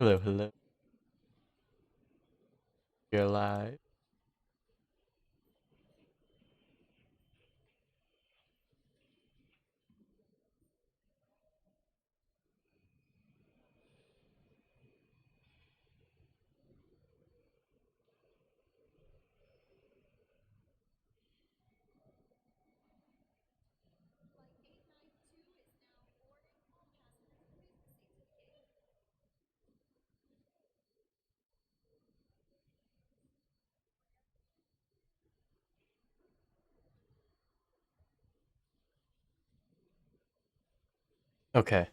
Hello, hello. You're live. Okay.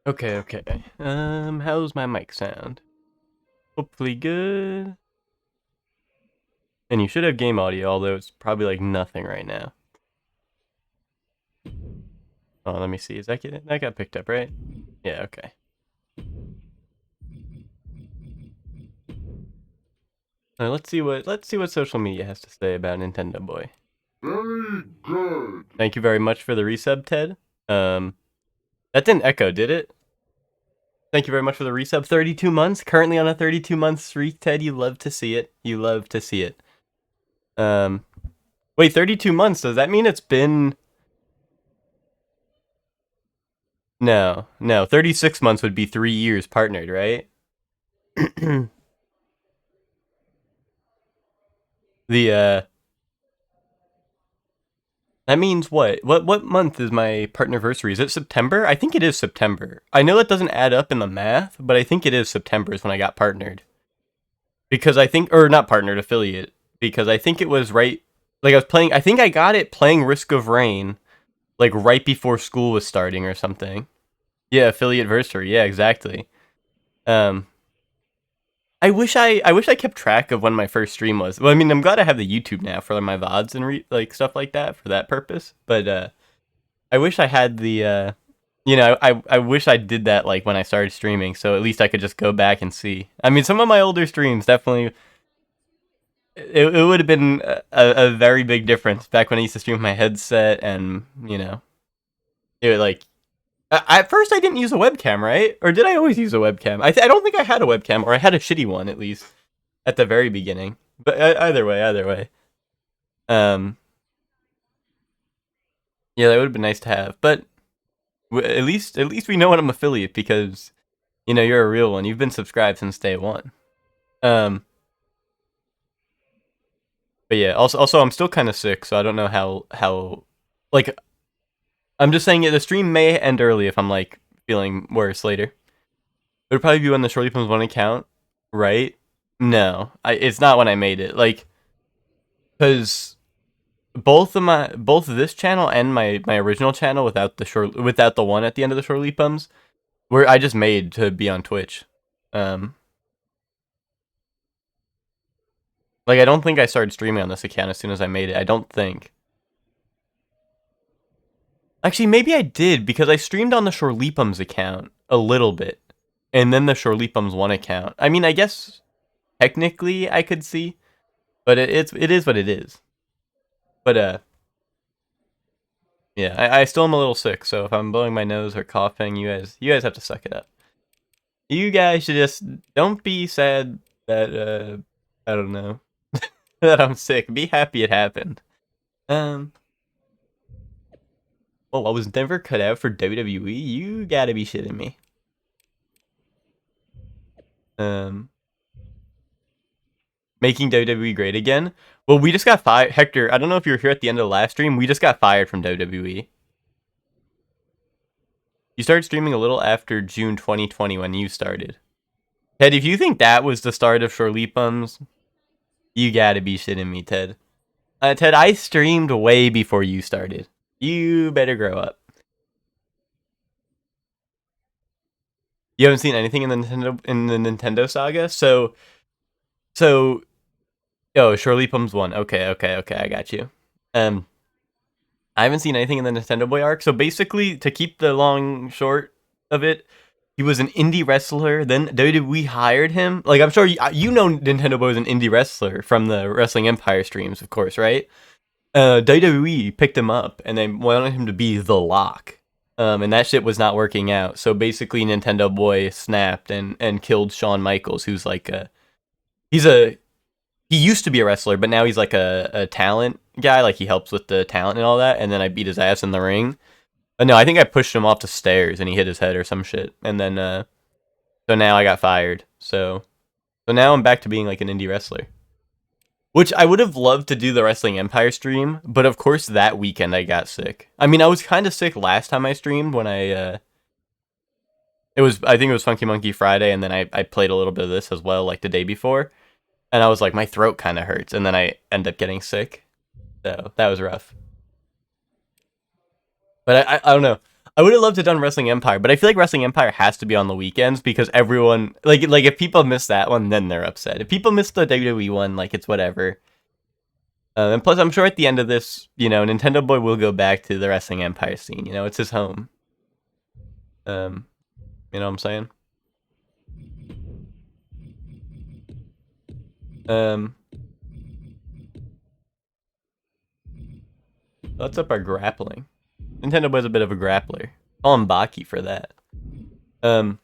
Okay. How's my mic sound? Hopefully good. And you should have game audio, although it's probably like nothing right now. Oh, let me see. Is that got picked up, right? Yeah, okay. Let's see what social media has to say about Nintendo Boy. Very good. Thank you very much for the resub, Ted. That didn't echo, did it? Thank you very much for the resub. 32 months. Currently on a 32-month streak, Ted. You love to see it. You love to see it. Wait, 32 months. Does that mean it's been... No. 36 months would be 3 years partnered, right? the That means what? What month is my partnerversary? Is it September? I think it is September. I know that doesn't add up in the math, but I think it is September is when I got partnered. Because I think, or not partnered, affiliate. Because I think it was right, like I was playing, I think I got it playing Risk of Rain, like right before school was starting or something. Yeah, affiliate versary. Yeah, exactly. Um, I wish I kept track of when my first stream was. Well, I mean, I'm glad I have the YouTube now for my VODs and like stuff like that for that purpose. But I wish I had the I wish I did that like when I started streaming, so at least I could just go back and see. I mean, some of my older streams definitely it would have been a very big difference back when I used to stream with my headset and it like at first I didn't use a webcam, right? Or did I always use a webcam? I don't think I had a webcam, or I had a shitty one at least at the very beginning. But either way. Um, yeah, that would have been nice to have. But at least we know I'm affiliate because you're a real one. You've been subscribed since day one. Um, but yeah, also I'm still kind of sick, so I don't know how like I'm just saying the stream may end early if I'm like feeling worse later. It would probably be when the Shorty Pums one account, right? No, it's not when I made it. Like, because both this channel and my original channel without the one at the end of the Shorty Pums, where I just made to be on Twitch. Um, like I don't think I started streaming on this account as soon as I made it. I don't think. Actually, maybe I did because I streamed on the Shorleapums account a little bit, and then the Shorleapums one account. I mean, I guess technically I could see, but it is what it is. But yeah, I still am a little sick. So if I'm blowing my nose or coughing, you guys have to suck it up. You guys should just don't be sad that I don't know that I'm sick. Be happy it happened. Um. Oh, I was never cut out for WWE. You gotta be shitting me. Um. Making WWE great again. Well, we just got fired. Hector, I don't know if you were here at the end of the last stream. We just got fired from WWE. You started streaming a little after June 2020 when you started. Ted, if you think that was the start of Shorleapums, you gotta be shitting me, Ted. Ted, I streamed way before you started. You better grow up. You haven't seen anything in the Nintendo saga, so oh, Shorleapums 1. Okay, I got you. I haven't seen anything in the Nintendo Boy arc. So basically, to keep the long short of it, he was an indie wrestler. Then WWE hired him. Like I'm sure you know Nintendo Boy was an indie wrestler from the Wrestling Empire streams, of course, right? WWE picked him up and they wanted him to be the Lock. And that shit was not working out. So basically, Nintendo Boy snapped and killed Shawn Michaels, who's like he's a he used to be a wrestler, but now he's like a talent guy. Like he helps with the talent and all that. And then I beat his ass in the ring. No, I think I pushed him off the stairs and he hit his head or some shit. And then so now I got fired. So now I'm back to being like an indie wrestler. Which I would have loved to do the Wrestling Empire stream, but of course that weekend I got sick. I mean, I was kind of sick last time I streamed when I think it was Funky Monkey Friday, and then I played a little bit of this as well, like the day before, and I was like, my throat kind of hurts, and then I end up getting sick. So that was rough. But I don't know. I would have loved to have done Wrestling Empire, but I feel like Wrestling Empire has to be on the weekends because everyone like if people miss that one, then they're upset. If people miss the WWE one, like it's whatever. And plus, I'm sure at the end of this, Nintendo Boy will go back to the Wrestling Empire scene. It's his home. You know what I'm saying? Let's up our grappling. Nintendo Boy's a bit of a grappler. Call him Baki for that. But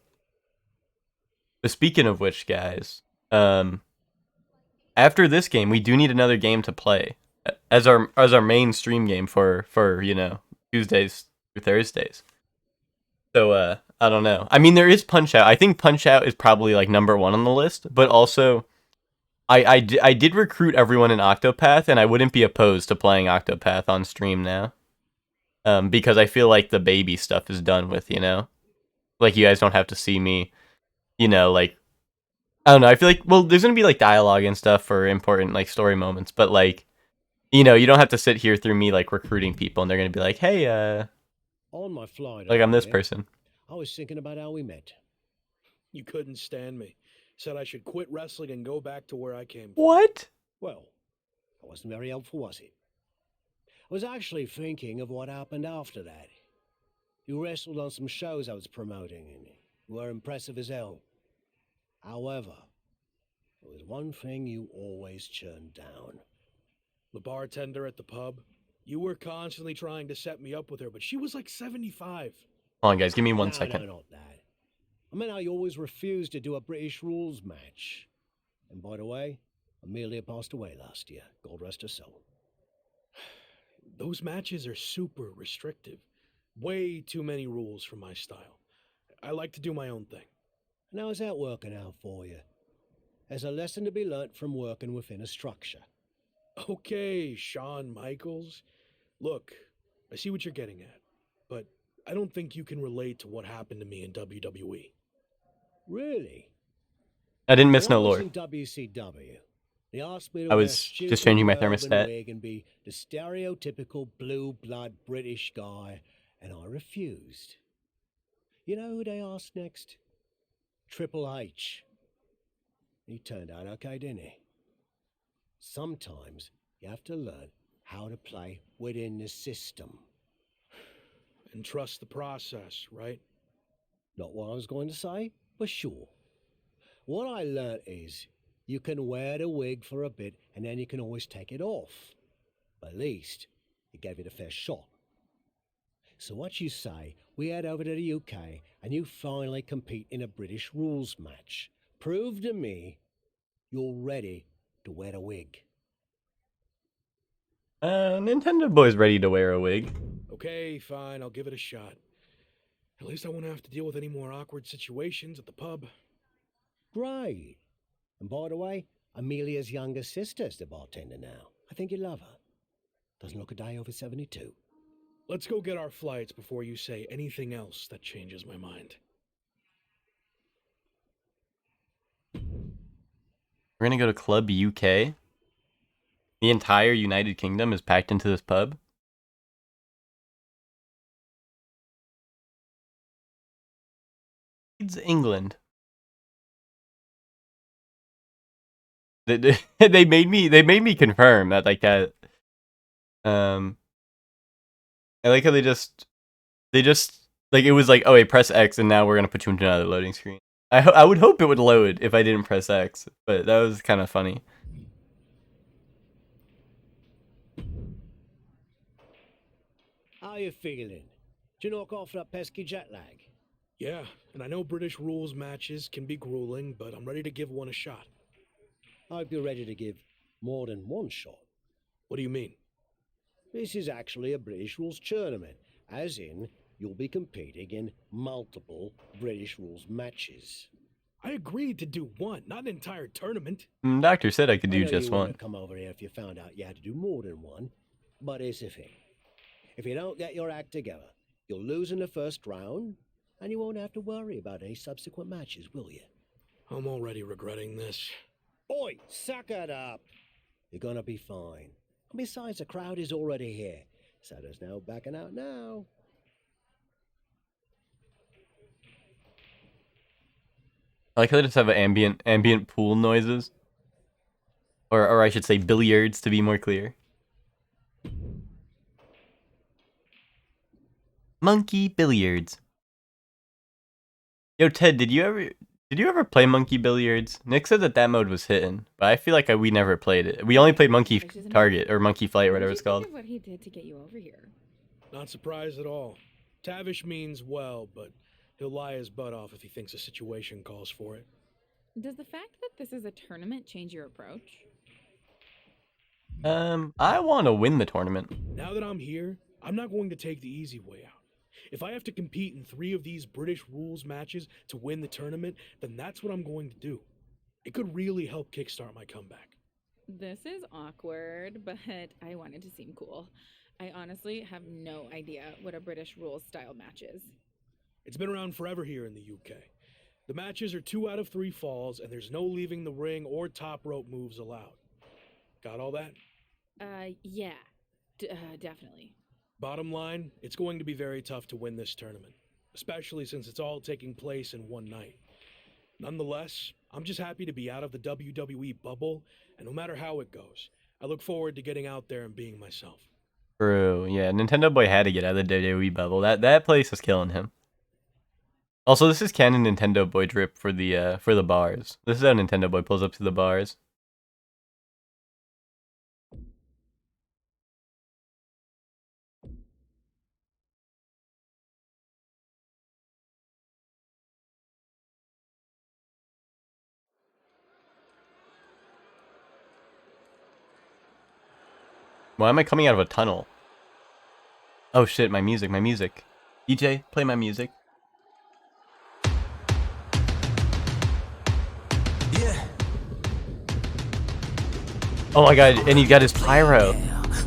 speaking of which, guys, after this game, we do need another game to play as our main stream game for Tuesdays through Thursdays. So I don't know. I mean, there is Punch Out. I think Punch Out is probably like number one on the list, but also I did recruit everyone in Octopath, and I wouldn't be opposed to playing Octopath on stream now. Because I feel like the baby stuff is done with, like you guys don't have to see me, like I don't know. I feel like there's gonna be like dialogue and stuff for important like story moments, but like you don't have to sit here through me like recruiting people, and they're gonna be like, hey, On my flight, like I'm this person. I was thinking about how we met. You couldn't stand me. Said I should quit wrestling and go back to where I came from. What? Well, that wasn't very helpful, was it? I was actually thinking of what happened after that. You wrestled on some shows I was promoting, and you were impressive as hell. However, there was one thing you always turned down. The bartender at the pub. You were constantly trying to set me up with her, but she was like 75. Hold on, guys. Give me one No, second. No, not that. I meant how you always refused to do a British rules match. And by the way, Amelia passed away last year. God rest her soul. Those matches are super restrictive. Way too many rules for my style. I like to do my own thing. And how's that working out for you? There's a lesson to be learnt from working within a structure. Okay, Shawn Michaels. Look, I see what you're getting at, but I don't think you can relate to what happened to me in WWE. Really? I didn't miss When no I was lore. in WCW. They asked me to I wear was stupid just changing my urban thermostat. wig and be the stereotypical blue blood British guy, and I refused. You know who they asked next? Triple H. He turned out okay, didn't he? Sometimes you have to learn how to play within the system. And trust the process, right? Not what I was going to say, but sure. What I learnt is you can wear the wig for a bit and then you can always take it off. At least you gave it a fair shot. So what you say, we head over to the UK and you finally compete in a British rules match. Prove to me you're ready to wear a wig. Nintendo Boy's ready to wear a wig. Okay, fine, I'll give it a shot. At least I won't have to deal with any more awkward situations at the pub. Great. And by the way, Amelia's younger sister's the bartender now. I think you'd love her. Doesn't look a day over 72. Let's go get our flights before you say anything else that changes my mind. We're gonna go to Club UK. The entire United Kingdom is packed into this pub. It's England. They made me confirm that like that. I like how they just like it was like, oh, hey, press X and now we're gonna put you into another loading screen. I would hope it would load if I didn't press X, but that was kind of funny. How you feeling? Did you knock off that pesky jet lag? Yeah, and I know British rules matches can be grueling, but I'm ready to give one a shot. I hope you're ready to give more than one shot. What do you mean? This is actually a British rules tournament, as in, you'll be competing in multiple British rules matches. I agreed to do one, not an entire tournament. Doctor said I could I do know just you one. wouldn't have come over here if you found out you had to do more than one, but here's the thing. If you don't get your act together, you'll lose in the first round, and you won't have to worry about any subsequent matches, will you? I'm already regretting this. Boy, suck it up! You're gonna be fine. And besides, the crowd is already here, so there's no backing out now. I like how they just have ambient pool noises. Or I should say billiards to be more clear. Monkey billiards. Yo, Ted, did you ever play monkey billiards? Nick said that mode was hidden, but I feel like we never played it. We only played monkey target or monkey flight or whatever it's called. What he did to get you over here? Not surprised at all. Tavish means well, but he'll lie his butt off if he thinks a situation calls for it. Does the fact that this is a tournament change your approach? I want to win the tournament. Now that I'm here, I'm not going to take the easy way out. If I have to compete in 3 of these British rules matches to win the tournament, then that's what I'm going to do. It could really help kickstart my comeback. This is awkward, but I wanted to seem cool. I honestly have no idea what a British rules style match is. It's been around forever here in the UK. The matches are 2 out of 3 falls, and there's no leaving the ring or top rope moves allowed. Got all that? Yeah, definitely. Bottom line, it's going to be very tough to win this tournament, especially since it's all taking place in one night. Nonetheless, I'm just happy to be out of the WWE bubble, and no matter how it goes, I look forward to getting out there and being myself. True, yeah, Nintendo Boy had to get out of the WWE bubble. That place was killing him. Also, this is canon Nintendo Boy drip for the bars. This is how Nintendo Boy pulls up to the bars. Why am I coming out of a tunnel? Oh shit, my music. DJ, play my music. Yeah. Oh my god, and he got his pyro.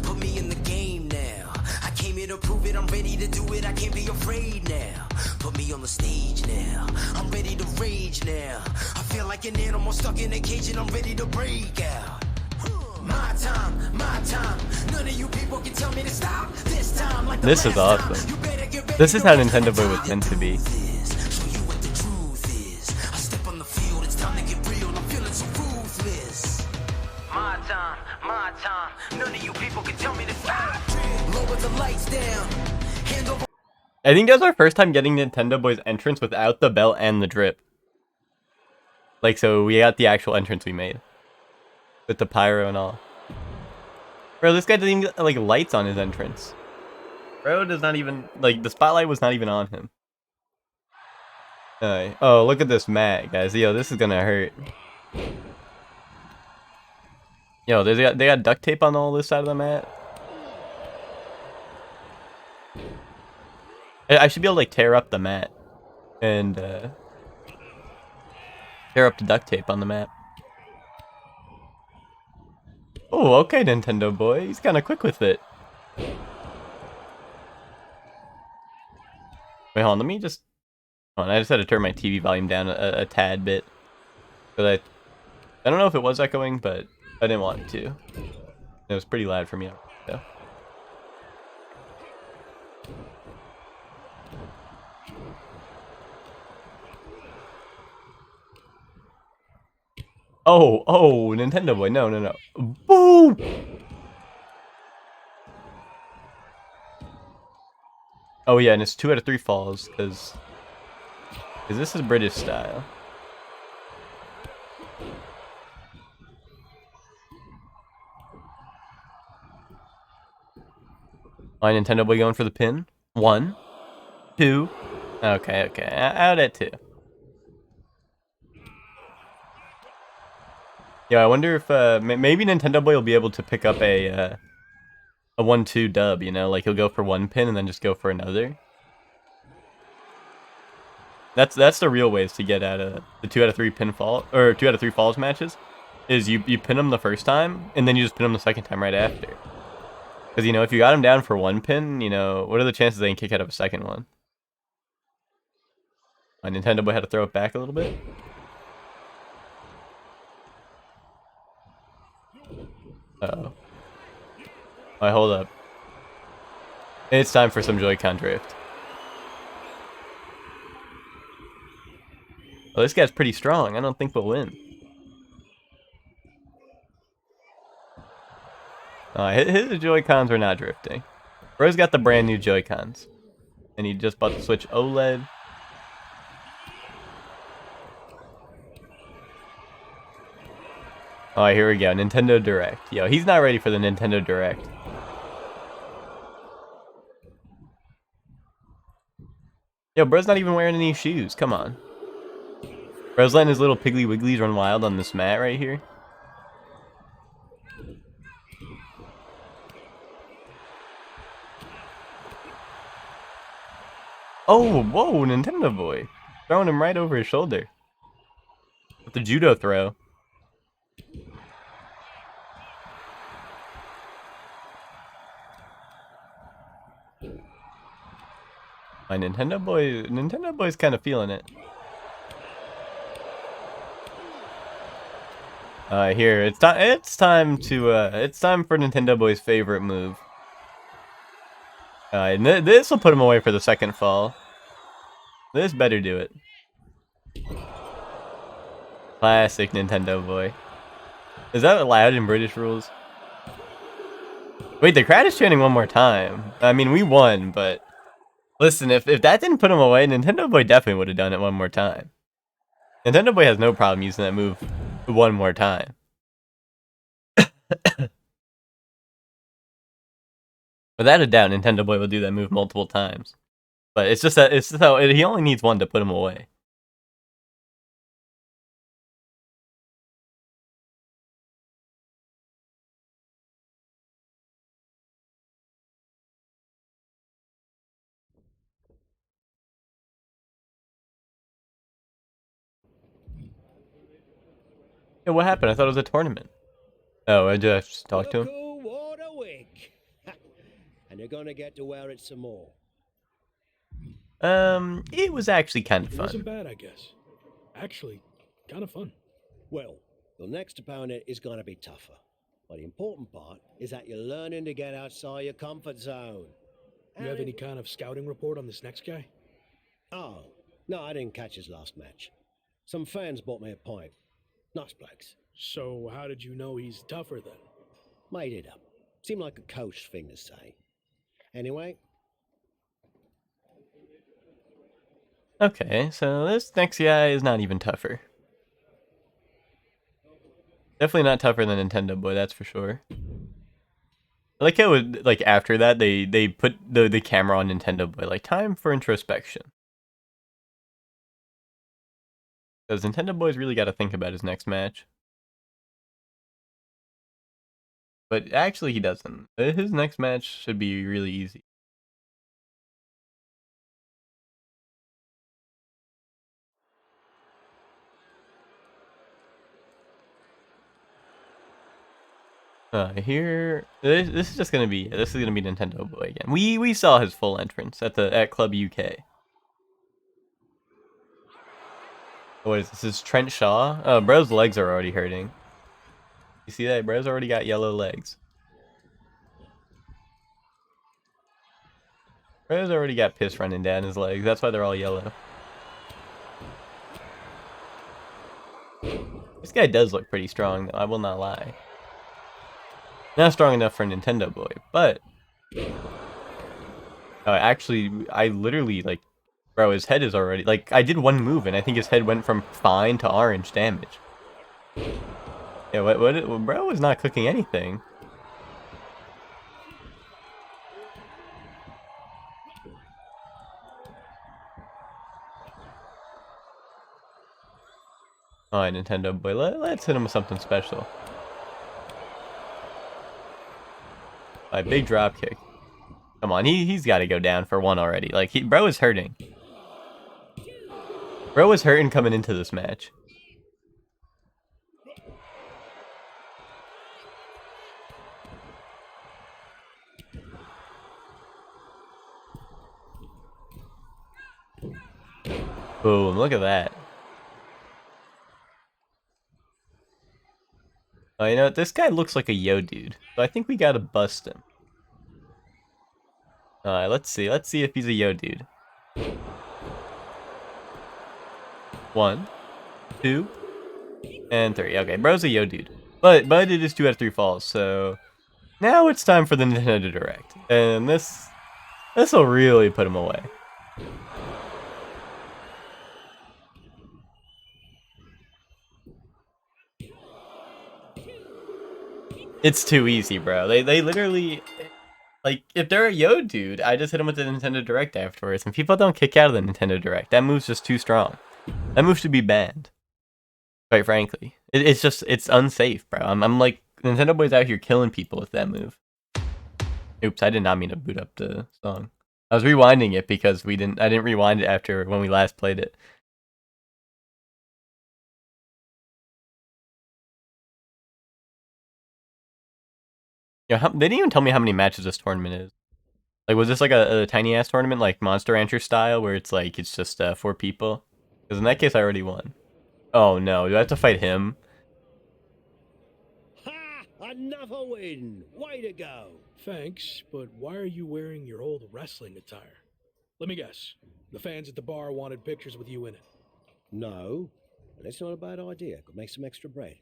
Put me in the game now. I came here to prove it. I'm ready to do it. I can't be afraid now. Put me on the stage now. I'm ready to rage now. I feel like an animal stuck in a cage and I'm ready to break out. My time, my time. None of you people can tell me to stop. This time, like This is awesome. This is how Nintendo Boy was meant to be. Show you what the truth is. I step on the field, it's time to get real. I'm feeling so ruthless. My time. None of you people can tell me to stop. Lower the lights down. Hand over. I think that was our first time getting Nintendo Boy's entrance without the belt and the drip. Like, so we got the actual entrance we made. With the pyro and all. Bro, this guy doesn't even get, like, lights on his entrance. Bro does not even, like, the spotlight was not even on him. Oh, look at this mat, guys. Yo, this is gonna hurt. Yo, they got duct tape on all this side of the mat. I should be able to, like, tear up the mat. And, tear up the duct tape on the mat. Oh, okay, Nintendo Boy. He's kind of quick with it. Wait, hold on. Let me just... Hold on, I just had to turn my TV volume down a tad bit. But I don't know if it was echoing, but I didn't want it to. It was pretty loud for me. So. Oh, Nintendo Boy. No. Boom! Oh yeah, and it's 2 out of 3 falls, because this is British style. My Nintendo Boy going for the pin. 1, 2. Okay. Out at 2. Yeah, I wonder if maybe Nintendo Boy will be able to pick up a 1-2 dub. You know, like he'll go for 1 pin and then just go for another. That's the real ways to get at the 2 out of 3 pinfall or 2 out of 3 falls matches. Is you pin them the first time and then you just pin them the second time right after. Because, you know, if you got him down for 1 pin, you know, what are the chances they can kick out of a second one? My Nintendo Boy had to throw it back a little bit. Uh-oh. Alright, hold up. It's time for some Joy-Con drift. Well, this guy's pretty strong. I don't think we'll win. His Joy-Cons are not drifting. Bro's got the brand new Joy-Cons. And he just bought the Switch OLED. Alright, here we go. Nintendo Direct. Yo, he's not ready for the Nintendo Direct. Yo, bro's not even wearing any shoes. Come on. Bro's letting his little Piggly Wigglies run wild on this mat right here. Oh, whoa, Nintendo Boy. Throwing him right over his shoulder. With the judo throw. My Nintendo Boy's kind of feeling it. Here, it's time for Nintendo Boy's favorite move. And this will put him away for the second fall. This better do it. Classic Nintendo Boy. Is that allowed in British rules? Wait, the crowd is chanting one more time. I mean, we won, but listen, if that didn't put him away, Nintendo Boy definitely would have done it one more time. Nintendo Boy has no problem using that move one more time. Without a doubt, Nintendo Boy will do that move multiple times. But it's just that he only needs one to put him away. Yeah, what happened? I thought it was a tournament. Oh, I just talked to him. What a wig! And you're gonna get to wear it some more. It was actually kind of It fun. wasn't bad, I guess. Actually, kind of fun. Well, your next opponent is gonna be tougher. But the important part is that you're learning to get outside your comfort zone. You have any kind of scouting report on this next guy? Oh, no, I didn't catch his last match. Some fans bought me a pint. Nice blokes. So how did you know he's tougher then? Made it up. Seemed like a coach thing to say. Anyway, Okay, so this next guy is not even tougher. Definitely not tougher than Nintendo Boy, that's for sure. I like how, like, after that, they put the camera on Nintendo Boy, like, time for introspection. Because Nintendo Boy's really got to think about his next match. But actually, he doesn't. His next match should be really easy. Here, this is just gonna be Nintendo Boy again. We saw his full entrance at Club UK. What is this? This is Trent Shaw? Oh, bro's legs are already hurting. You see that? Bro's already got yellow legs. Bro's already got piss running down his legs. That's why they're all yellow. This guy does look pretty strong, though. I will not lie. Not strong enough for Nintendo Boy, but actually, I literally, like, bro, his head is already, like, I did one move and I think his head went from fine to orange damage. Yeah, bro was not cooking anything. Alright, Nintendo boy, let's hit him with something special. Alright, big drop kick. Come on, he's got to go down for one already. Like, bro is hurting. Bro was hurting coming into this match. Boom, look at that. Oh, you know what? This guy looks like a yo dude. So I think we gotta bust him. Alright, let's see. Let's see if he's a yo dude. 1, 2, and 3. Okay, bro's a yo dude. But it is 2 out of 3 falls, so now it's time for the Nintendo Direct. And this'll really put him away. It's too easy, bro. They literally, like, if they're a yo dude, I just hit them with the Nintendo Direct afterwards, and people don't kick out of the Nintendo Direct. That move's just too strong. That move should be banned. Quite frankly, it's unsafe, bro. I'm like, Nintendo boys out here killing people with that move. Oops, I did not mean to boot up the song. I was rewinding it because I didn't rewind it after when we last played it. You know, they didn't even tell me how many matches this tournament is. Like, was this like a tiny ass tournament, like Monster Rancher style, where it's like it's just 4 people? Because in that case, I already won. Oh no, do I have to fight him? Ha! Another win! Way to go! Thanks, but why are you wearing your old wrestling attire? Let me guess. The fans at the bar wanted pictures with you in it. No, but it's not a bad idea. Could make some extra bread.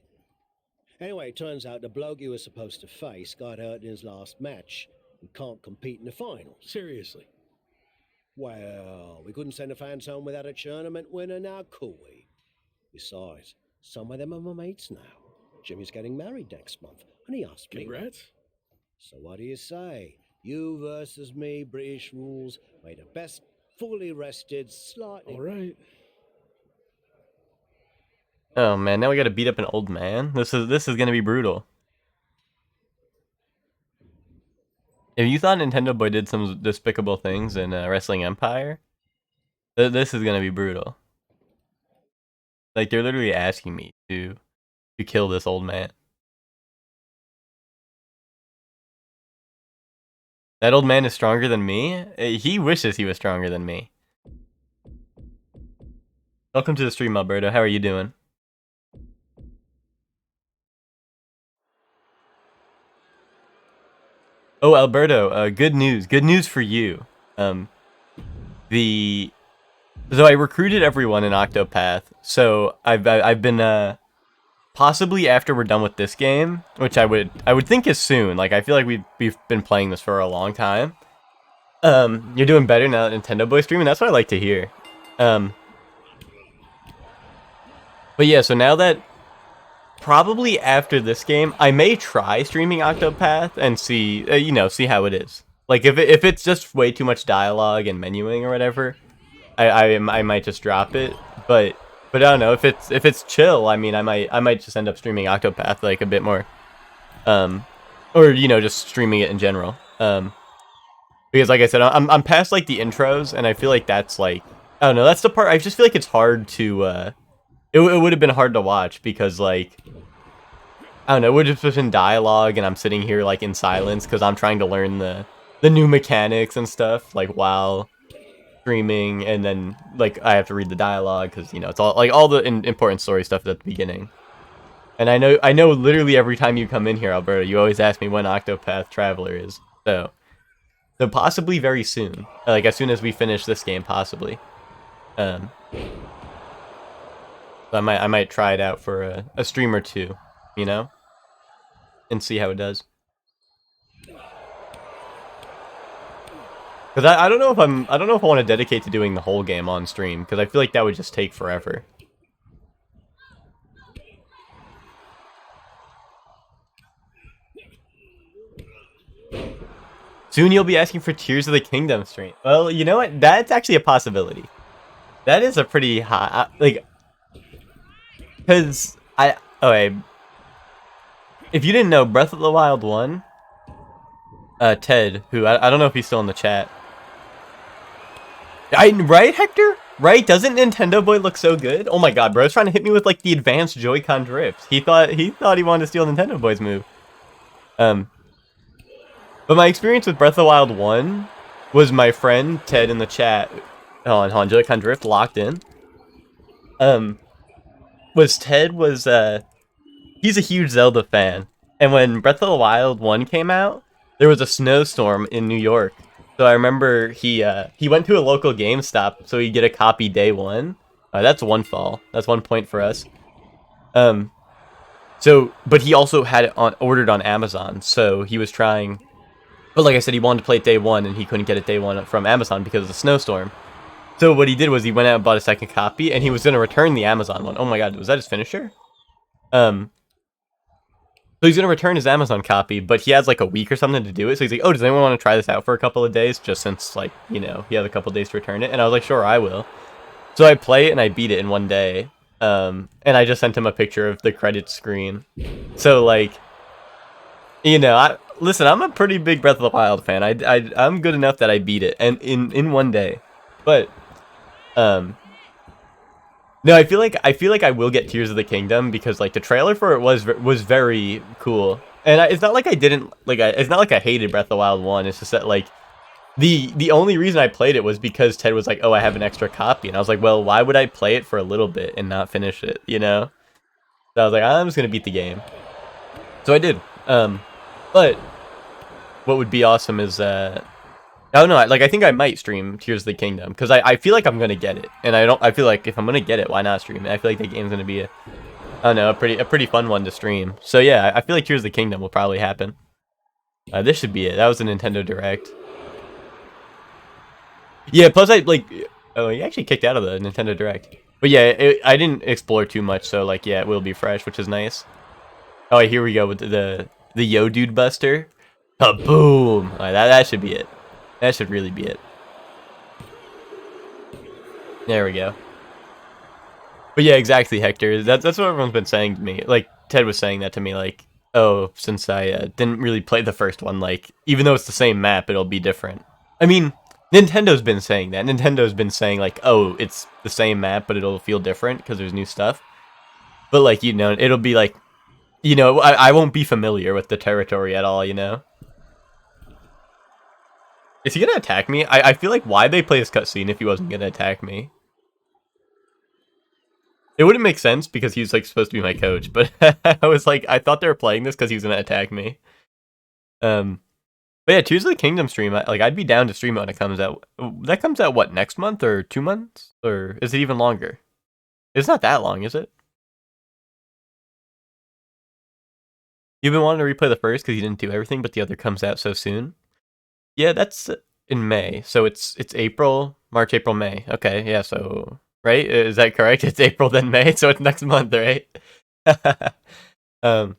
Anyway, it turns out the bloke you were supposed to face got hurt in his last match and can't compete in the finals. Seriously. Well, we couldn't send the fans home without a tournament winner now, could we? Besides, some of them are my mates now. Jimmy's getting married next month, and he asked me. Congrats. So what do you say? You versus me, British rules. May the best fully rested, slightly... All right. Oh man, now we gotta beat up an old man? This is gonna be brutal. If you thought Nintendo Boy did some despicable things in Wrestling Empire, this is gonna be brutal. Like, they're literally asking me to kill this old man. That old man is stronger than me? He wishes he was stronger than me. Welcome to the stream, Alberto. How are you doing? Oh, Alberto, good news. Good news for you. So I recruited everyone in Octopath. So I've been possibly after we're done with this game, which I would think is soon. Like, I feel like we've been playing this for a long time. You're doing better now that Nintendo Boy streaming. That's what I like to hear. But yeah, so now that probably after this game, I may try streaming Octopath and see, see how it is. Like, if it's just way too much dialogue and menuing or whatever, I might just drop it. But I don't know, if it's chill, I mean, I might just end up streaming Octopath like a bit more, or just streaming it in general. Because like I said, I'm past like the intros, and I feel like that's like, I don't know, that's the part I just feel like it's hard to it would have been hard to watch because, like, I don't know, it would have just been dialogue, and I'm sitting here, like, in silence because I'm trying to learn the new mechanics and stuff, like, while streaming, and then, like, I have to read the dialogue because, it's all, like, all the important story stuff at the beginning. And I know literally every time you come in here, Alberto, you always ask me when Octopath Traveler is. So possibly very soon. Like, as soon as we finish this game, possibly. So I might try it out for a stream or two, and see how it does. Because I don't know if I want to dedicate to doing the whole game on stream, because I feel like that would just take forever. Soon you'll be asking for Tears of the Kingdom stream. Well, you know what? That's actually a possibility. That is a pretty high, like, Because okay, if you didn't know, Breath of the Wild 1, Ted, who I don't know if he's still in the chat. Right, Hector? Right? Doesn't Nintendo Boy look so good? Oh my god, bro's trying to hit me with like the advanced Joy-Con drift. He thought he wanted to steal Nintendo Boy's move. But my experience with Breath of the Wild 1 was my friend Ted in the chat. Hold on, Joy-Con drift locked in. Was Ted was he's a huge Zelda fan. And when Breath of the Wild 1 came out, there was a snowstorm in New York. So I remember he went to a local GameStop so he'd get a copy day one. That's one fall. That's 1 point for us. But he also had it ordered on Amazon. So he was trying. But like I said, he wanted to play it day one, and he couldn't get it day one from Amazon because of the snowstorm. So what he did was he went out and bought a second copy, and he was going to return the Amazon one. Oh my god, was that his finisher? So he's going to return his Amazon copy, but he has like a week or something to do it. So he's like, oh, does anyone want to try this out for a couple of days? Just since, like, you know, he has a couple of days to return it. And I was like, sure, I will. So I play it, and I beat it in 1 day. And I just sent him a picture of the credits screen. So, like, you know, listen, I'm a pretty big Breath of the Wild fan. I'm good enough that I beat it, and in 1 day. But, no, I feel like I will get Tears of the Kingdom because like the trailer for it was very cool, and it's not like I didn't like. It's not like I hated Breath of the Wild 1. It's just that like the only reason I played it was because Ted was like, "Oh, I have an extra copy," and I was like, "Well, why would I play it for a little bit and not finish it?" You know? So I was like, "I'm just gonna beat the game." So I did. But what would be awesome is I don't know. I think I might stream Tears of the Kingdom because I feel like I'm gonna get it, and I feel like if I'm gonna get it, why not stream it? I feel like the game's gonna be I don't know, a pretty fun one to stream. So yeah, I feel like Tears of the Kingdom will probably happen. This should be it. That was a Nintendo Direct. Yeah. Plus oh, he actually kicked out of the Nintendo Direct. But yeah, I didn't explore too much, so like yeah, it will be fresh, which is nice. Oh, here we go with the Yo Dude Buster. Boom! That should be it. That should really be it. There we go. But yeah, exactly, Hector. That's what everyone's been saying to me. Like, Ted was saying that to me, like, oh, since I didn't really play the first one, like, even though it's the same map, it'll be different. I mean, Nintendo's been saying that. Nintendo's been saying, like, oh, it's the same map, but it'll feel different because there's new stuff. But, like, you know, it'll be like, you know, I won't be familiar with the territory at all, you know? Is he gonna attack me? I feel like why they play this cutscene if he wasn't gonna attack me? It wouldn't make sense because he's like supposed to be my coach, but I was like, I thought they were playing this because he was gonna attack me. But yeah, Tears of the Kingdom stream. I'd be down to stream it when it comes out. That comes out what, next month or 2 months, or is it even longer? It's not that long, is it? You've been wanting to replay the first because you didn't do everything, but the other comes out so soon. Yeah, that's in May. So it's April, March, April, May. Okay, yeah, so right? Is that correct? It's April then May, so it's next month, right? But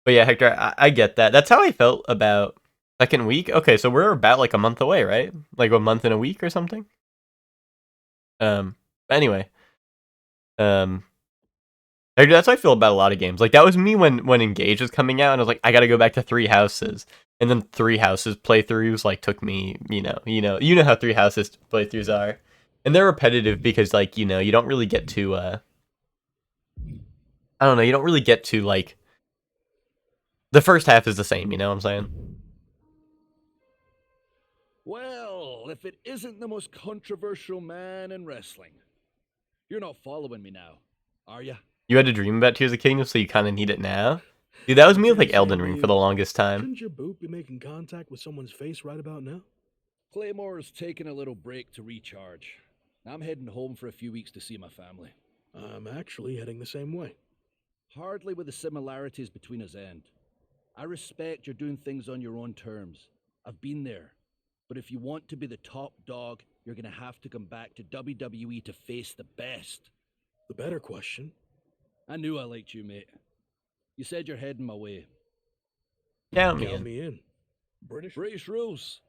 yeah, Hector, I get that. That's how I felt about second week. Okay, so we're about like a month away, right? Like a month and a week or something. Anyway. That's how I feel about a lot of games. Like that was me when Engage was coming out, and I was like, I gotta go back to Three Houses, and then Three Houses playthroughs like took me, you know how Three Houses playthroughs are, and they're repetitive because like you don't really get to, I don't know, you don't really get to like, the first half is the same, you know what I'm saying? Well, if it isn't the most controversial man in wrestling. You're not following me now, are ya? You had to dream about Tears of the Kingdom, so you kind of need it now. Dude, that was me with like Elden Ring for the longest time. Shouldn't your boot be making contact with someone's face right about now? Claymore's taking a little break to recharge. I'm heading home for a few weeks to see my family. I'm actually heading the same way. Hardly with the similarities between us end. I respect you're doing things on your own terms. I've been there. But if you want to be the top dog, you're gonna have to come back to WWE to face the best. The better question. I knew I liked you, mate. You said you're heading my way. Count Count me me in. British rules.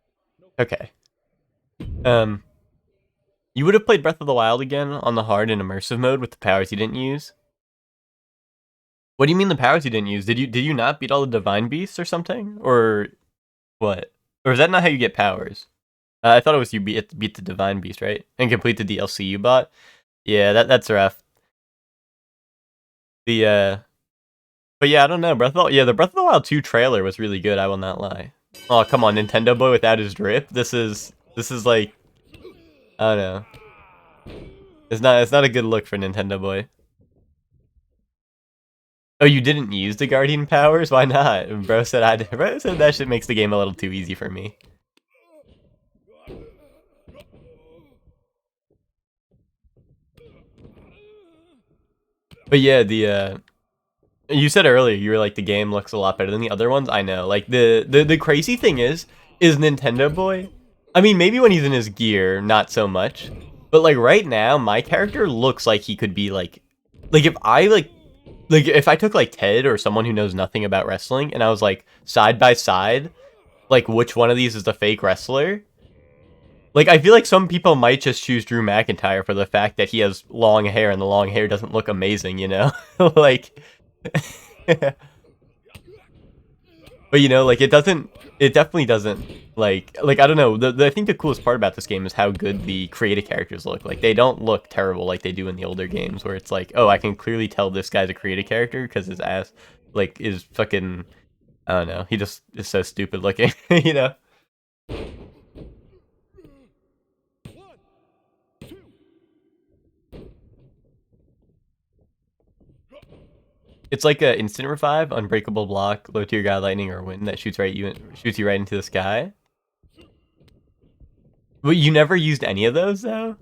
Okay. You would have played Breath of the Wild again on the hard and immersive mode with the powers you didn't use. What do you mean the powers you didn't use? Did you not beat all the divine beasts or something, or what? Or is that not how you get powers? I thought it was you beat the divine beast, right, and complete the DLC you bought. Yeah, that's rough. The but yeah, I don't know. The Breath of the Wild 2 trailer was really good. I will not lie. Oh come on, Nintendo boy without his drip. This is like, I don't know. It's not a good look for Nintendo boy. Oh, you didn't use the Guardian powers? Why not? Bro said I did. Bro said that shit makes the game a little too easy for me. But yeah, you said earlier you were like the game looks a lot better than the other ones. I know. Like the crazy thing is Nintendo boy. I mean, maybe when he's in his gear, not so much. But like right now, my character looks like he could be like if I like if I took like Ted or someone who knows nothing about wrestling and I was like side by side, like which one of these is the fake wrestler? Like I feel like some people might just choose Drew McIntyre for the fact that he has long hair and the long hair doesn't look amazing, you know? Like but you know, like it definitely doesn't like I don't know. I think the coolest part about this game is how good the creative characters look. Like they don't look terrible like they do in the older games where it's like, oh, I can clearly tell this guy's a creative character because his ass like is fucking, I don't know. He just is so stupid looking, you know. It's like a instant revive, unbreakable block, low tier guy lightning or wind that shoots you right into the sky. But you never used any of those though?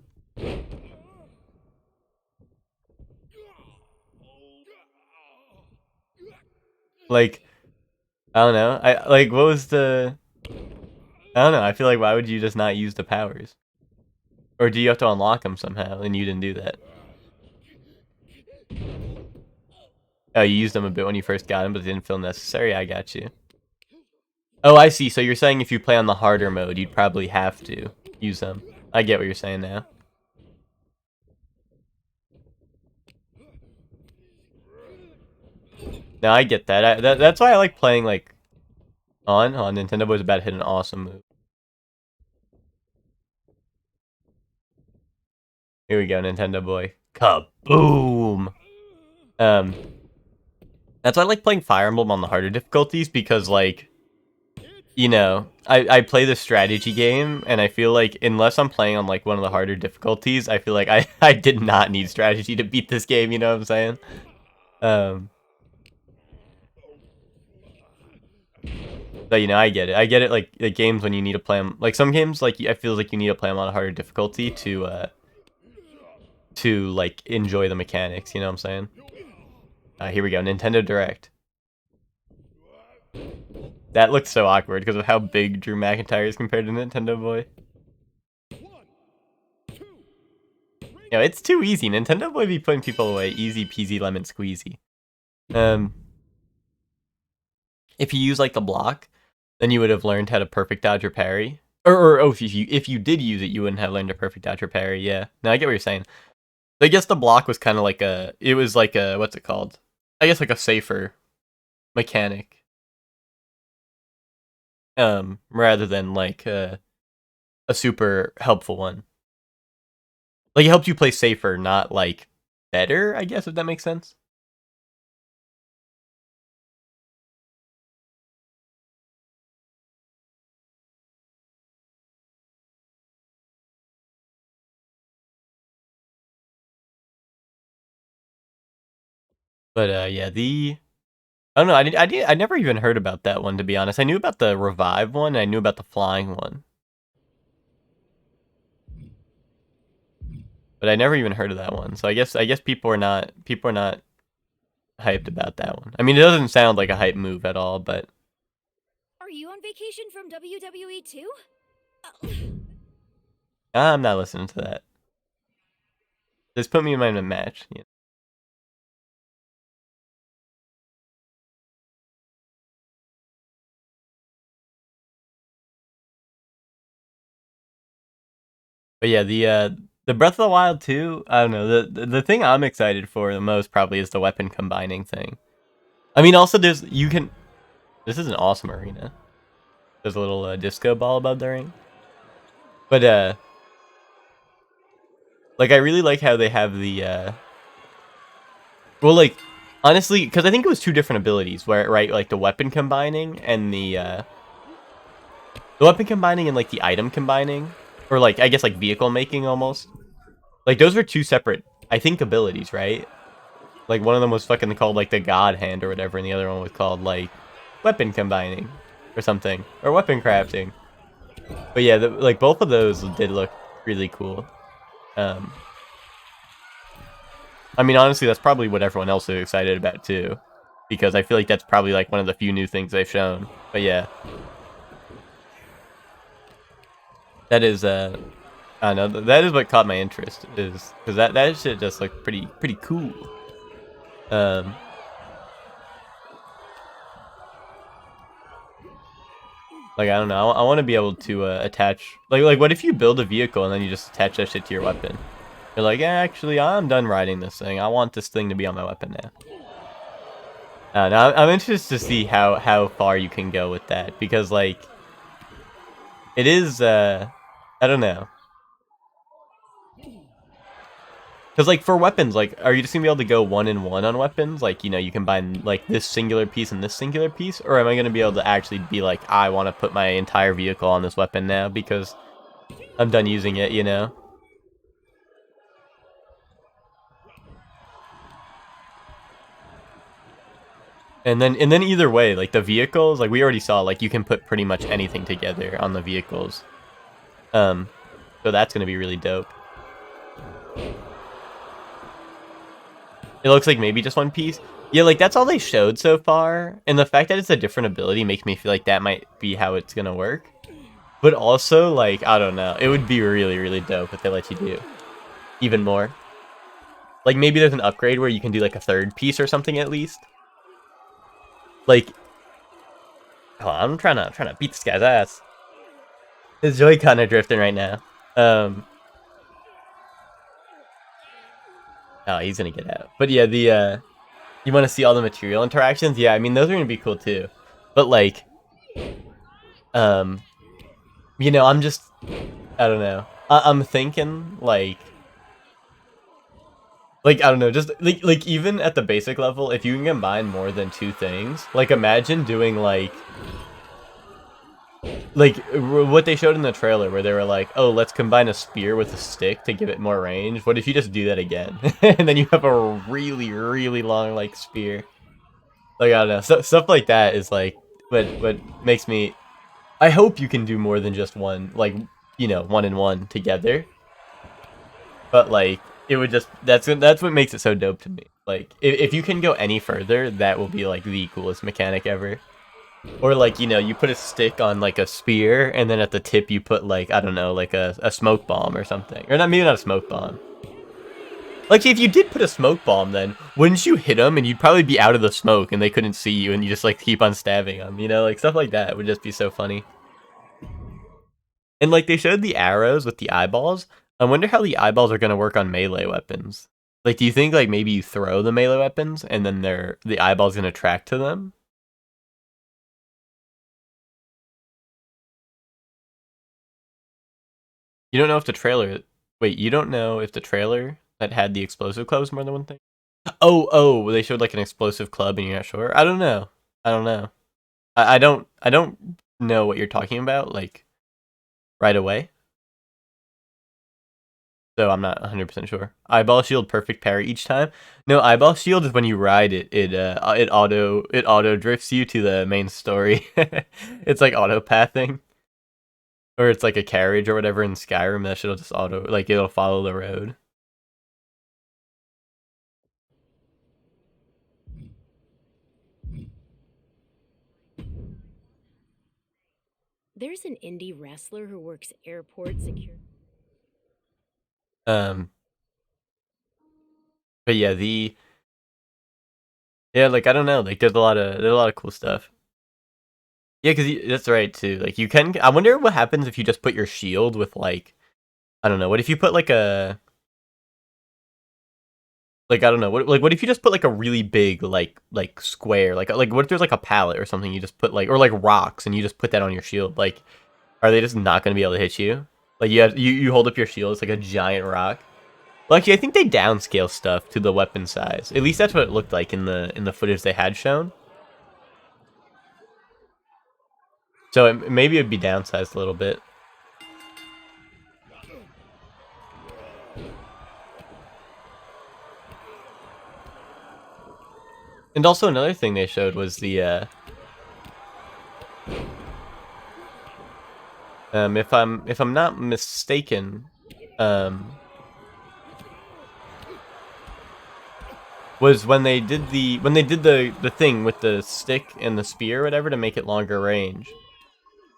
Like, I don't know. I like what was the I don't know. I feel like why would you just not use the powers? Or do you have to unlock them somehow and you didn't do that? Oh, you used them a bit when you first got them, but it didn't feel necessary. I got you. Oh, I see. So you're saying if you play on the harder mode, you'd probably have to use them. I get what you're saying now. No, I get that. That's why I like playing like on Nintendo Boy's about to hit an awesome move. Here we go, Nintendo Boy. Kaboom! Um, that's why I like playing Fire Emblem on the harder difficulties because like, you know, I play the strategy game and I feel like unless I'm playing on like one of the harder difficulties, I feel like I did not need strategy to beat this game, you know what I'm saying? Um, but you know, I get it. I get it like the games when you need to play them, like some games like I feel like you need to play them on a harder difficulty to like enjoy the mechanics, you know what I'm saying? Here we go, Nintendo Direct. That looks so awkward because of how big Drew McIntyre is compared to Nintendo Boy. You know, it's too easy. Nintendo Boy be putting people away. Easy peasy lemon squeezy. If you use like the block, then you would have learned how to perfect dodge or parry. Or oh, if you did use it, you wouldn't have learned to perfect dodge or parry. Yeah. No, I get what you're saying. I guess the block was kind of like it was like a, what's it called? I guess like a safer mechanic. Rather than like a super helpful one. Like it helped you play safer, not like better, I guess, if that makes sense. But yeah, I don't know. I never even heard about that one, to be honest. I knew about the revive one. And I knew about the flying one, but I never even heard of that one. So I guess people are not hyped about that one. I mean, it doesn't sound like a hype move at all, but Are you on vacation from WWE too? I'm not listening to that. Just put me in my match. Yeah. But yeah, the Breath of the Wild 2, I don't know. The thing I'm excited for the most probably is the weapon combining thing. I mean, also this is an awesome arena. There's a little disco ball above the ring. But like I really like how they have the well, like honestly, because I think it was 2 different abilities, where right, like the weapon combining and the weapon combining and like the item combining, or like I guess like vehicle making almost. Like those were 2 separate, I think, abilities, right? Like one of them was fucking called like the God Hand or whatever, and the other one was called like weapon combining or something, or weapon crafting. But yeah, like both of those did look really cool. I mean, honestly, that's probably what everyone else is excited about too, because I feel like that's probably like one of the few new things they've shown. But yeah, that is I don't know, that is what caught my interest, is because that shit just looked pretty cool. Like I don't know, I want to be able to attach like what if you build a vehicle and then you just attach that shit to your weapon? You're like, yeah, actually, I'm done riding this thing. I want this thing to be on my weapon now. Now I'm interested to see how far you can go with that, because like it is I don't know, because like for weapons, like are you just gonna be able to go 1-in-1 on weapons, like, you know, you combine like this singular piece and this singular piece, or am I gonna be able to actually be like, I want to put my entire vehicle on this weapon now because I'm done using it, you know? And then either way, like the vehicles, like we already saw, like you can put pretty much anything together on the vehicles. So that's gonna be really dope. It looks like maybe just one piece. Yeah, like that's all they showed so far, and the fact that it's a different ability makes me feel like that might be how it's gonna work. But also, like, I don't know, it would be really dope if they let you do even more. Like maybe there's an upgrade where you can do like a 3rd piece or something at least. Like, oh, I'm trying to beat this guy's ass. His Joy-Con are drifting right now. Oh, he's gonna get out. But yeah, the you want to see all the material interactions? Yeah, I mean those are gonna be cool too. But like, you know, I'm just, I don't know. I'm thinking like I don't know, just like even at the basic level, if you can combine more than 2 things, like imagine doing like what they showed in the trailer where they were like, oh, let's combine a spear with a stick to give it more range. What if you just do that again? And then you have a really long like spear. Like I don't know, stuff like that is like what makes me, I hope you can do more than just one, like, you know, 1-in-1 together. But like it would just, that's what makes it so dope to me. Like if you can go any further, that will be like the coolest mechanic ever. Or like, you know, you put a stick on like a spear, and then at the tip you put like, I don't know, like a smoke bomb or something. Or not, maybe not a smoke bomb. Like if you did put a smoke bomb, then wouldn't you hit them and you'd probably be out of the smoke and they couldn't see you and you just like keep on stabbing them, you know? Like stuff like that would just be so funny. And like they showed the arrows with the eyeballs. I wonder how the eyeballs are gonna work on melee weapons. Like, do you think like maybe you throw the melee weapons and then the eyeballs gonna track to them? You don't know if the trailer. Wait, you don't know if the trailer that had the explosive club was more than one thing? Oh, they showed like an explosive club and you're not sure? I don't know. I don't know. I don't know what you're talking about, like, right away. So I'm not 100% sure. Eyeball shield, perfect parry each time. No, eyeball shield is when you ride it. It auto drifts you to the main story. It's like auto pathing, or it's like a carriage or whatever in Skyrim. That shit'll just auto, like, it'll follow the road. There's an indie wrestler who works airport security. Um, but yeah, like I don't know, like there's a lot of cool stuff. Yeah, because that's right too. Like you can. I wonder what happens if you just put your shield with like, I don't know. What if you put like Like, I don't know, what if you just put like a really big like square, like what if there's like a pallet or something you just put like, or like rocks and you just put that on your shield? Like, are they just not gonna be able to hit you? Like you hold up your shield, it's like a giant rock. Well, actually, I think they downscale stuff to the weapon size. At least that's what it looked like in the footage they had shown. So maybe it'd be downsized a little bit. And also another thing they showed was the if I'm not mistaken, was when they did the thing with the stick and the spear or whatever to make it longer range.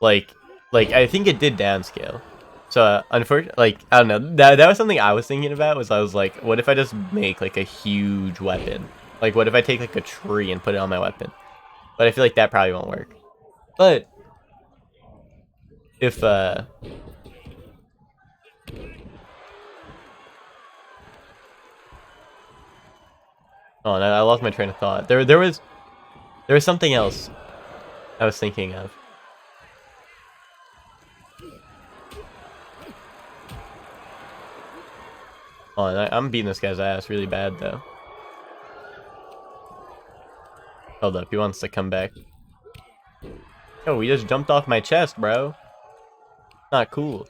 Like I think it did downscale. So unfortunately, like, I don't know, that was something I was thinking about. Was I was like, what if I just make like a huge weapon? Like, what if I take like a tree and put it on my weapon? But I feel like that probably won't work. But if oh, no, I lost my train of thought. There was something else I was thinking of. Oh, and I'm beating this guy's ass really bad though. Hold up, he wants to come back. Oh, he just jumped off my chest, bro. Not cool.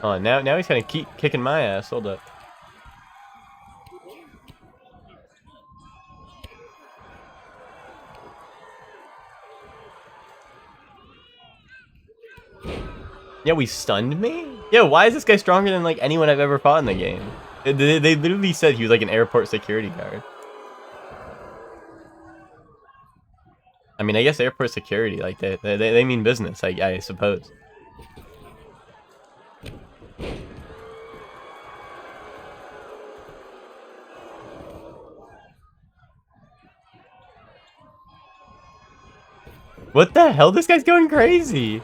Oh, now he's gonna keep kicking my ass. Hold up. Yeah, we stunned me? Yo, why is this guy stronger than like anyone I've ever fought in the game? They literally said he was like an airport security guard. I mean, I guess airport security, like they mean business, I suppose. What the hell? This guy's going crazy.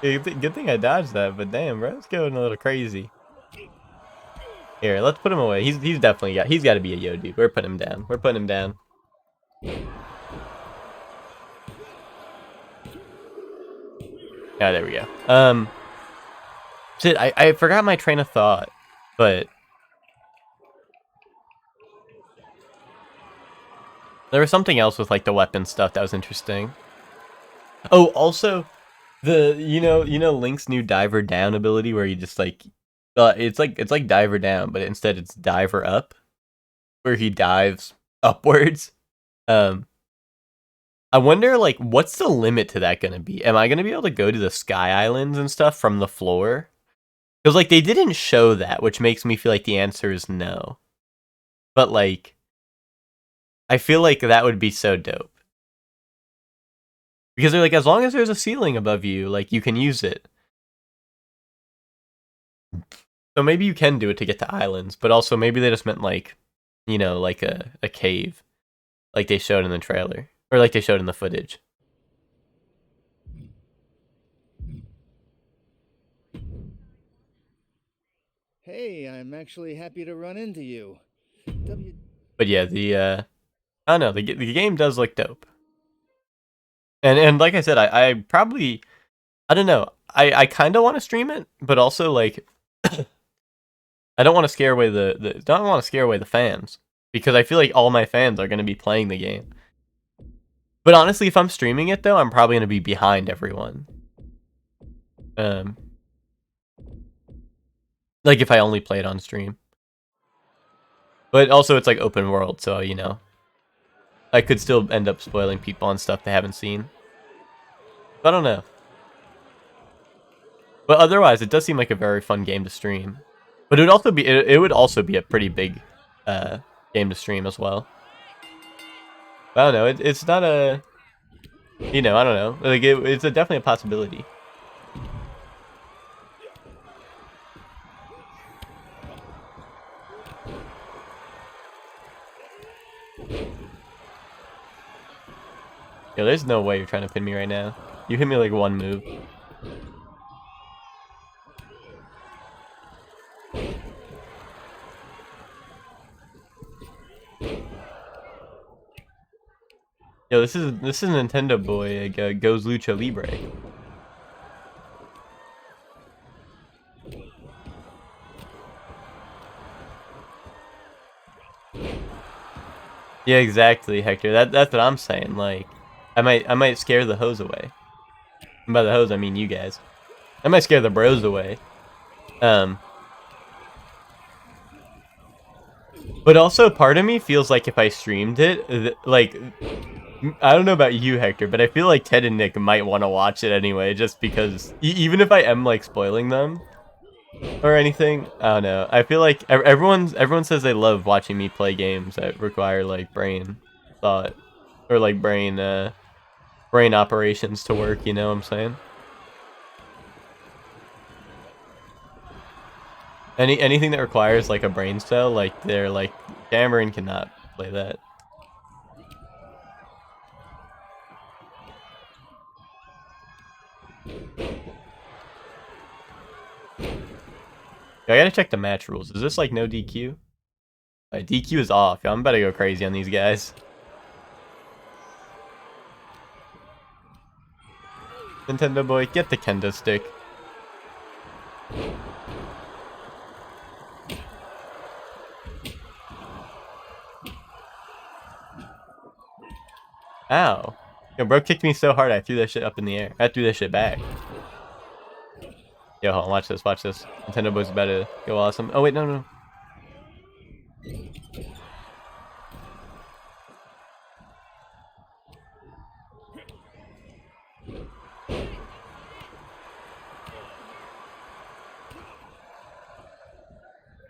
Good thing I dodged that, but damn, bro, it's going a little crazy. Here, let's put him away. He's definitely he's got to be a yo dude. We're putting him down. We're putting him down. Yeah, there we go. Shit, I forgot my train of thought, but there was something else with like the weapon stuff that was interesting. Oh, also, you know Link's new diver down ability where you just like, it's like diver down, but instead it's diver up, where he dives upwards. I wonder, like, what's the limit to that gonna be? Am I gonna be able to go to the Sky Islands and stuff from the floor? Because, like, they didn't show that, which makes me feel like the answer is no. But, like, I feel like that would be so dope. Because they're like, as long as there's a ceiling above you, like, you can use it. So maybe you can do it to get to islands, but also maybe they just meant, like, you know, like a cave. Like they showed in the trailer. Or like they showed in the footage. Hey, I'm actually happy to run into you. But yeah, I don't know, the game does look dope. And like I said, I probably, I don't know, I kind of want to stream it, but also like, I don't want to scare away don't want to scare away the fans, because I feel like all my fans are going to be playing the game. But honestly, if I'm streaming it though, I'm probably going to be behind everyone. Like if I only play it on stream. But also it's like open world, so you know, I could still end up spoiling people on stuff they haven't seen. I don't know. But otherwise, it does seem like a very fun game to stream. But it would also be it would also be a pretty big game to stream as well. I don't know. It's not a, you know, I don't know. Like it's definitely a possibility. Yo, there's no way you're trying to pin me right now. You hit me like one move. Yo, this is Nintendo Boy goes Lucha Libre. Yeah, exactly, Hector. That's what I'm saying. Like, I might scare the hoes away. And by the hoes, I mean you guys. I might scare the bros away. But also, part of me feels like if I streamed it, like, I don't know about you, Hector, but I feel like Ted and Nick might want to watch it anyway, just because, even if I am, like, spoiling them or anything, I don't know. I feel like everyone says they love watching me play games that require, like, brain thought, or, like, brain operations to work, you know what I'm saying? Anything that requires, like, a brain cell, like, they're, like, Cameron cannot play that. I gotta check the match rules. Is this, like, no DQ? DQ is off. Yo, I'm about to go crazy on these guys. Nintendo Boy, get the kendo stick. Ow. Yo, bro kicked me so hard I threw that shit up in the air. I threw that shit back. Yo, hold on, watch this, watch this. Nintendo Boy's about to go awesome. Oh, wait, no.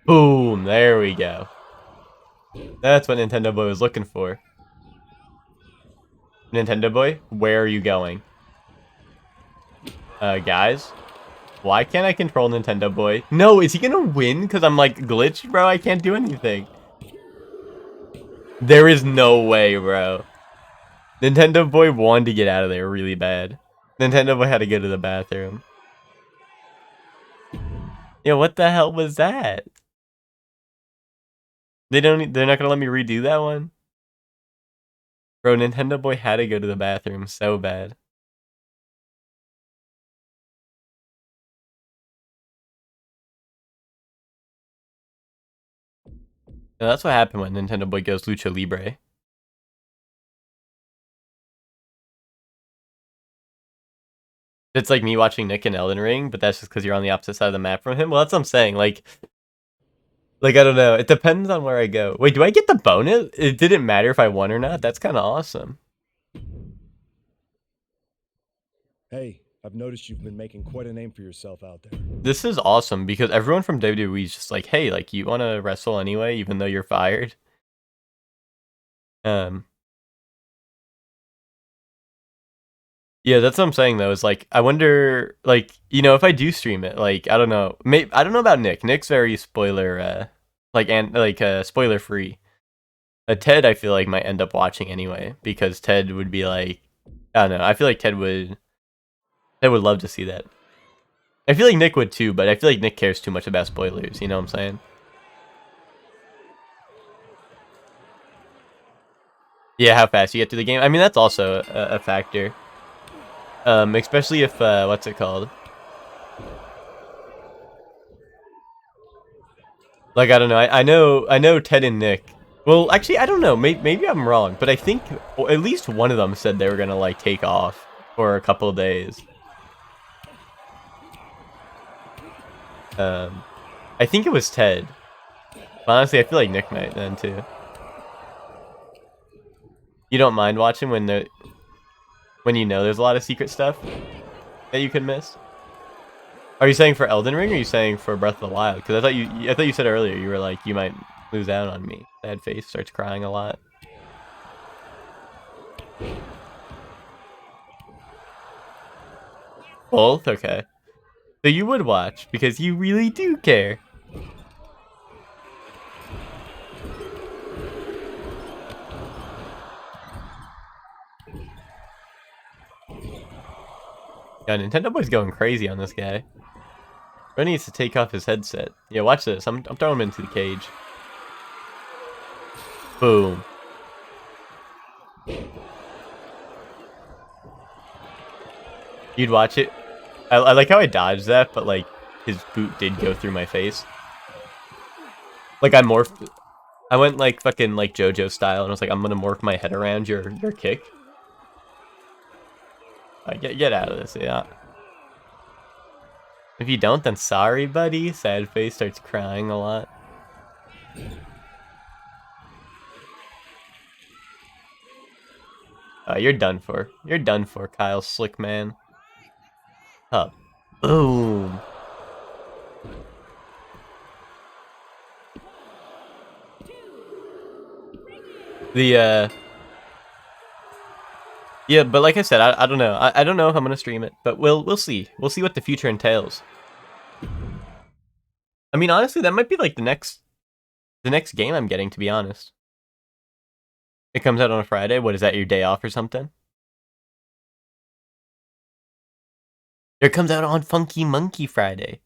Boom, there we go. That's what Nintendo Boy was looking for. Nintendo Boy, where are you going? Guys? Why can't I control Nintendo Boy? No, is he gonna win? Because I'm, like, glitched, bro? I can't do anything. There is no way, bro. Nintendo Boy wanted to get out of there really bad. Nintendo Boy had to go to the bathroom. Yo, what the hell was that? They're not gonna let me redo that one? Bro, Nintendo Boy had to go to the bathroom so bad. And that's what happened when Nintendo Boy goes Lucha Libre. It's like me watching Nick in Elden Ring, but that's just because you're on the opposite side of the map from him. Well, that's what I'm saying. Like, I don't know. It depends on where I go. Wait, do I get the bonus? It didn't matter if I won or not? That's kind of awesome. Hey, I've noticed you've been making quite a name for yourself out there. This is awesome because everyone from WWE is just like, hey, like, you want to wrestle anyway, even though you're fired? Yeah, that's what I'm saying though. Is like, I wonder, like, you know, if I do stream it, like, I don't know, I don't know about Nick. Nick's very spoiler, spoiler free. Ted, I feel like might end up watching anyway because Ted would be like, I don't know. I feel like Ted would love to see that. I feel like Nick would too, but I feel like Nick cares too much about spoilers. You know what I'm saying? Yeah, how fast you get through the game. I mean, that's also a factor. Especially if, what's it called? Like, I don't know. I know Ted and Nick. Well, actually, I don't know. Maybe I'm wrong, but I think at least one of them said they were gonna, like, take off for a couple of days. I think it was Ted. But honestly, I feel like Nick might then too. You don't mind watching when you know there's a lot of secret stuff that you could miss? Are you saying for Elden Ring or are you saying for Breath of the Wild? Because I thought you said earlier you were like, you might lose out on me. Sad face, starts crying a lot. Both? Okay. So you would watch because you really do care. Yeah, Nintendo Boy's going crazy on this guy. Bro needs to take off his headset. Yeah, watch this. I'm throwing him into the cage. Boom. You'd watch it. I like how I dodged that, but like his boot did go through my face. Like I morphed. I went like fucking like JoJo style, and I was like, I'm gonna morph my head around your kick. Get out of this, yeah. If you don't, then sorry, buddy. Sad face starts crying a lot. You're done for. You're done for, Kyle Slickman. Up. Boom. The yeah, but like I said, I don't know. I don't know if I'm gonna stream it, but we'll see. We'll see what the future entails. I mean, honestly, that might be like the next game I'm getting, to be honest. It comes out on a Friday. What is that, your day off or something? It comes out on Funky Monkey Friday.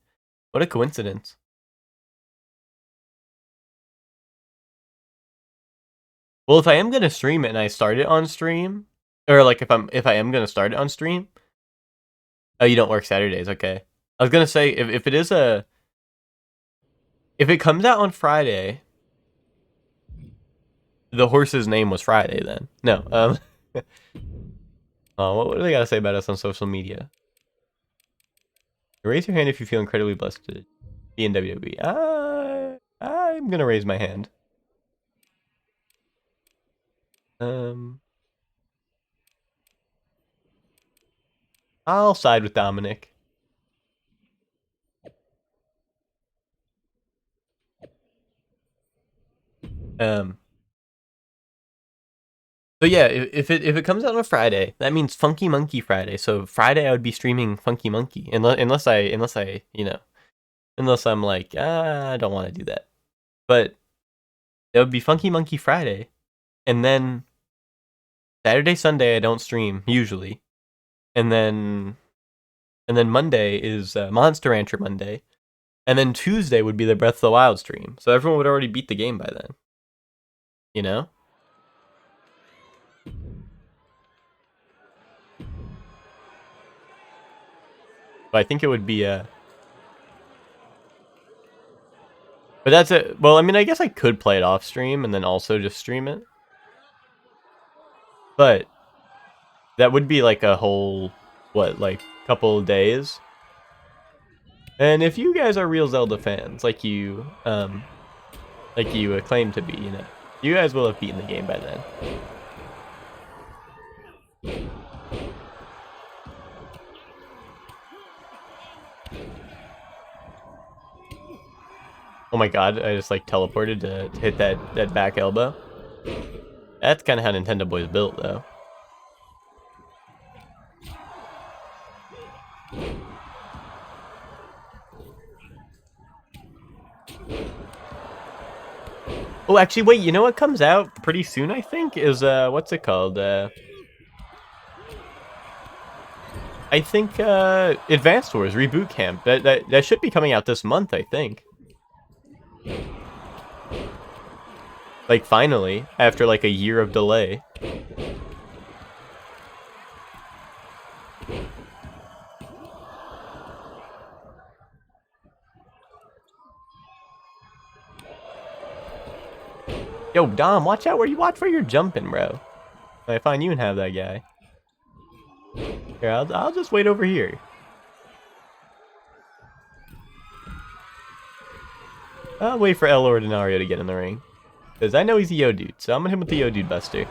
What a coincidence. Well, if I am gonna stream it and I start it on stream, or like if I am gonna start it on stream. Oh, you don't work Saturdays, okay. I was gonna say if it is if it comes out on Friday, the horse's name was Friday then. No, oh, what do they gotta say about us on social media? Raise your hand if you feel incredibly blessed to be in WWE. I'm gonna raise my hand. I'll side with Dominic. So yeah, if it comes out on a Friday, that means Funky Monkey Friday. So Friday I would be streaming Funky Monkey, unless I unless I'm like I don't want to do that. But that would be Funky Monkey Friday, and then Saturday Sunday I don't stream usually, and then Monday is Monster Rancher Monday, and then Tuesday would be the Breath of the Wild stream. So everyone would already beat the game by then. You know. But I think it would be but that's it. Well, I mean, I guess I could play it off stream and then also just stream it. But that would be like a whole, what, like couple of days. And if you guys are real Zelda fans, like you claim to be, you know, you guys will have beaten the game by then. Oh my god, I just like teleported to hit that back elbow. That's kind of how Nintendo Boy's built, though. Oh, actually, wait, you know what comes out pretty soon, I think, is, what's it called? I think, Advanced Wars Reboot Camp. That should be coming out this month, I think. Like, finally, after, like, a year of delay. Yo, Dom, watch where you're jumping, bro. I find you and have that guy. Here, I'll just wait over here. I'll wait for El Ordinario to get in the ring. Because I know he's a Yo Dude, so I'm gonna hit him with the Yo Dude Buster.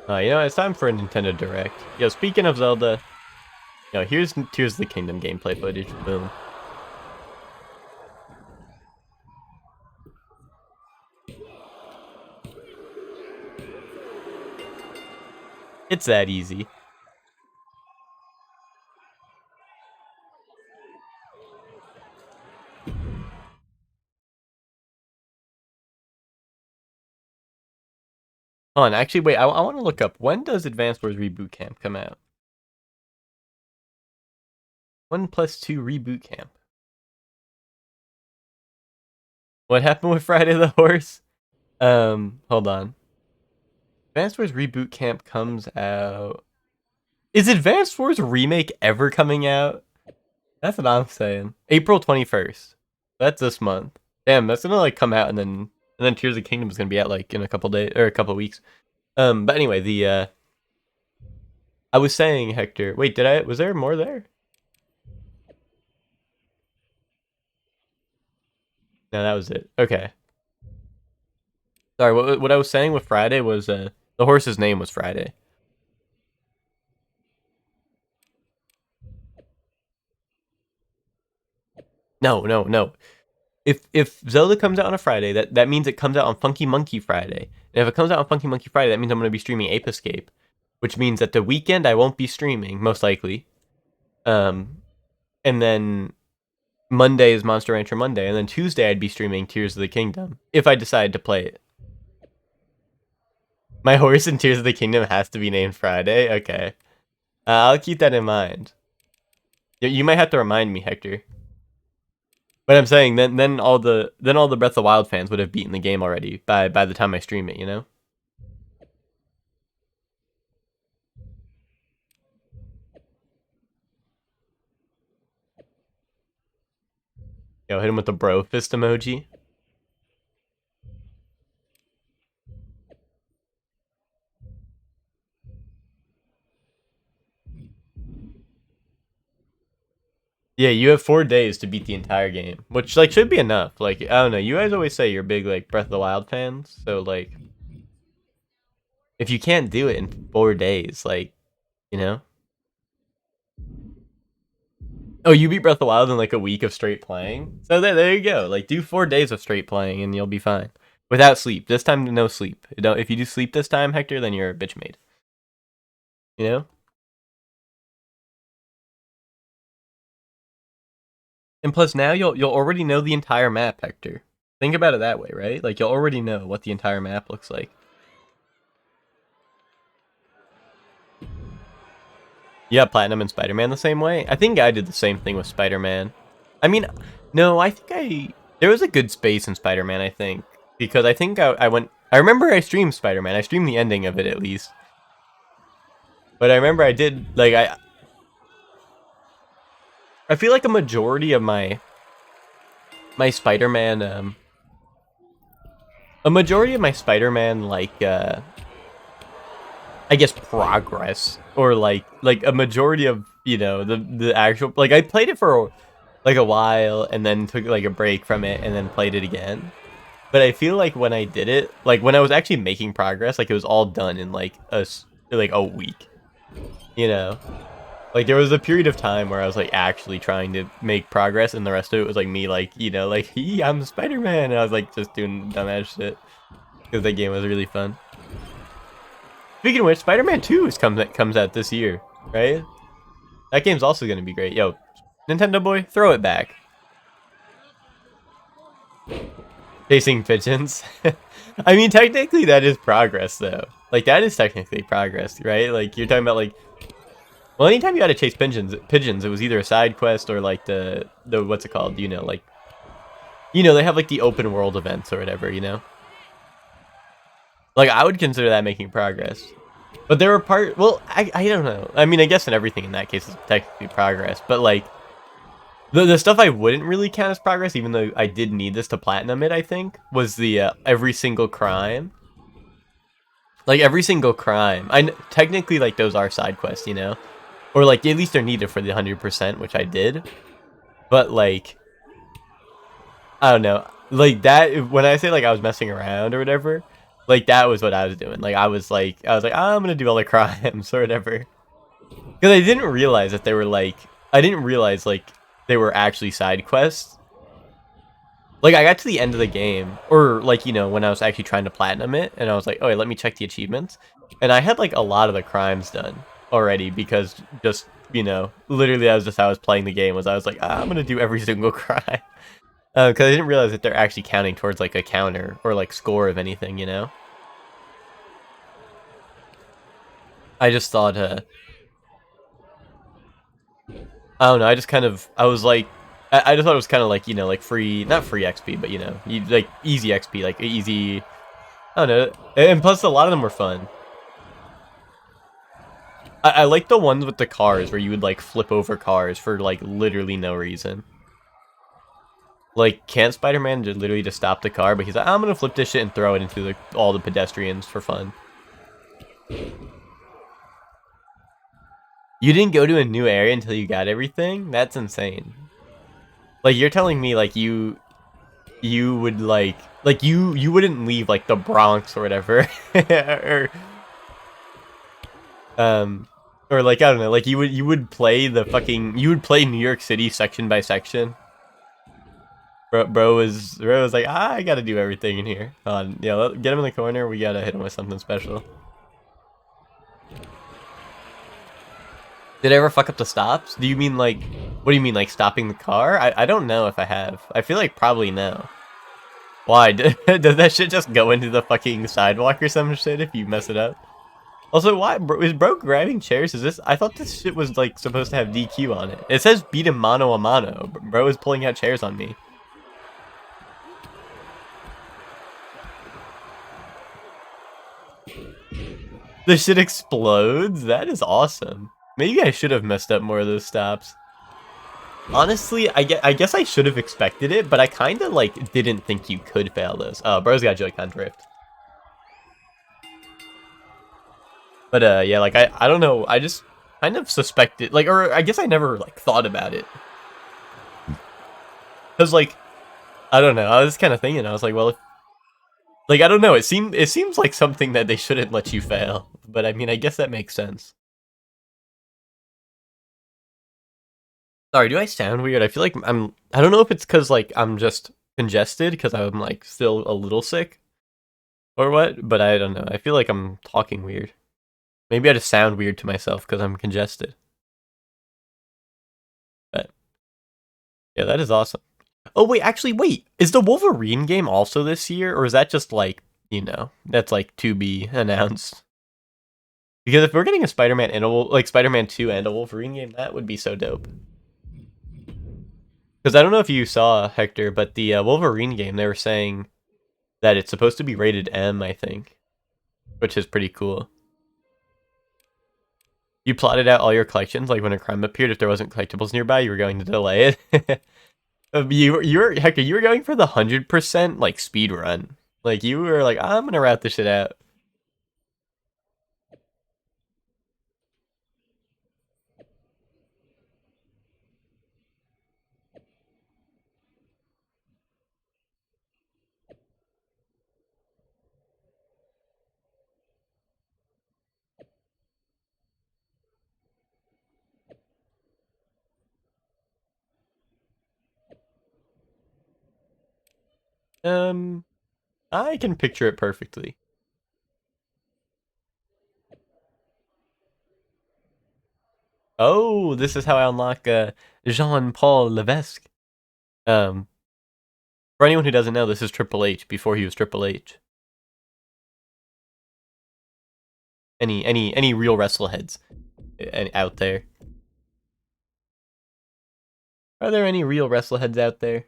You know, it's time for a Nintendo Direct. Yo, speaking of Zelda, yo, here's the Kingdom gameplay footage. Boom. It's that easy. Hold on, actually, wait, I want to look up, when does Advance Wars Reboot Camp come out? 1+2 Reboot Camp. What happened with Friday the Horse? Hold on. Advance Wars Reboot Camp comes out... Is Advance Wars Remake ever coming out? That's what I'm saying. April 21st. That's this month. Damn, that's gonna like come out and then Tears of the Kingdom is gonna be out like in a couple days or a couple weeks. But anyway, the I was saying, Hector. Wait, was there more there? No, that was it. Okay. Sorry, what I was saying with Friday was the horse's name was Friday. No. If Zelda comes out on a Friday, that means it comes out on Funky Monkey Friday. And if it comes out on Funky Monkey Friday, that means I'm going to be streaming Ape Escape, which means that the weekend I won't be streaming, most likely. And then Monday is Monster Rancher Monday, and then Tuesday I'd be streaming Tears of the Kingdom if I decide to play it. My horse in Tears of the Kingdom has to be named Friday. Okay, I'll keep that in mind. You might have to remind me, Hector. But I'm saying then all the Breath of the Wild fans would have beaten the game already by the time I stream it, you know? Yo, hit him with the bro fist emoji. Yeah, you have 4 days to beat the entire game, which like should be enough. Like, I don't know, you guys always say you're big like Breath of the Wild fans, so like if you can't do it in 4 days, like, you know? Oh, you beat Breath of the Wild in like a week of straight playing? So there you go. Like, do 4 days of straight playing and you'll be fine. Without sleep. This time, no sleep. If you do sleep this time, Hector, then you're a bitch made. You know? And plus now you'll already know the entire map, Hector. Think about it that way, right? Like, you'll already know what the entire map looks like. Yeah, Platinum and Spider-Man the same way? I think I did the same thing with Spider-Man. I mean, no, I think there was a good space in Spider-Man, I think. Because I think I remember I streamed Spider-Man. I streamed the ending of it, at least. But I remember I did, like, I feel like a majority of my Spider-Man, like, I guess progress, or like a majority of, you know, the actual, like, I played it for like a while and then took like a break from it and then played it again. But I feel like when I did it, like when I was actually making progress, like it was all done in like a week, you know? Like there was a period of time where I was like actually trying to make progress, and the rest of it was like me, like, you know, like, I'm Spider-Man, and I was like just doing dumbass shit because that game was really fun. Speaking of which, Spider-Man 2 comes out this year, right? That game's also gonna be great. Yo, Nintendo boy, throw it back. Chasing pigeons. I mean, technically that is progress, though. Like, that is technically progress, right? Like, you're talking about, like... Well, anytime you had to chase pigeons, it was either a side quest or, like, the what's it called? You know, like... You know, they have, like, the open world events or whatever, you know? Like, I would consider that making progress. But there were well, I don't know. I mean, I guess in everything in that case is technically progress. But, like, the stuff I wouldn't really count as progress, even though I did need this to platinum it, I think, was the every single crime. Like, every single crime. Technically, like, those are side quests, you know? Or, like, at least they're needed for the 100%, which I did. But, like, I don't know. Like, that, when I say, like, I was messing around or whatever... Like, that was what I was doing. Like, I was like, oh, I'm gonna do all the crimes or whatever. Because I didn't realize that they were, like... I didn't realize, like, they were actually side quests. Like, I got to the end of the game, or, like, you know, when I was actually trying to platinum it, and I was like, oh, wait, let me check the achievements. And I had, like, a lot of the crimes done already, because just, you know, literally that was just how I was playing the game, was I was like, I'm gonna do every single crime. Because I didn't realize that they're actually counting towards, like, a counter, or, like, score of anything, you know? I just thought, I don't know, I just kind of, I was like, I just thought it was kind of like, you know, like free, not free XP, but, you know, like easy XP, like easy, I don't know, and plus a lot of them were fun. I like the ones with the cars where you would like flip over cars for like literally no reason. Like, can't Spider-Man just literally just stop the car, but he's like, I'm gonna flip this shit and throw it into all the pedestrians for fun. You didn't go to a new area until you got everything? That's insane. Like, you're telling me, like, you would, like you wouldn't leave, like, the Bronx or whatever. Or, like, I don't know, like, you would play you would play New York City section by section. Bro was like, I gotta do everything in here. Yeah, get him in the corner, we gotta hit him with something special. Did I ever fuck up the stops? Do you mean, like, what do you mean, like, stopping the car? I don't know if I have. I feel like probably no. Why? Does that shit just go into the fucking sidewalk or some shit if you mess it up? Also, why? Is bro grabbing chairs? Is this? I thought this shit was, like, supposed to have DQ on it. It says beat him mano a mano. Bro is pulling out chairs on me. The shit explodes? That is awesome. Maybe I should have messed up more of those stops. Honestly, I guess I should have expected it, but I kind of, like, didn't think you could fail this. Oh, bro's got Joy-Con drift. But, yeah, like, I don't know. I just kind of suspected, like, or I guess I never, like, thought about it. Because, like, I don't know. I was kind of thinking, I was like, well, like, I don't know. It seems like something that they shouldn't let you fail. But, I mean, I guess that makes sense. Sorry, do I sound weird? I feel like I don't know if it's because, like, I'm just congested because I'm, like, still a little sick or what, but I don't know. I feel like I'm talking weird. Maybe I just sound weird to myself because I'm congested. But yeah, that is awesome. Oh, wait, actually, wait. Is the Wolverine game also this year, or is that just, like, you know, that's, like, to be announced? Because if we're getting a Spider-Man and like, Spider-Man 2 and a Wolverine game, that would be so dope. Because I don't know if you saw, Hector, but the Wolverine game, they were saying that it's supposed to be rated M, I think. Which is pretty cool. You plotted out all your collections, like when a crime appeared, if there wasn't collectibles nearby, you were going to delay it. Hector, you were going for the 100%, like, speed run. Like, you were like, I'm gonna route this shit out. I can picture it perfectly. Oh, this is how I unlock Jean-Paul Levesque. For anyone who doesn't know, this is Triple H before he was Triple H. Any real wrestleheads out there? Are there any real wrestleheads out there?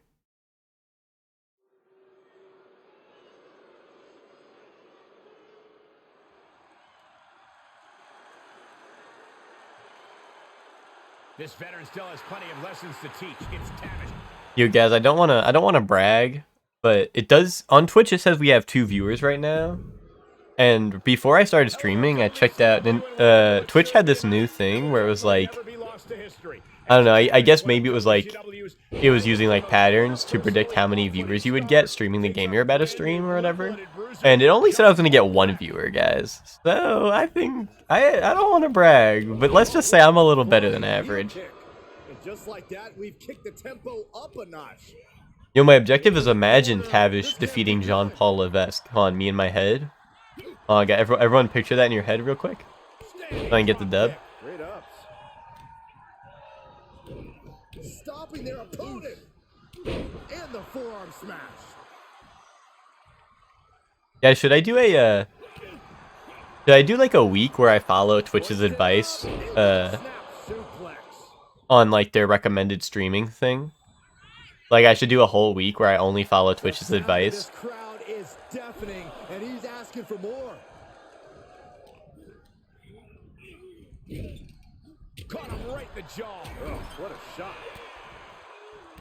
This veteran still has plenty of lessons to teach. It's damaging. You guys, I don't wanna brag, but it does on Twitch. It says we have 2 viewers right now. And before I started streaming, I checked out, and Twitch had this new thing where it was like, I don't know, I guess maybe it was like, it was using like patterns to predict how many viewers you would get streaming the game you're about to stream or whatever. And it only said I was going to get 1 viewer, guys. So I think, I don't want to brag, but let's just say I'm a little better than average. And just like that, we've kicked the tempo up a notch. Yo, my objective is imagine Tavish defeating Jean-Paul Levesque. Hold on, me in my head. Oh, I got everyone picture that in your head real quick. Try and get the dub. Great ups. Stopping their opponent. And the forearm smash. Yeah, should I do a should I do like a week where I follow Twitch's advice on like their recommended streaming thing? Like I should do a whole week where I only follow Twitch's advice. This crowd is deafening, and he's asking for more. Caught him right in the jaw. Oh, what a shot.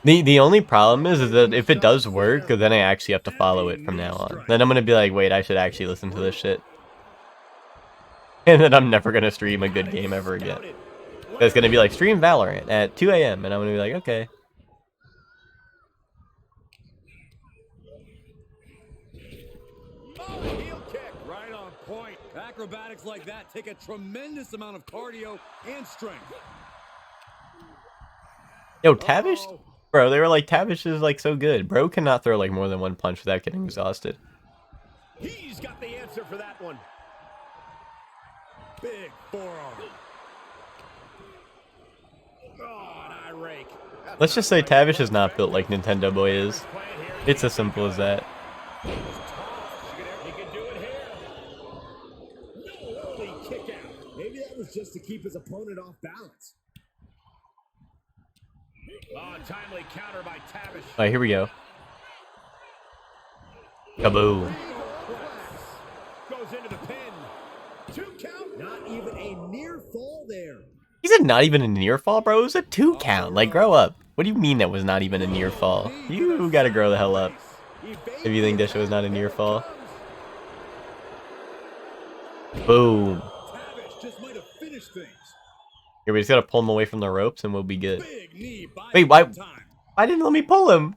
The only problem is that if it does work, then I actually have to follow it from now on. Then I'm gonna be like, wait, I should actually listen to this shit. And then I'm never gonna stream a good game ever again. It's gonna be like, stream Valorant at 2 AM, and I'm gonna be like, okay. Oh, heel kick. Right on point. Acrobatics like that take a tremendous amount of cardio and strength. Yo, Tavish? Bro, they were like, Tavish is like so good. Bro cannot throw like more than one punch without getting exhausted. He's got the answer for that one. Big forearm. Oh, an eye rake. Let's just say Tavish is not built like Nintendo Boy is. It's as simple as that. He can do it here. No early kick out. Maybe that was just to keep his opponent off balance. Oh, timely counter by Tavish. Alright, here we go. Kaboom. Goes into the pin. 2 count. Not even a near fall there. He said not even a near fall, bro. It was a 2 count. Like, grow up. What do you mean that was not even a near fall? You gotta grow the hell up if you think this was not a near fall. Boom. Tavish just might have finished things. Here, we just gotta pull him away from the ropes and we'll be good. Big knee by Wait, why didn't it let me pull him?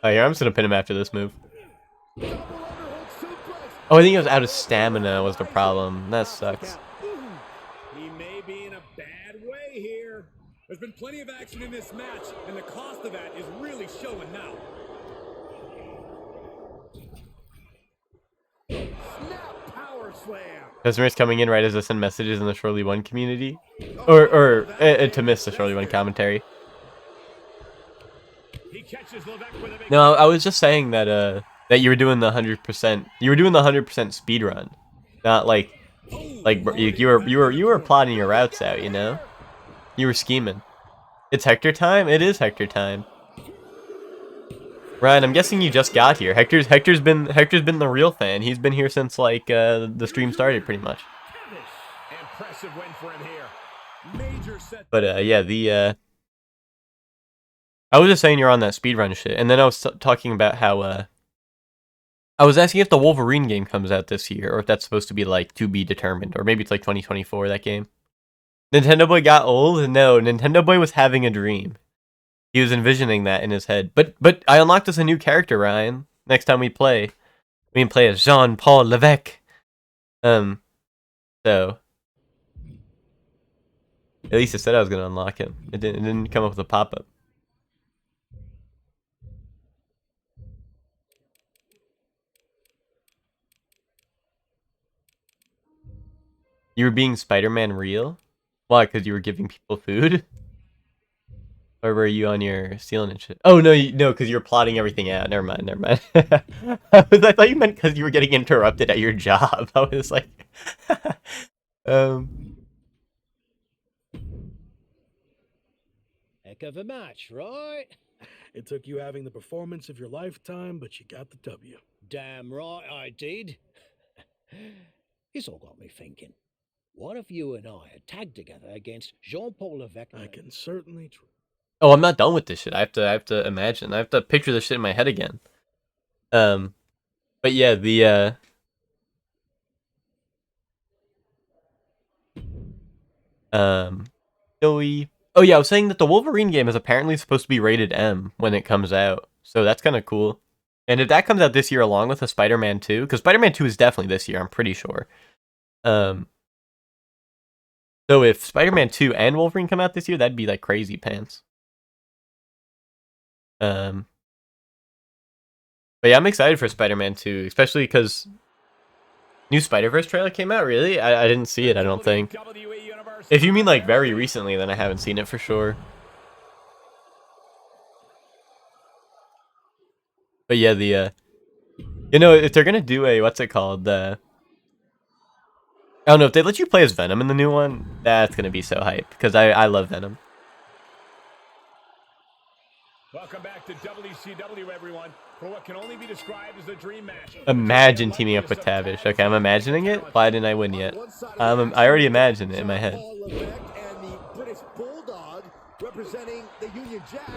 Oh, yeah, I'm just gonna pin him after this move. Oh, I think it was out of stamina was the problem. That sucks. He may be in a bad way here. There's been plenty of action in this match, and the cost of that is really showing now. snap power slam. Customers coming in right as I send messages in the Shorely One community, or to miss the Shorely One commentary. He catches Levesque with a big No, I was just saying that that you were doing the 100%. You were doing the 100% speed run, not like you were plotting your routes out. You know, you were scheming. It's Hector time. It is Hector time. Ryan, I'm guessing you just got here. Hector's been the real fan. He's been here since like the stream started, pretty much. impressive win for him here. Major set. But yeah, I was just saying you're on that speedrun shit, and then I was talking about how I was asking if the Wolverine game comes out this year, or if that's supposed to be like to be determined, or maybe it's like 2024 that game. Nintendo Boy got old? No, Nintendo Boy was having a dream. He was envisioning that in his head. But I unlocked us a new character, Ryan. Next time we play as Jean-Paul Levesque. So at least it said I was gonna unlock him. It didn't come up with a pop-up. You were being Spider-Man real? Why? Because you were giving people food? Or were you on your stealing and shit? Oh, no, no, because you were plotting everything out. Never mind. I thought you meant because you were getting interrupted at your job. I was like... Heck of a match, right? It took you having the performance of your lifetime, but you got the W. Damn right I did. It's all got me thinking. What if you and I had tagged together against Jean-Paul Levesque? I can certainly try. Oh, I'm not done with this shit. I have to imagine. I have to picture this shit in my head again. But yeah, Joey. Oh yeah, I was saying that the Wolverine game is apparently supposed to be rated M when it comes out. So that's kind of cool. And if that comes out this year along with a Spider-Man 2, because Spider-Man 2 is definitely this year, I'm pretty sure. So if Spider-Man 2 and Wolverine come out this year, that'd be like crazy pants. But yeah, I'm excited for Spider-Man 2, especially because new Spider-Verse trailer came out. Really, I didn't see it. I don't think. If you mean like very recently, then I haven't seen it for sure. But yeah, the you know, if they're gonna do a what's it called, the I don't know if they let you play as Venom in the new one, that's gonna be so hype because I love Venom. Welcome back to WCW, everyone, for what can only be described as a dream match. Imagine teaming up with Tavish. Okay, I'm imagining it. Why didn't I win yet? I already imagined it in my head. And the British Bulldog representing the Union Jack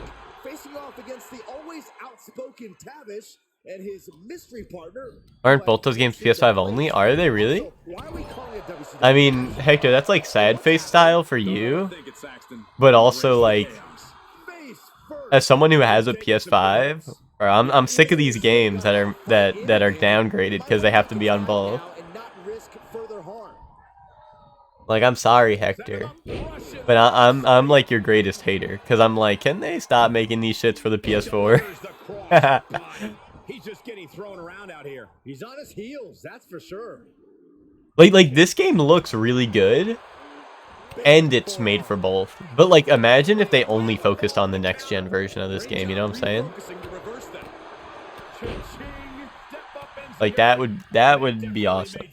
facing off against the always outspoken Tavish and his mystery partner. Aren't both those games PS5 only? Are they really? I mean, Hector, that's like sad face style for you, but also like, as someone who has a PS5, or I'm sick of these games that are downgraded because they have to be on both. Like, I'm sorry, Hector, but I'm like your greatest hater because I'm like, can they stop making these shits for the PS4? He's just getting thrown around out here. He's on his heels, that's for sure. Like this game looks really good, and it's made for both. But like, imagine if they only focused on the next gen version of this game. You know what I'm saying? Like that would be awesome.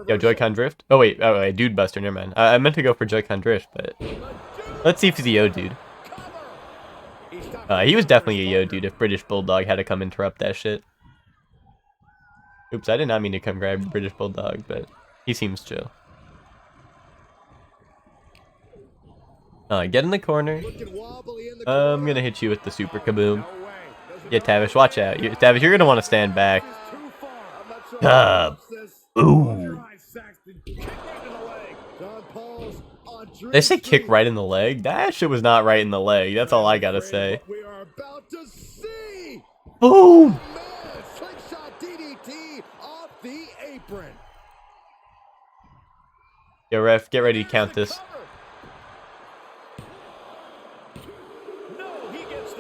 Yo, Joy-Con drift. Oh wait, Dude Buster. Never mind. I meant to go for Joy-Con drift, but let's see if he's a Yo dude. He was definitely a Yo dude if British Bulldog had to come interrupt that shit. Oops, I did not mean to come grab British Bulldog, but he seems chill. Get in the corner. I'm gonna hit you with the super kaboom. Yeah, Tavish, watch out. Tavish, you're gonna want to stand back. Ooh. They say kick right in the leg? That shit was not right in the leg. That's all I gotta say. Boom! Yo, ref, get ready to count this.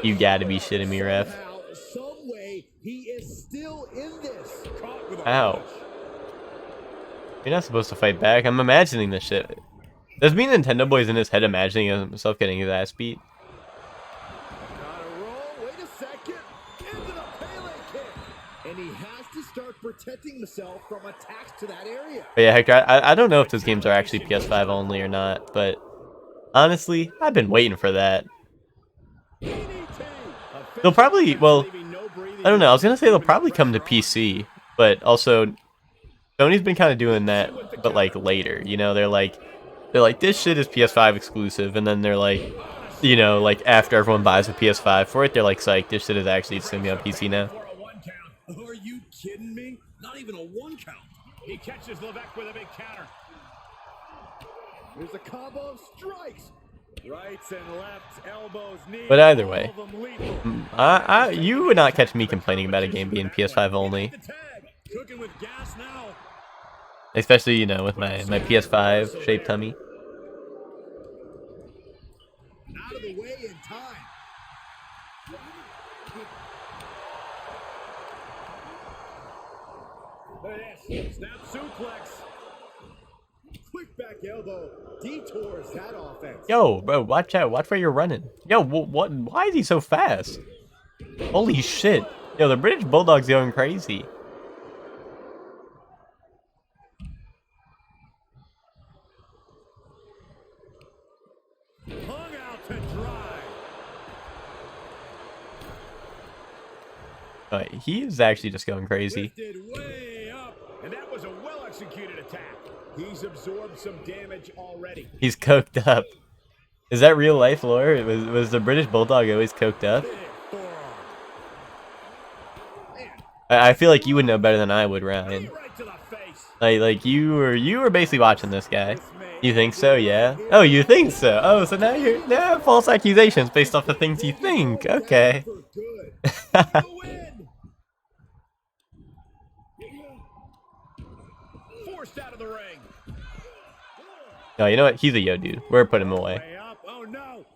You gotta be shitting me, ref. Ow. You're not supposed to fight back. I'm imagining this shit. Does mean Nintendo Boy's in his head imagining himself getting his ass beat? And he has to start protecting himself from attacks to that area. But yeah, Hector, I don't know if those games are actually PS5 only or not, but honestly, I've been waiting for that. They'll probably, well, I don't know, I was gonna say they'll probably come to PC, but also, Sony's been kind of doing that, but like later, you know, they're like, this shit is PS5 exclusive, and then they're like, you know, like after everyone buys a PS5 for it, they're like, psych, this shit is actually, it's gonna be on PC now. Are you kidding me? Not even a one count. He catches Levesque with a big counter. There's a combo of strikes. Rights and lefts, elbows, knees. But either way, you would not catch me complaining about a game being PS5 only. Cooking with gas now. Especially, you know, with my PS5 shaped tummy. Out of the way in time. Yes. Snap suplex. Quick back elbow detours that offense. Yo, bro, watch out. Watch where you're running. Yo, what? Why is he so fast? Holy shit. Yo, the British Bulldog's going crazy. Hung out to dry. He is actually just going crazy. Lifted way up, and that was a well-executed attack. He's absorbed some damage already. He's coked up. Is that real life lore? Was the British Bulldog always coked up? I feel like you would know better than I would, Ryan. Like you were basically watching this guy. You think so? Yeah. Oh, you think so? Oh, so now false accusations based off the things you think. Okay. Forced out of the ring. No, you know what? He's a Yo dude. We're putting him away. Oh no.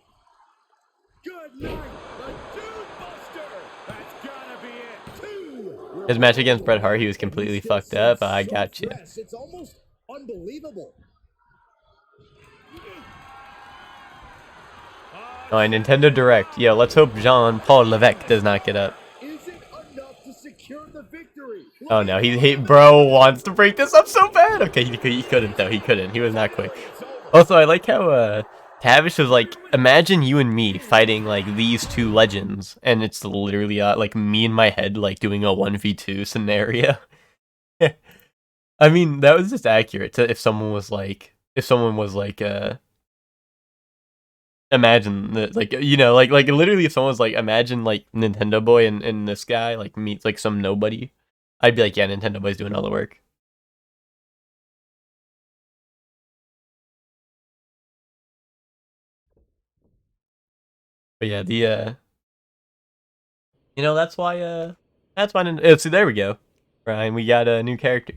His match against Bret Hart, he was completely fucked up. I got you. It's almost unbelievable. Oh, and Nintendo Direct. Yeah, let's hope Jean-Paul Levesque does not get up. Isn't enough to secure the victory. Oh no, bro wants to break this up so bad. Okay, he couldn't though. He couldn't. He was not quick. Also, I like how Tavish was like, imagine you and me fighting like these two legends, and it's literally like me in my head like doing a 1v2 scenario. I mean, that was just accurate to if someone was like imagine that, like, you know, like literally if someone was like, imagine like Nintendo Boy and this guy like meets like some nobody, I'd be like, yeah, Nintendo Boy's doing all the work. But yeah, the you know, that's why see, there we go, Ryan, we got a new character.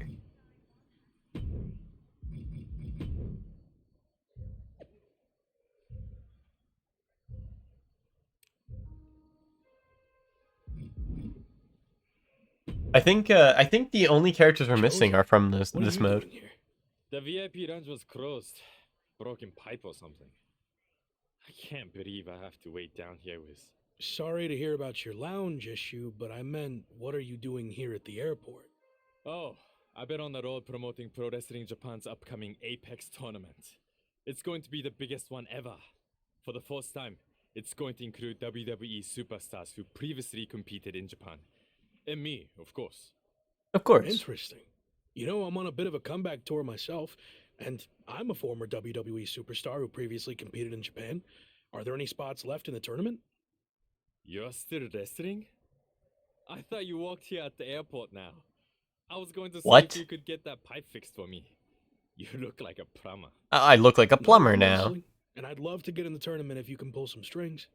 I think the only characters we're missing are from this mode. The VIP lounge was closed. Broken pipe or something. I can't believe I have to wait down here with... Sorry to hear about your lounge issue, but I meant, what are you doing here at the airport? Oh, I've been on the road promoting Pro Wrestling Japan's upcoming Apex tournament. It's going to be the biggest one ever. For the first time, it's going to include WWE superstars who previously competed in Japan. And me, of course. Of course. Interesting. You know, I'm on a bit of a comeback tour myself, and I'm a former WWE superstar who previously competed in Japan. Are there any spots left in the tournament? You're still wrestling? I thought you walked here at the airport now. I was going to see if you could get that pipe fixed for me. You look like a plumber. I look like a plumber now. Wrestling, and I'd love to get in the tournament if you can pull some strings.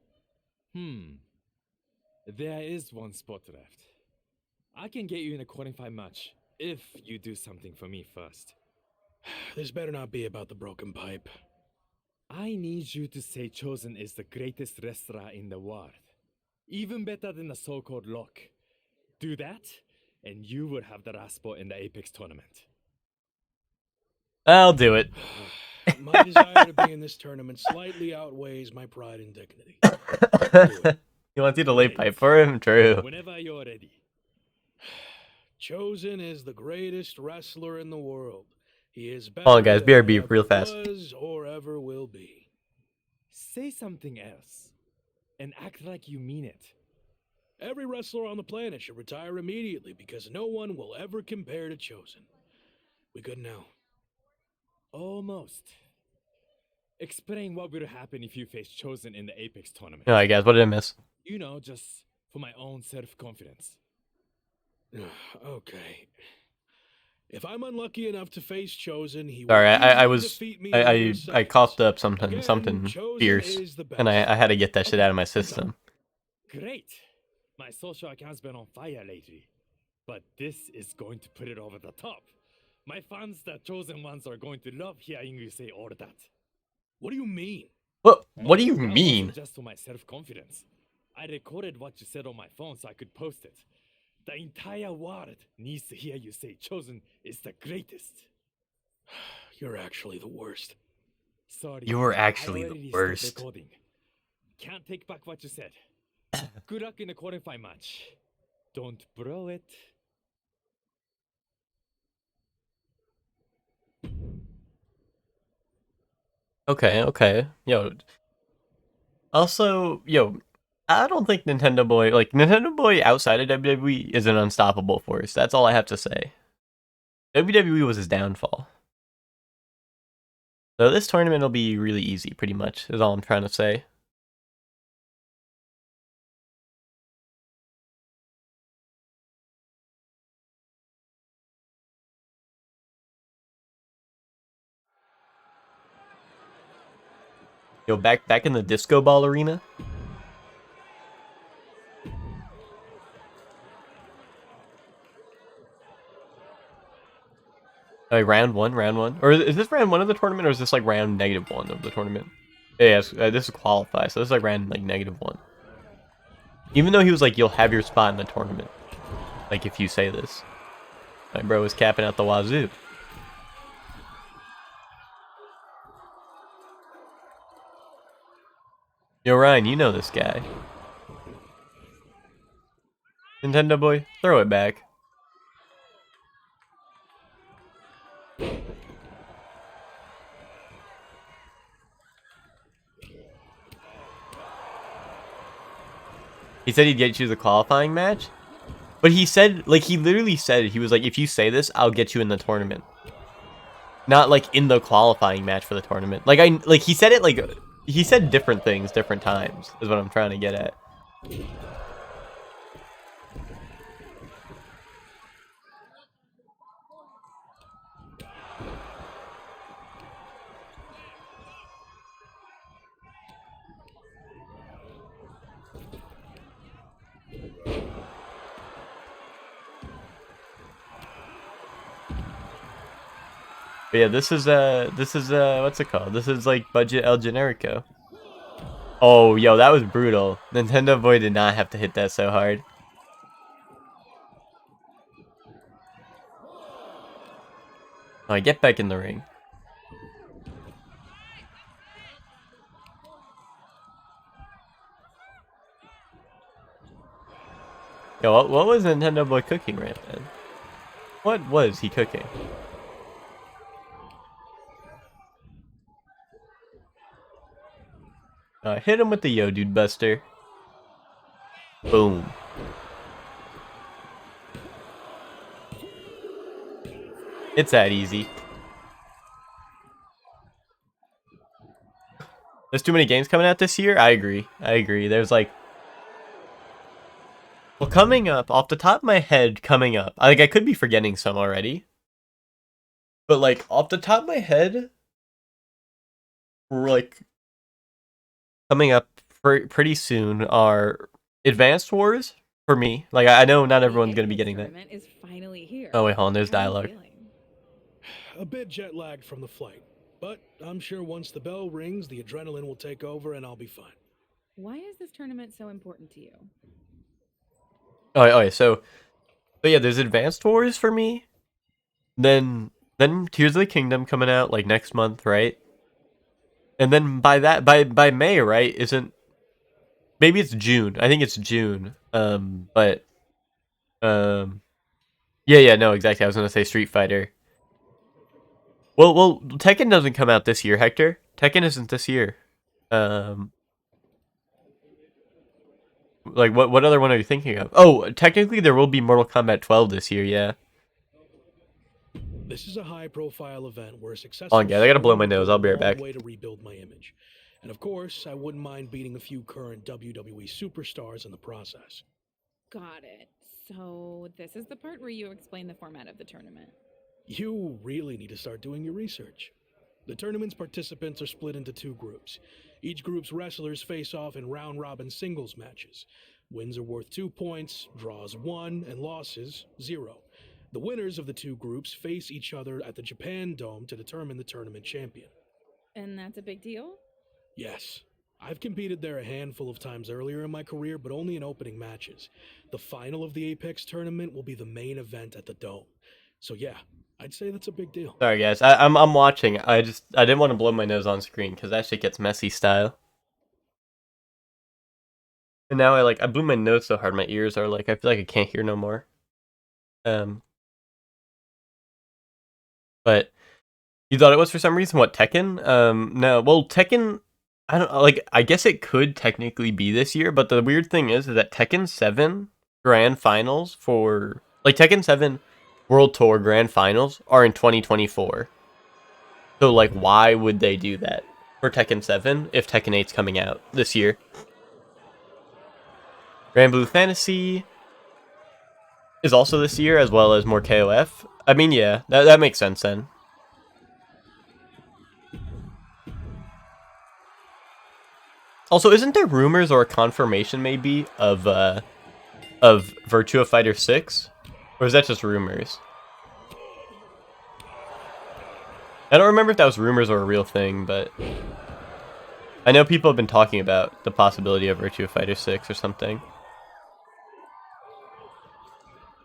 There is one spot left. I can get you in a qualifying match if you do something for me first. This better not be about the broken pipe. I need you to say Chosen is the greatest wrestler in the world. Even better than the so-called Lock. Do that, and you will have the last spot in the Apex tournament. I'll do it. My desire to be in this tournament slightly outweighs my pride and dignity. You want you to lay pipe for him? True. Whenever you're ready. Chosen is the greatest wrestler in the world. He is better Hold on, guys. than BRB real fast. Was or ever will be. Say something else. And act like you mean it. Every wrestler on the planet should retire immediately because no one will ever compare to Chosen. We good now? Almost. Explain what would happen if you face Chosen in the Apex tournament. Alright, guys, what did I miss? You know, just for my own self-confidence. Okay. If I'm unlucky enough to face Chosen, he Sorry, will defeat me in mere I seconds. coughed up something Chosen fierce, is the and I best. had to get that shit out of my system. Great. My social account's been on fire lately. But this is going to put it over the top. My fans, the Chosen ones, are going to love hearing you say all that. What do you mean? What do you That mean? wasn't just for my self-confidence. I recorded what you said on my phone so I could post it. The entire world needs to hear you say Chosen is the greatest. You're actually the worst. Sorry. You're actually I the already stopped worst. recording. Can't take back what you said. Good luck in the qualifying match. Don't blow it. Okay. Yo. Also, I don't think Nintendo Boy outside of WWE is an unstoppable force. That's all I have to say. WWE was his downfall. So this tournament will be really easy, pretty much, is all I'm trying to say. Yo, back in the disco ball arena. Round one, or is this round one of the tournament, or is this like round -1 of the tournament? Yes, this is qualify, so this is like round -1. Even though he was like, you'll have your spot in the tournament. Like, if you say this. My bro was capping out the wazoo. Yo, Ryan, you know this guy. Nintendo boy, throw it back. He said he'd get you the qualifying match. But he said, like, he literally said, he was like, if you say this, I'll get you in the tournament. Not, like, in the qualifying match for the tournament. Like, he said it, like, he said different things, different times, is what I'm trying to get at. But yeah, this is what's it called? This is like budget El Generico. Oh, yo, that was brutal. Nintendo boy did not have to hit that so hard. Alright, get back in the ring. Yo, what was Nintendo boy cooking right then? What was he cooking? Hit him with the Yo Dude Buster. Boom. It's that easy. There's too many games coming out this year? I agree. There's like... Well, coming up, off the top of my head, coming up... I could be forgetting some already. But like, off the top of my head... We're like... Coming up pretty soon are Advanced Wars for me. Like, I know not everyone's going to be getting that. Is finally here. Oh, wait, hold on. There's dialogue. A bit jet lagged from the flight, but I'm sure once the bell rings, the adrenaline will take over and I'll be fine. Why is this tournament so important to you? Oh, so yeah, there's Advanced Wars for me. Then Tears of the Kingdom coming out like next month, right? And then by May, right? Maybe it's June. I think it's June. Yeah, no, exactly. I was gonna say Street Fighter. Well, Tekken doesn't come out this year, Hector. Tekken isn't this year. Like what other one are you thinking of? Oh, technically there will be Mortal Kombat 12 this year, yeah. This is a high-profile event where successful. Oh, guys, I gotta blow my nose. I'll be right back. Way to rebuild my image, and of course, I wouldn't mind beating a few current WWE superstars in the process. Got it. So this is the part where you explain the format of the tournament. You really need to start doing your research. The tournament's participants are split into two groups. Each group's wrestlers face off in round-robin singles matches. Wins are worth 2 points, draws 1, and losses 0. The winners of the two groups face each other at the Japan Dome to determine the tournament champion. And that's a big deal? Yes. I've competed there a handful of times earlier in my career, but only in opening matches. The final of the Apex tournament will be the main event at the Dome. So yeah, I'd say that's a big deal. Sorry guys, I'm watching. I didn't want to blow my nose on screen because that shit gets messy style. And now I blew my nose so hard my ears are like I feel like I can't hear no more. But you thought it was for some reason what Tekken? No. Well, Tekken, I don't like. I guess it could technically be this year, but the weird thing is that Tekken 7 Grand Finals for Tekken 7 World Tour Grand Finals are in 2024. So like, why would they do that for Tekken 7 if Tekken 8's coming out this year? Grand Blue Fantasy is also this year, as well as more KOF. I mean, yeah, that makes sense then. Also, isn't there rumors or a confirmation maybe of Virtua Fighter 6? Or is that just rumors? I don't remember if that was rumors or a real thing, but I know people have been talking about the possibility of Virtua Fighter 6 or something.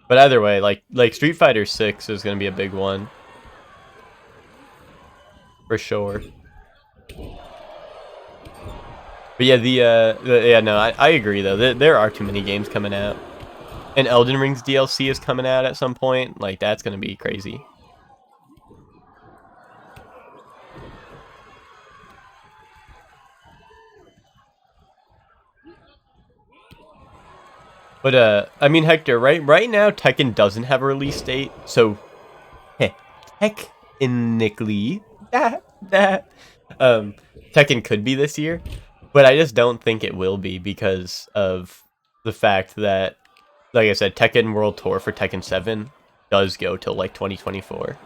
But either way, like Street Fighter 6 is gonna be a big one. For sure. But yeah, yeah, no, I agree though. There are too many games coming out. And Elden Ring's DLC is coming out at some point. Like, that's gonna be crazy. But I mean, Hector, right now Tekken doesn't have a release date, so technically Tekken could be this year, but I just don't think it will be because of the fact that, like I said, Tekken World Tour for Tekken 7 does go till like 2024.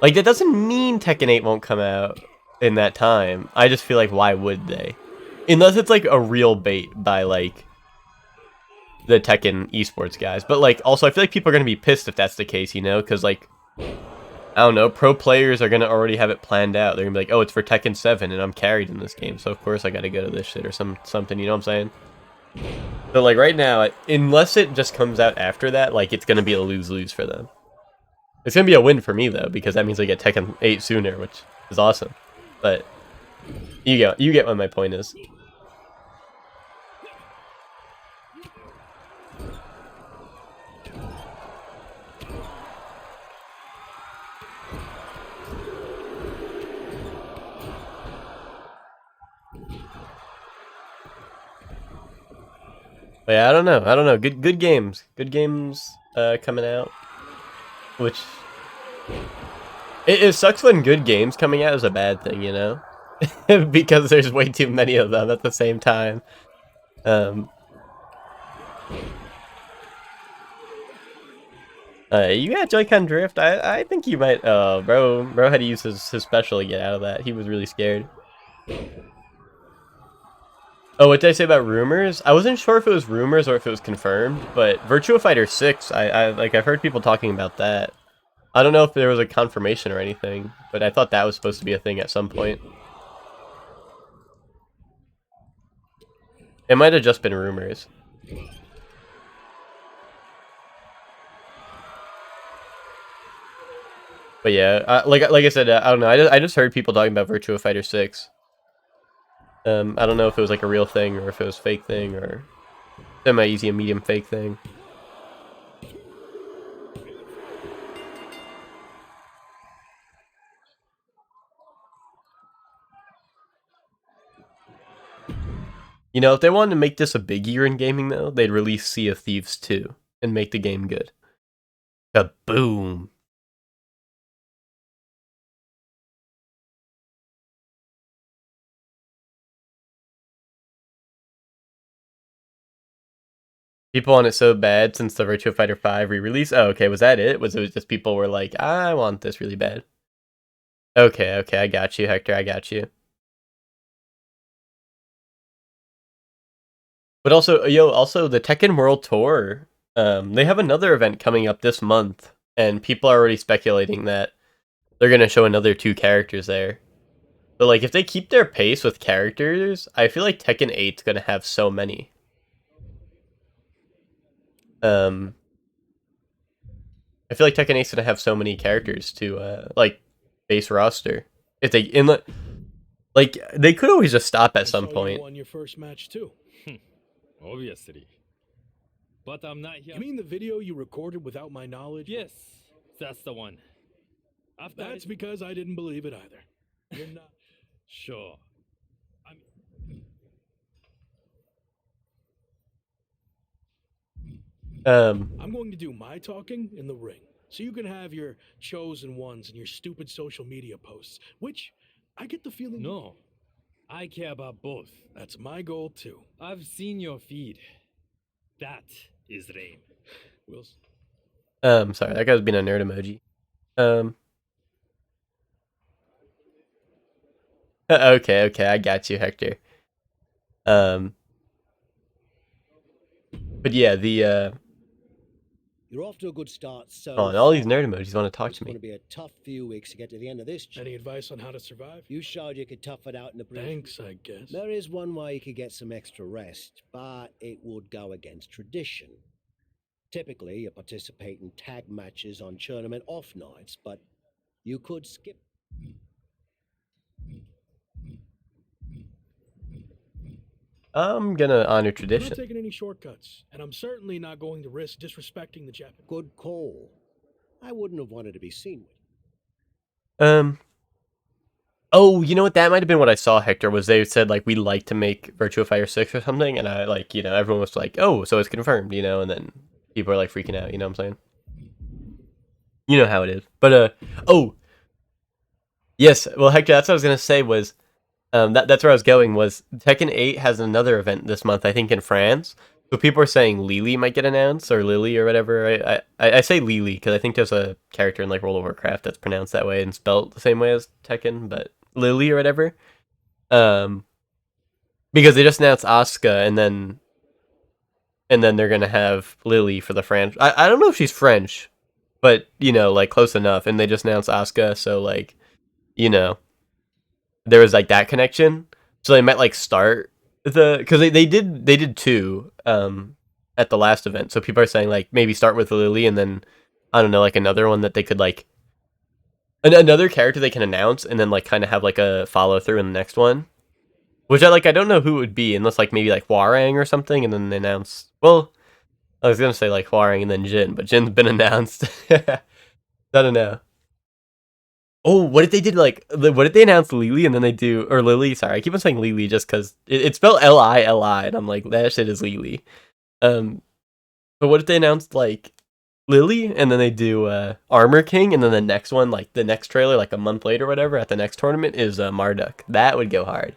Like, that doesn't mean Tekken 8 won't come out in that time. I just feel like, why would they? Unless it's like a real bait by like the Tekken esports guys. But like, also, I feel like people are going to be pissed if that's the case, you know? Because like, I don't know, pro players are going to already have it planned out. They're going to be like, oh, it's for Tekken 7 and I'm carried in this game. So of course I got to go to this shit or something, you know what I'm saying? So like right now, unless it just comes out after that, like it's going to be a lose-lose for them. It's going to be a win for me though, because that means I get Tekken 8 sooner, which is awesome. But you get what my point is. But yeah, I don't know. Good games. Good games coming out. Which it sucks when good games coming out is a bad thing, you know? Because there's way too many of them at the same time. You got Joy-Con Drift? I think you might. Oh, bro had to use his special to get out of that. He was really scared. Oh, what did I say about rumors? I wasn't sure if it was rumors or if it was confirmed, but Virtua Fighter 6, I've heard people talking about that. I don't know if there was a confirmation or anything, but I thought that was supposed to be a thing at some point. It might have just been rumors. But yeah, like I said, I don't know. I just heard people talking about Virtua Fighter 6. I don't know if it was like a real thing or if it was a fake thing or semi-easy and medium fake thing. You know, if they wanted to make this a big year in gaming though, they'd release Sea of Thieves 2 and make the game good. Kaboom! People want it so bad since the Virtua Fighter 5 re-release. Oh, okay, was that it? Was it just people were like, I want this really bad? Okay, I got you, Hector, I got you. But also, also the Tekken World Tour, they have another event coming up this month, and people are already speculating that they're going to show another 2 characters there. But like, if they keep their pace with characters, I feel like Tekken 8's going to have so many. I feel like Tekken 8's gonna have so many characters to like base roster. If they like they could always just stop at some point. You won your first match too. Obviously. But I'm not here. You mean the video you recorded without my knowledge? Yes, that's the one. That's because I didn't believe it either. You're not sure. I'm going to do my talking in the ring, so you can have your chosen ones and your stupid social media posts, which I get the feeling... No, I care about both. That's my goal, too. I've seen your feed. That is lame. Sorry, that guy was being a nerd emoji. Okay, I got you, Hector. But yeah, You're off to a good start, so... Oh, and all these nerd emojis want to talk to me. It's going to be a tough few weeks to get to the end of this. Any advice on how to survive? You showed you could tough it out in the brief. Thanks, I guess. There is one way you could get some extra rest, but it would go against tradition. Typically, you participate in tag matches on tournament off nights, but you could skip. I'm gonna honor I'm not tradition. taking any shortcuts, and I'm certainly not going to risk disrespecting the Japanese. Good call. I wouldn't have wanted to be seen with. Oh, you know what? That might have been what I saw, Hector, was they said, like, we'd like to make Virtua Fighter 6 or something, and I, like, you know, everyone was like, oh, so it's confirmed, you know, and then people are, like, freaking out, you know what I'm saying? You know how it is. But, oh, yes, well, Hector, that's what I was gonna say was, that's where I was going, was Tekken 8 has another event this month, I think, in France. So people are saying Lily might get announced, or Lily, or whatever. I say Lily, because I think there's a character in, like, World of Warcraft that's pronounced that way and spelled the same way as Tekken, but Lily or whatever. Because they just announced Asuka, and then they're gonna have Lily for the French. I don't know if she's French, but you know, like close enough. And they just announced Asuka, so like, you know, there was like that connection. So they might like start because they did two at the last event. So people are saying like maybe start with Lily, and then I don't know, like another one that they could like another character they can announce, and then like kind of have like a follow through in the next one. Which I don't know who it would be, unless like maybe like Hwarang or something, and then they announce. Well, I was gonna say like Hwarang and then Jin, but Jin's been announced. I don't know. Oh, what if they did like? What if they announce Lily and then they do or Lily? Sorry, I keep on saying Lily just because it's spelled Lili, and I'm like that shit is Lily. But what if they announced like Lily and then they do Armor King, and then the next one, like the next trailer, like a month later, or whatever, at the next tournament is Marduk. That would go hard.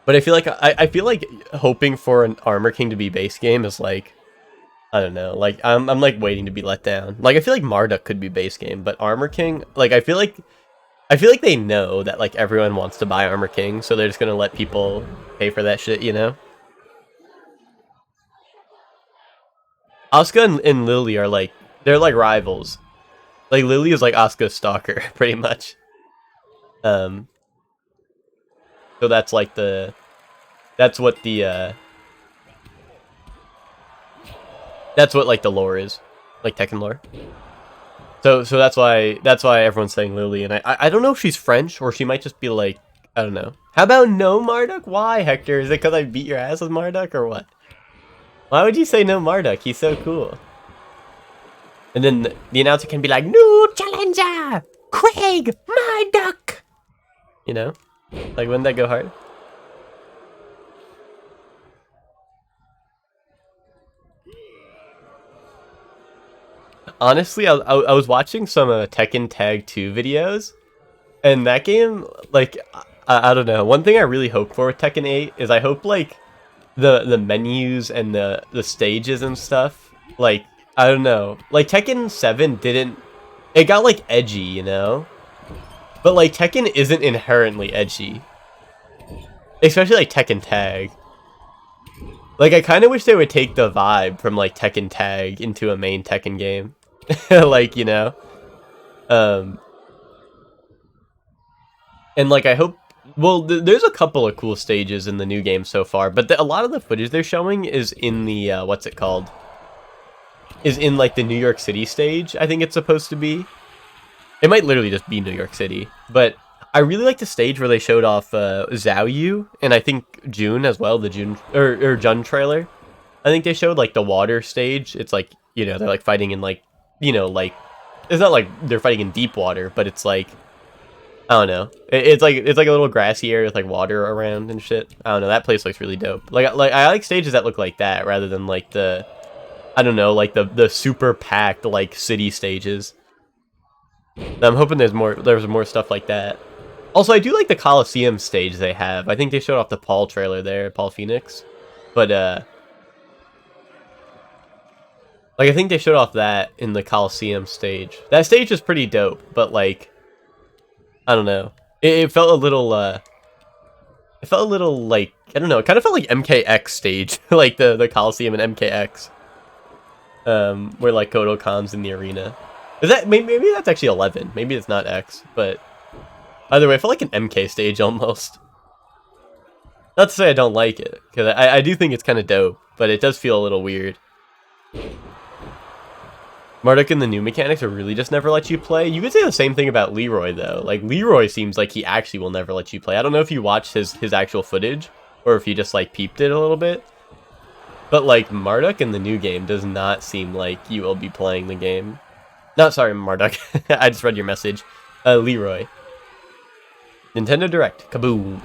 But I feel like hoping for an Armor King to be base game is like, I don't know, like I'm like waiting to be let down. Like I feel like Marduk could be base game, but Armor King, like I feel like they know that like everyone wants to buy Armor King, so they're just gonna let people pay for that shit, you know? Asuka and Lily are like, they're like rivals. Like Lily is like Asuka's stalker, pretty much. So that's like that's what like the lore is, like Tekken lore. So that's why everyone's saying Lily, and I don't know if she's French or she might just be like, I don't know. How about no Marduk? Why, Hector? Is it because I beat your ass with Marduk or what? Why would you say no Marduk? He's so cool. And then the announcer can be like, new challenger, Craig Marduk. You know, like wouldn't that go hard? Honestly, I was watching some Tekken Tag 2 videos, and that game, like, I don't know. One thing I really hope for with Tekken 8 is I hope, like, the menus and the stages and stuff, like, I don't know. Like, Tekken 7 didn't... It got, like, edgy, you know? But, like, Tekken isn't inherently edgy. Especially, like, Tekken Tag. Like, I kind of wish they would take the vibe from, like, Tekken Tag into a main Tekken game. Like, you know? And, like, I hope... Well, there's a couple of cool stages in the new game so far, but a lot of the footage they're showing is in the, what's it called? Is in, like, the New York City stage, I think it's supposed to be. It might literally just be New York City, but I really like the stage where they showed off Zhao Yu, and I think Jun as well, the Jun, or Jun trailer. I think they showed, like, the water stage. It's, like, you know, they're, like, fighting in, like, you know, like, it's not like they're fighting in deep water, but it's like, I don't know. It's like a little grassy area with like water around and shit. I don't know. That place looks really dope. Like I like stages that look like that rather than like the, I don't know, like the super packed like city stages. I'm hoping there's more stuff like that. Also, I do like the Coliseum stage they have. I think they showed off the Paul trailer there, Paul Phoenix, but like, I think they showed off that in the Coliseum stage. That stage is pretty dope, but, like, I don't know. It felt a little, like, I don't know, it kind of felt like MKX stage. Like, the Coliseum and MKX. Where, like, Kodo Khan's in the arena. Is that, maybe that's actually 11. Maybe it's not X, but either way, I felt like an MK stage almost. Not to say I don't like it, because I do think it's kind of dope, but it does feel a little weird. Marduk and the new mechanics are really just never let you play. You could say the same thing about Leroy, though. Like, Leroy seems like he actually will never let you play. I don't know if you watched his actual footage, or if you just, like, peeped it a little bit. But, like, Marduk in the new game does not seem like you will be playing the game. No, sorry, Marduk. I just read your message. Leroy. Nintendo Direct. Kaboom.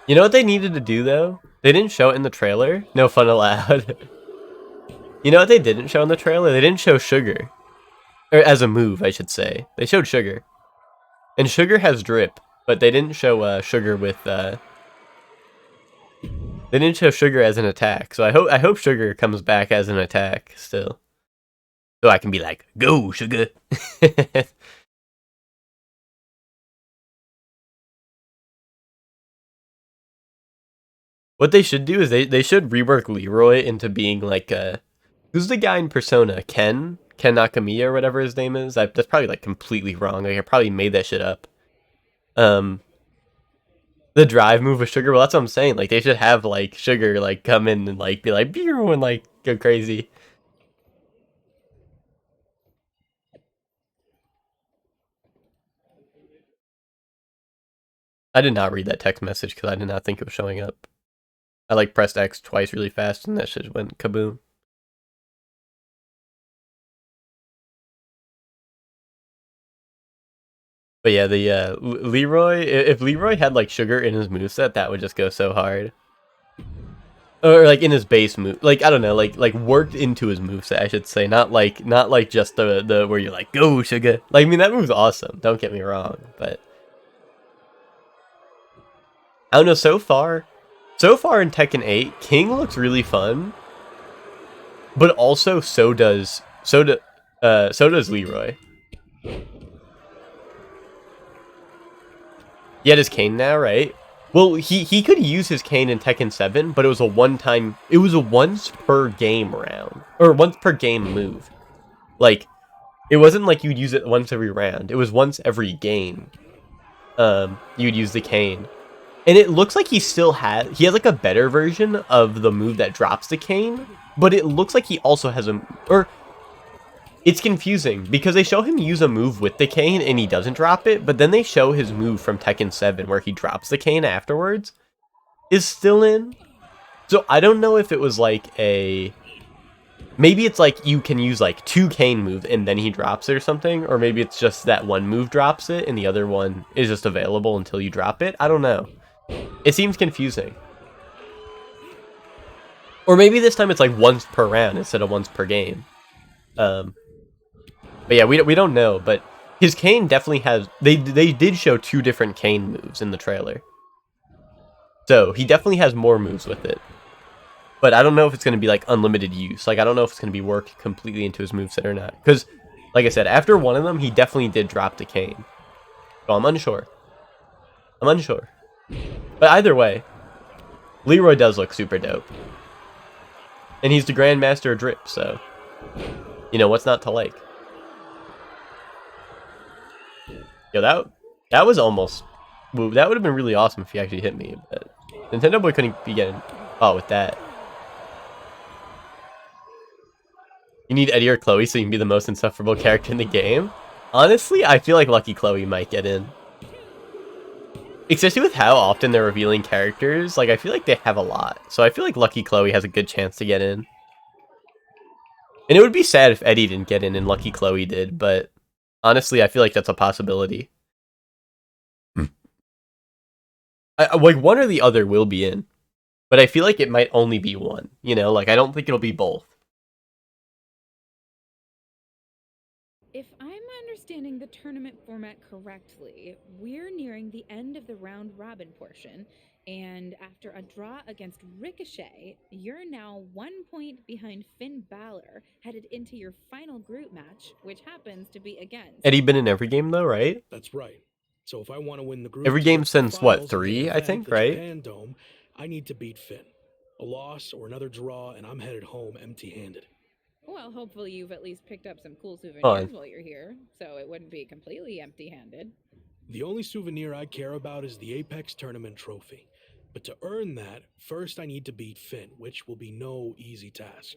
You know what they needed to do, though? They didn't show it in the trailer. No fun allowed. You know what they didn't show in the trailer? They didn't show Sugar. Or as a move, I should say. They showed Sugar. And Sugar has drip, but they didn't show Sugar with... They didn't show Sugar as an attack, so I hope Sugar comes back as an attack still. So I can be like, go, Sugar! What they should do is they should rework Leroy into being like who's the guy in Persona? Ken Nakamiya or whatever his name is? That's probably like completely wrong. Like I probably made that shit up. The drive move with Sugar. Well, that's what I'm saying. Like they should have like Sugar like come in and like be like beer and like go crazy. I did not read that text message because I did not think it was showing up. I like pressed X twice really fast and that shit went kaboom. But yeah, the Leroy, if Leroy had like Sugar in his moveset, that would just go so hard. Or like in his base move, like I don't know, like worked into his moveset, I should say, not like just the where you're like go Sugar. Like I mean that move's awesome, don't get me wrong, but I don't know. So far in Tekken 8, King looks really fun, but also so does Leroy. He had his cane now, right? Well, he could use his cane in Tekken 7, but it was a once per game round. Or once per game move. Like, it wasn't like you'd use it once every round. It was once every game. You'd use the cane. And it looks like he has like a better version of the move that drops the cane, but it looks like he also has it's confusing, because they show him use a move with the cane and he doesn't drop it, but then they show his move from Tekken 7 where he drops the cane afterwards is still in. So I don't know if it was like maybe it's like you can use like 2 cane moves and then he drops it or something, or maybe it's just that one move drops it and the other one is just available until you drop it. I don't know. It seems confusing. Or maybe this time it's like once per round instead of once per game. But yeah, we don't know, but his cane definitely has... They did show 2 different cane moves in the trailer. So, he definitely has more moves with it. But I don't know if it's going to be, like, unlimited use. Like, I don't know if it's going to be worked completely into his moveset or not. Because, like I said, after one of them, he definitely did drop the cane. So, I'm unsure. But either way, Leroy does look super dope. And he's the Grandmaster of Drip, so... You know, what's not to like? Yo, that was almost... That would have been really awesome if he actually hit me, but... Nintendo Boy couldn't be getting... Oh, with that. You need Eddie or Chloe so you can be the most insufferable character in the game? Honestly, I feel like Lucky Chloe might get in. Especially with how often they're revealing characters, like, I feel like they have a lot. So I feel like Lucky Chloe has a good chance to get in. And it would be sad if Eddie didn't get in and Lucky Chloe did, but... Honestly, I feel like that's a possibility. Like, one or the other will be in. But I feel like it might only be one. You know, like, I don't think it'll be both. If I'm understanding the tournament format correctly, we're nearing the end of the round robin portion, and after a draw against Ricochet, you're now 1 point behind Finn Balor, headed into your final group match, which happens to be against... Eddie been in every game, though, right? That's right. So if I want to win the group... Every game since, what, 3, I think, right? Japan Dome, I need to beat Finn. A loss or another draw, and I'm headed home empty-handed. Well, hopefully you've at least picked up some cool souvenirs while you're here, so it wouldn't be completely empty-handed. The only souvenir I care about is the Apex Tournament trophy. But to earn that, first I need to beat Finn, which will be no easy task.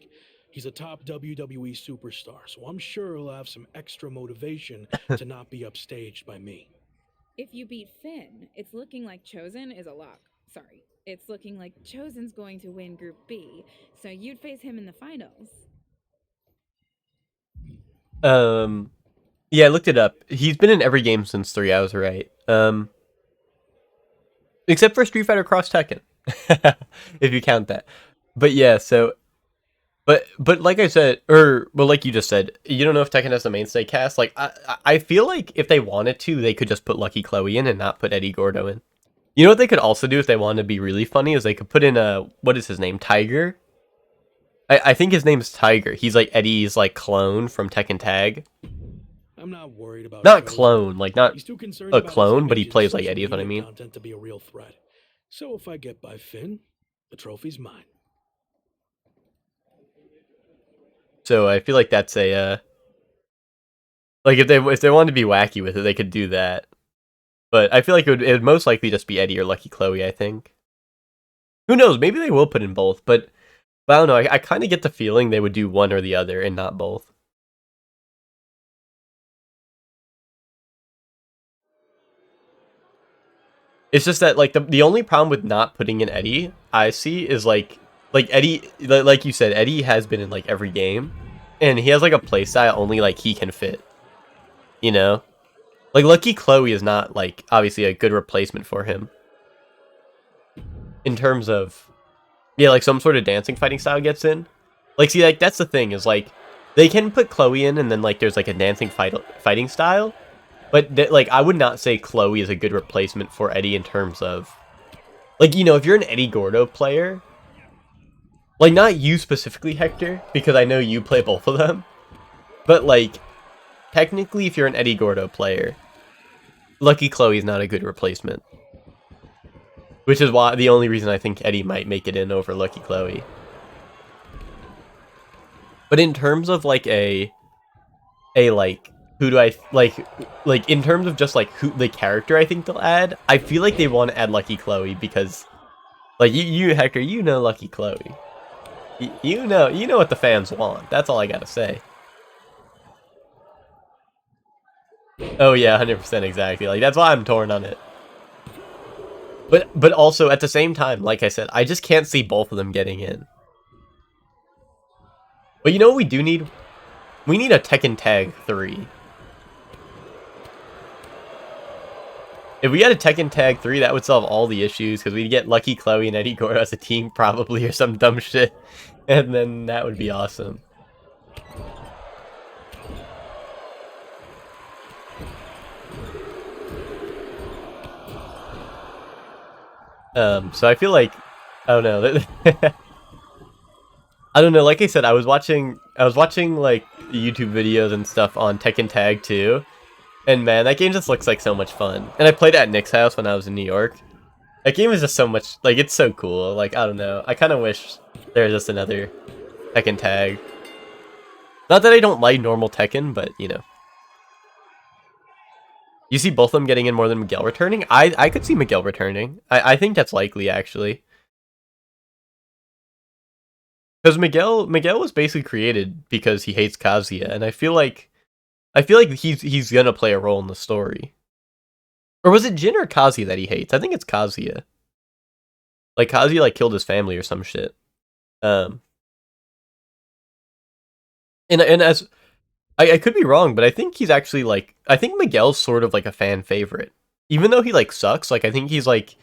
He's a top WWE superstar, so I'm sure he'll have some extra motivation to not be upstaged by me. If you beat Finn, it's looking like Chosen is a lock. Sorry. It's looking like Chosen's going to win Group B, so you'd face him in the finals. Yeah, I looked it up. He's been in every game since 3, I was right. Except for Street Fighter Cross Tekken. If you count that. But yeah, so but like I said, like you just said, you don't know if Tekken has the mainstay cast. Like I feel like if they wanted to, they could just put Lucky Chloe in and not put Eddie Gordo in. You know what they could also do if they wanted to be really funny is they could put in what is his name? Tiger? I think his name's Tiger. He's like Eddie's like clone from Tekken Tag. I'm not worried about Not Chosen. clone, like not He's too concerned a about his clone, but he image and plays like social Eddie, is what I media mean. content to be a real threat. So if I get by Finn, the trophy's mine. So I feel like that's a like if they wanted to be wacky with it, they could do that. But I feel like it would most likely just be Eddie or Lucky Chloe, I think. Who knows? Maybe they will put in both, but I don't know. I kind of get the feeling they would do one or the other and not both. It's just that like the only problem with not putting in Eddie I see is like Eddie, like you said, Eddie has been in like every game, and he has like a playstyle only like he can fit. You know, like Lucky Chloe is not like obviously a good replacement for him in terms of like some sort of dancing fighting style gets in. Like see, like that's the thing is like they can put Chloe in and then like there's like a dancing fighting style. But, like, I would not say Chloe is a good replacement for Eddie in terms of... Like, you know, if you're an Eddie Gordo player... Like, not you specifically, Hector, because I know you play both of them. But, like, technically, if you're an Eddie Gordo player, Lucky Chloe is not a good replacement. Which is why the only reason I think Eddie might make it in over Lucky Chloe. But in terms of, like, like... Who do I like in terms of just like who the character I think they'll add? I feel like they want to add Lucky Chloe because like you Hector, you know Lucky Chloe. You know what the fans want. That's all I got to say. Oh yeah, 100% exactly. Like that's why I'm torn on it. But also at the same time, like I said, I just can't see both of them getting in. But you know what we do need? We need a Tekken Tag 3. If we had a Tekken Tag 3, that would solve all the issues, because we'd get Lucky Chloe and Eddie Gordo as a team, probably, or some dumb shit. And then that would be awesome. So I feel like... I don't know. I don't know, like I said, I was watching, like, YouTube videos and stuff on Tekken Tag 2. And man, that game just looks like so much fun. And I played it at Nick's house when I was in New York. That game is just so much, like, it's so cool. Like, I don't know. I kind of wish there was just another Tekken Tag. Not that I don't like normal Tekken, but, you know. You see both of them getting in more than Miguel returning? I could see Miguel returning. I think that's likely, actually. Because Miguel was basically created because he hates Kazuya, and I feel like he's gonna play a role in the story. Or was it Jin or Kazuya that he hates? I think it's Kazuya. Like Kazuya like killed his family or some shit. And as I could be wrong, but I think he's actually like I think Miguel's sort of like a fan favorite. Even though he like sucks, like I think he's like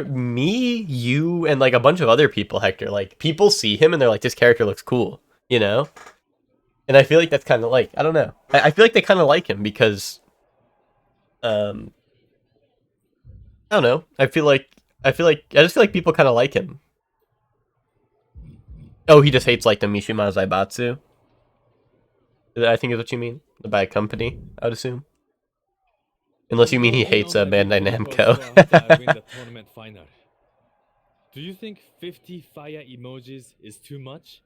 me, you, and like a bunch of other people, Hector, like people see him and they're like, this character looks cool, you know? And I feel like that's kind of like, I don't know. I feel like they kind of like him because, I don't know. I just feel like people kind of like him. Oh, he just hates like the Mishima Zaibatsu. I think is what you mean. The bad company, I would assume. Unless you mean he hates Bandai Namco. Do you think 50 fire emojis is too much?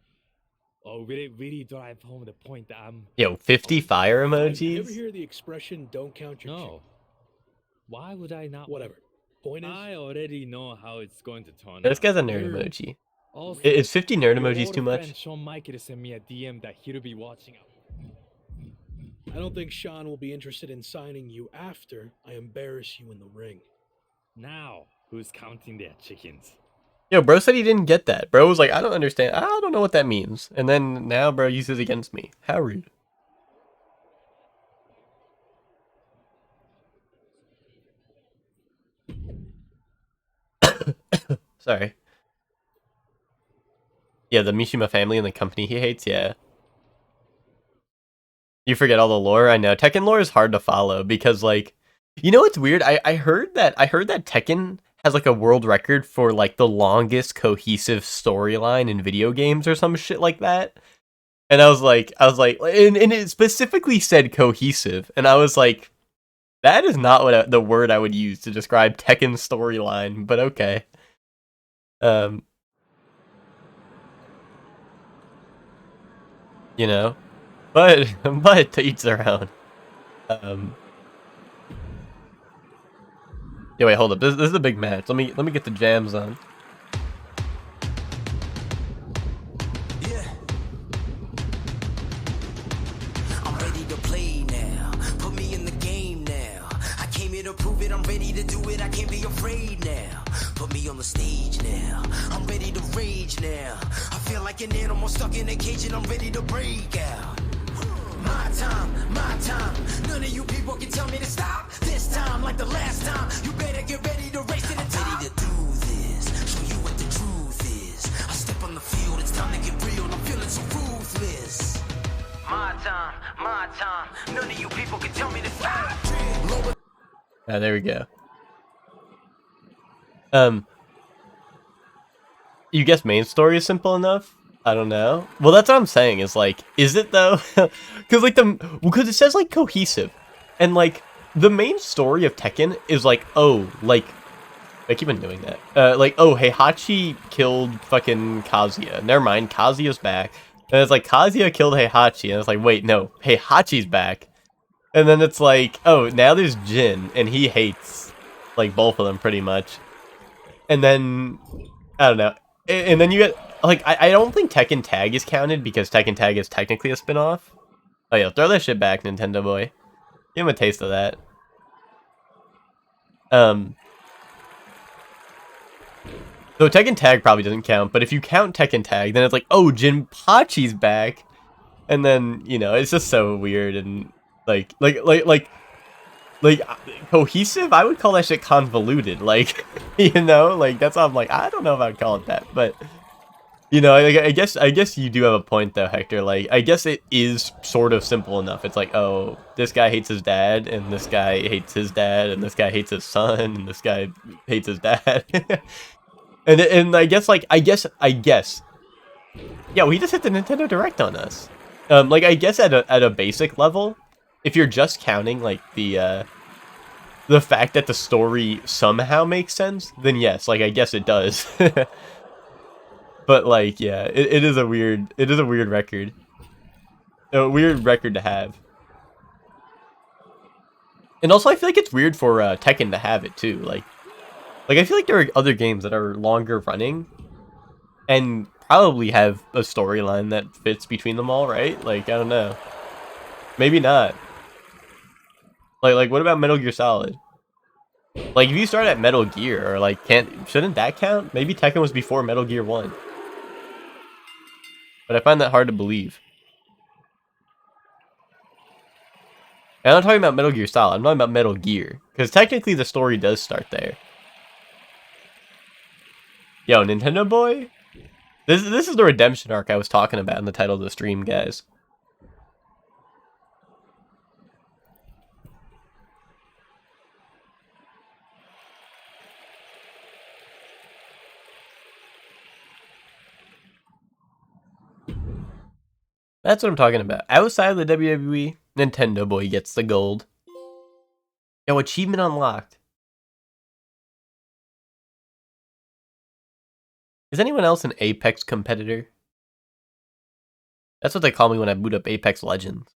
Or will it really drive home the point that I'm... Yo, 50 fire You ever emojis? hear the expression, don't count your No. Why would I not? Whatever. Point is, I already know how it's going to turn This out. guy's a nerd emoji. Also, Is 50 nerd your emojis old too friend much? Shawn Michaels sent me a DM that he'll be watching out. I don't think Sean will be interested in signing you after I embarrass you in the ring. Now, who's counting their chickens? Yo, bro said he didn't get that. Bro was like, I don't understand. I don't know what that means. And then now bro uses it against me. How rude. Sorry. Yeah, the Mishima family and the company he hates, yeah. You forget all the lore, I know. Tekken lore is hard to follow because like you know what's weird? I heard that Tekken has like a world record for like the longest cohesive storyline in video games or some shit like that. And I was like, and it specifically said cohesive, and I was like, that is not what the word I would use to describe Tekken's storyline, but okay. You know, but to each their own. Yeah, wait, hold up. This is a big match. Let me get the jams on. Yeah. I'm ready to play now. Put me in the game now. I came here to prove it. I'm ready to do it. I can't be afraid now. Put me on the stage now. I'm ready to rage now. I feel like an animal stuck in a cage and I'm ready to break out. My time, my time. None of you people can tell me to stop. This time, like the last time, you better get ready to race to the top. I'm ready to do this, show you what the truth is. I step on the field, it's time to get real. I'm feeling so ruthless. My time. None of you people can tell me to stop. Ah, there we go. You guess main story is simple enough? I don't know. Well, that's what I'm saying. Is like, is it though? Because like because it says like cohesive, and like the main story of Tekken is like, oh, like I keep on doing that. Like, oh, Heihachi killed fucking Kazuya. Never mind, Kazuya's back. And it's like Kazuya killed Heihachi, and it's like, wait, no, Heihachi's back. And then it's like, oh, now there's Jin, and he hates like both of them pretty much. And then I don't know. And then you get like I don't think Tekken Tag is counted because Tekken Tag is technically a spin-off. Oh yeah, throw that shit back, Nintendo boy. Give him a taste of that. So Tekken Tag probably doesn't count, but if you count Tekken Tag, then it's like, oh, Jinpachi's back. And then, you know, it's just so weird and like cohesive. I would call that shit convoluted. Like, you know, like that's why I'm like, I don't know if I'd call it that, but you know, I guess you do have a point though, Hector. Like, I guess it is sort of simple enough. It's like, oh, this guy hates his dad, and this guy hates his dad, and this guy hates his son, and this guy hates his dad. and I guess yeah, we just hit the Nintendo Direct on us. Like I guess at a basic level, if you're just counting like the fact that the story somehow makes sense, then yes, like I guess it does. But like, yeah, it is a weird record. A weird record to have. And also I feel like it's weird for Tekken to have it too. Like I feel like there are other games that are longer running and probably have a storyline that fits between them all, right? Like, I don't know. Maybe not. Like what about Metal Gear Solid? Like, if you start at Metal Gear, or like, shouldn't that count? Maybe Tekken was before Metal Gear 1. But I find that hard to believe. And I'm not talking about Metal Gear Solid, I'm talking about Metal Gear. Because technically the story does start there. Yo, Nintendo boy? This is the redemption arc I was talking about in the title of the stream, guys. That's what I'm talking about. Outside of the WWE, Nintendo boy gets the gold. Yo, achievement unlocked. Is anyone else an Apex competitor? That's what they call me when I boot up Apex Legends.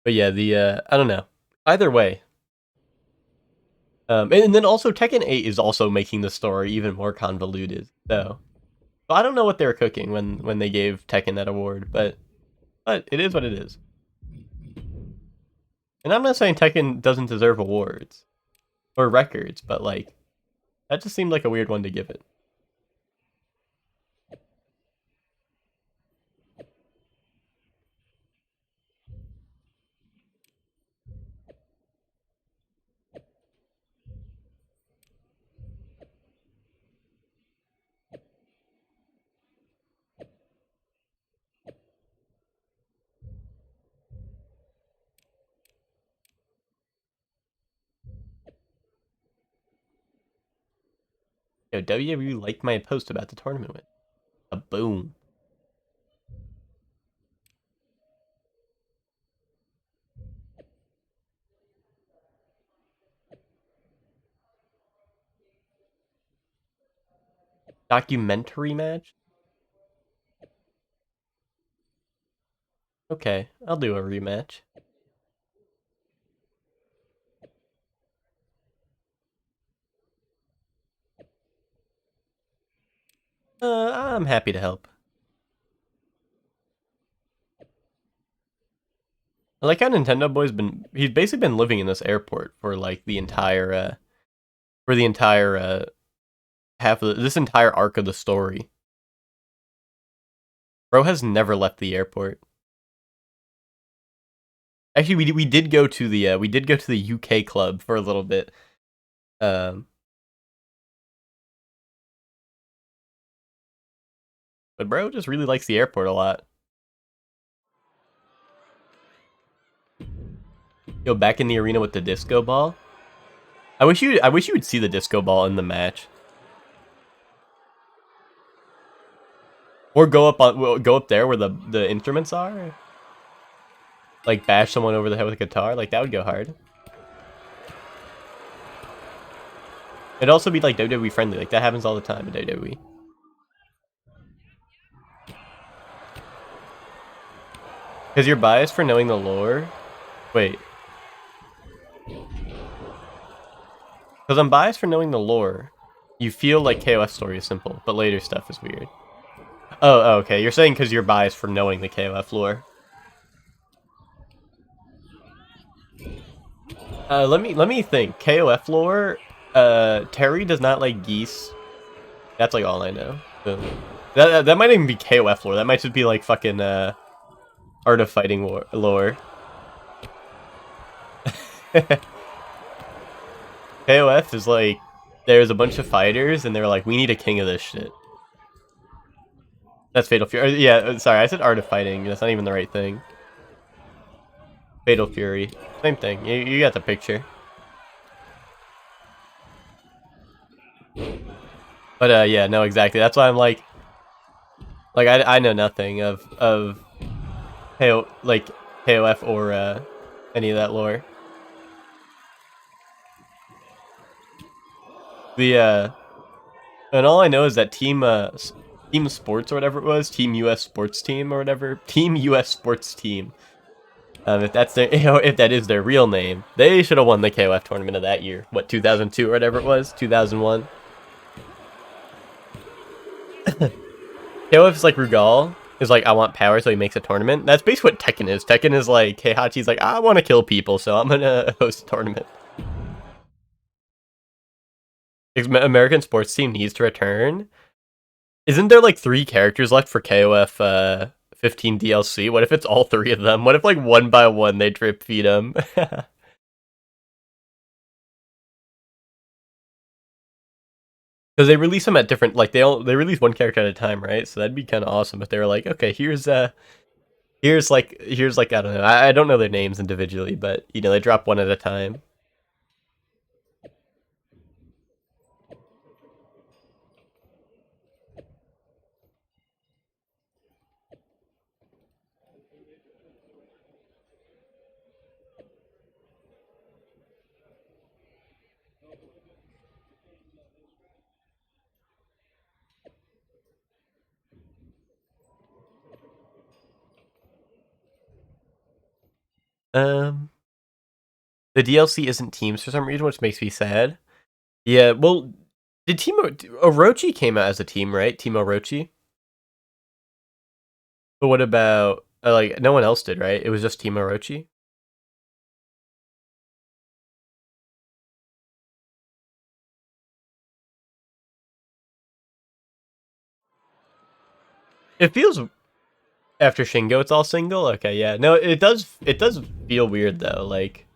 But yeah, I don't know. Either way. And then also Tekken 8 is also making the story even more convoluted. So I don't know what they were cooking when they gave Tekken that award, but it is what it is. And I'm not saying Tekken doesn't deserve awards or records, but like that just seemed like a weird one to give it. Yo, WWE liked my post about the tournament win. A boom. Documentary match? Okay, I'll do a rematch. I'm happy to help. I like how Nintendo Boy's he's basically been living in this airport for like the entire half of this entire arc of the story. Bro has never left the airport. Actually, we did go to the UK club for a little bit. But bro just really likes the airport a lot. Yo, back in the arena with the disco ball. I wish you would see the disco ball in the match. Or go up there where the instruments are. Like bash someone over the head with a guitar, like that would go hard. It'd also be like WWE friendly, like that happens all the time in WWE. Because you're biased for knowing the lore. Wait. Because I'm biased for knowing the lore. You feel like KOF story is simple, but later stuff is weird. Oh, okay. You're saying because you're biased for knowing the KOF lore. Let me think. KOF lore. Terry does not like geese. That's like all I know. So, that might even be KOF lore. That might just be like fucking Art of Fighting lore. KOF is like there's a bunch of fighters and they're like, we need a king of this shit. That's Fatal Fury. Yeah, sorry, I said Art of Fighting. That's not even the right thing. Fatal Fury. Same thing. You got the picture. But yeah, no, exactly. That's why I'm like I know nothing of KOF or any of that lore. And all I know is that Team Sports or whatever it was, Team US Sports Team or whatever, Team US Sports Team. If that's their, if that is their real name, they should have won the KOF tournament of that year. What, 2002 or whatever it was, 2001. KOF is like Rugal is like, I want power, so he makes a tournament. That's basically what Tekken is. Tekken is like Heihachi's like, I want to kill people, so I'm gonna host a tournament. American sports team needs to return. Isn't there like 3 characters left for KOF 15 DLC? What if it's all 3 of them? What if like one by one they drip feed them? Because they release them at different, like they release one character at a time, right? So that'd be kind of awesome if they were like, okay, here's like I don't know, I don't know their names individually, but you know they drop one at a time. The DLC isn't teams for some reason, which makes me sad. Yeah, well, did Team Orochi came out as a team, right? Team Orochi. But what about like no one else did, right? It was just Team Orochi. It feels after Shingo, it's all single. Okay, yeah, no, it does. It does feel weird though, like,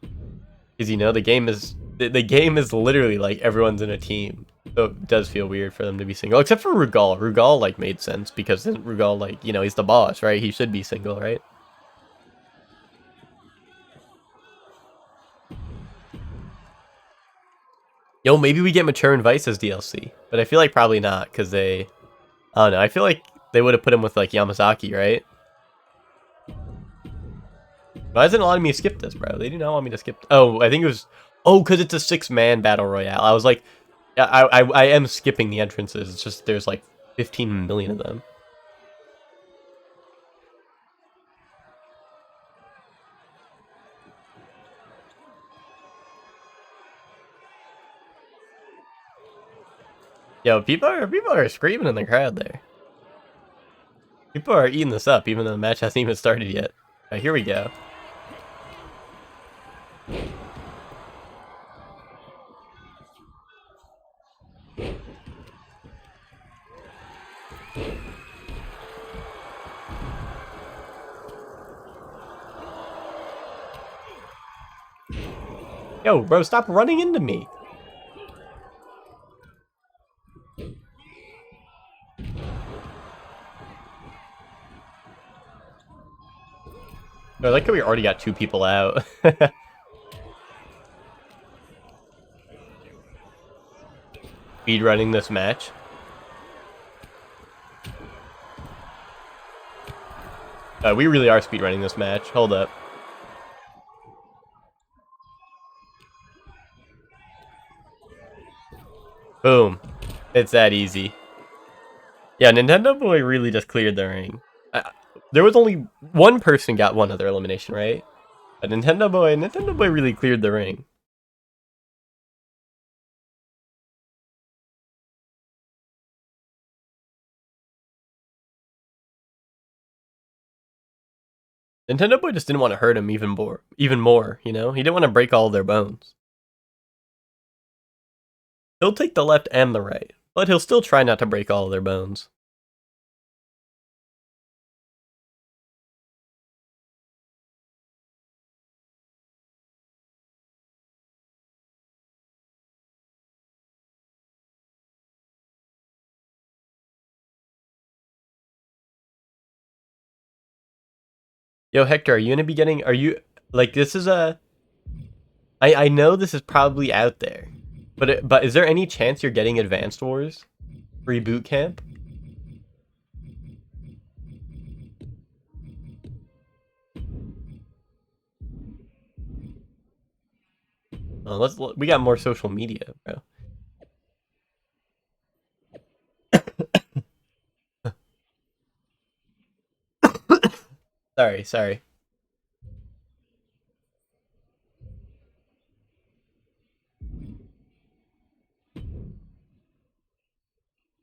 because the game is the game is literally like everyone's in a team. So it does feel weird for them to be single, except for Rugal. Rugal like made sense because then Rugal like he's the boss, right? He should be single, right? Yo, maybe we get Mature and Vice as DLC, but I feel like probably not because I don't know. I feel like they would have put him with like Yamazaki, right? Why isn't it allowing me to skip this, bro? They do not want me to skip. Oh, I think it was. Oh, because it's a 6-man battle royale. I was like, I am skipping the entrances. It's just there's like 15 million of them. Yo, people are screaming in the crowd there. People are eating this up, even though the match hasn't even started yet. Right, here we go. Yo, bro, stop running into me. I like how we already got 2 people out. Speed running this match. We really are speed running this match. Hold up. Boom. It's that easy. Yeah, Nintendo Boy really just cleared the ring. There was only one person got one other elimination, right? But Nintendo Boy really cleared the ring. Nintendo Boy just didn't want to hurt him even more, He didn't want to break all their bones. He'll take the left and the right, but he'll still try not to break all their bones. Yo, Hector, are you gonna be getting? Are you like this is a? I know this is probably out there, but is there any chance you're getting Advanced Wars reboot camp? We got more social media, bro. Sorry.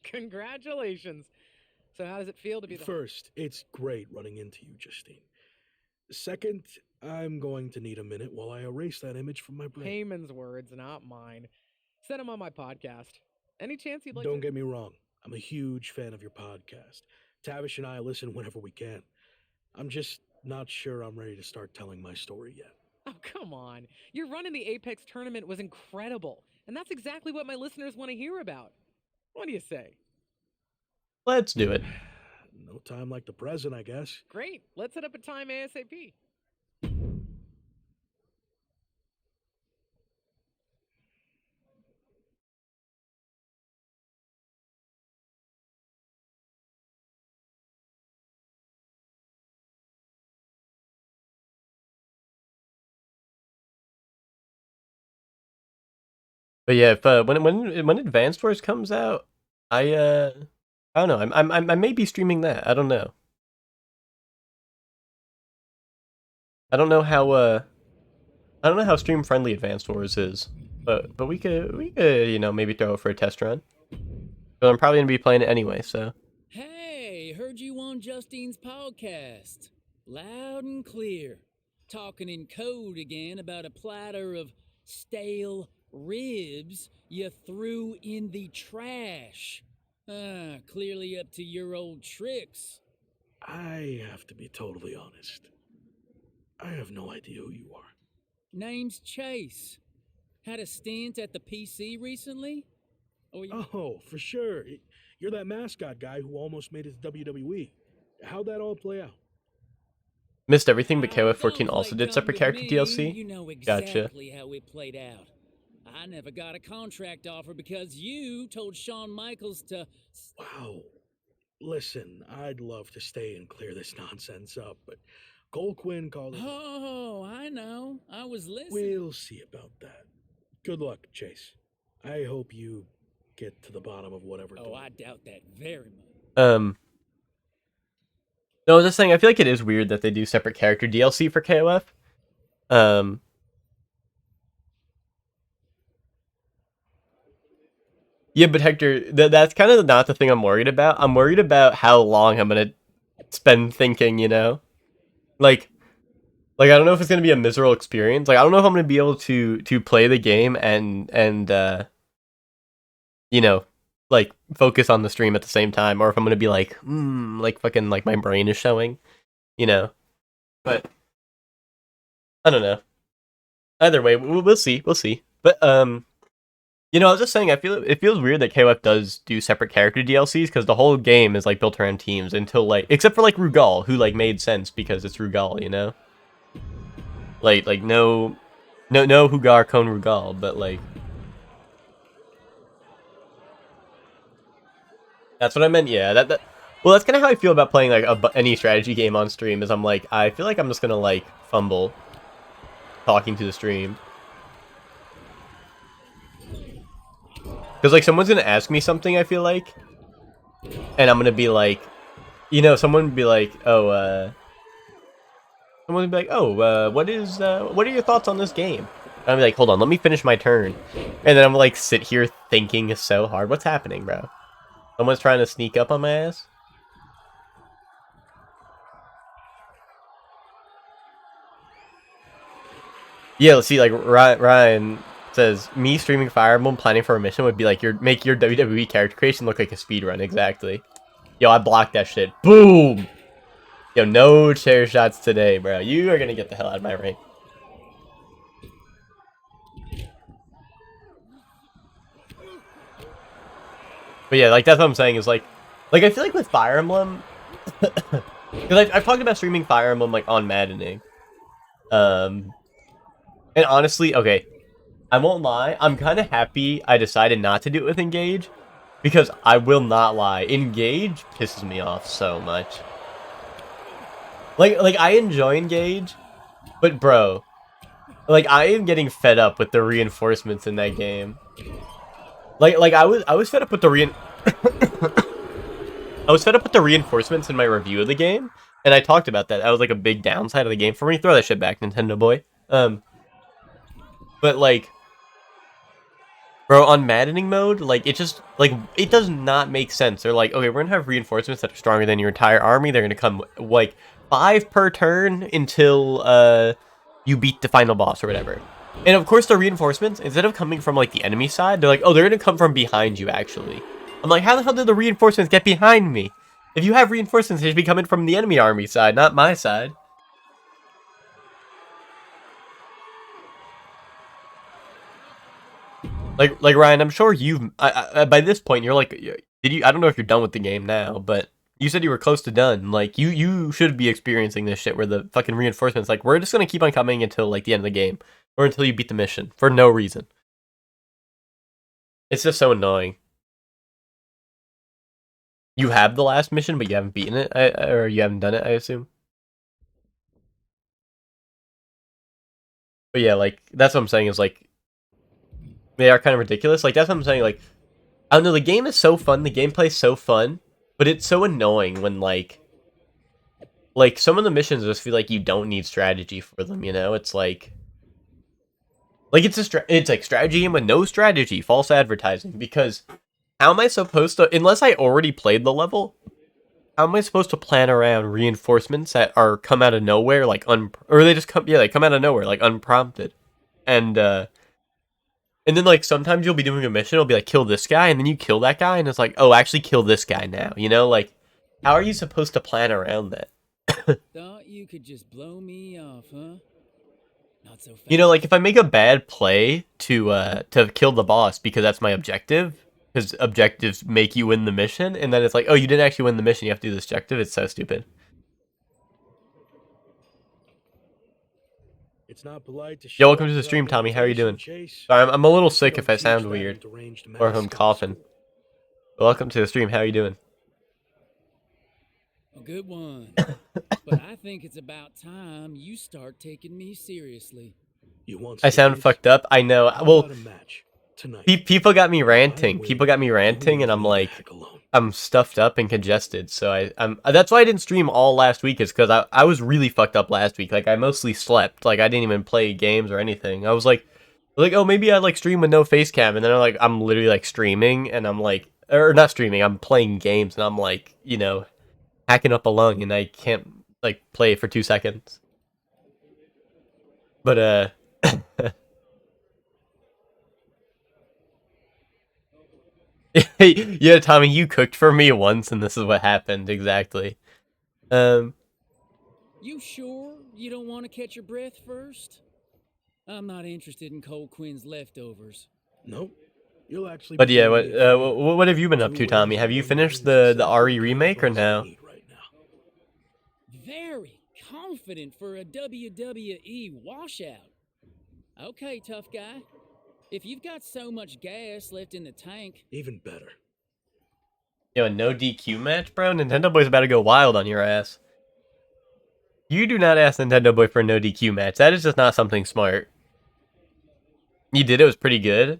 Congratulations. So how does it feel to be the First, it's great running into you, Justine. Second, I'm going to need a minute while I erase that image from my brain. Heyman's words, not mine. Send him on my podcast. Any chance you'd like Don't to... get me wrong. I'm a huge fan of your podcast. Tavish and I listen whenever we can. I'm just not sure I'm ready to start telling my story yet. Oh, come on. Your run in the Apex tournament was incredible. And that's exactly what my listeners want to hear about. What do you say? Let's do it. No time like the present, I guess. Great. Let's set up a time ASAP. But yeah, if when Advanced Wars comes out, I don't know. I may be streaming that. I don't know. I don't know how stream friendly Advanced Wars is, but we could maybe throw it for a test run. But I'm probably gonna be playing it anyway, so. Hey, heard you on Justine's podcast. Loud and clear. Talking in code again about a platter of stale ribs you threw in the trash. Clearly up to your old tricks. I have to be totally honest. I have no idea who you are. Name's Chase. Had a stint at the PC recently? Oh, for sure. You're that mascot guy who almost made it to WWE. How'd that all play out? Missed everything, but KOF 14 also did separate character DLC? You know Gotcha. exactly how it played out. I never got a contract offer because you told Shawn Michaels to... Wow. Listen, I'd love to stay and clear this nonsense up, but Cole Quinn called it... Oh, I know. I was listening. We'll see about that. Good luck, Chase. I hope you get to the bottom of whatever... Oh, I doubt that very much. No, I was just saying, I feel like it is weird that they do separate character DLC for KOF. Yeah, but Hector, that's kind of not the thing I'm worried about. I'm worried about how long I'm gonna spend thinking, Like, I don't know if it's gonna be a miserable experience. Like, I don't know if I'm gonna be able to play the game and like focus on the stream at the same time, or if I'm gonna be like, fucking like my brain is showing, But I don't know. Either way, we'll see. But I was just saying, it feels weird that KOF does do separate character DLCs because the whole game is like built around teams until like, except for like Rugal, who like made sense because it's Rugal, Like no Hugar Kon Rugal, but like. That's what I meant. Yeah, well, that's kind of how I feel about playing like any strategy game on stream. Is I'm like, I feel like I'm just gonna like fumble talking to the stream, because like someone's gonna ask me something. I feel like, and I'm gonna be like, someone would be like, what are your thoughts on this game? And I'm like, hold on, let me finish my turn, and then I'm like sit here thinking so hard. What's happening, bro? Someone's trying to sneak up on my ass? Yeah, let's see, like, Ryan says, me streaming Fire Emblem planning for a mission would be like, make your WWE character creation look like a speedrun, exactly. Yo, I blocked that shit. Boom! Yo, no chair shots today, bro. You are gonna get the hell out of my ring. But yeah, like, that's what I'm saying, is like I feel like with Fire Emblem, because I've talked about streaming Fire Emblem, like, on Maddening. And honestly, okay, I won't lie, I'm kind of happy I decided not to do it with Engage, because I will not lie, Engage pisses me off so much. Like, I enjoy Engage, but bro, like, I am getting fed up with the reinforcements in that game. Like I was fed up with the I was fed up with the reinforcements in my review of the game, and I talked about that. That was like a big downside of the game for me. Throw that shit back, Nintendo boy. But like, bro, on Maddening mode, like, it just, like, it does not make sense. They're like, okay, we're gonna have reinforcements that are stronger than your entire army. They're gonna come like 5 per turn until you beat the final boss or whatever. And of course, the reinforcements, instead of coming from like the enemy side, they're like, oh, they're gonna come from behind you. Actually, I'm like, how the hell did the reinforcements get behind me? If you have reinforcements, they should be coming from the enemy army side, not my side. Like Ryan, I'm sure you've by this point you're like, I don't know if you're done with the game now, but you said you were close to done. Like, you should be experiencing this shit where the fucking reinforcements, like, we're just gonna keep on coming until like the end of the game, or until you beat the mission for no reason. It's just so annoying. You have the last mission, but you haven't beaten it, or you haven't done it, I assume. But yeah, like, that's what I'm saying, is like, they are kind of ridiculous. Like, that's what I'm saying, like, I don't know, the game is so fun, the gameplay's so fun, but it's so annoying when, like, like some of the missions just feel like you don't need strategy for them, you know? It's like it's like strategy game with no strategy, false advertising, because how am I supposed to, unless I already played the level, how am I supposed to plan around reinforcements that are come out of nowhere, like or they just come, yeah, they come out of nowhere, like unprompted, and then like sometimes you'll be doing a mission, it'll be like kill this guy, and then you kill that guy, and it's like, oh, actually kill this guy now, you know, like how are you supposed to plan around that? Thought you could just blow me off, huh? Not so fast. You know, like if I make a bad play to kill the boss because that's my objective, because objectives make you win the mission, and then it's like, oh, you didn't actually win the mission, you have to do this objective. It's so stupid. It's not polite to Yo, welcome to the stream, Tommy. How are you doing? Sorry, I'm a little sick if I sound weird, or if I'm coughing. Welcome to the stream. How are you doing? A good one. But I think it's about time you start taking me seriously. I sound fucked up. I know. Well, people got me ranting. And I'm like, I'm stuffed up and congested. So I'm that's why I didn't stream all last week, is because I was really fucked up last week. Like I mostly slept. Like I didn't even play games or anything. I was like, oh, maybe I'd like stream with no face cam, and then I'm literally like streaming, and I'm like, or not streaming, I'm playing games, and I'm like, you know, hacking up a lung, and I can't like play for 2 seconds. But yeah, Tommy, you cooked for me once, and this is what happened exactly. You sure you don't want to catch your breath first? I'm not interested in Cole Quinn's leftovers. Nope. You'll actually. But yeah, what have you been up to, Tommy? Have you finished the RE remake or no? Very confident for a WWE washout. Okay, tough guy. If you've got so much gas left in the tank, even better. Yo, a no DQ match, bro? Nintendo Boy's about to go wild on your ass. You do not ask Nintendo Boy for a no DQ match. That is just not something smart. You did. It was pretty good.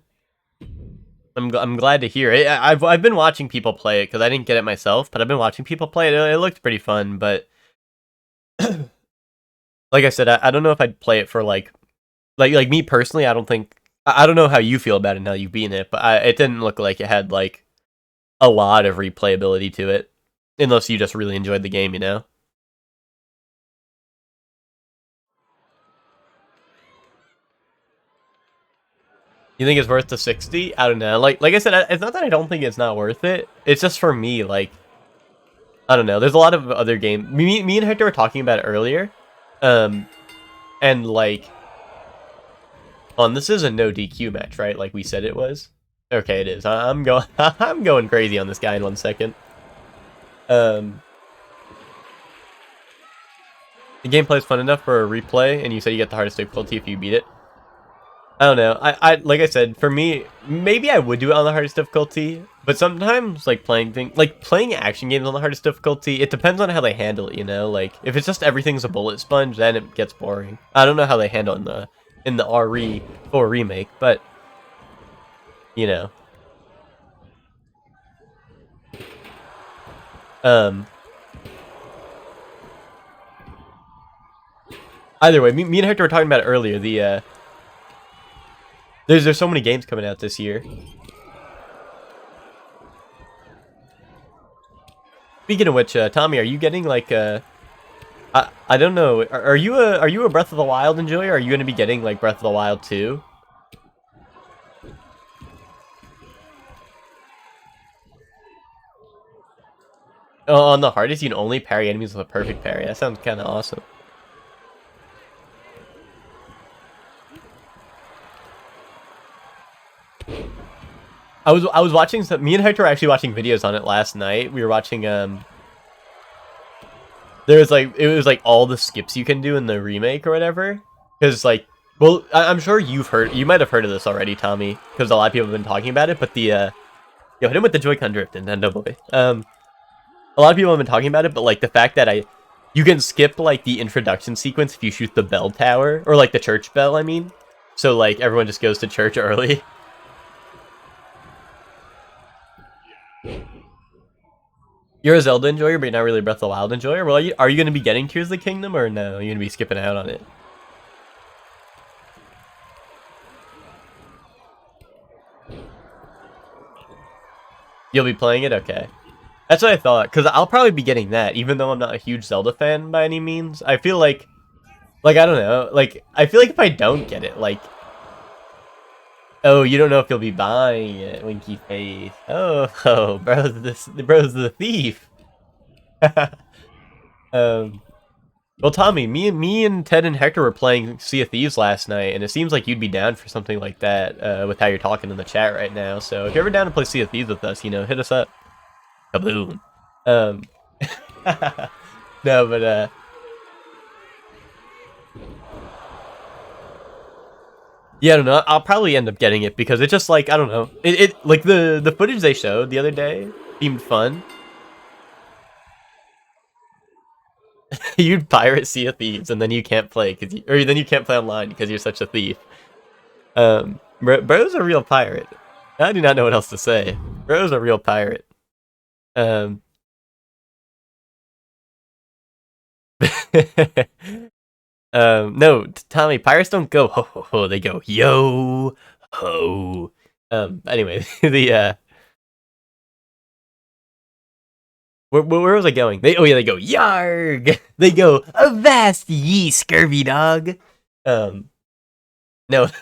I'm glad to hear it. I've been watching people play it because I didn't get it myself, but I've been watching people play it. It looked pretty fun, but like I said, I don't know if I'd play it for like me personally. I don't know how you feel about it now you've beaten it, but it didn't look like it had like a lot of replayability to it, unless you just really enjoyed the game, you know. You think it's worth the 60? I don't know. Like I said, it's not that I don't think it's not worth it. It's just for me, like, I don't know. There's a lot of other games. Me and Hector were talking about it earlier, and like, this is a no DQ match, right? Like we said it was. Okay, it is. I'm going. I'm going crazy on this guy in 1 second. The gameplay is fun enough for a replay, and you said you get the hardest difficulty if you beat it. I don't know. I like I said, for me, maybe I would do it on the hardest difficulty, but sometimes like playing action games on the hardest difficulty, it depends on how they handle it, you know? Like if it's just everything's a bullet sponge, then it gets boring. I don't know how they handle it in the RE4 remake, but you know. Either way, me and Hector were talking about it earlier, There's so many games coming out this year. Speaking of which, Tommy, are you getting like I don't know. Are you a Breath of the Wild enjoyer? Are you going to be getting like Breath of the Wild 2? Oh, on the hardest, you can only parry enemies with a perfect parry. That sounds kind of awesome. I was watching some. Me and Hector were actually watching videos on it last night. We were watching it was like all the skips you can do in the remake or whatever. Because like, well, I'm sure you might have heard of this already, Tommy, because a lot of people have been talking about it. But yo, hit him with the Joy-Con drift, Nintendo Boy. A lot of people have been talking about it, but like the fact that you can skip like the introduction sequence if you shoot the bell tower, or like the church bell, I mean. So like everyone just goes to church early. You're a Zelda enjoyer, but you're not really a Breath of the Wild enjoyer. Well, are you going to be getting Tears of the Kingdom, or no? Are you going to be skipping out on it? You'll be playing it? Okay. That's what I thought, because I'll probably be getting that, even though I'm not a huge Zelda fan by any means. I feel like, I don't know, like, I feel like if I don't get it, like, oh, you don't know if you'll be buying it, Winky Face. Oh, bro's the thief. Well, Tommy, me and Ted and Hector were playing Sea of Thieves last night, and it seems like you'd be down for something like that, with how you're talking in the chat right now. So if you're ever down to play Sea of Thieves with us, you know, hit us up. Kaboom. No, but, yeah, I don't know. I'll probably end up getting it because it's just like, I don't know. It like the footage they showed the other day seemed fun. You'd pirate Sea of Thieves and then you can't play or then you can't play online because you're such a thief. Bro's a real pirate. I do not know what else to say. Bro's a real pirate. No, Tommy, pirates don't go ho ho ho. They go yo ho. Anyway, where was I going? They go yarg. They go avast ye scurvy dog. No,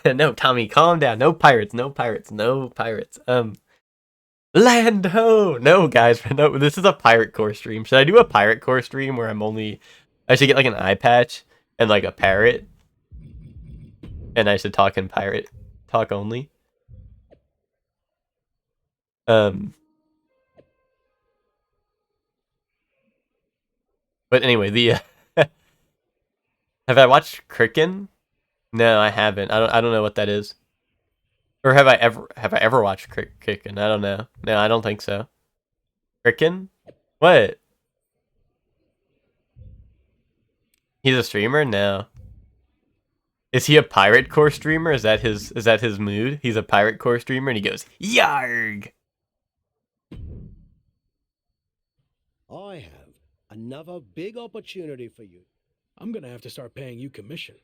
no, Tommy, calm down. No pirates, no pirates, no pirates. Land ho. No, guys, no. This is a pirate core stream. Should I do a pirate core stream where I should get like an eye patch and like a parrot, and I should talk in pirate talk only. But anyway, have I watched Kricken? No, I haven't. I don't know what that is. Or have I ever watched Kricken? I don't know. No, I don't think so. Kricken? What? He's a streamer? No. Is he a pirate core streamer? Is that his mood? He's a pirate core streamer and he goes, yarg! I have another big opportunity for you. I'm gonna have to start paying you commission.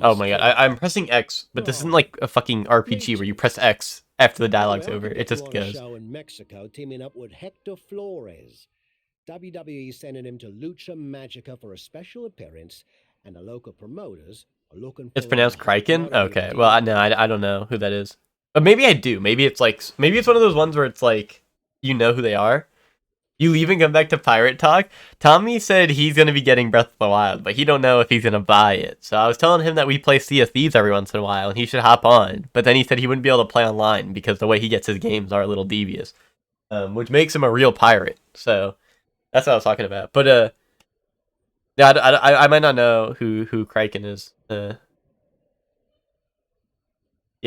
Oh my god, I'm pressing X, but this isn't like a fucking RPG where you press X after the dialogue's over. It just goes. Show in Mexico teaming up with Hector Flores. WWE sending him to Lucha Magica for a special appearance, and the local promoters are looking for. It's pronounced Kriken? Okay, well, I don't know who that is. But maybe I do. Maybe it's one of those ones where it's like, you know who they are. You leave and come back to Pirate Talk? Tommy said he's going to be getting Breath of the Wild, but he don't know if he's going to buy it. So I was telling him that we play Sea of Thieves every once in a while, and he should hop on. But then he said he wouldn't be able to play online because the way he gets his games are a little devious. Which makes him a real pirate. So that's what I was talking about. But, yeah, I might not know who Kraken is. Yeah,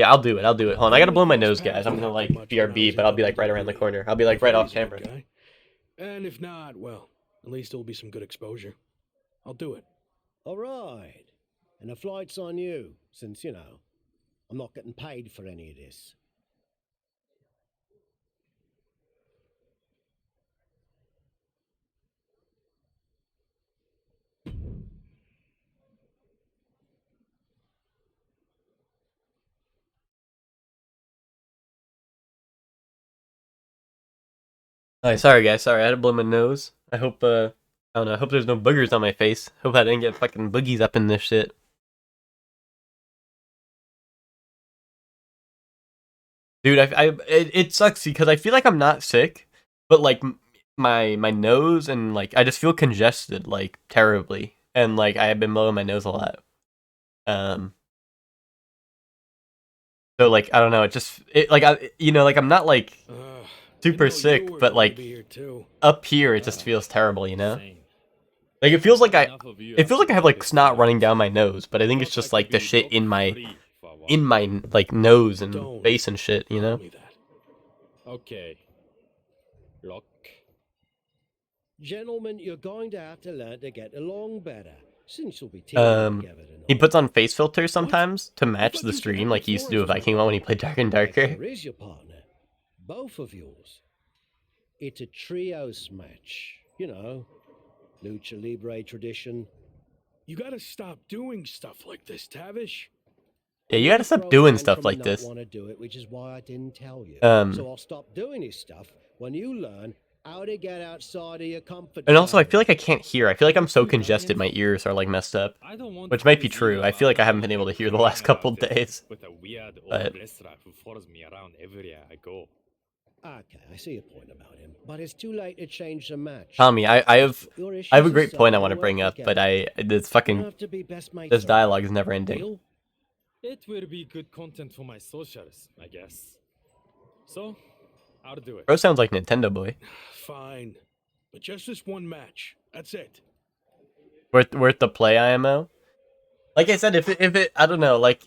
I'll do it. Hold on, I gotta blow my nose, guys. I'm gonna, like, BRB, but I'll be, like, right around the corner. I'll be, like, right off camera. And if not, well, at least it'll be some good exposure. I'll do it. All right. And the flight's on you, since, you know, I'm not getting paid for any of this. Alright, sorry guys, sorry, I had to blow my nose. I hope, I don't know, I hope there's no boogers on my face. Hope I didn't get fucking boogies up in this shit. Dude, it sucks because I feel like I'm not sick, but like my nose and like I just feel congested like terribly, and like I have been blowing my nose a lot. So like I don't know, like I'm not like super sick, but like up here it just feels terrible, you know? Like it feels like I have like snot running down my nose, but I think it's just like the shit in my like nose and face and shit, you know? Okay. Lock. Gentlemen, you're going to have to learn to get along better, since you'll be teaming together tonight. He puts on face filters sometimes to match the stream, like he used to do a Viking one when he played Dark and Darker. There is your partner. Both of yours. It's a trios match. You know, Lucha Libre tradition. You gotta stop doing stuff like this, Tavish. Yeah, you gotta stop doing stuff like this. Want to do it, which is why I didn't tell you. Um, So I'll stop doing this stuff when you learn how to get outside of your comfort And also, I zone. feel like I can't hear. I feel like I'm so congested, my ears are like messed up. Which might be true. I feel like I haven't been able to hear the last couple days. With a weird old But wrestler who follows me around everywhere I go. Okay, I see your point about him, but it's too late to change the match. Tommy, I have Your issues a great point I aside, want to we'll bring work up, together. but this You fucking don't have to be best mates this forever. dialogue is never ending. Deal? It will be good content for my socials, I guess. So, I'll do it. Bro sounds like Nintendo boy. Fine. But just this one match. That's it. Worth the play, IMO. Like I said, if it I don't know, like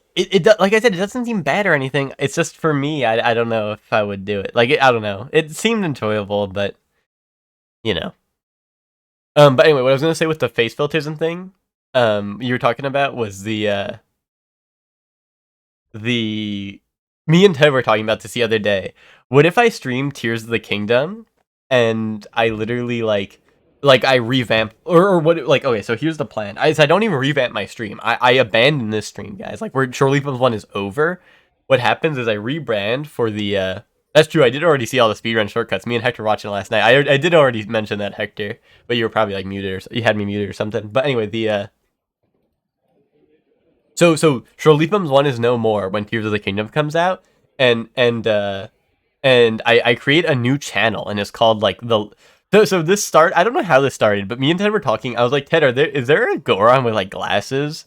like I said, it doesn't seem bad or anything. It's just for me, I don't know if I would do it. Like I don't know. It seemed enjoyable, but you know. But anyway, what I was gonna say with the face filters and thing, you were talking about was the me and Ted were talking about this the other day. What if I stream Tears of the Kingdom and I literally like I revamp or what like okay, so here's the plan. I don't even revamp my stream. I abandon this stream, guys. Like where Shore Leapers 1 is over. What happens is I rebrand for the that's true. I did already see all the speedrun shortcuts. Me and Hector watching it last night. I did already mention that, Hector, but you were probably like muted or you had me muted or something. But anyway, the so Shore Leapers 1 is no more when Tears of the Kingdom comes out, and I create a new channel and it's called like the so this start I don't know how this started, but me and Ted were talking. I was like, Ted, is there a Goron with like glasses?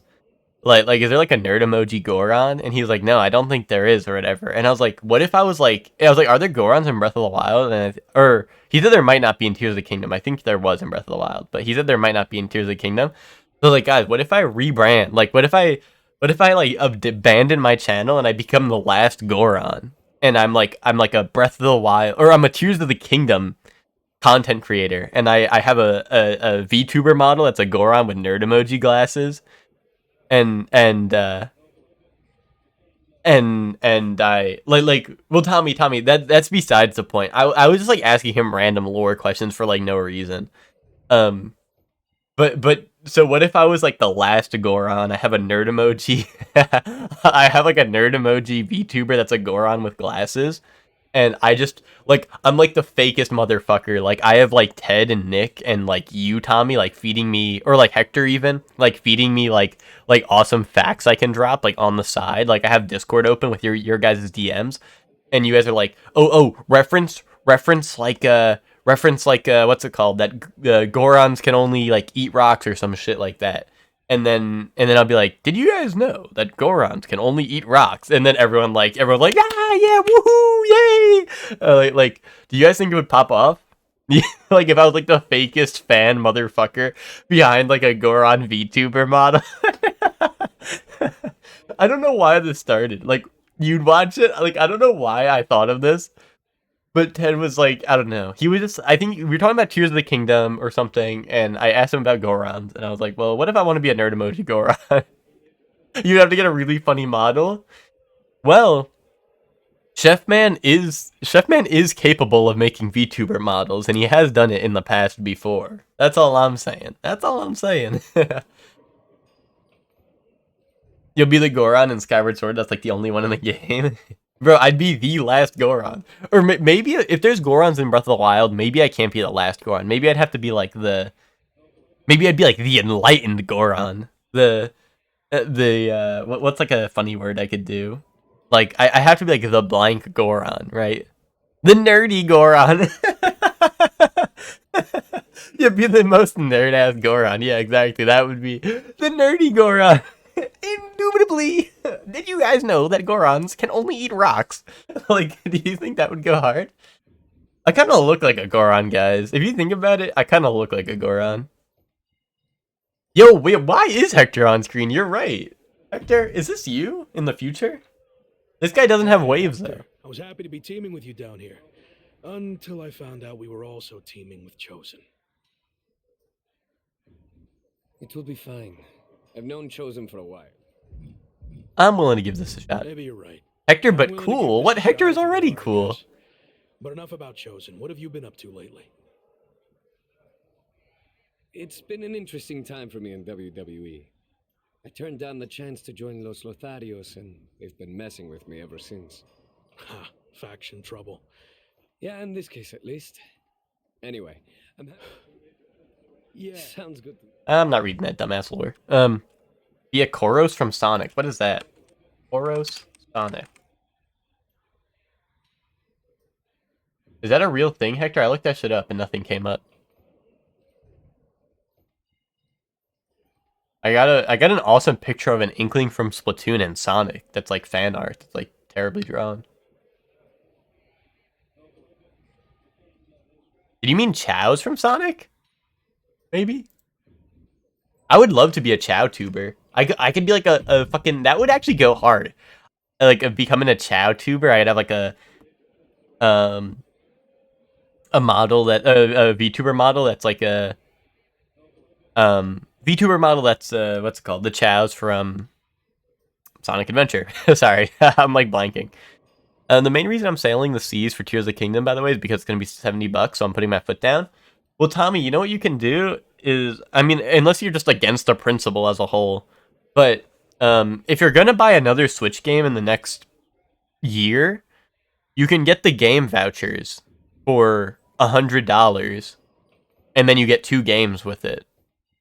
Like is there like a nerd emoji Goron? And he was like, no, I don't think there is or whatever. And I was like, what if I was like, are there Gorons in Breath of the Wild? And or he said there might not be in Tears of the Kingdom. I think there was in Breath of the Wild, but he said there might not be in Tears of the Kingdom. So like, guys, what if I rebrand? Like, what if I like abandon my channel and I become the last Goron? And I'm like a Breath of the Wild, or I'm a Tears of the Kingdom content creator, and I have a VTuber model that's a Goron with nerd emoji glasses, and I like well Tommy that's besides the point. I was just like asking him random lore questions for like no reason. But so what if I was like the last Goron? I have a nerd emoji. I have like a nerd emoji VTuber that's a Goron with glasses. And I just like I'm like the fakest motherfucker. Like I have like Ted and Nick and like you, Tommy, like feeding me, or like Hector even, like feeding me like awesome facts I can drop like on the side. Like I have Discord open with your guys' DMs, and you guys are like, oh reference like what's it called, that Gorons can only like eat rocks or some shit like that. And then I'll be like, did you guys know that Gorons can only eat rocks? And then everyone like yeah, woohoo, yay! Like, do you guys think it would pop off? Like if I was like the fakest fan motherfucker behind like a Goron VTuber model. I don't know why this started. Like you'd watch it. Like I don't know why I thought of this. But Ted was like, I don't know. He was just, I think we were talking about Tears of the Kingdom or something, and I asked him about Gorons, and I was like, well, what if I want to be a nerd emoji Goron? You'd have to get a really funny model. Well, Chef Man is capable of making VTuber models, and he has done it in the past before. That's all I'm saying. You'll be the Goron in Skyward Sword. That's like the only one in the game. Bro, I'd be the last Goron. Or maybe if there's Gorons in Breath of the Wild, maybe I can't be the last Goron. Maybe I'd have to be like maybe I'd be like the enlightened Goron. What's like a funny word I could do? Like I have to be like the blank Goron, right? The nerdy Goron. You'd be the most nerd ass Goron. Yeah, exactly. That would be the nerdy Goron. Indubitably. Did you guys know that Gorons can only eat rocks? Like, do you think that would go hard? I kind of look like a Goron, guys. If you think about it, I kind of look like a Goron. Yo, wait, why is Hector on screen? You're right. Hector, is this you in the future? This guy doesn't have waves, though. I was happy to be teaming with you down here. Until I found out we were also teaming with Chosen. It will be fine. I've known Chosen for a while. I'm willing to give this a shot. Maybe you're right. Hector, but cool. What? Hector is already cool. But enough about Chosen. What have you been up to lately? It's been an interesting time for me in WWE. I turned down the chance to join Los Lotharios, and they've been messing with me ever since. Ha, faction trouble. Yeah, in this case at least. Anyway, Yeah. Sounds good. I'm not reading that dumbass lore. Yeah, Koros from Sonic. What is that? Koros Sonic. Is that a real thing, Hector? I looked that shit up and nothing came up. I got an awesome picture of an Inkling from Splatoon and Sonic that's like fan art. It's like terribly drawn. Did you mean Chow's from Sonic? Maybe? I would love to be a Chow tuber. I could be like a fucking... That would actually go hard. Like, becoming a Chow tuber, I'd have like a model that... a VTuber model that's like a... VTuber model that's, what's it called? The Chows from Sonic Adventure. Sorry, I'm like blanking. The main reason I'm sailing the seas for Tears of the Kingdom, by the way, is because it's going to be $70, so I'm putting my foot down. Well, Tommy, you know what you can do is... I mean, unless you're just against the principle as a whole, but if you're going to buy another Switch game in the next year, you can get the game vouchers for $100, and then you get 2 games with it.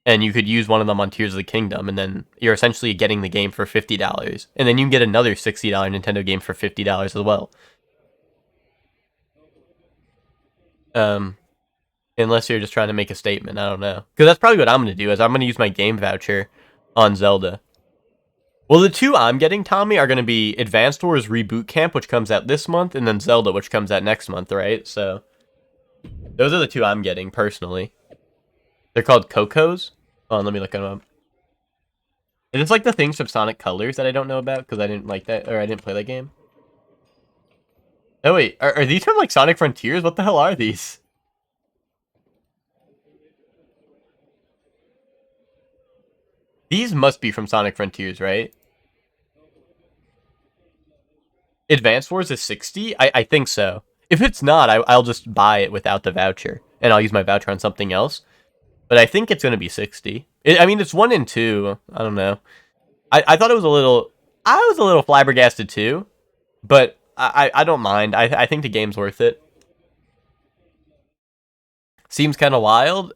And you could use one of them on Tears of the Kingdom, and then you're essentially getting the game for $50. And then you can get another $60 Nintendo game for $50 as well. Unless you're just trying to make a statement, I don't know. Because that's probably what I'm going to do, is I'm going to use my game voucher on Zelda. Well, the 2 I'm getting, Tommy, are going to be Advanced Wars Reboot Camp, which comes out this month, and then Zelda, which comes out next month, right? So, those are the 2 I'm getting, personally. They're called Cocos. Hold on, let me look them up. And it's like the things from Sonic Colors that I don't know about because I didn't like that, or I didn't play that game. Oh wait, are these from like Sonic Frontiers? What the hell are these? These must be from Sonic Frontiers, right? Advance Wars is 60? I think so. If it's not, I'll just buy it without the voucher, and I'll use my voucher on something else. But I think it's going to be 60. I mean, it's 1 and 2. I don't know. I thought it was a little... I was a little flabbergasted too. But I don't mind. I think the game's worth it. Seems kind of wild.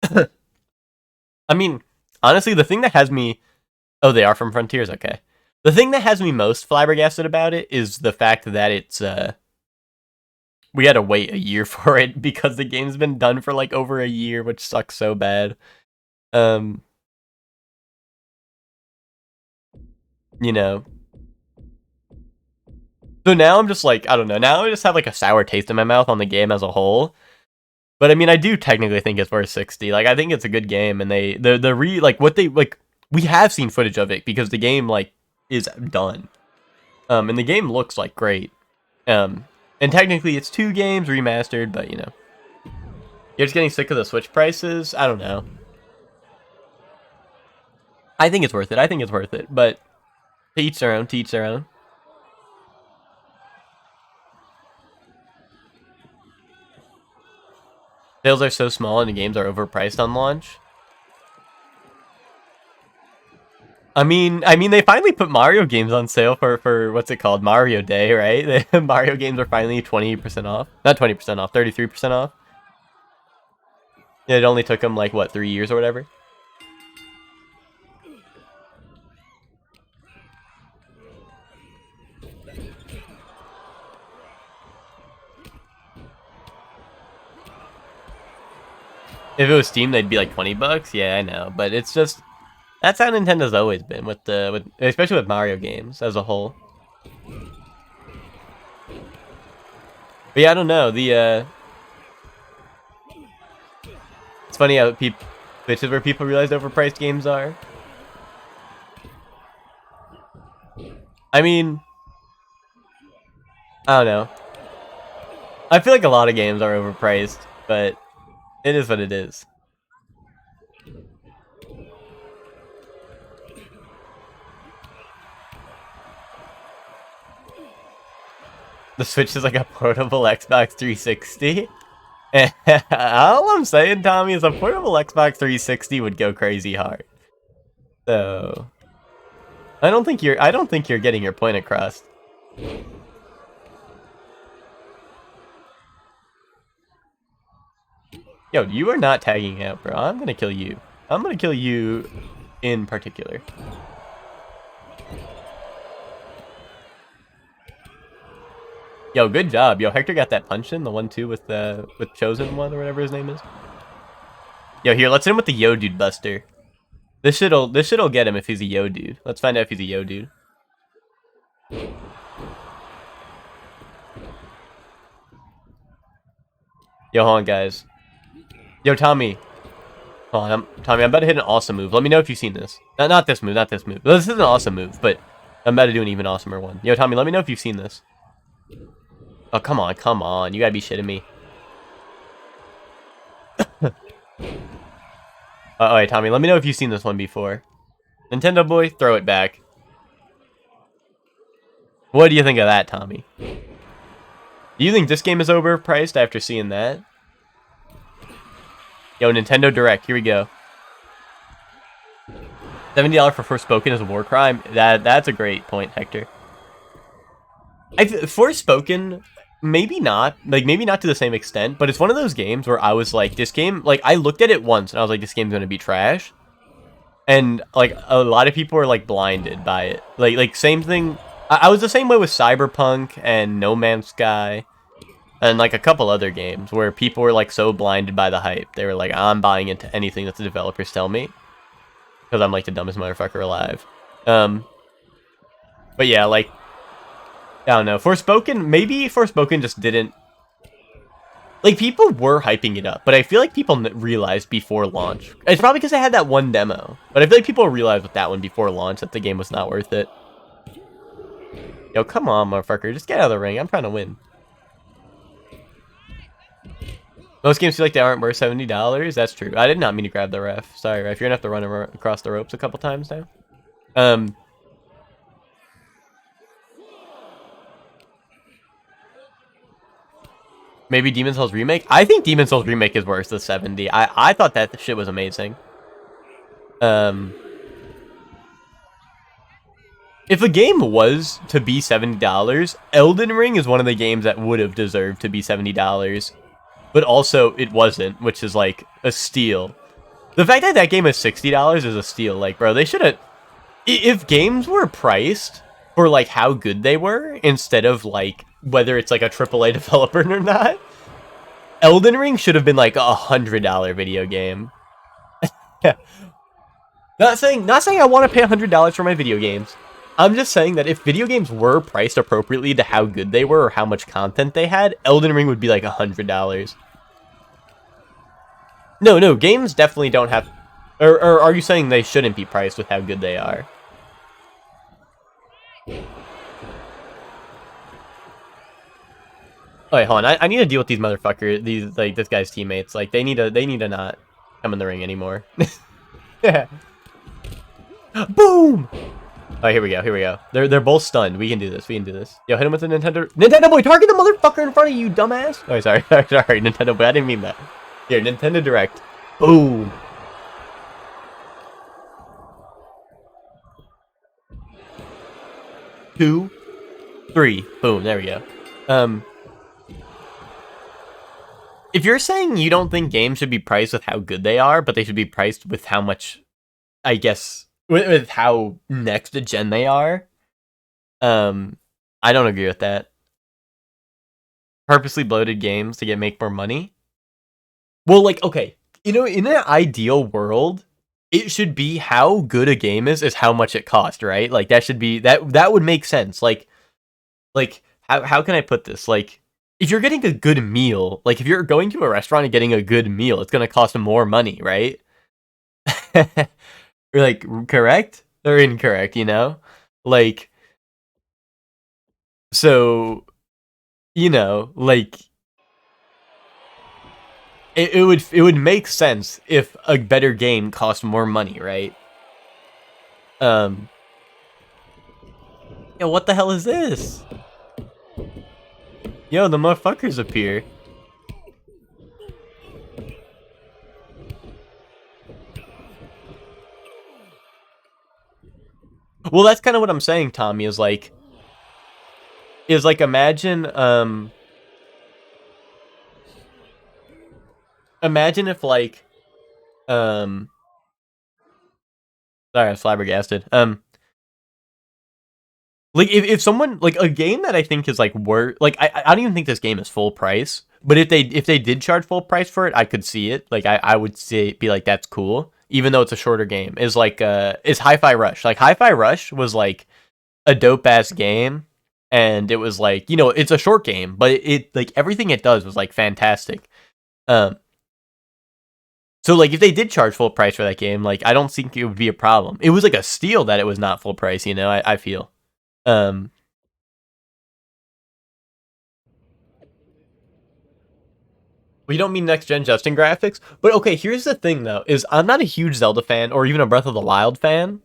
I mean, honestly, the thing that has me... Oh, they are from Frontiers? Okay. The thing that has me most flabbergasted about it is the fact that it's... We had to wait a year for it because the game's been done for like over a year, which sucks so bad. You know. So now I'm just like, I don't know. Now I just have like a sour taste in my mouth on the game as a whole. But I mean, I do technically think it's worth 60. Like, I think it's a good game, and we have seen footage of it because the game like is done. And the game looks like great. And technically it's 2 games remastered, but you know. You're just getting sick of the Switch prices? I don't know. I think it's worth it. But to each their own, Sales are so small and the games are overpriced on launch. I mean, they finally put Mario games on sale for what's it called? Mario Day, right? Mario games are finally 20% off. Not 20% off, 33% off. It only took them like, what, 3 years or whatever? If it was Steam, they'd be like $20. Yeah, I know, but it's just... That's how Nintendo's always been especially with Mario games as a whole. But yeah, I don't know. It's funny how this is where people realize overpriced games are. I mean, I don't know. I feel like a lot of games are overpriced, but it is what it is. The Switch is like a portable Xbox 360. All I'm saying, Tommy, is a portable Xbox 360 would go crazy hard. So I don't think you're getting your point across. Yo, you are not tagging out, bro. I'm gonna kill you. I'm gonna kill you in particular. Yo, good job. Yo, Hector got that punch in, the 1-2 with Chosen One or whatever his name is. Yo, here, let's hit him with the Yo Dude Buster. This shit'll get him if he's a Yo Dude. Let's find out if he's a Yo Dude. Yo, hold on, guys. Yo, Tommy. Hold on, Tommy, I'm about to hit an awesome move. Let me know if you've seen this. Not this move, not this move. This is an awesome move, but I'm about to do an even awesomer one. Yo, Tommy, let me know if you've seen this. Oh, come on, come on. You gotta be shitting me. Alright, Tommy, let me know if you've seen this one before. Nintendo boy, throw it back. What do you think of that, Tommy? Do you think this game is overpriced after seeing that? Yo, Nintendo Direct, here we go. $70 for Forspoken is a war crime? That's a great point, Hector. Forspoken, maybe not. Like, maybe not to the same extent, but it's one of those games where I was like, this game, like, I looked at it once and I was like, this game's gonna be trash. And, like, a lot of people were, like, blinded by it. Like same thing. I was the same way with Cyberpunk and No Man's Sky. And, like, a couple other games where people were, like, so blinded by the hype. They were like, I'm buying into anything that the developers tell me. Because I'm, like, the dumbest motherfucker alive. But yeah, like, I don't know. Forspoken, maybe Forspoken just didn't... Like, people were hyping it up, but I feel like people realized before launch. It's probably because I had that one demo. But I feel like people realized with that one before launch that the game was not worth it. Yo, come on, motherfucker. Just get out of the ring. I'm trying to win. Most games feel like they aren't worth $70. That's true. I did not mean to grab the ref. Sorry, ref. You're gonna have to run across the ropes a couple times now. Maybe Demon's Souls Remake? I think Demon's Souls Remake is worth the 70. I thought that shit was amazing. If a game was to be $70, Elden Ring is one of the games that would have deserved to be $70. But also, it wasn't, which is, like, a steal. The fact that that game is $60 is a steal. Like, bro, they should have... If games were priced for, like, how good they were, instead of, like, whether it's, like, a AAA developer or not, Elden Ring should have been, like, a $100 video game. Not saying I want to pay $100 for my video games. I'm just saying that if video games were priced appropriately to how good they were or how much content they had, Elden Ring would be like $100. No, games definitely don't have... Or are you saying they shouldn't be priced with how good they are? Alright, hold on. I need to deal with these motherfuckers, this guy's teammates. Like, they need to not come in the ring anymore. Yeah. Boom! Alright, here we go. They're both stunned. We can do this. Yo, hit him with the Nintendo boy, target the motherfucker in front of you, dumbass! Oh, sorry, Nintendo boy, I didn't mean that. Here, Nintendo Direct. Boom! Two, three. Boom, there we go. If you're saying you don't think games should be priced with how good they are, but they should be priced with how much, I guess, with how next to gen they are, I don't agree with that. Purposely bloated games to make more money? Well, like, okay, in an ideal world, it should be how good a game is how much it costs, right? Like, that should be, that would make sense. Like, how can I put this? Like, if you're getting a good meal, like, if you're going to a restaurant and getting a good meal, it's going to cost more money, right? Like, correct or incorrect, Like, so, like, it would make sense if a better game cost more money, right? Yo, what the hell is this? Yo, the motherfuckers appear. Well, that's kind of what I'm saying, Tommy, is like imagine if like sorry, I'm flabbergasted. Like if someone like a game that I think is like worth like I don't even think this game is full price, but if they did charge full price for it, I could see it. Like I would say be like that's cool, even though it's a shorter game. Is like is Hi-Fi Rush. Like Hi-Fi Rush was like a dope ass game, and it was like, you know, it's a short game, but it like everything it does was like fantastic. So like if they did charge full price for that game, like I don't think it would be a problem. It was like a steal that it was not full price, you know, I feel. We don't mean next gen just in graphics, but okay, here's the thing though, is I'm not a huge Zelda fan or even a Breath of the Wild fan,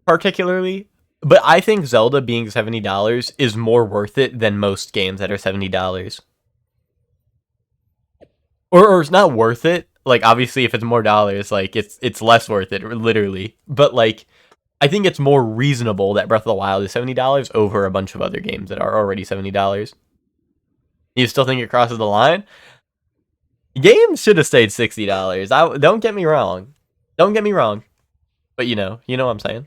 particularly, but I think Zelda being $70 is more worth it than most games that are $70. Or it's not worth it. Like obviously if it's more dollars, like it's less worth it, literally. But like I think it's more reasonable that Breath of the Wild is $70 over a bunch of other games that are already $70. You still think it crosses the line? Games should have stayed $60. Don't get me wrong. Don't get me wrong. But you know what I'm saying.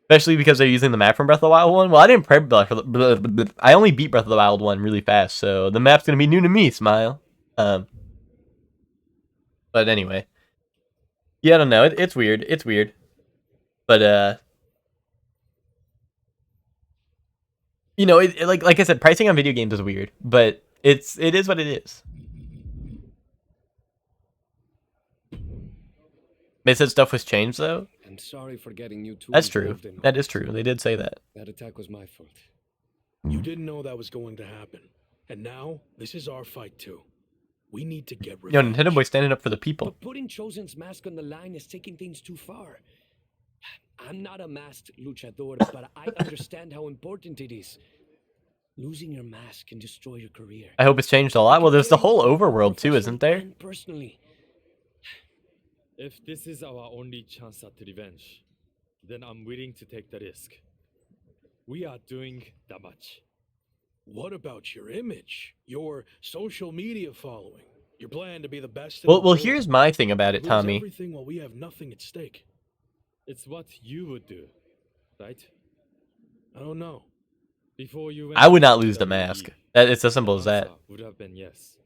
Especially because they're using the map from Breath of the Wild 1. Well, I didn't play I only beat Breath of the Wild 1 really fast, so the map's gonna be new to me, Smile. But anyway. Yeah, I don't know. It's weird. It's weird. But you know, like I said, pricing on video games is weird, but it is what it is. They said stuff was changed though. I'm sorry for getting you too. That's true. That is true. They did say that. That attack was my fault. You didn't know that was going to happen. And now, this is our fight too. We need to get Yo, revenge. Nintendo Boy standing up for the people. But putting Chosen's mask on the line is taking things too far. I'm not a masked luchador, but I understand how important it is. Losing your mask can destroy your career. I hope it's changed a lot. Well, there's the whole overworld too, isn't there? Personally, If this is our only chance at revenge, then I'm willing to take the risk. We are doing that much. What about your image? Your social media following? Your plan to be the best in Well, the world? here's my thing about it, Lose Tommy. everything while we have nothing at stake. It's what you would do, right? I don't know. Before you went I would to not lose the WWE, mask. It's as simple as the that. answer would have been yes.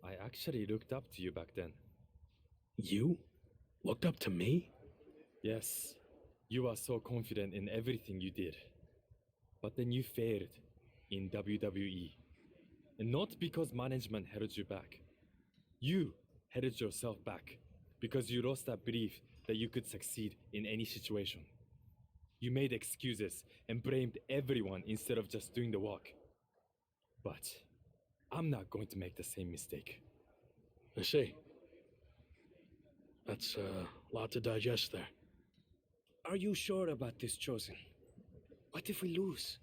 I actually looked up to you back then. You? Looked up to me? Yes, you are so confident in everything you did. But then you failed in WWE. And not because management held you back. You held yourself back because you lost that belief that you could succeed in any situation. You made excuses and blamed everyone instead of just doing the work. But I'm not going to make the same mistake. I see. That's a lot to digest there. are you sure about this, Chosen? What if we lose?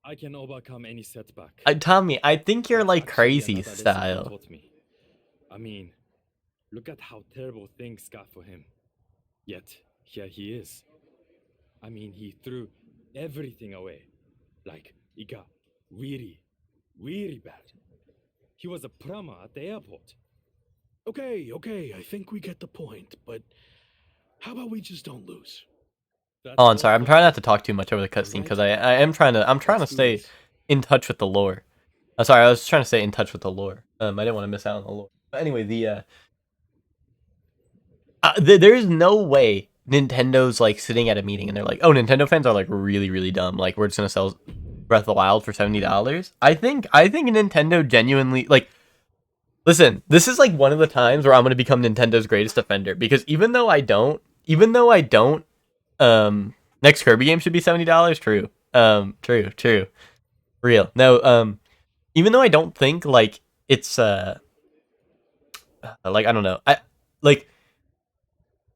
I can overcome any setback. Tommy, I think you're like Actually, crazy another lesson he style. taught me. I mean, look at how terrible things got for him. Yet, here he is. I mean, he threw everything away. Like, it got really, really bad. He was a plumber at the airport. Okay, I think we get the point, but how about we just don't lose? Oh, I'm sorry. I'm trying not to talk too much over the cutscene because I'm trying to stay in touch with the lore. I'm sorry, I was trying to stay in touch with the lore. I didn't want to miss out on the lore. But anyway, there's no way Nintendo's like sitting at a meeting and they're like, "Oh, Nintendo fans are like really, really dumb. Like we're just gonna sell Breath of the Wild for $70." I think Nintendo genuinely like. Listen, this is like one of the times where I'm gonna become Nintendo's greatest offender because even though I don't, next Kirby game should be $70. True. True. Real. No. Even though I don't think like it's like I don't know. I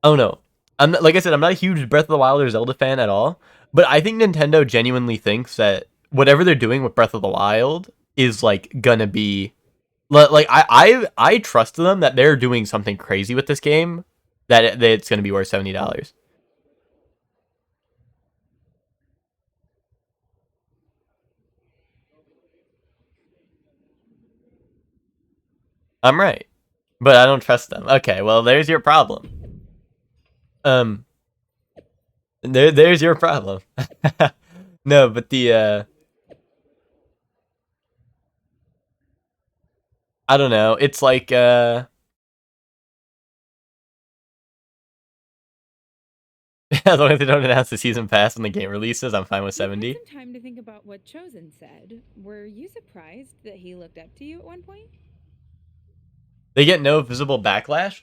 don't know. I'm not, like I said, I'm not a huge Breath of the Wild or Zelda fan at all, but I think Nintendo genuinely thinks that whatever they're doing with Breath of the Wild is like gonna be like I trust them that they're doing something crazy with this game that it's gonna be worth $70. I'm right, but I don't trust them. Okay, well there's your problem. There's your problem. No, but the I don't know. It's like as long as they don't announce the season pass when the game releases, I'm fine with 70. You had some time to think about what Chosen said. Were you surprised that he looked up to you at one point? They get no visible backlash?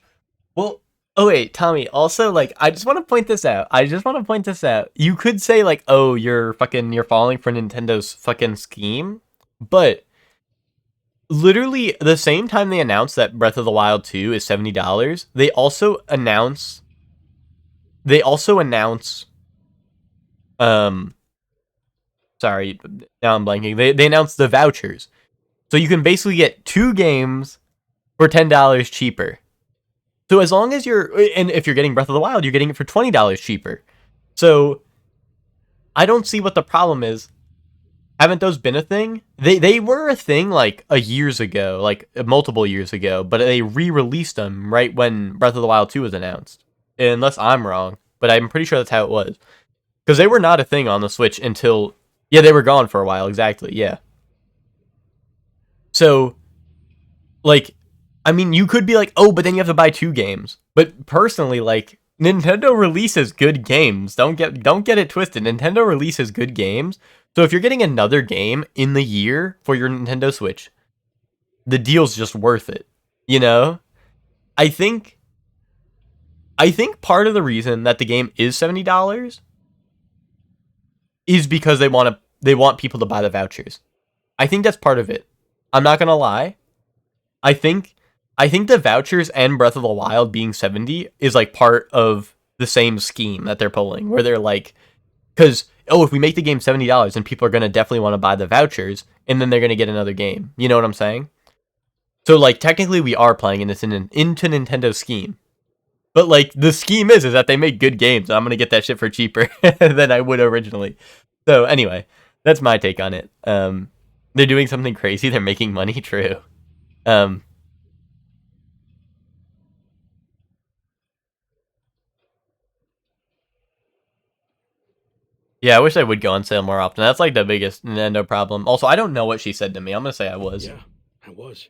Well, oh wait, Tommy, also, like, I just want to point this out. You could say, like, oh, you're falling for Nintendo's fucking scheme, but literally the same time they announced that Breath of the Wild 2 is $70, they also announce, sorry, now I'm blanking. They announced the vouchers. So you can basically get 2 games for $10 cheaper. So as long as and if you're getting Breath of the Wild, you're getting it for $20 cheaper. So I don't see what the problem is. Haven't those been a thing? They were a thing like years ago, like multiple years ago, but they re-released them right when Breath of the Wild 2 was announced. Unless I'm wrong, but I'm pretty sure that's how it was. Because they were not a thing on the Switch until... Yeah, they were gone for a while, exactly, yeah. So, like, I mean, you could be like, oh, but then you have to buy 2 games. But personally, like, Nintendo releases good games. Don't get it twisted. Nintendo releases good games. So if you're getting another game in the year for your Nintendo Switch, the deal's just worth it. You know? I think part of the reason that the game is $70 is because they want people to buy the vouchers. I think that's part of it. I'm not gonna lie. I think the vouchers and Breath of the Wild being 70 is like part of the same scheme that they're pulling, where they're like, because if we make the game $70, then people are gonna definitely want to buy the vouchers, and then they're gonna get another game. You know what I'm saying? So like technically we are playing in this into Nintendo's scheme, but like the scheme is that they make good games. And I'm gonna get that shit for cheaper than I would originally. So anyway, that's my take on it. They're doing something crazy. They're making money. True. Yeah, I wish I would go on sale more often. That's like the biggest Nintendo problem. Also, I don't know what she said to me. I'm gonna say I was. Yeah, I was.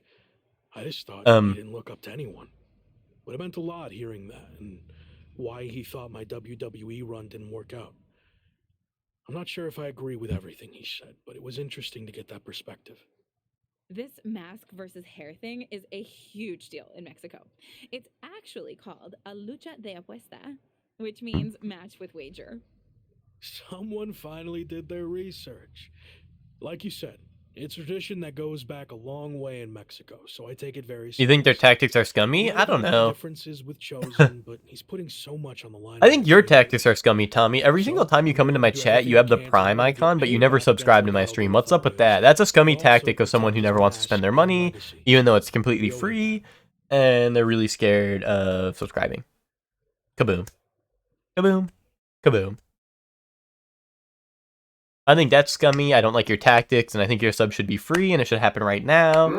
I just thought he didn't look up to anyone. Would have meant a lot hearing that and why he thought my WWE run didn't work out. I'm not sure if I agree with everything he said, but it was interesting to get that perspective. This mask versus hair thing is a huge deal in Mexico. It's actually called a lucha de apuesta, which means match with wager. Someone finally did their research. Like you said, it's a tradition that goes back a long way in Mexico, so I take it very seriously. You think their tactics are scummy? I don't know. Differences with Chosen, but he's putting so much on the line. I think your tactics are scummy, Tommy. Every single time you come into my chat, you have the Prime icon, but you never subscribe to my stream. What's up with that? That's a scummy tactic of someone who never wants to spend their money, even though it's completely free, and they're really scared of subscribing. Kaboom. Kaboom. Kaboom. I think that's scummy. I don't like your tactics, and I think your sub should be free, and it should happen right now.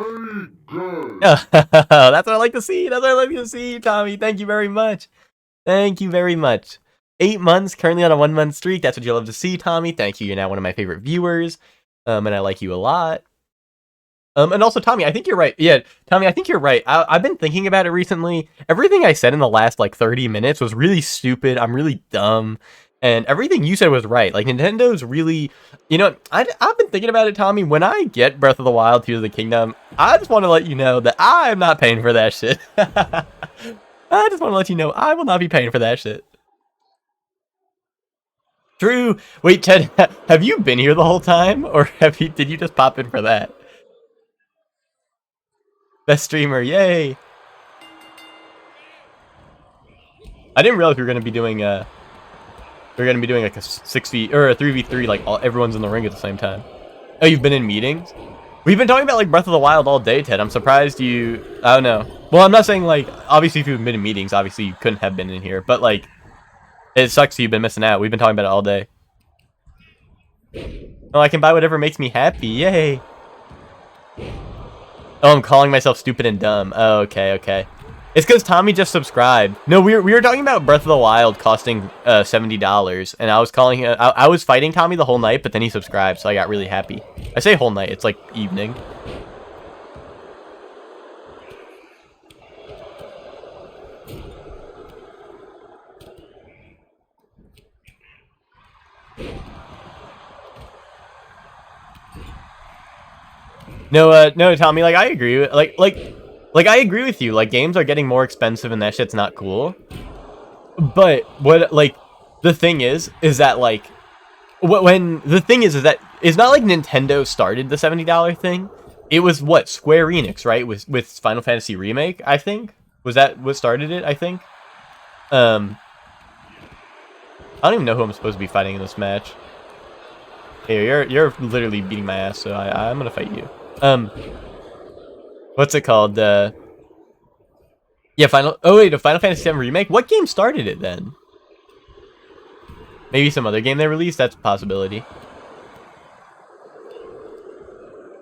That's what I like to see. That's what I like to see, Tommy. Thank you very much. Thank you very much. 8 months, currently on a 1-month streak. That's what you love to see, Tommy. Thank you. You're now one of my favorite viewers, and I like you a lot. And also, Tommy, I think you're right. Yeah, Tommy, I think you're right. I've been thinking about it recently. Everything I said in the last, 30 minutes was really stupid. I'm really dumb. And everything you said was right. Like, Nintendo's really... You know, I've been thinking about it, Tommy. When I get Breath of the Wild, Tears of the Kingdom, I just want to let you know that I'm not paying for that shit. I just want to let you know I will not be paying for that shit. True. Wait, Ted, have you been here the whole time? Or did you just pop in for that? Best streamer, yay! I didn't realize we were going to be doing... We're gonna be doing like a 6v or a 3v3, like everyone's in the ring at the same time. Oh, you've been in meetings? We've been talking about like Breath of the Wild all day, Ted. I'm surprised you. I don't know. Well, I'm not saying like obviously if you've been in meetings, obviously you couldn't have been in here. But like, it sucks you've been missing out. We've been talking about it all day. Oh, I can buy whatever makes me happy. Yay! Oh, I'm calling myself stupid and dumb. Oh, okay, okay. It's because Tommy just subscribed. No, we were talking about Breath of the Wild costing $70, and I was calling I was fighting Tommy the whole night, but then he subscribed, so I got really happy. I say whole night, it's like evening. No, Tommy. Like I agree. Like I agree with you. Like games are getting more expensive, and that shit's not cool. But what like the thing is that like when the thing is that it's not like Nintendo started the $70 thing. It was what Square Enix, right? With Final Fantasy Remake, I think. Was that what started it? I think. I don't even know who I'm supposed to be fighting in this match. Here, you're literally beating my ass, so I'm gonna fight you. What's it called? Yeah, a Final Fantasy VII Remake? What game started it then? Maybe some other game they released? That's a possibility.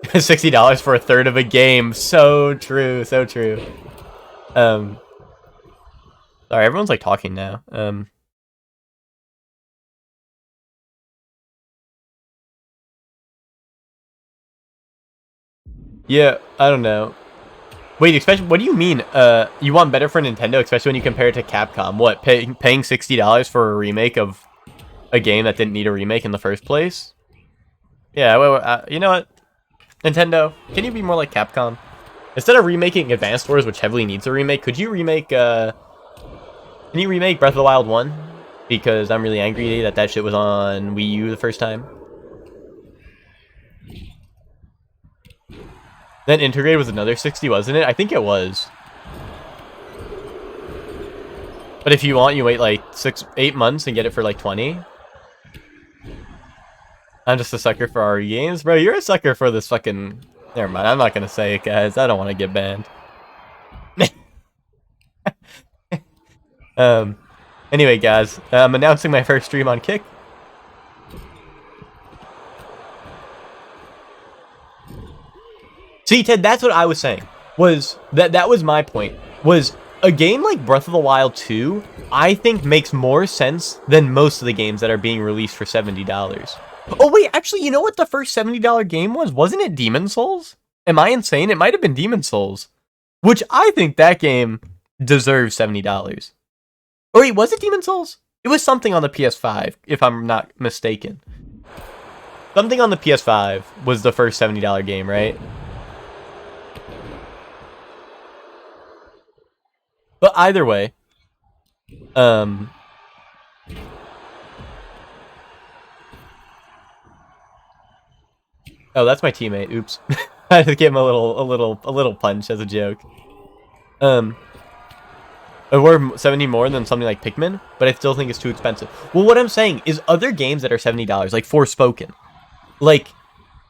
$60 for a third of a game. So true, so true. Sorry, everyone's like talking now. Yeah, I don't know. Wait, especially, what do you mean? You want better for Nintendo, especially when you compare it to Capcom? What, paying $60 for a remake of a game that didn't need a remake in the first place? Yeah, well, you know what? Nintendo, can you be more like Capcom? Instead of remaking Advanced Wars, which heavily needs a remake, could you remake, can you remake Breath of the Wild 1? Because I'm really angry that shit was on Wii U the first time. Then integrated was another 60, wasn't it? I think it was. But if you want, you wait like 8 months and get it for like 20. I'm just a sucker for RE games. Bro, you're a sucker for this fucking... Never mind, I'm not gonna say it, guys. I don't want to get banned. Anyway, guys, I'm announcing my first stream on Kick. See, Ted, that's what I was saying. That was my point. Was a game like Breath of the Wild 2, I think makes more sense than most of the games that are being released for $70. Oh, wait, actually, you know what the first $70 game was? Wasn't it Demon's Souls? Am I insane? It might have been Demon's Souls. Which I think that game deserves $70. Oh, wait, was it Demon's Souls? It was something on the PS5, if I'm not mistaken. Something on the PS5 was the first $70 game, right? But either way, oh, that's my teammate. Oops. I just gave him a little punch as a joke. We're 70 more than something like Pikmin, but I still think it's too expensive. Well, what I'm saying is other games that are $70, like Forspoken, like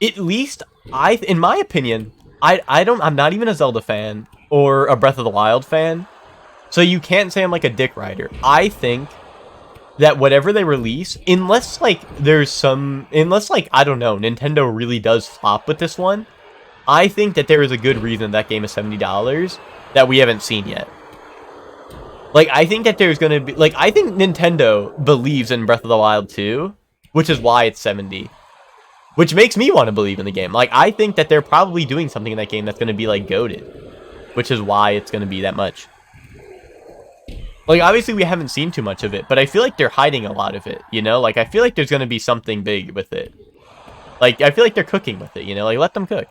at least in my opinion, I'm not even a Zelda fan or a Breath of the Wild fan. So you can't say I'm like a dick rider. I think that whatever they release, unless like I don't know, Nintendo really does flop with this one, I think that there is a good reason that game is $70 that we haven't seen yet. Like, I think that there's gonna be, like, I think Nintendo believes in Breath of the Wild 2, which is why it's 70. Which makes me want to believe in the game. Like, I think that they're probably doing something in that game that's gonna be like goated, which is why it's gonna be that much. Like, obviously we haven't seen too much of it, but I feel like they're hiding a lot of it, you know? Like, I feel like there's going to be something big with it. Like, I feel like they're cooking with it, you know? Like, let them cook.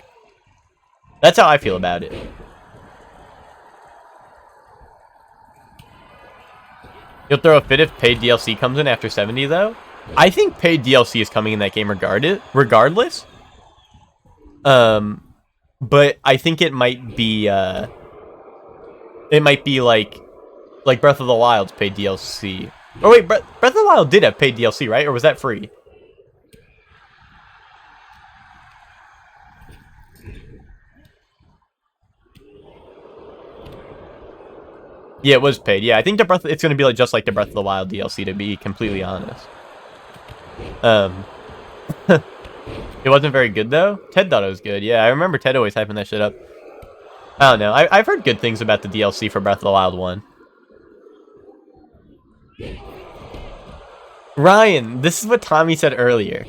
That's how I feel about it. You'll throw a fit if paid DLC comes in after 70, though? I think paid DLC is coming in that game regardless. But I think it might be, like Breath of the Wild's paid DLC. Oh wait, Breath of the Wild did have paid DLC, right? Or was that free? Yeah, it was paid. Yeah, I think it's gonna be like just like the Breath of the Wild DLC, to be completely honest. It wasn't very good though. Ted thought it was good. Yeah, I remember Ted always hyping that shit up. I don't know. I've heard good things about the DLC for Breath of the Wild 1. Ryan, this is what Tommy said earlier.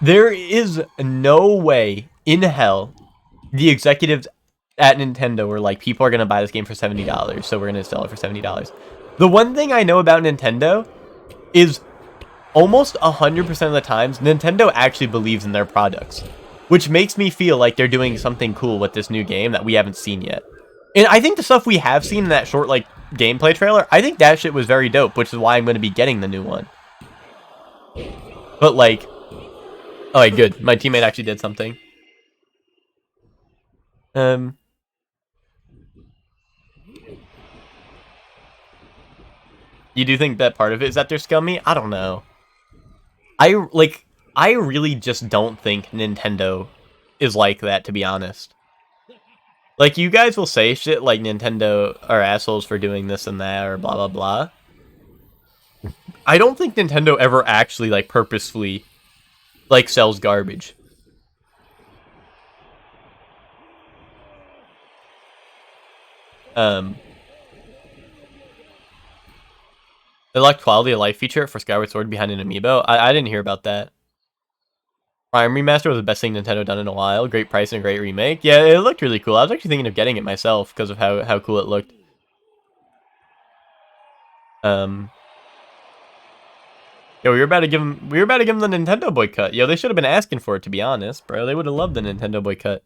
There is no way in hell the executives at Nintendo were like, people are going to buy this game for $70, so we're going to sell it for $70. The one thing I know about Nintendo is almost 100% of the times, Nintendo actually believes in their products, which makes me feel like they're doing something cool with this new game that we haven't seen yet. And I think the stuff we have seen in that short, like, gameplay trailer, I think that shit was very dope, which is why I'm going to be getting the new one. But, like... Alright, good. My teammate actually did something. You do think that part of it is that they're scummy? I don't know. I really just don't think Nintendo is like that, to be honest. Like, you guys will say shit like Nintendo are assholes for doing this and that, or blah, blah, blah. I don't think Nintendo ever actually, like, purposefully, like, sells garbage. They locked quality of life feature for Skyward Sword behind an amiibo. I didn't hear about that. Prime Remaster was the best thing Nintendo done in a while. Great price and a great remake. Yeah, it looked really cool. I was actually thinking of getting it myself because of how cool it looked. Yo, we were about to give them the Nintendo boycott. Yo, they should have been asking for it, to be honest, bro. They would have loved the Nintendo boycott.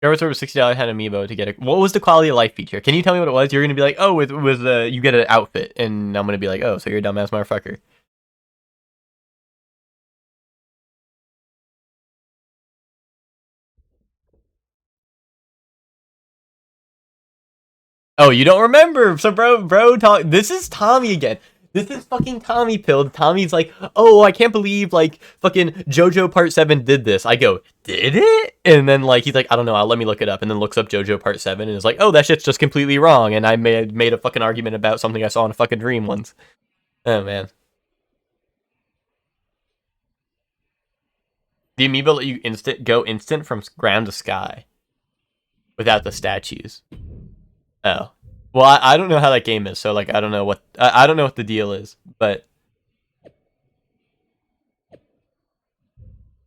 Skyward Sword was $60 had amiibo to get it. What was the quality of life feature? Can you tell me what it was? You're gonna be like, oh, with you get an outfit, and I'm gonna be like, oh, so you're a dumbass motherfucker. Oh, you don't remember? So, bro, this is Tommy again. This is fucking Tommy pilled. Tommy's like, oh, I can't believe, like, fucking JoJo Part 7 did this. I go, did it? And then, like, he's like, I don't know, let me look it up. And then looks up JoJo Part 7 and is like, oh, that shit's just completely wrong. And I made a fucking argument about something I saw in a fucking dream once. Oh, man. The amiibo let you go instant from ground to sky. Without the statues. Oh. Well, I don't know how that game is, so, like, I don't know what the deal is, but...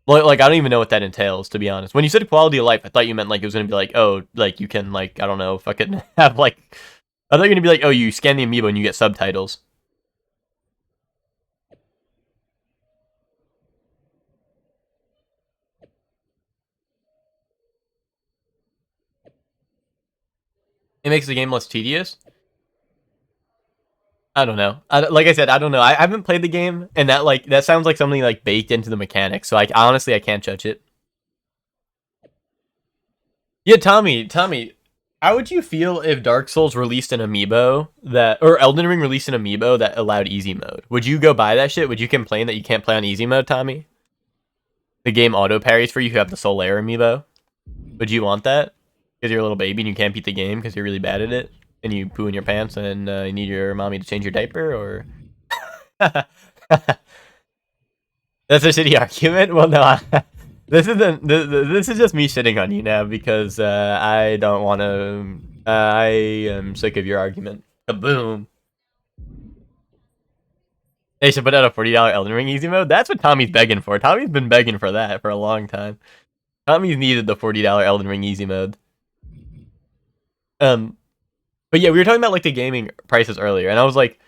Well, like, I don't even know what that entails, to be honest. When you said quality of life, I thought you meant, like, it was gonna be like, oh, like, you can, like, I don't know, fucking have, like... I thought you were gonna be like, oh, you scan the amiibo and you get subtitles. It makes the game less tedious? I don't know. Like I said, I don't know. I haven't played the game, and that sounds like something, like, baked into the mechanics, so, like, honestly, I can't judge it. Yeah, Tommy, how would you feel if Dark Souls released an amiibo or Elden Ring released an amiibo that allowed easy mode? Would you go buy that shit? Would you complain that you can't play on easy mode, Tommy? The game auto parries for you who have the Solaire amiibo. Would you want that? Because you're a little baby and you can't beat the game because you're really bad at it, and you poo in your pants and you need your mommy to change your diaper, or... That's a shitty argument? Well, no, this is just me shitting on you now because I don't want to... I am sick of your argument. Kaboom. They should put out a $40 Elden Ring easy mode? That's what Tommy's begging for. Tommy's been begging for that for a long time. Tommy's needed the $40 Elden Ring easy mode. But yeah, we were talking about, like, the gaming prices earlier, and I was like,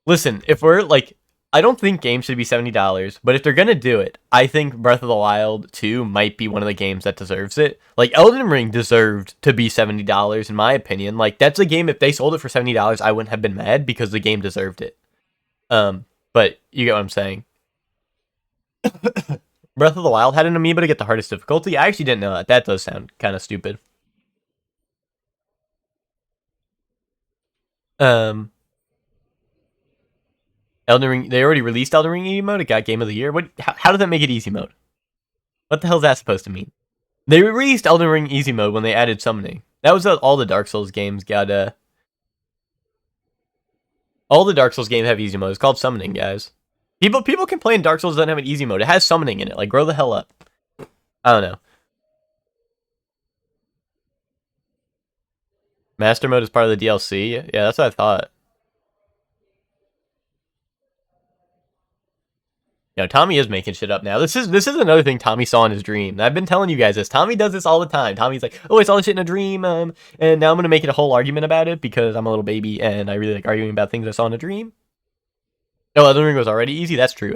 listen, if we're, like... I don't think games should be $70, but if they're gonna do it, I think Breath of the Wild 2 might be one of the games that deserves it. Like, Elden Ring deserved to be $70, in my opinion. Like, that's a game, if they sold it for $70, I wouldn't have been mad, because the game deserved it. But you get what I'm saying. Breath of the Wild had an amiibo to get the hardest difficulty? I actually didn't know that. That does sound kind of stupid. Elden Ring. They already released Elden Ring easy mode. It got Game of the Year. What? How does that make it easy mode? What the hell is that supposed to mean? They released Elden Ring easy mode when they added summoning. That was all the Dark Souls games got. All the Dark Souls games have easy mode. It's called summoning, guys. People complain Dark Souls doesn't have an easy mode. It has summoning in it. Like, grow the hell up. I don't know. Master mode is part of the DLC. Yeah, that's what I thought. No, Tommy is making shit up now. This is another thing Tommy saw in his dream. I've been telling you guys this. Tommy does this all the time. Tommy's like, oh, I saw this shit in a dream, and now I'm gonna make it a whole argument about it because I'm a little baby and I really like arguing about things I saw in a dream. No, Elden Ring was already easy. That's true.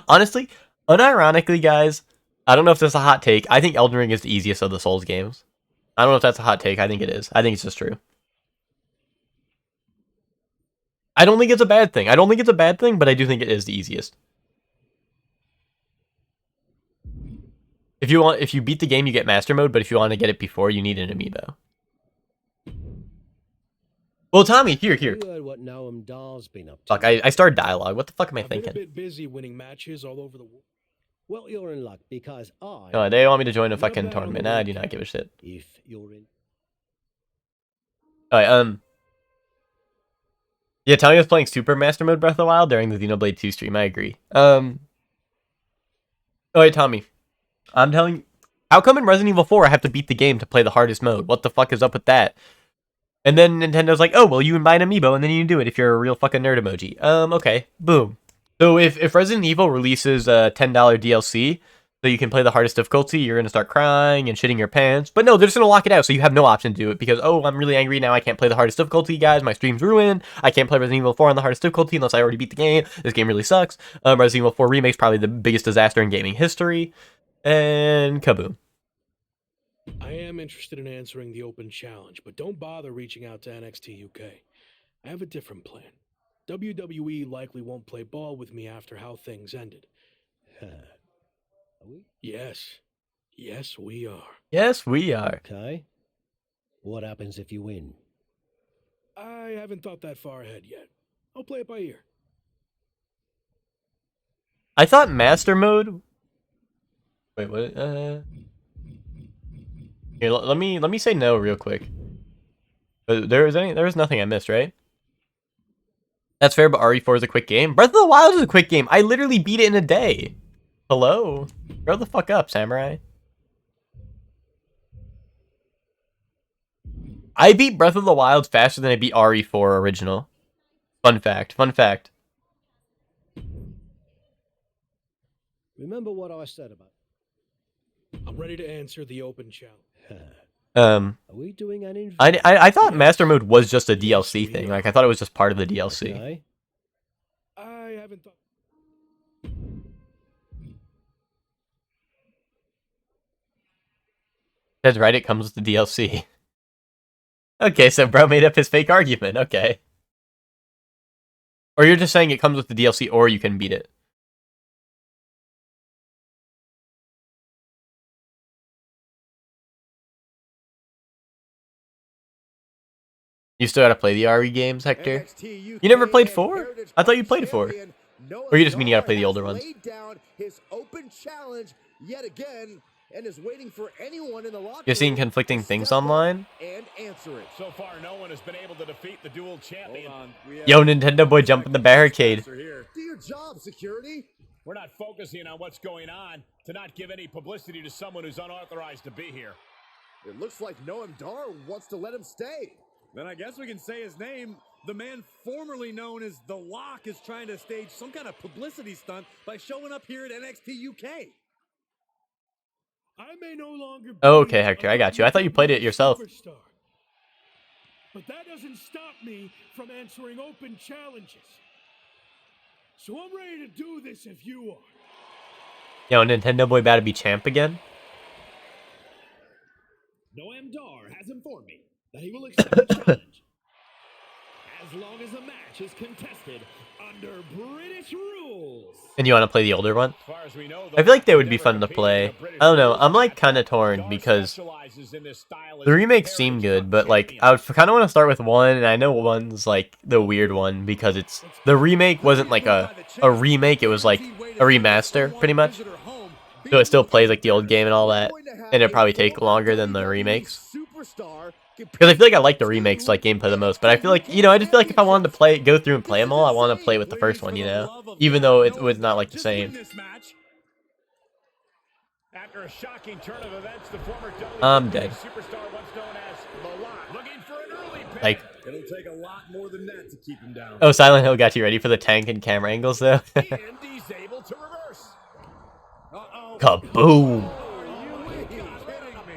Honestly, unironically, guys, I don't know if this is a hot take. I think Elden Ring is the easiest of the Souls games. I don't know if that's a hot take. I think it is. I think it's just true. I don't think it's a bad thing. But I do think it is the easiest. If you beat the game, you get Master Mode, but if you want to get it before, you need an amiibo. Well, Tommy, here. You heard what Noam Dar's been up to. Fuck, I started dialogue. What the fuck am I I've been thinking? a bit busy winning matches all over the world. Well, you're in luck because No, they want me to join a fucking tournament. I do not give a shit. If you're in. Alright, yeah, Tommy was playing Super Master Mode Breath of the Wild during the Xenoblade 2 stream. I agree. Alright, Tommy. I'm telling you, how come in Resident Evil 4 I have to beat the game to play the hardest mode? What the fuck is up with that? And then Nintendo's like, oh, well, you can buy an amiibo and then you can do it if you're a real fucking nerd emoji. Okay, boom. So if Resident Evil releases a $10 DLC, so you can play the hardest difficulty, you're going to start crying and shitting your pants. But no, they're just going to lock it out, so you have no option to do it because, oh, I'm really angry now, I can't play the hardest difficulty, guys, my stream's ruined, I can't play Resident Evil 4 on the hardest difficulty unless I already beat the game, this game really sucks. Resident Evil 4 Remake's probably the biggest disaster in gaming history, and kaboom. I am interested in answering the open challenge, but don't bother reaching out to NXT UK. I have a different plan. WWE likely won't play ball with me after how things ended. Are we? Yes. Yes, we are. Yes, we are. Okay. What happens if you win? I haven't thought that far ahead yet. I'll play it by ear. I thought Master Mode... Wait, what? Here, let me say no real quick. There was nothing I missed, right? That's fair, but RE4 is a quick game. Breath of the Wild is a quick game. I literally beat it in a day. Hello? Grow the fuck up, Samurai. I beat Breath of the Wild faster than I beat RE4 original. Fun fact. Remember what I said about. I'm ready to answer the open challenge. Are we doing an I thought Master Mode was just a DLC thing. Like, I thought it was just part of the DLC. Okay. I haven't thought... That's right, it comes with the DLC. Okay, so bro made up his fake argument. Okay. Or you're just saying it comes with the DLC or you can beat it. You still gotta play the RE games, Hector? You never played 4? I thought you played 4. Or you just mean you gotta play the older ones? Down his open challenge yet again, and is waiting for anyone in the locker You're seeing conflicting things online? and answer it. So far, no one has been able to defeat the dual champion. Yo, Nintendo boy, jump in the barricade. Do your job, security. We're not focusing on what's going on to not give any publicity to someone who's unauthorized to be here. It looks like Noam Dar wants to let him stay. Then I guess we can say his name. The man formerly known as The Lock is trying to stage some kind of publicity stunt by showing up here at NXT UK. I may no longer Oh, okay, Hector, I got you. I thought you played it yourself. Superstar, but that doesn't stop me from answering open challenges. So I'm ready to do this if you are. Yo, Nintendo boy about to be champ again? Noam Dar has informed me that he will accept the challenge. As as long as a match is contested under British rules. And you want to play the older one? I feel like they would be fun to play. I don't know. I'm like kind of torn because the remakes seem good, but like I would kind of want to start with one, and I know one's like the weird one because it's the remake wasn't like a remake; it was like a remaster, pretty much. So it still plays like the old game and all that, and it'd probably take longer than the remakes. Because I feel like I like the remakes like gameplay the most, but I feel like, you know, I just feel like if I wanted to go through and play them all, I want to play with the first one, you know? Even though it was not like the same. After a shocking turn of events, the former I'm dead. superstar once known as the Lock, looking for an early pin. Like, It'll take a lot more than that to keep him down. oh, Silent Hill got you ready for the tank and camera angles, though. And he's able to reverse. Kaboom!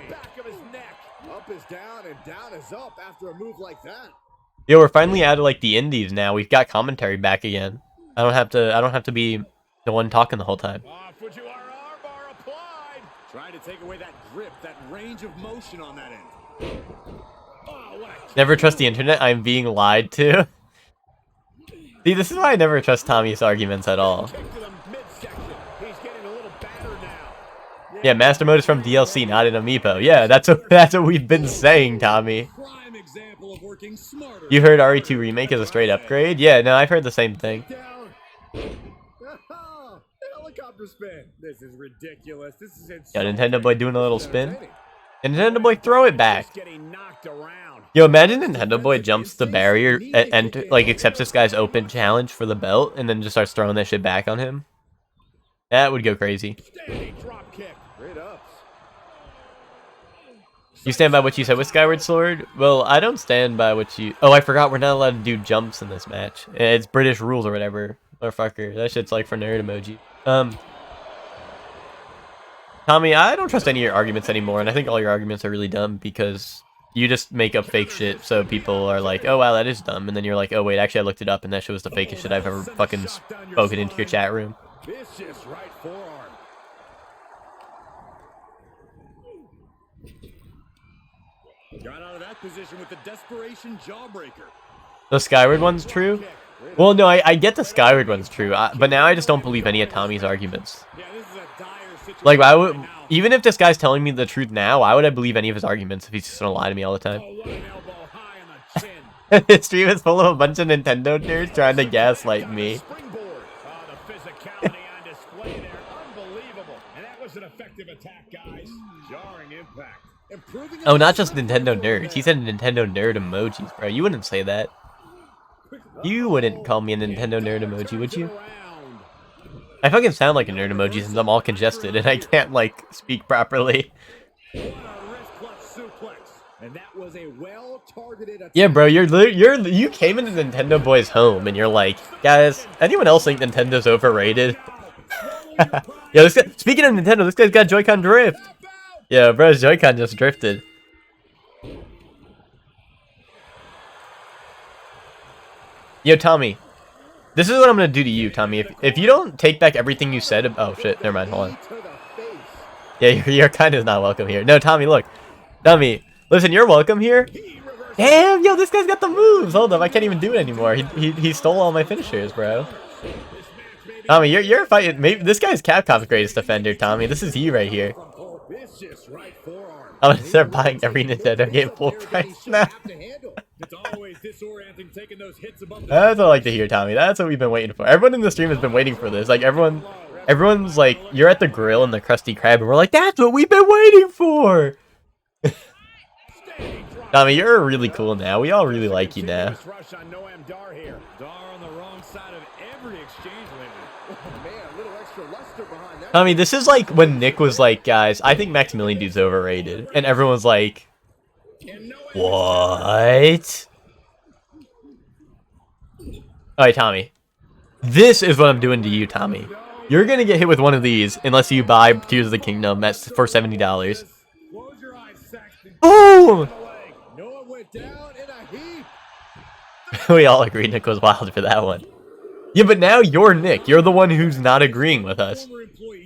Back of his neck. Up is down and down is up after a move like that. Yo, we're finally out of like the indies now. We've got commentary back again. I don't have to be the one talking the whole time. Trying to take away that grip, that range of motion on that end. Never trust the internet. I'm being lied to. See, this is why I never trust Tommy's arguments at all. Yeah, Master Mode is from DLC, not an amiibo. Yeah, that's what we've been saying, Tommy. You heard RE2 Remake is a straight upgrade? Yeah, no, I've heard the same thing. Helicopter spin. This is ridiculous. This is insane. Yeah, Nintendo Boy doing a little spin. And Nintendo Boy throw it back. Yo, imagine Nintendo Boy jumps the barrier and like accepts this guy's open challenge for the belt and then just starts throwing that shit back on him. That would go crazy. You stand by what you said with Skyward Sword? Well, I don't stand by what you... Oh, I forgot we're not allowed to do jumps in this match. It's British rules or whatever. Motherfucker. That shit's like for nerd emoji. Tommy, I don't trust any of your arguments anymore, and I think all your arguments are really dumb because you just make up fake shit so people are like, oh wow, that is dumb, and then you're like, oh wait, actually I looked it up and that shit was the fakest shit I've ever fucking spoken into your chat room. Vicious right forearm. Got out of that position with the desperation jawbreaker. The Skyward one's true? Well, no, I get the Skyward one's true, but now I just don't believe any of Tommy's arguments. Like, I would, even if this guy's telling me the truth now, why would I believe any of his arguments if he's just gonna lie to me all the time? His stream is full of a bunch of Nintendo nerds trying to gaslight me. Oh, not just Nintendo nerds. He said Nintendo nerd emojis, bro. You wouldn't say that. You wouldn't call me a Nintendo nerd emoji, would you? I fucking sound like a nerd emoji since I'm all congested and I can't, like, speak properly. Yeah, bro, you came into Nintendo Boy's home and you're like, guys, anyone else think Nintendo's overrated? Yo, this guy, speaking of Nintendo, this guy's got Joy-Con drift. Yeah, bro's Joy-Con just drifted. Yo, Tommy. This is what I'm gonna do to you, Tommy. If you don't take back everything you said... Oh, shit. Never mind. Hold on. Yeah, you're kind of not welcome here. No, Tommy, look. Tommy, listen, you're welcome here. Damn, yo, this guy's got the moves. Hold up, I can't even do it anymore. He stole all my finishers, bro. Tommy, you're fighting... Maybe this guy's Capcom's greatest defender, Tommy. This is you right here. I'm gonna start buying every Nintendo game full price now. That's what I like to hear, Tommy. That's what we've been waiting for. Everyone in the stream has been waiting for this. Like, everyone's like, you're at the grill and the Krusty Krab, and we're like, that's what we've been waiting for! Tommy, you're really cool now. We all really like you now. Tommy, this is like when Nick was like, guys, I think Maximilian Dude's overrated. And everyone was like, what? Alright, Tommy. This is what I'm doing to you, Tommy. You're gonna get hit with one of these unless you buy Tears of the Kingdom for $70. Boom! We all agree Nick was wild for that one. Yeah, but now you're Nick. You're the one who's not agreeing with us.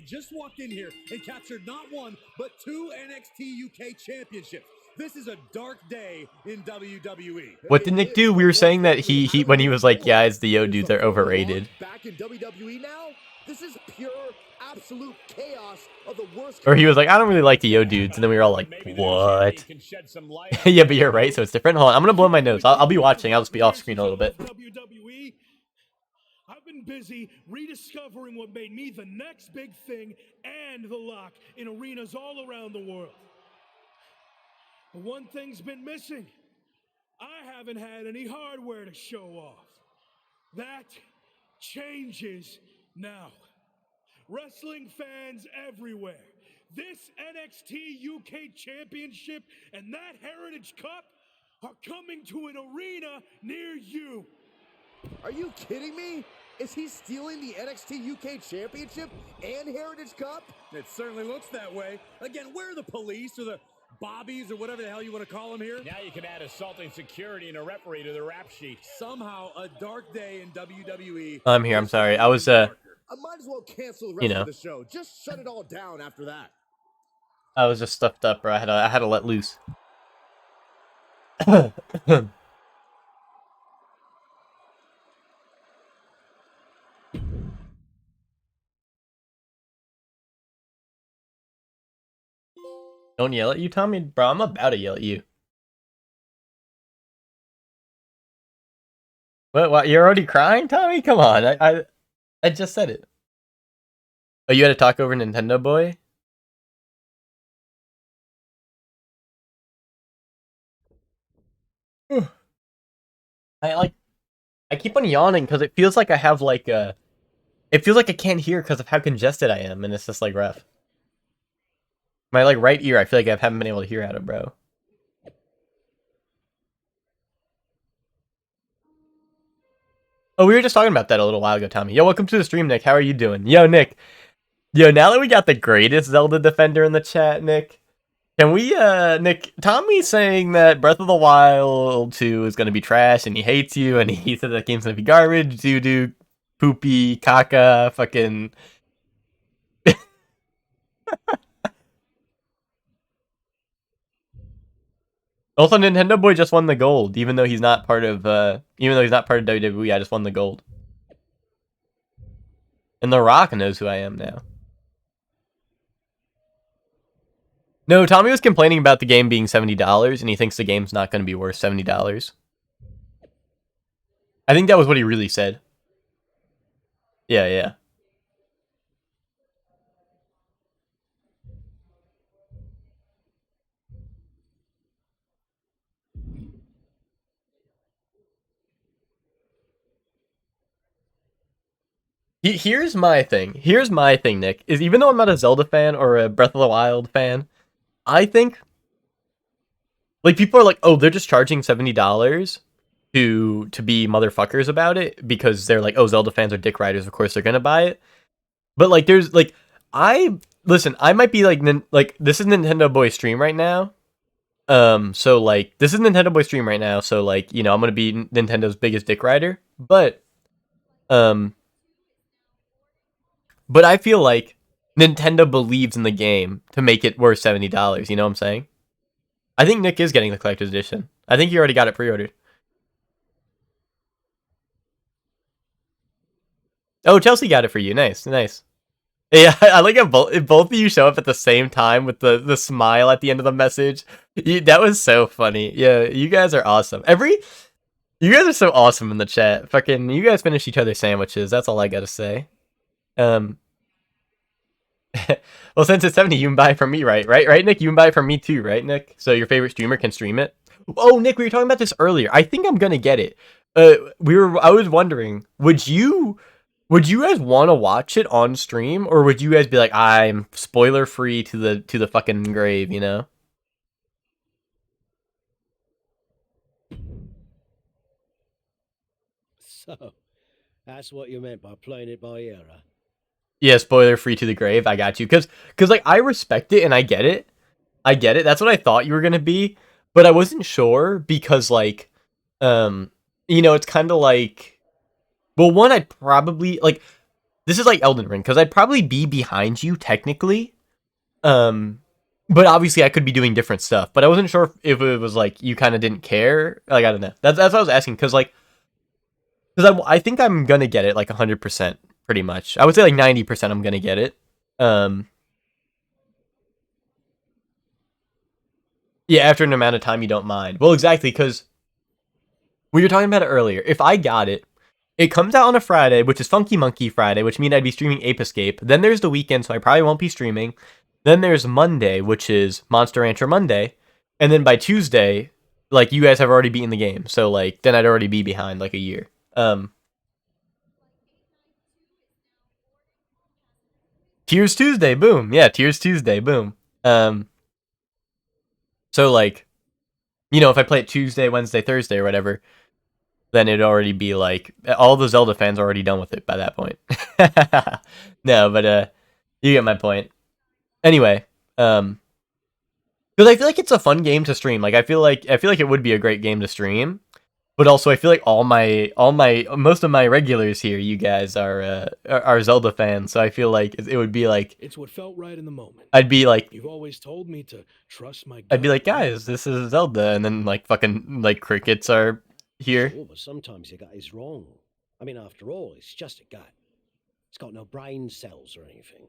Just walked in here and captured not one, but 2 NXT UK championships. This is a dark day in WWE. What did Nick do? We were saying that he when he was like, yeah, it's the Yo dudes are overrated. Back in WWE now? This is pure, absolute chaos of the worst. Or he was like, I don't really like the Yo dudes, and then we were all like, what? Yeah, but you're right, so it's different. Hold on, I'm gonna blow my nose. I'll be watching. I'll just be off screen a little bit. WWE, I've been busy rediscovering what made me the next big thing and the Lock in arenas all around the world. But one thing's been missing. I haven't had any hardware to show off. That changes now. Wrestling fans everywhere, this NXT UK Championship and that Heritage Cup are coming to an arena near you. Are you kidding me? Is he stealing the NXT UK Championship and Heritage Cup? It certainly looks that way. Again, where are the police or the bobbies or whatever the hell you want to call them here? Now you can add assaulting security and a referee to the rap sheet. Somehow, a dark day in WWE. I'm here. I'm sorry. I was I might as well cancel the rest you know, of the show. Just shut it all down after that. I was just stuffed up, bro. I had to let loose. Don't yell at you, Tommy, bro. I'm about to yell at you. What? You're already crying, Tommy? Come on. I just said it. Oh, you had to talk over Nintendo Boy? I keep on yawning because it feels like I have like a. It feels like I can't hear because of how congested I am, and it's just like rough. My like right ear, I feel like I haven't been able to hear out of, bro. Oh, we were just talking about that a little while ago, Tommy. Yo, welcome to the stream, Nick. How are you doing? Yo, Nick. Yo, now that we got the greatest Zelda defender in the chat, Nick, can we, Nick, Tommy's saying that Breath of the Wild 2 is gonna be trash, and he hates you, and he said that game's gonna be garbage, doo-doo, poopy, caca, fucking... Also, Nintendo Boy just won the gold, even though he's not part of WWE. I just won the gold, and The Rock knows who I am now. No, Tommy was complaining about the game being $70, and he thinks the game's not going to be worth $70. I think that was what he really said. Yeah. Here's my thing, Nick, is even though I'm not a Zelda fan or a Breath of the Wild fan, I think, like, people are like, oh, they're just charging $70 to be motherfuckers about it because they're like, oh, Zelda fans are dick riders, of course they're gonna buy it. But like, there's like, I might be like this is Nintendo Boy stream right now. So like, this is Nintendo Boy stream right now. So like, you know, I'm gonna be Nintendo's biggest dick rider, but I feel like Nintendo believes in the game to make it worth $70. You know what I'm saying? I think Nick is getting the collector's edition. I think he already got it pre-ordered. Oh, Chelsea got it for you. Nice. Yeah, I like how both of you show up at the same time with the smile at the end of the message. That was so funny. Yeah, you guys are awesome. You guys are so awesome in the chat. Fucking, you guys finish each other's sandwiches. That's all I gotta say. Well, since it's 70, you can buy it from me, right, Nick? You can buy it from me too, right, Nick? So your favorite streamer can stream it. Oh, Nick, we were talking about this earlier. I think I'm gonna get it. I was wondering, would you guys want to watch it on stream, or would you guys be like, I'm spoiler free to the fucking grave, you know? So, that's what you meant by playing it by ear, huh? Yeah, spoiler free to the grave. I got you, cause like, I respect it and I get it. That's what I thought you were gonna be, but I wasn't sure because like, you know, it's kind of like, well, one, I'd probably like, this is like Elden Ring, because I'd probably be behind you technically, But obviously, I could be doing different stuff. But I wasn't sure if it was like you kind of didn't care. Like I don't know. That's what I was asking because I think I'm gonna get it like 100% pretty much. I would say like 90% I'm gonna get it. Yeah, after an amount of time you don't mind. Well, exactly because we were talking about it earlier. If I got it, it comes out on a Friday, which is Funky Monkey Friday, which means I'd be streaming Ape Escape. Then there's the weekend, so I probably won't be streaming. Then there's Monday, which is Monster Rancher Monday. And then by Tuesday, like, you guys have already beaten the game. So, like, then I'd already be behind, like, a year. Tears Tuesday, boom. Yeah, Tears Tuesday, boom. So, like, you know, if I play it Tuesday, Wednesday, Thursday, or whatever, then it'd already be like all the Zelda fans are already done with it by that point. No, but you get my point. Anyway, because I feel like it's a fun game to stream. Like I feel like it would be a great game to stream. But also, I feel like most of my regulars here, you guys are Zelda fans. So I feel like it would be like It's what felt right in the moment. I'd be like, You've always told me to trust my gut. I'd be like, guys, this is Zelda, and then like fucking like crickets are here. Sure, but sometimes your gut is wrong. I mean, after all, it's just a gut. It's got no brain cells or anything.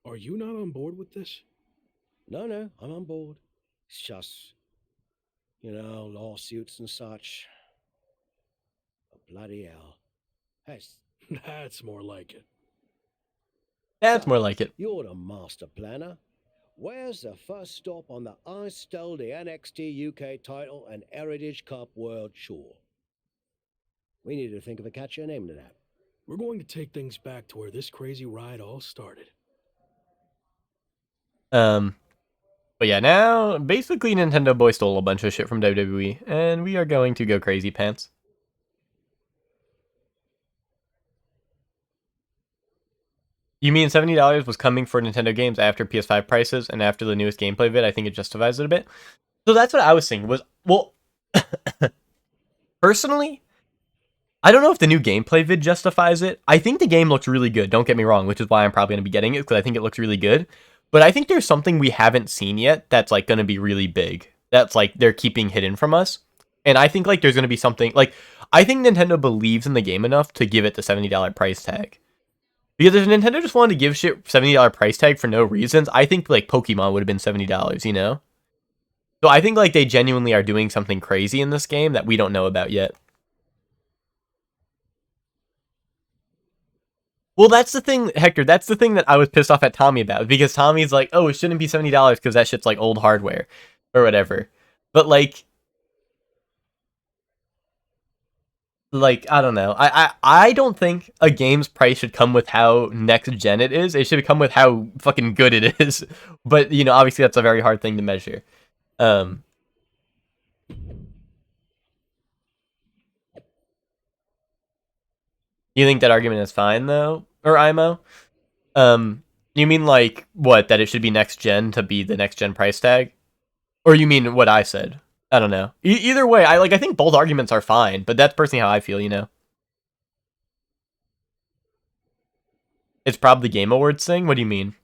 Are you not on board with this? No, I'm on board. It's just, lawsuits and such. Oh, bloody hell. That's more like it. That's more like it. You're the master planner. Where's the first stop on the I stole the NXT UK title and Heritage Cup World Tour? We need to think of a catchier name to that. We're going to take things back to where this crazy ride all started. But yeah, now basically Nintendo Boy stole a bunch of shit from WWE, and we are going to go crazy pants. You mean $70 was coming for Nintendo games after PS5 prices and after the newest gameplay vid? I think it justifies it a bit. So that's what I was thinking was, well, personally, I don't know if the new gameplay vid justifies it. I think the game looks really good, don't get me wrong, which is why I'm probably going to be getting it, because I think it looks really good. But I think there's something we haven't seen yet that's, like, going to be really big. That's, like, they're keeping hidden from us. And I think, like, there's going to be something, like, I think Nintendo believes in the game enough to give it the $70 price tag. Because if Nintendo just wanted to give shit $70 price tag for no reasons, I think, like, Pokemon would have been $70, you know? So I think, like, they genuinely are doing something crazy in this game that we don't know about yet. Well, that's the thing, Hector, that's the thing that I was pissed off at Tommy about, because Tommy's like, oh, it shouldn't be $70 because that shit's, like, old hardware, or whatever. But, like, I don't know. I don't think a game's price should come with how next-gen it is. It should come with how fucking good it is. But, you know, obviously that's a very hard thing to measure. You think that argument is fine, though? Or IMO? You mean, like, what? That it should be next-gen to be the next-gen price tag? Or you mean what I said? I don't know. Either way, I think both arguments are fine, but that's personally how I feel, you know? It's probably Game Awards thing? What do you mean?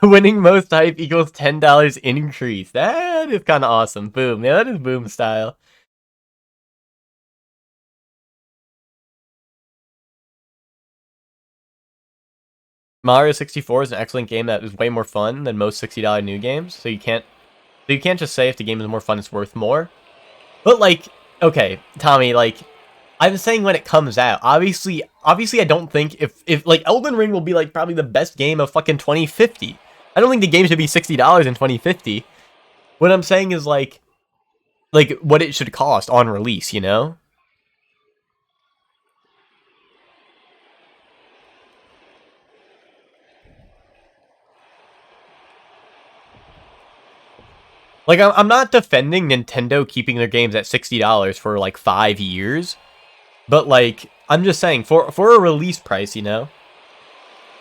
Winning most hype equals $10 increase. That is kind of awesome. Boom. Yeah, that is boom style. Mario 64 is an excellent game that is way more fun than most $60 new games, so you can't just say if the game is more fun, it's worth more. But, like, okay, Tommy, like, I'm saying when it comes out. Obviously, I don't think if like, Elden Ring will be, like, probably the best game of fucking 2050. I don't think the game should be $60 in 2050. What I'm saying is, like, what it should cost on release, you know? Like, I'm not defending Nintendo keeping their games at $60 for, like, 5 years. But, like, I'm just saying, for a release price, you know?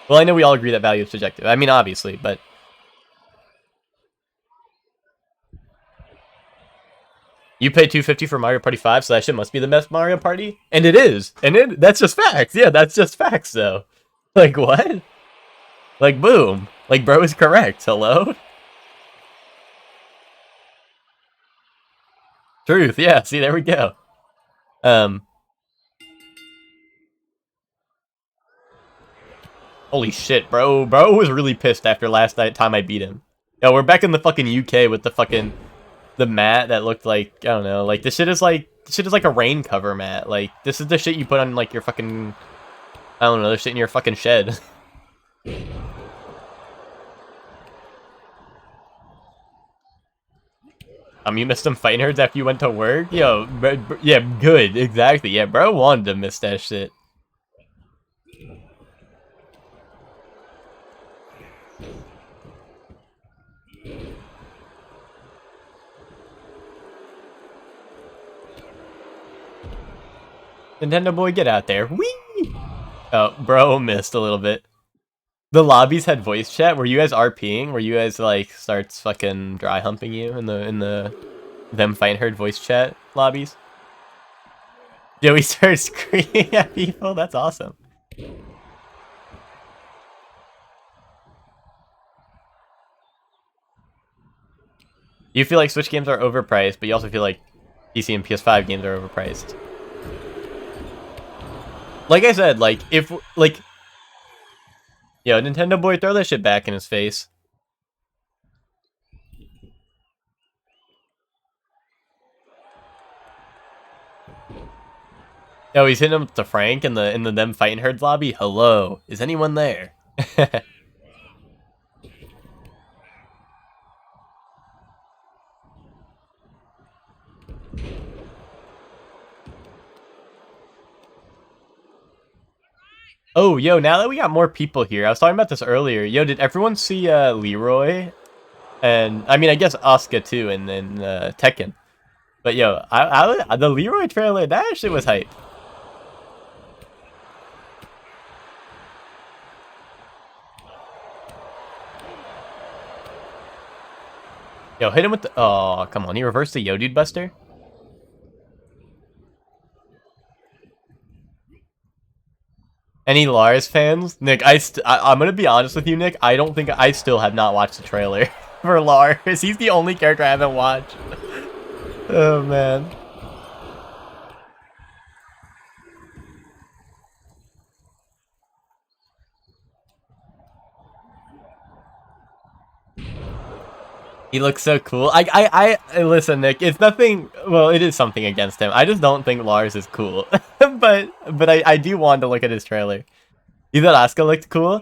Well, I know we all agree that value is subjective. I mean, obviously, but... You pay $250 for Mario Party 5, so that shit must be the best Mario Party? And it is. That's just facts. Yeah, that's just facts, though. Like, what? Like, boom. Like, bro is correct. Hello? Truth, yeah. See, there we go. Holy shit, bro. Bro was really pissed after last time I beat him. Yo, we're back in the fucking UK with the mat that looked like, I don't know, like, this shit is like a rain cover mat. Like, this is the shit you put on, like, your fucking, I don't know, the shit in your fucking shed. You missed some fight nerds after you went to work? Yo, yeah, good, exactly. Yeah, bro wanted to miss that shit. Nintendo boy, get out there. Whee! Oh, bro missed a little bit. The lobbies had voice chat. Were you guys RPing? Were you guys, like, starts fucking dry humping you in the them fight herd voice chat lobbies? Joey started screaming at people? That's awesome. You feel like Switch games are overpriced, but you also feel like PC and PS5 games are overpriced. Like I said, like, if, like... Yo, Nintendo boy, throw that shit back in his face. Yo, he's hitting him with the Frank in the them fighting herds lobby. Hello, is anyone there? Oh, yo, now that we got more people here, I was talking about this earlier. Yo, did everyone see Leroy? And I mean, I guess Asuka too, and then Tekken. But yo, the Leroy trailer, that shit was hype. Yo, hit him with the... Oh, come on. He reversed the Yo Dude Buster? Any Lars fans? Nick, I'm gonna be honest with you, Nick. I don't think... I still have not watched the trailer for Lars. He's the only character I haven't watched. Oh, man. He looks so cool. I listen, Nick. It's nothing. Well, it is something against him. I just don't think Lars is cool. but I do want to look at his trailer. You thought Asuka looked cool?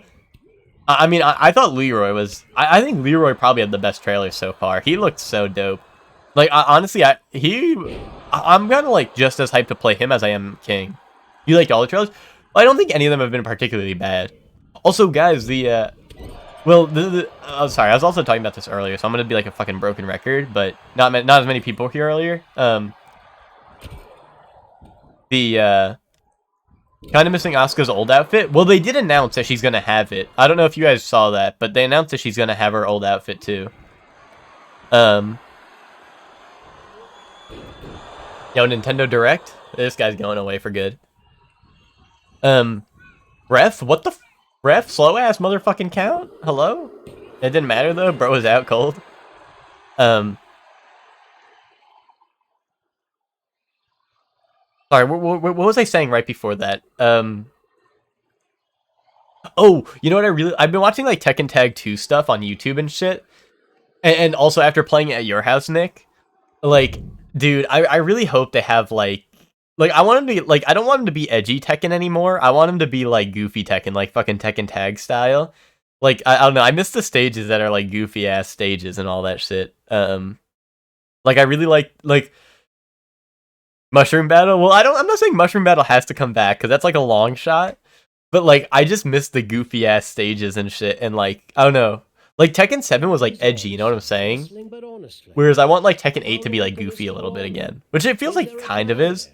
I mean, I thought Leroy was. I think Leroy probably had the best trailer so far. He looked so dope. Like, honestly, I'm kind of like just as hyped to play him as I am King. You liked all the trailers? Well, I don't think any of them have been particularly bad. Also, guys, well, oh, sorry, I was also talking about this earlier, so I'm gonna be like a fucking broken record, but not as many people here earlier. Kind of missing Asuka's old outfit. Well, they did announce that she's gonna have it. I don't know if you guys saw that, but they announced that she's gonna have her old outfit too. Yo, Nintendo Direct. This guy's going away for good. Ref, what the? Ref, slow ass motherfucking count? Hello? It didn't matter though, bro was out cold. Sorry, what was I saying right before that? Oh, you know what I've been watching like Tekken Tag 2 stuff on YouTube and shit. And also after playing it at your house, Nick, like, dude, I really hope they have like I want him to be, like, I don't want him to be edgy Tekken anymore. I want him to be, like, goofy Tekken, like fucking Tekken Tag style. Like, I don't know, I miss the stages that are, like, goofy-ass stages and all that shit. Like, I really like, Mushroom Battle. Well, I'm not saying Mushroom Battle has to come back, because that's, like, a long shot. But, like, I just miss the goofy-ass stages and shit, and, like, I don't know. Like, Tekken 7 was, like, edgy, you know what I'm saying? Whereas I want, like, Tekken 8 to be, like, goofy a little bit again. Which it feels like it kind of is.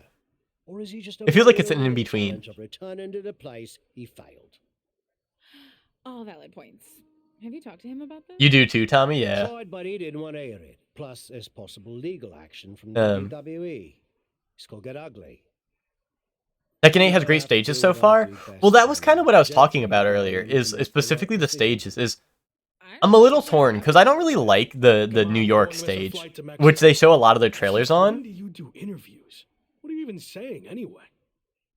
Or is he just it feels like it's an in-between. Returning to the place he failed. All valid points. Have you talked to him about this? You do too, Tommy? Yeah. Tried, but he didn't want to hear it. Plus, there's possible legal action from Um, WWE. It's gonna get ugly. Tekken 8 has great stages so far. Well, that was kind of what I was talking about earlier. Is specifically the stages. I'm a little torn because I don't really like the New York stage, which they show a lot of their trailers When on. do you do interviews? What are you even saying anyway?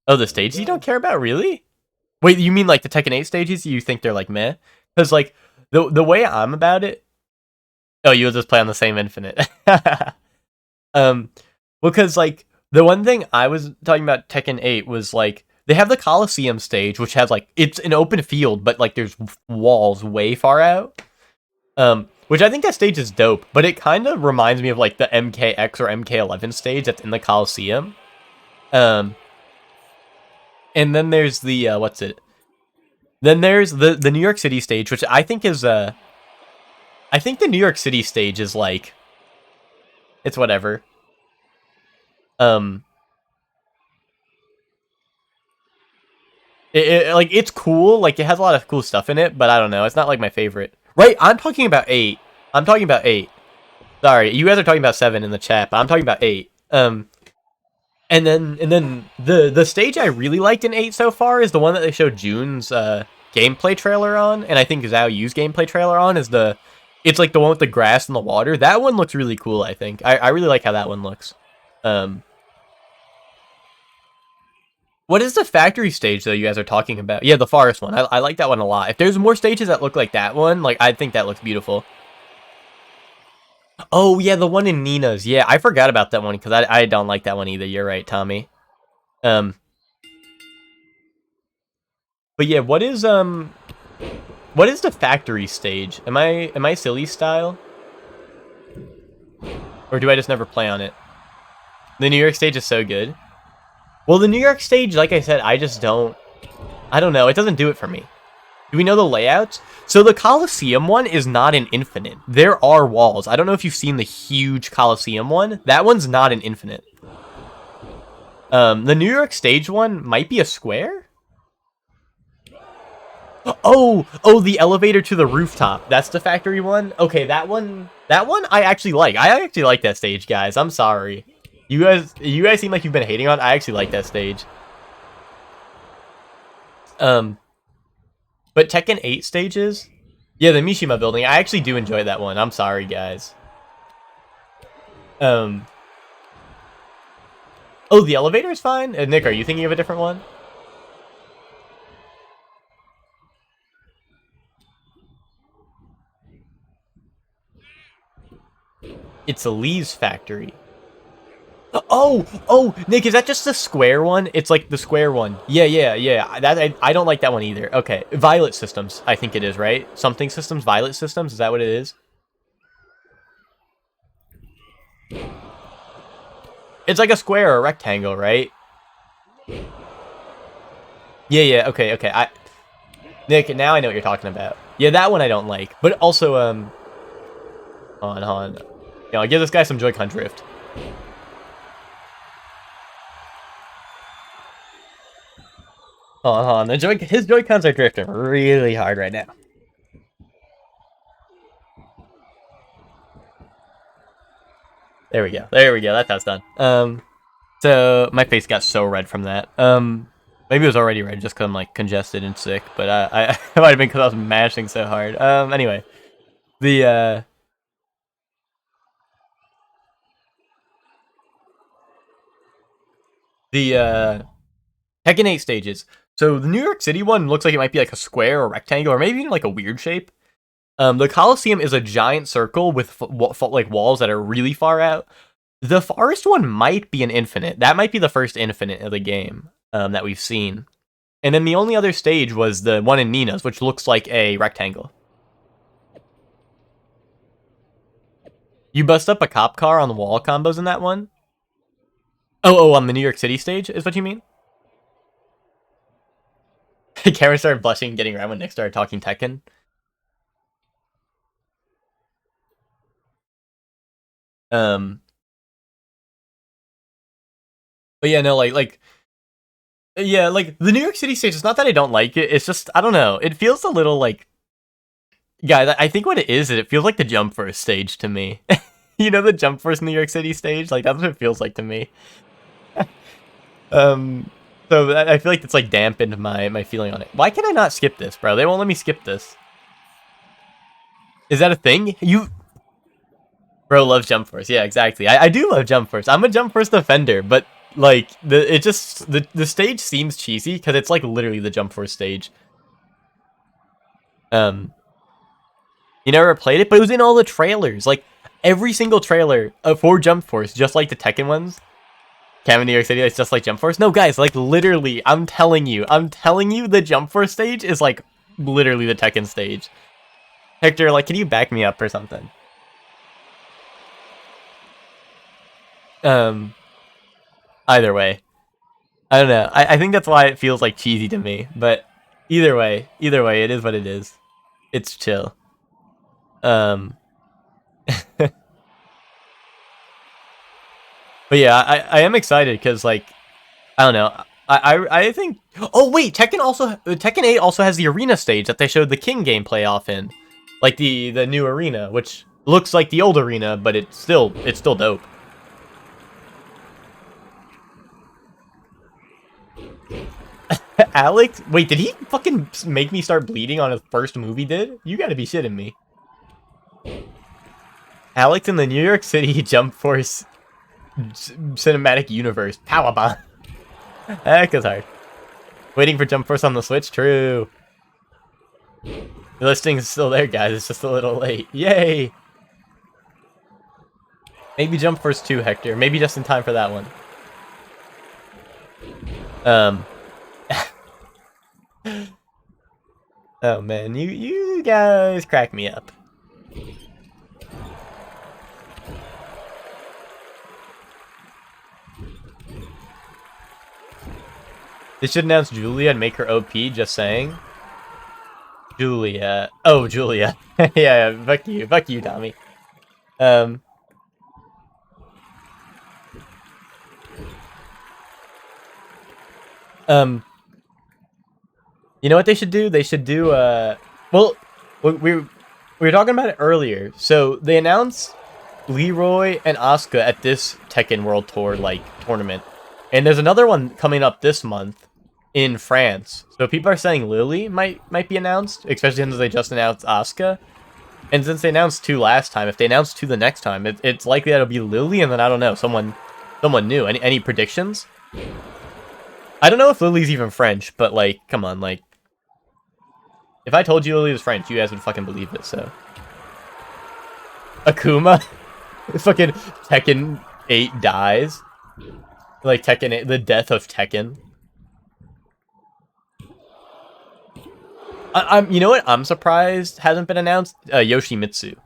Oh, the stages you don't care about, really? Wait, you mean like the Tekken 8 stages? You think they're like meh? Because like the way I'm about it. Oh, you'll just play on the same Infinite. Because like the one thing I was talking about Tekken 8 was like they have the Coliseum stage, which has like it's an open field, but like there's walls way far out. Which I think that stage is dope, but it kind of reminds me of like the MKX or MK11 stage that's in the Coliseum. And then there's the what's it? Then there's the New York City stage, which I think is I think the New York City stage is like it's whatever. Like it's cool, like it has a lot of cool stuff in it, but I don't know, it's not like my favorite. Right, I'm talking about 8. I'm talking about 8. Sorry, you guys are talking about 7 in the chat, but I'm talking about 8. And then the stage I really liked in 8 so far is the one that they showed June's gameplay trailer on, and I think Zhao Yu's gameplay trailer on is it's like the one with the grass and the water. That one looks really cool, I think. I really like how that one looks. What is the factory stage, though, you guys are talking about? Yeah, the forest one. I like that one a lot. If there's more stages that look like that one, like, I think that looks beautiful. Oh, yeah, the one in Nina's. Yeah, I forgot about that one, because I don't like that one either. You're right, Tommy. But yeah, what is the factory stage? Am I silly style? Or do I just never play on it? The New York stage is so good. Well, the New York stage, like I said, I don't know. It doesn't do it for me. Do we know the layouts? So the Coliseum one is not an infinite. There are walls. I don't know if you've seen the huge Coliseum one. That one's not an infinite. The New York stage one might be a square? Oh, the elevator to the rooftop. That's the factory one? Okay, that one I actually like. I actually like that stage, guys. I'm sorry. You guys seem like you've been hating on it. I actually like that stage. But Tekken 8 stages? Yeah, the Mishima building. I actually do enjoy that one. I'm sorry, guys. Oh, the elevator is fine? Nick, are you thinking of a different one? It's Lee's factory. Oh, Nick, is that just the square one? It's like the square one. Yeah. That I don't like that one either. Okay, Violet Systems, I think it is, right? Something Systems, Violet Systems, is that what it is? It's like a square or a rectangle, right? Yeah, okay. Nick, now I know what you're talking about. Yeah, that one I don't like. But also, hold on. You know, give this guy some Joy-Con drift. Hold on. His Joy-Cons are drifting really hard right now. There we go. That's how it's done. So my face got so red from that. Maybe it was already red just because I'm like congested and sick, but I it might have been because I was mashing so hard. Anyway, the Tekken 8 stages. So the New York City one looks like it might be like a square or rectangle or maybe even like a weird shape. The Coliseum is a giant circle with like walls that are really far out. The forest one might be an infinite. That might be the first infinite of the game that we've seen. And then the only other stage was the one in Nina's, which looks like a rectangle. You bust up a cop car on the wall combos in that one? Oh, on the New York City stage is what you mean? Karen started blushing and getting around when Nick started talking Tekken. But yeah, no, yeah, like the New York City stage. It's not that I don't like it. It's just I don't know. It feels a little like, guys. I think what it is it feels like the jump for a stage to me. You know the Jump Force New York City stage? Like, that's what it feels like to me. So I feel like it's like dampened my feeling on it. Why can I not skip this, bro? They won't let me skip this. Is that a thing? Bro loves Jump Force. Yeah, exactly. I do love Jump Force. I'm a Jump Force defender, but like the stage seems cheesy because it's like literally the Jump Force stage. You never played it, but it was in all the trailers. Like every single trailer for Jump Force, just like the Tekken ones. Cam New York City, it's just like Jump Force. No, guys, like literally, I'm telling you, the Jump Force stage is like literally the Tekken stage. Hector, like, can you back me up or something? Either way, I don't know. I think that's why it feels like cheesy to me. But either way, it is what it is. It's chill. But yeah, I am excited because like I don't know. I think. Oh wait, Tekken 8 also has the arena stage that they showed the King gameplay off in, like the new arena, which looks like the old arena, but it's still dope. Alex, wait, did he fucking make me start bleeding on his first move he did? You gotta be shitting me. Alex in the New York City Jump Force cinematic universe. Powerbomb. Heck is hard. Waiting for Jump Force on the Switch? True. The listing is still there, guys. It's just a little late. Yay! Maybe Jump Force 2, Hector. Maybe just in time for that one. Oh man, you guys crack me up. They should announce Julia and make her OP, just saying. Julia. Oh, Julia. Yeah, fuck you, Tommy. You know what they should do? They should do, well, we were talking about it earlier. So, they announced Leroy and Asuka at this Tekken World Tour, like, tournament. And there's another one coming up this month in France. So people are saying Lily might be announced, especially since they just announced Asuka. And since they announced 2 last time, if they announce 2 the next time, it's likely that it'll be Lily, and then I don't know, someone new. Any predictions? I don't know if Lily's even French, but like, come on, like, if I told you Lily was French, you guys would fucking believe it. So Akuma, fucking Tekken 8 dies, like Tekken 8, the death of Tekken. You know what? I'm surprised hasn't been announced. Yoshimitsu.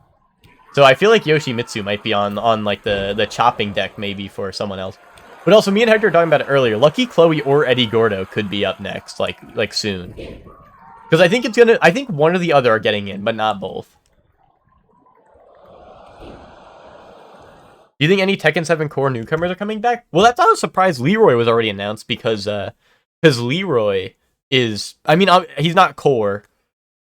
So I feel like Yoshimitsu might be on like the chopping deck maybe for someone else. But also, me and Hector were talking about it earlier. Lucky Chloe or Eddie Gordo could be up next, like soon. Because I think one or the other are getting in, but not both. Do you think any Tekken 7 core newcomers are coming back? Well, that's not a surprise. Leroy was already announced because Leroy is, I mean, he's not core,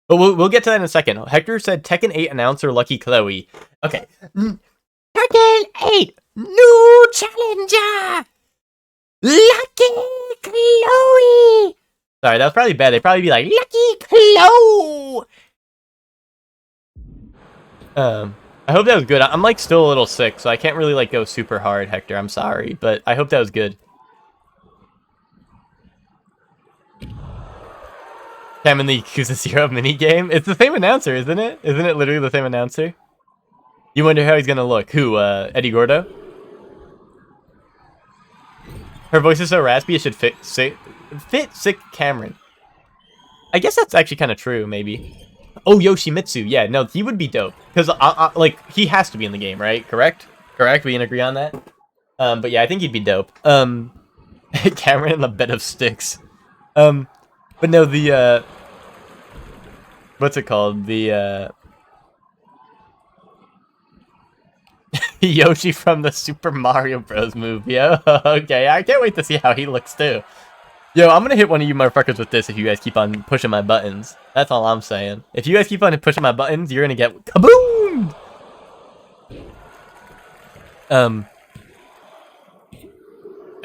but we'll get to that in a second. Hector said Tekken 8 announcer Lucky Chloe. Okay. Tekken 8 new challenger Lucky Chloe. Sorry, that was probably bad. They'd probably be like Lucky Chloe. I hope that was good. I'm like still a little sick, so I can't really like go super hard, Hector. I'm sorry, but I hope that was good. Cam in the Yakuza 0 minigame. It's the same announcer, isn't it? Isn't it literally the same announcer? You wonder how he's gonna look. Who, Eddie Gordo? Her voice is so raspy it should fit sick Cameron. I guess that's actually kind of true, maybe. Oh, Yoshimitsu. Yeah, no, he would be dope. Because, like, he has to be in the game, right? Correct? Correct? We can agree on that? But yeah, I think he'd be dope. Cameron in the bed of sticks. But no, the, what's it called? The, Yoshi from the Super Mario Bros. Movie. Yo, okay, I can't wait to see how he looks, too. Yo, I'm gonna hit one of you motherfuckers with this if you guys keep on pushing my buttons. That's all I'm saying. If you guys keep on pushing my buttons, you're gonna get kaboomed! Oh,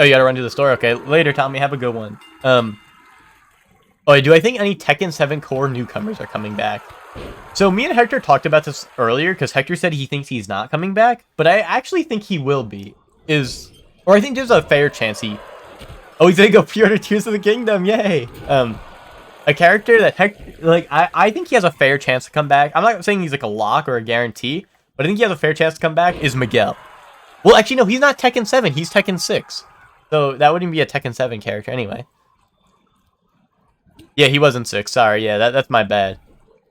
you gotta run to the store? Okay, later, Tommy. Have a good one. Oh, do I think any Tekken 7 core newcomers are coming back? So me and Hector talked about this earlier, because Hector said he thinks he's not coming back, but I actually think he will be. Or I think there's a fair chance he... Oh, he's gonna go pre-order Tears of the Kingdom, yay! A character that I think he has a fair chance to come back. I'm not saying he's like a lock or a guarantee, but I think he has a fair chance to come back, is Miguel. Well, actually, no, he's not Tekken 7, he's Tekken 6. So that wouldn't be a Tekken 7 character anyway. Yeah, he wasn't 6, sorry, yeah, that's my bad.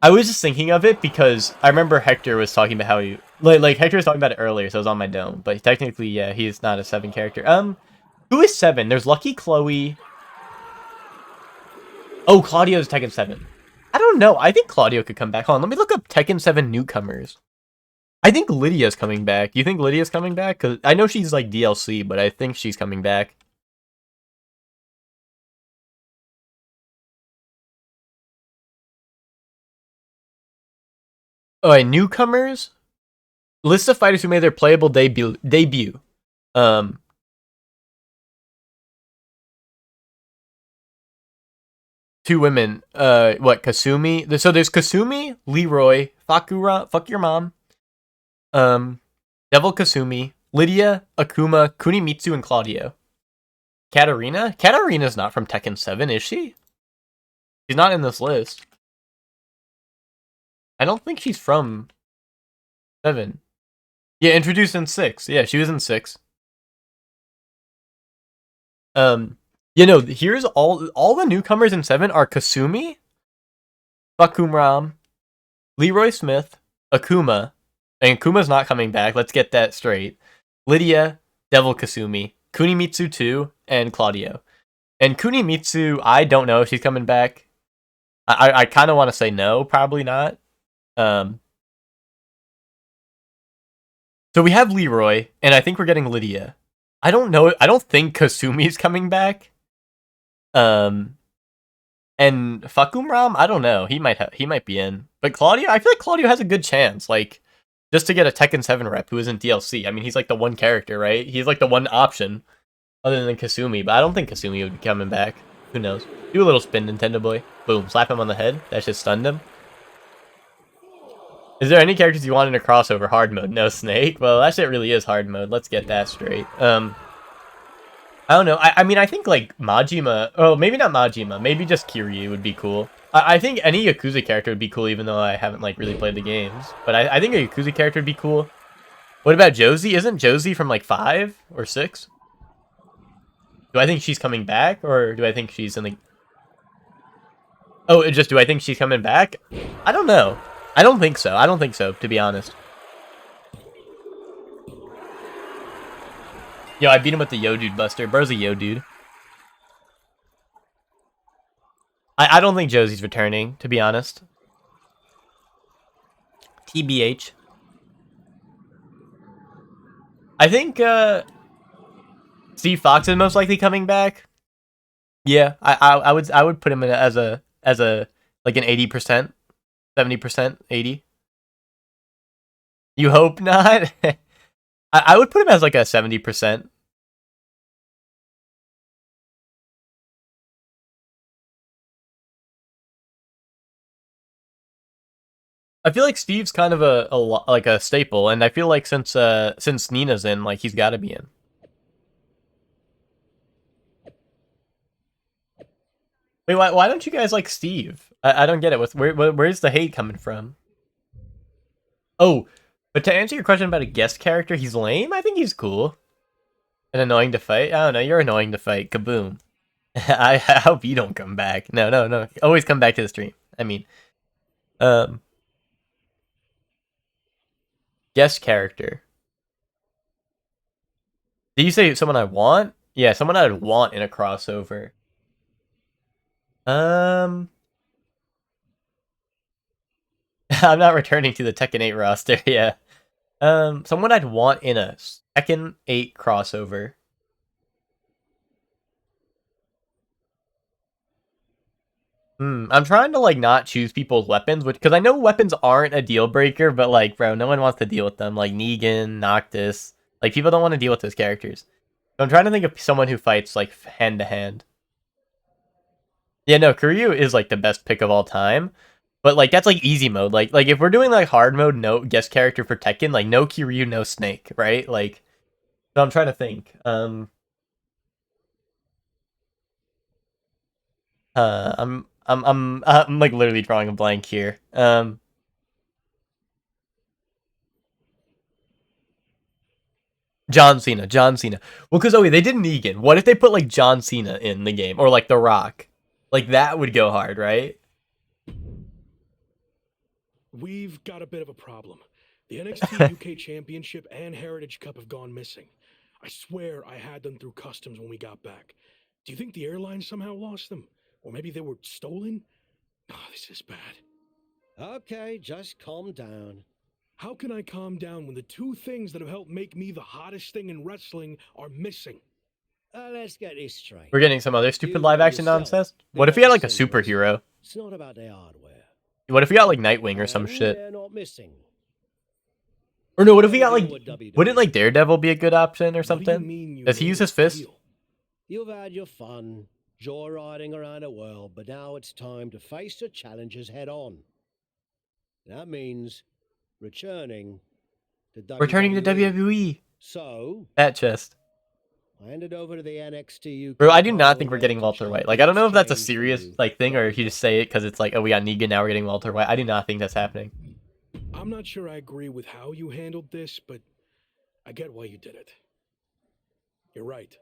I was just thinking of it because I remember Hector was talking about how he... Like Hector was talking about it earlier, so it was on my dome. But technically, yeah, he's not a 7 character. Who is 7? There's Lucky Chloe. Oh, Claudio's Tekken 7. I don't know. I think Claudio could come back. Hold on, let me look up Tekken 7 newcomers. I think Lydia's coming back. You think Lydia's coming back? Because I know she's like DLC, but I think she's coming back. Alright, newcomers. List of fighters who made their playable debut. Two women. What, Kasumi? So there's Kasumi, Leroy, Fakura, fuck your mom. Devil Kasumi, Lydia, Akuma, Kunimitsu, and Claudio. Katarina? Katarina's not from Tekken 7, is she? She's not in this list. I don't think she's from 7. Yeah, introduced in 6. Yeah, she was in 6. You know, here's all the newcomers in 7 are Kasumi, Bakumram, Leroy Smith, Akuma, and Akuma's not coming back, let's get that straight. Lydia, Devil Kasumi, Kunimitsu 2, and Claudio. And Kunimitsu, I don't know if she's coming back. I kind of want to say no, probably not. So we have Leroy, and I think we're getting Lydia. I don't know. I don't think Kasumi's coming back. And Fakumram, I don't know. He might be in. But Claudio, I feel like Claudio has a good chance. Like, just to get a Tekken 7 rep who isn't DLC. I mean, he's like the one character, right? He's like the one option other than Kasumi. But I don't think Kasumi would be coming back. Who knows? Do a little spin, Nintendo boy. Boom. Slap him on the head. That just stunned him. Is there any characters you want in a crossover hard mode? No, Snake? Well, that shit really is hard mode. Let's get that straight. I don't know. I mean, I think, like, Majima... Oh, maybe not Majima. Maybe just Kiryu would be cool. I think any Yakuza character would be cool, even though I haven't, like, really played the games. But I think a Yakuza character would be cool. What about Josie? Isn't Josie from, like, 5 or 6? Do I think she's coming back? Or do I think she's in the... Oh, do I think she's coming back? I don't know. I don't think so. I don't think so, to be honest. Yo, I beat him with the Yo Dude Buster. Bro's a Yo Dude. I don't think Josie's returning, to be honest. TBH. I think Steve Fox is most likely coming back. Yeah, I would put him in as a like an 80%. 70%, 80. You hope not? I would put him as like a 70%. I feel like Steve's kind of like a staple, and I feel like since Nina's in, like he's got to be in. Wait, why don't you guys like Steve? I don't get it. Where's the hate coming from? Oh, but to answer your question about a guest character, he's lame? I think he's cool. And annoying to fight? I don't know, you're annoying to fight. Kaboom. I hope you don't come back. No. Always come back to the stream. I mean, guest character. Did you say someone I want? Yeah, someone I'd want in a crossover. I'm not returning to the Tekken 8 roster, yeah. Someone I'd want in a Tekken 8 crossover. I'm trying to, like, not choose people's weapons, because I know weapons aren't a deal breaker, but, like, bro, no one wants to deal with them. Like, Negan, Noctis. Like, people don't want to deal with those characters. So I'm trying to think of someone who fights, like, hand-to-hand. Yeah, no, Kiryu is, like, the best pick of all time. But, like, that's, like, easy mode. Like if we're doing, like, hard mode, no guest character for Tekken, like, no Kiryu, no Snake, right? Like, so I'm trying to think. I'm like literally drawing a blank here. John Cena. Well, because they did Negan. What if they put like John Cena in the game or like The Rock? Like that would go hard, right? We've got a bit of a problem. The NXT UK Championship and Heritage Cup have gone missing. I swear I had them through customs when we got back. Do you think the airline somehow lost them? Or maybe they were stolen? Oh, this is bad. Okay, just calm down. How can I calm down when the two things that have helped make me the hottest thing in wrestling are missing? Let's get this straight. We're getting some other stupid live action nonsense. What if we got like a superhero? It's not about their hardware. What if we got like Nightwing or some shit? They're not missing. Or no, what if we got like... Wouldn't like Daredevil be a good option or something? Does he use his fist? You've had your fun, joyriding around the world, but now it's time to face the challenges head on. That means returning to WWE. Returning to WWE. So... That chest. I handed over to the NXT UK. Bro, I do not think we're getting Walter White. Like, I don't know if that's a serious like thing or if you just say it because it's like, oh, we got Negan, now we're getting Walter White. I do not think that's happening. I'm not sure I agree with how you handled this, but I get why you did it. You're right.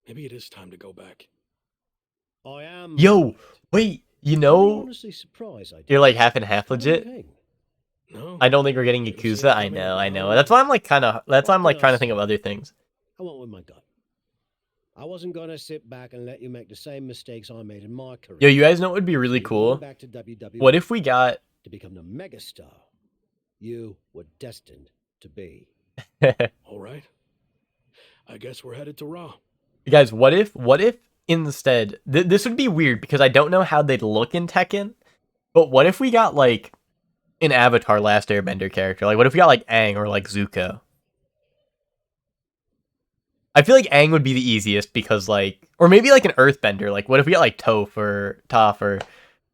Maybe it is time to go back. I am. Yo, wait, you know, honestly surprised I did. you're like half and half legit. No. I don't think we're getting Yakuza. I know. That's why I'm like that's why I'm like trying to think of other things. I went with my gut. I wasn't gonna sit back and let you make the same mistakes I made in my career. Yo, you guys know what would be really cool? Back to WWE What if we got to become the megastar you were destined to be? All right. I guess we're headed to Raw. Guys, what if instead this would be weird because I don't know how they'd look in Tekken, but what if we got like an Avatar Last Airbender character? Like what if we got like Aang or like Zuko? I feel like Aang would be the easiest because like, or maybe like an Earthbender. Like what if we got like Toph or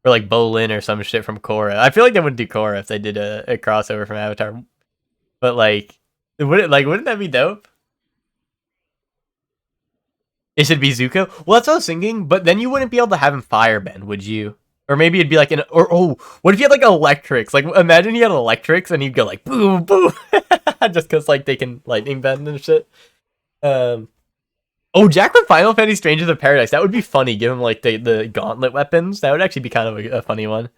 like Bolin or some shit from Korra? I feel like they wouldn't do Korra if they did a crossover from Avatar. But like, wouldn't that be dope? It should be Zuko. Well, that's what I was thinking. But then you wouldn't be able to have him firebend, would you? Or maybe it'd be like what if you had like electrics? Like imagine you had electrics and you'd go like boom boom, just because like they can lightning bend and shit. Jack from Final Fantasy Strangers of Paradise. That would be funny. Give him like the gauntlet weapons. That would actually be kind of a funny one.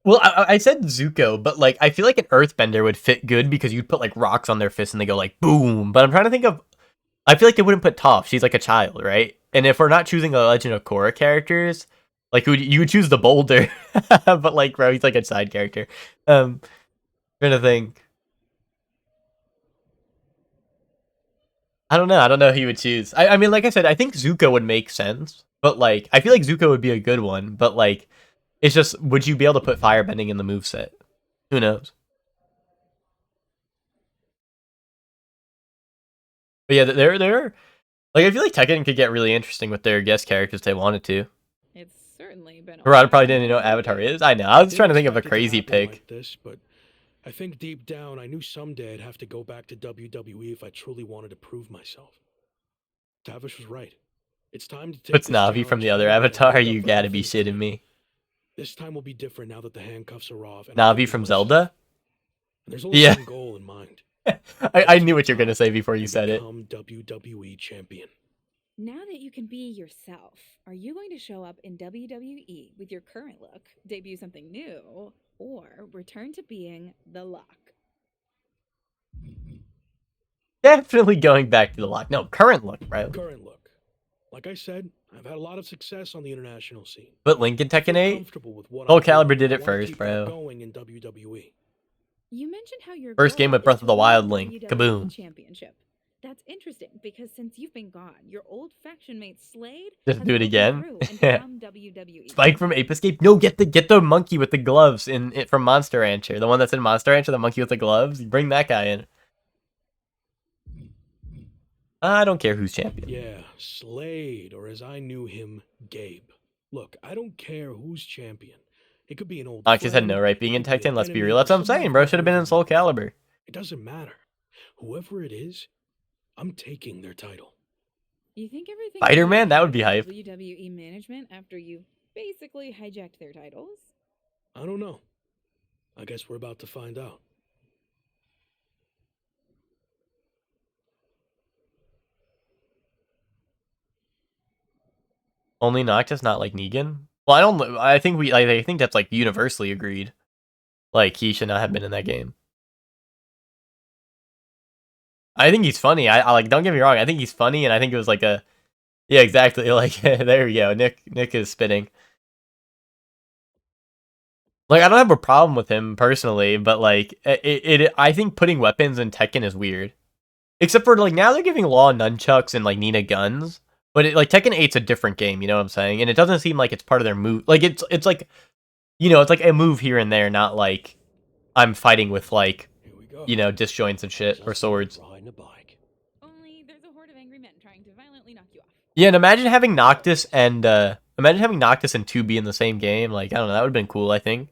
Well, I said Zuko, but like I feel like an Earthbender would fit good because you'd put like rocks on their fists and they go like boom. But I'm trying to think of. I feel like they wouldn't put Toph. She's like a child, right? And if we're not choosing the Legend of Korra characters, like you would choose the Boulder, but like bro, he's like a side character. Trying to think. I don't know who you would choose. I mean, like I said, I think Zuko would make sense, but like I feel like Zuko would be a good one, but like it's just would you be able to put firebending in the moveset? Who knows? But yeah, they're like I feel like Tekken could get really interesting with their guest characters if they wanted to. It's certainly been. Harada probably didn't know what Avatar is. I know. I was trying to think of a crazy pick. Like this, but I think deep down I knew someday I'd have to go back to WWE if I truly wanted to prove myself. Tavish was right. It's time to take. What's Navi from the other Avatar? You gotta be shitting me. This time will be different now that the handcuffs are off. Navi from Zelda? There's only one goal in mind. I knew what you were gonna say before you said it. Become WWE champion. Now that you can be yourself, are you going to show up in WWE with your current look, debut something new, or return to being the Lock? Definitely going back to the Lock. No, current look, bro. Current look. Like I said, I've had a lot of success on the international scene. But Lincoln Tekken 8? Soul Calibur did it first, bro. Going in WWE. You mentioned how your first game with Breath of the Wild Link. Kaboom. Championship. That's interesting because since you've been gone, your old faction mate Slade Just has do it broken again. through and become WWE. Spike from Ape Escape. No, get the monkey with the gloves in it from Monster Rancher. The one that's in Monster Rancher, the monkey with the gloves. You bring that guy in. I don't care who's champion. Yeah, Slade, or as I knew him, Gabe. Look, I don't care who's champion. It could be an old Noxus had friend, no right being in it could be Tekken. an Let's be enemy, real. That's or what I'm someone saying, I've bro. Should have never been in even Soul met. Calibur. It doesn't matter. Whoever it is, I'm taking their title. You think everything Spider-Man? That would be hype. WWE management after you basically hijacked their titles? I don't know. I guess we're about to find out. Only Noctis, not like Negan. Well, I don't. I think I think that's like universally agreed. Like he should not have been in that game. I think he's funny. I like. Don't get me wrong. I think he's funny, and I think it was like a. Yeah, exactly. Like there we go. Nick is spitting. Like I don't have a problem with him personally, but like I think putting weapons in Tekken is weird. Except for like now they're giving Law nunchucks and like Nina guns. But like Tekken 8's a different game, you know what I'm saying? And it doesn't seem like it's part of their move. Like it's like, you know, it's like a move here and there, not like I'm fighting with like, you know, disjoints and shit or swords. Only there's a horde of angry men trying to violently knock you off. Yeah, and imagine having Noctis and 2B in the same game. Like I don't know, that would have been cool. I think.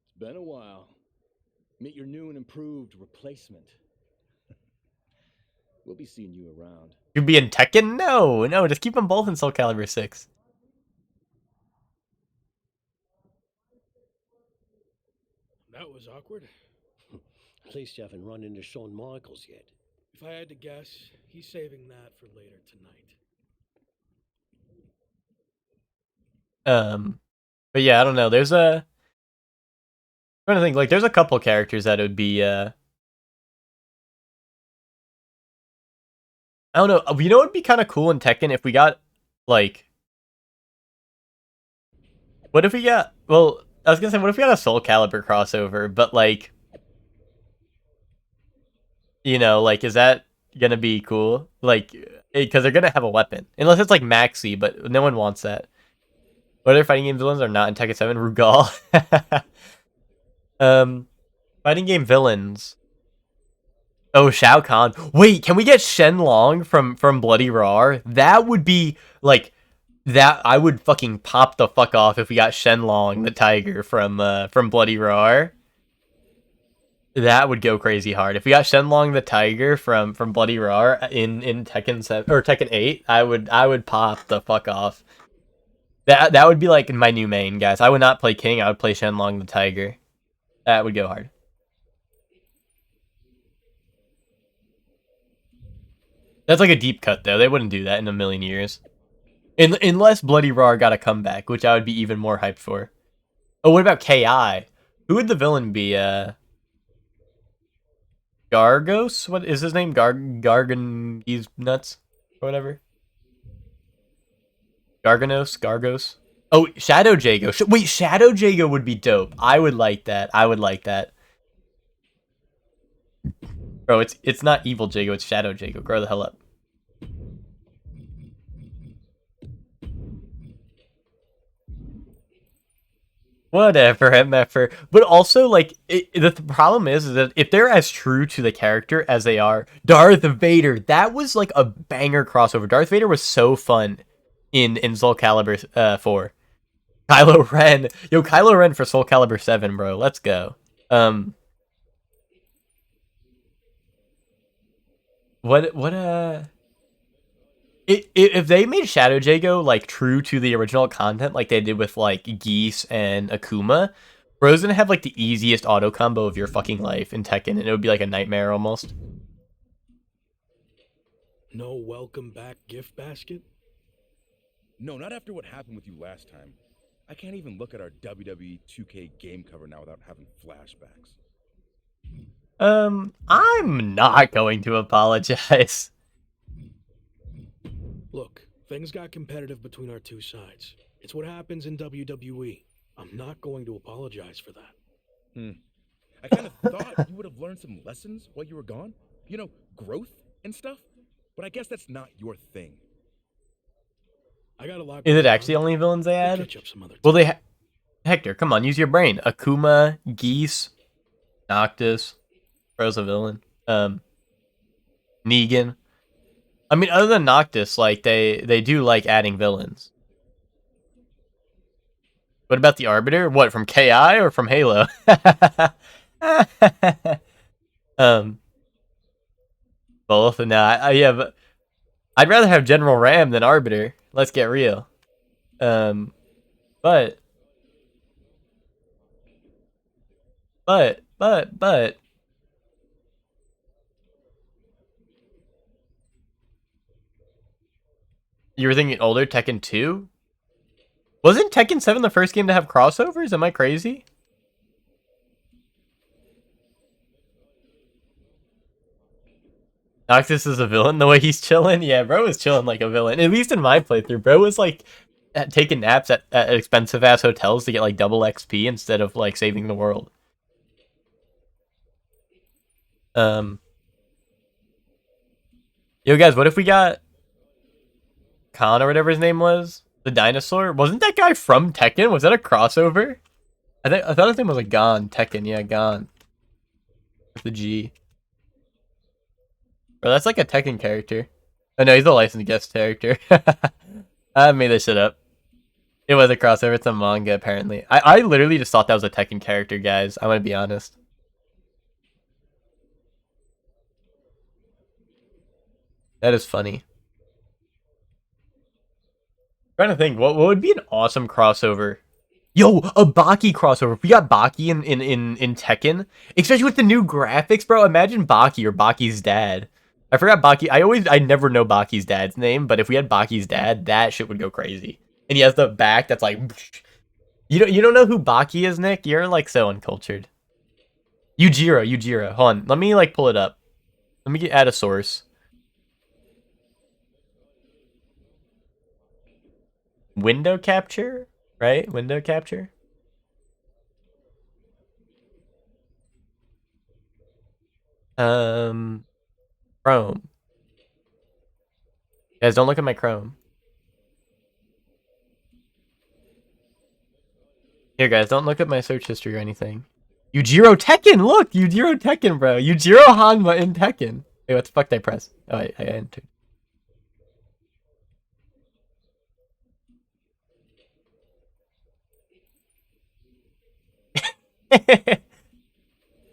It's been a while. Meet your new and improved replacement. We'll be seeing you around. You'd be in Tekken? No, just keep them both in Soul Calibur 6. That was awkward. At least you haven't run into Shawn Michaels yet. If I had to guess, he's saving that for later tonight. But yeah, I don't know. There's a. I'm trying to think. Like, there's a couple characters that would be. I don't know. You know, it would be kind of cool in Tekken if we got, like. What if we got? Well, I was gonna say, what if we got a Soul Calibur crossover? But like, you know, like, is that gonna be cool? Like, because they're gonna have a weapon, unless it's like Maxi, but no one wants that. What other fighting game villains are not in Tekken 7? Rugal. Fighting game villains. Oh, Shao Kahn. Wait, can we get Shenlong from Bloody Roar? That would be like that. I would fucking pop the fuck off if we got Shenlong the tiger from Bloody Roar. That would go crazy hard. If we got Shenlong the tiger from Bloody Roar in Tekken 7 or Tekken 8, I would pop the fuck off. That would be like my new main, guys. I would not play King. I would play Shenlong the tiger. That would go hard. That's like a deep cut, though. They wouldn't do that in a million years. Unless Bloody Roar got a comeback, which I would be even more hyped for. Oh, what about KI? Who would the villain be? Gargos? What is his name? Gargan... He's nuts? Or whatever. Gargos? Oh, Shadow Jago. Wait, Shadow Jago would be dope. I would like that. Bro, it's not Evil Jago, it's Shadow Jago. Grow the hell up. Whatever, MFer. But also, like, the problem is that if they're as true to the character as they are, Darth Vader, that was like a banger crossover. Darth Vader was so fun in Soul Calibur 4. Kylo Ren. Yo, Kylo Ren for Soul Calibur 7, bro. Let's go. If they made Shadow Jago like true to the original content, like they did with like Geese and Akuma, bro's gonna have like the easiest auto combo of your fucking life in Tekken, and it would be like a nightmare almost. No welcome back gift basket? No, not after what happened with you last time. I can't even look at our WWE 2K game cover now without having flashbacks. I'm not going to apologize. Look, things got competitive between our two sides. It's what happens in WWE. I'm not going to apologize for that. I kind of thought you would have learned some lessons while you were gone. You know, growth and stuff. But I guess that's not your thing. I got a lot. Is it actually only villains they add? Catch up some other Well, Hector, come on, use your brain. Akuma, Geese, Noctis, Bro's a villain. Negan. I mean, other than Noctis, like they do like adding villains. What about the Arbiter? What, from KI or from Halo? Both. No, yeah, but I'd rather have General Ram than Arbiter. Let's get real. But you were thinking older Tekken 2? Wasn't Tekken 7 the first game to have crossovers? Am I crazy? Noctis is a villain the way he's chilling? Yeah, bro was chilling like a villain. At least in my playthrough, bro was like taking naps at expensive ass hotels to get like double XP instead of like saving the world. Yo guys, what if we got Khan or whatever his name was? The dinosaur? Wasn't that guy from Tekken? Was that a crossover? I thought his name was like Gon. Tekken, yeah, Gon. With the G. Bro, that's like a Tekken character. Oh no, he's a licensed guest character. I made this shit up. It was a crossover. It's a manga, apparently. I literally just thought that was a Tekken character, guys. I'm gonna be honest. That is funny. I'm trying to think, what would be an awesome crossover? Yo, a Baki crossover. If we got Baki in Tekken, especially with the new graphics, bro. Imagine Baki or Baki's dad. I forgot Baki. I never know Baki's dad's name, but if we had Baki's dad, that shit would go crazy. And he has the back that's like, you don't know who Baki is, Nick? You're like so uncultured. Yujiro. Hold on, let me like pull it up. Let me add a source. Window capture, right? Window capture. Chrome. Guys, don't look at my Chrome. Here, guys, don't look at my search history or anything. Yujiro Tekken! Look! Yujiro Tekken, bro! Yujiro Hanma in Tekken! Wait, what the fuck did I press? Oh, I entered.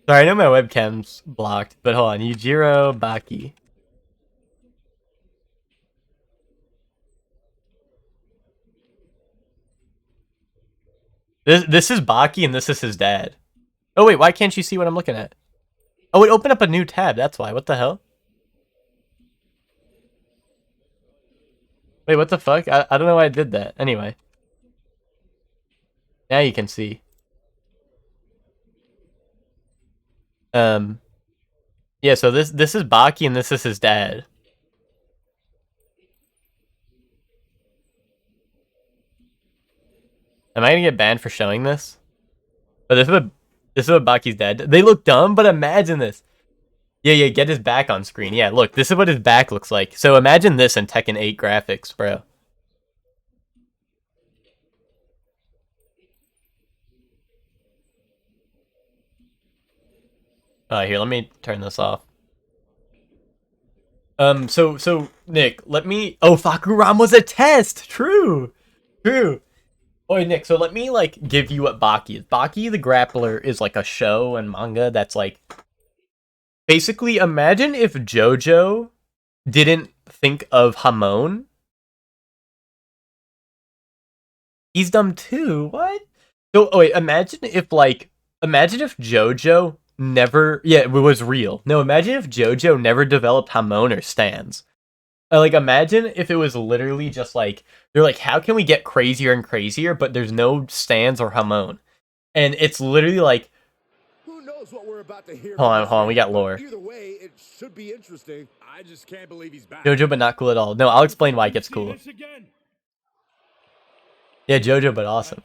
Sorry, I know my webcam's blocked, but hold on. Yujiro Baki. This is Baki and this is his dad. Oh wait, why can't you see what I'm looking at? Oh, it opened up a new tab, that's why. What the hell? Wait, what the fuck? I don't know why I did that. Anyway. Now you can see. Yeah, so this is Baki and this is his dad. Am I gonna get banned for showing this? But this is what Baki's dad. They look dumb, but imagine this. Yeah, get his back on screen. Yeah, look, this is what his back looks like. So imagine this in Tekken 8 graphics, bro. Here, let me turn this off. So Nick, let me. Oh, Fakuram was a test. True. Oh, Nick. So let me like give you what Baki is. Baki the Grappler is like a show and manga that's like. Basically, imagine if JoJo didn't think of Hamon. He's dumb too. What? So, oh wait, imagine if JoJo never, yeah, it was real. No, imagine if JoJo never developed Hamon or stands. Like, imagine if it was literally just like, they're like, how can we get crazier and crazier, but there's no stands or Hamon? And it's literally like, who knows what we're about to hear. Hold on, we got lore. Either way, it should be interesting. I just can't believe he's back. JoJo, but not cool at all. No, I'll explain why it gets cool. Yeah, JoJo, but awesome.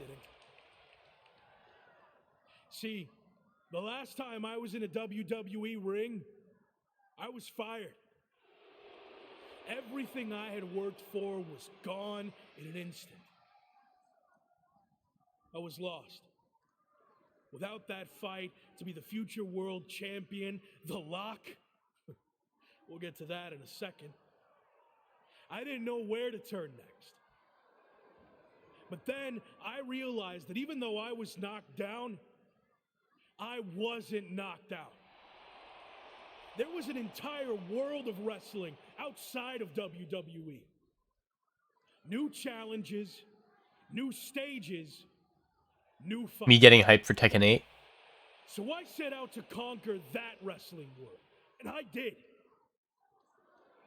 See, The last time I was in a WWE ring, I was fired. Everything I had worked for was gone in an instant. I was lost. Without that fight to be the future world champion, The Lock, we'll get to that in a second. I didn't know where to turn next. But then I realized that even though I was knocked down, I wasn't knocked out. There was an entire world of wrestling outside of WWE. New challenges, new stages, new fights. Me getting hyped for Tekken 8. So I set out to conquer that wrestling world, and I did.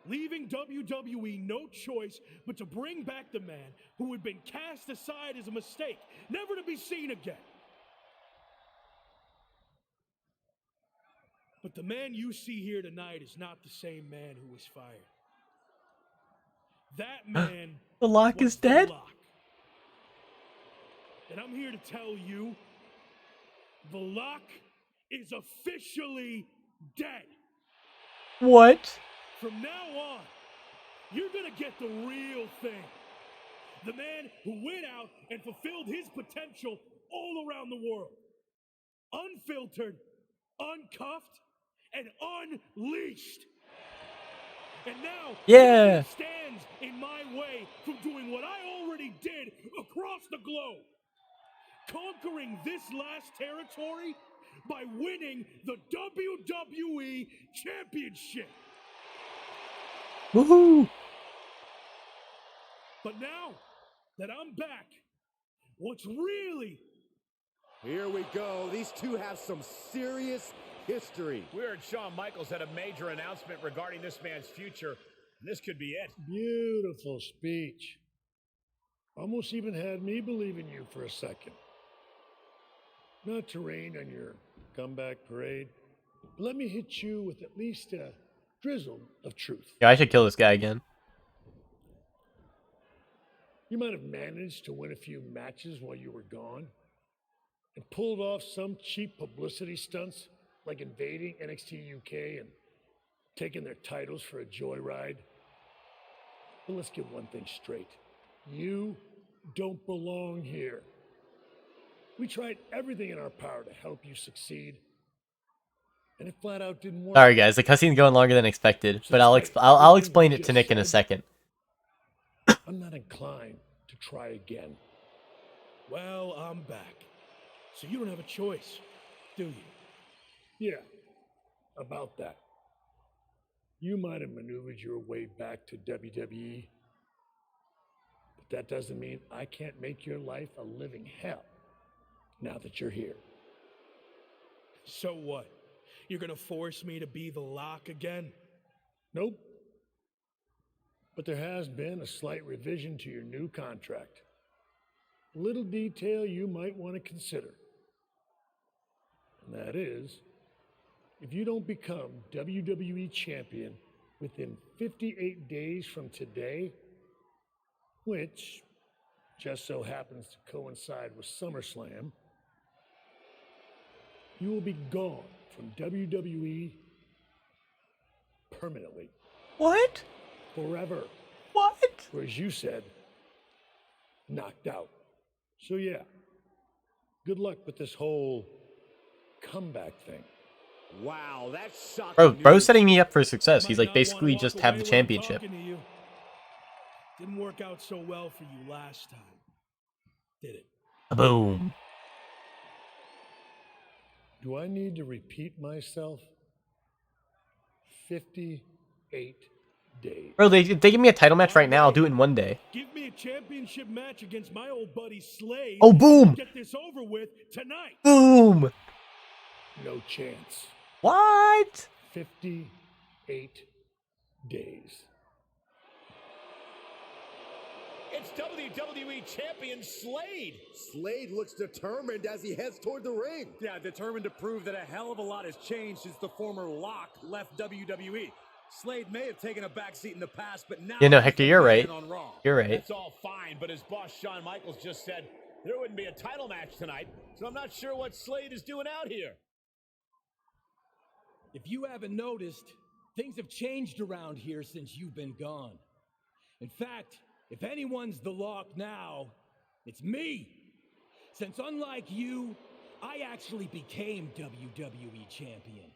Leaving WWE no choice but to bring back the man who had been cast aside as a mistake, never to be seen again. But the man you see here tonight is not the same man who was fired. That man The Lock is dead? The Lock. And I'm here to tell you, The Lock is officially dead. What? From now on, you're gonna get the real thing. The man who went out and fulfilled his potential all around the world. Unfiltered, uncuffed, and unleashed. And now, yeah, he stands in my way from doing what I already did across the globe. Conquering this last territory by winning the WWE Championship. Woohoo! But now that I'm back, what's really... Here we go. These two have some serious history. We heard Shawn Michaels had a major announcement regarding this man's future. This could be it. Beautiful speech. Almost even had me believe in you for a second. Not to rain on your comeback parade, but let me hit you with at least a drizzle of truth. Yeah, I should kill this guy again. You might have managed to win a few matches while you were gone and pulled off some cheap publicity stunts like invading NXT UK and taking their titles for a joyride. But let's get one thing straight. You don't belong here. We tried everything in our power to help you succeed, and it flat out didn't work. Sorry guys, the cutscene's going longer than expected, but I'll explain it to Nick in a second. I'm not inclined to try again. Well, I'm back. So you don't have a choice, do you? Yeah, about that. You might have maneuvered your way back to WWE, but that doesn't mean I can't make your life a living hell now that you're here. So what? You're gonna force me to be The Lock again? Nope. But there has been a slight revision to your new contract. A little detail you might want to consider. And that is, if you don't become WWE Champion within 58 days from today, which just so happens to coincide with SummerSlam, you will be gone from WWE permanently. What? Forever. What? Or as you said, knocked out. So yeah, good luck with this whole comeback thing. Wow, that's shocking. Bro's setting me up for success. He's like basically just have the championship. Didn't work out so well for you last time, did it? Boom. Do I need to repeat myself? 58 days. Bro, they give me a title match right now. I'll do it in one day. Give me a championship match against my old buddy Slade. Oh, boom. Get this over with tonight. Boom. No chance. What? 58 days. It's WWE Champion Slade. Slade looks determined as he heads toward the ring. Yeah, determined to prove that a hell of a lot has changed since the former Lock left WWE. Slade may have taken a backseat in the past, but now... Yeah, no, Hector, you're right. You're right. That's all fine, but as boss Shawn Michaels just said, there wouldn't be a title match tonight, so I'm not sure what Slade is doing out here. If you haven't noticed, things have changed around here since you've been gone. In fact, if anyone's the Lock now, it's me. Since unlike you, I actually became WWE champion.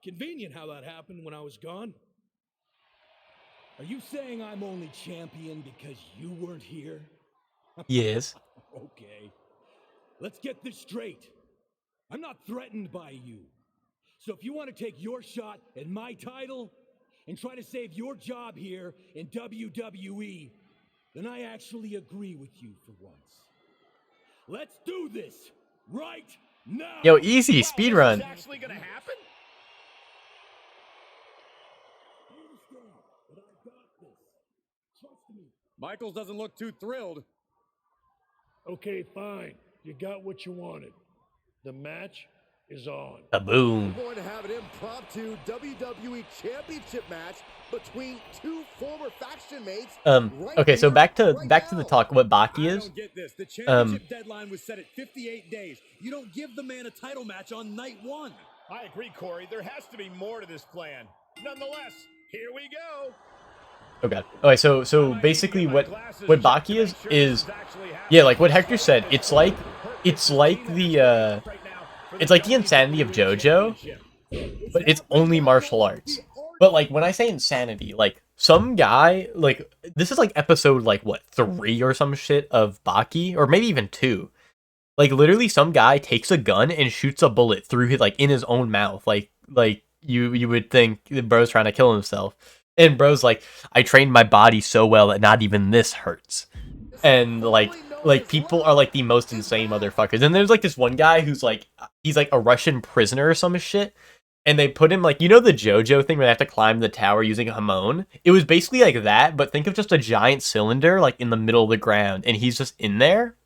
Convenient how that happened when I was gone. Are you saying I'm only champion because you weren't here? Yes. Okay. Let's get this straight. I'm not threatened by you. So if you want to take your shot at my title and try to save your job here in WWE, then I actually agree with you for once. Let's do this right now. Yo, easy speed run. Actually gonna happen? Michaels doesn't look too thrilled. Okay, fine. You got what you wanted. The match is on. Boom. We're going to have an impromptu WWE Championship match between two former faction mates. Okay, so back to the talk what Baki is. I don't get this. The championship deadline was set at 58 days. You don't give the man a title match on night one. I agree, Corey. There has to be more to this plan. Nonetheless, here we go. Oh god. Okay, so basically what Baki is yeah, like what Hector said, it's like the insanity of JoJo, but it's only martial arts. But like when I say insanity, like some guy, like this is like episode like what 3 or some shit of Baki, or maybe even 2. Like literally some guy takes a gun and shoots a bullet through his like in his own mouth. Like you would think the bro's trying to kill himself. And bro's like, I trained my body so well that not even this hurts. And like people are like the most insane motherfuckers. And there's like this one guy who's like, he's like a Russian prisoner or some shit. And they put him like, you know the JoJo thing where they have to climb the tower using a hamon? It was basically like that, but think of just a giant cylinder like in the middle of the ground. And he's just in there.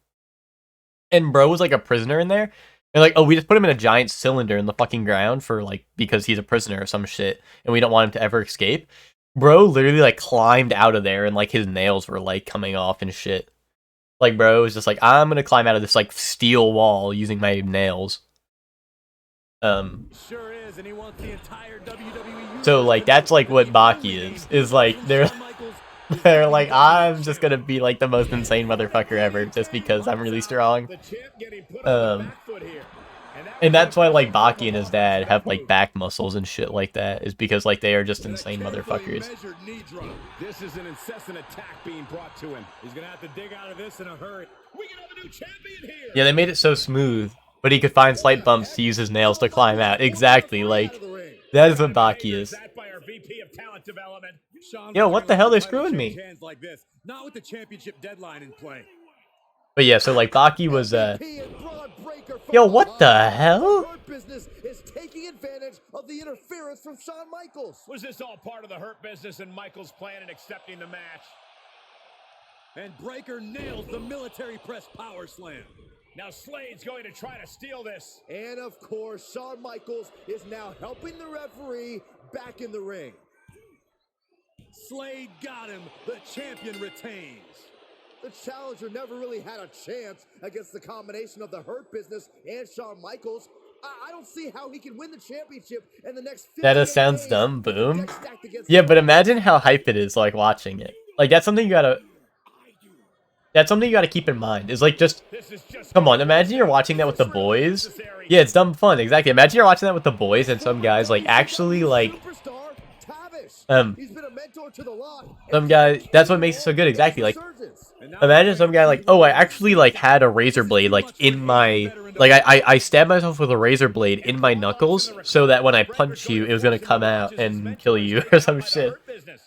And bro was like a prisoner in there. And like, oh, we just put him in a giant cylinder in the fucking ground for like, because he's a prisoner or some shit. And we don't want him to ever escape. Bro literally like climbed out of there and like his nails were like coming off and shit. Like bro was just like, I'm gonna climb out of this like steel wall using my nails. Sure is, and he wants the entire WWE. So like that's like what Baki is like they're like, I'm just gonna be like the most insane motherfucker ever just because I'm really strong. And that's why like Baki and his dad have like back muscles and shit like that, is because like they are just insane motherfuckers. This is an incessant attack being brought to him. He's gonna have to dig out of this in a hurry. We can have a new champion here. Yeah, they made it so smooth, but he could find slight bumps to use his nails to climb out. Exactly, like that is what Baki is. Yo, what the hell? They're screwing me. Not with the championship deadline in play. But yeah, so like Baki was yo, what the hell? Hurt Business is taking advantage of the interference from Shawn Michaels. Was this all part of the Hurt Business and Michaels' plan in accepting the match? And Breakker nails the military press power slam. Now Slade's going to try to steal this. And of course, Shawn Michaels is now helping the referee back in the ring. Slade got him. The champion retains. The challenger never really had a chance against the combination of the Hurt Business and Shawn Michaels. I don't see how he can win the championship in the next 50 That just sounds dumb, boom. Yeah, but imagine how hype it is like watching it. Like that's something you gotta keep in mind. Is like just come on, imagine you're watching that with the boys. Yeah, it's dumb fun, exactly. Imagine you're watching that with the boys and some guys like actually like some guy, that's what makes it so good, exactly. Like imagine some guy like, oh, I actually like had a razor blade like in my like I stabbed myself with a razor blade in my knuckles so that when I punch you it was gonna come out and kill you or some shit.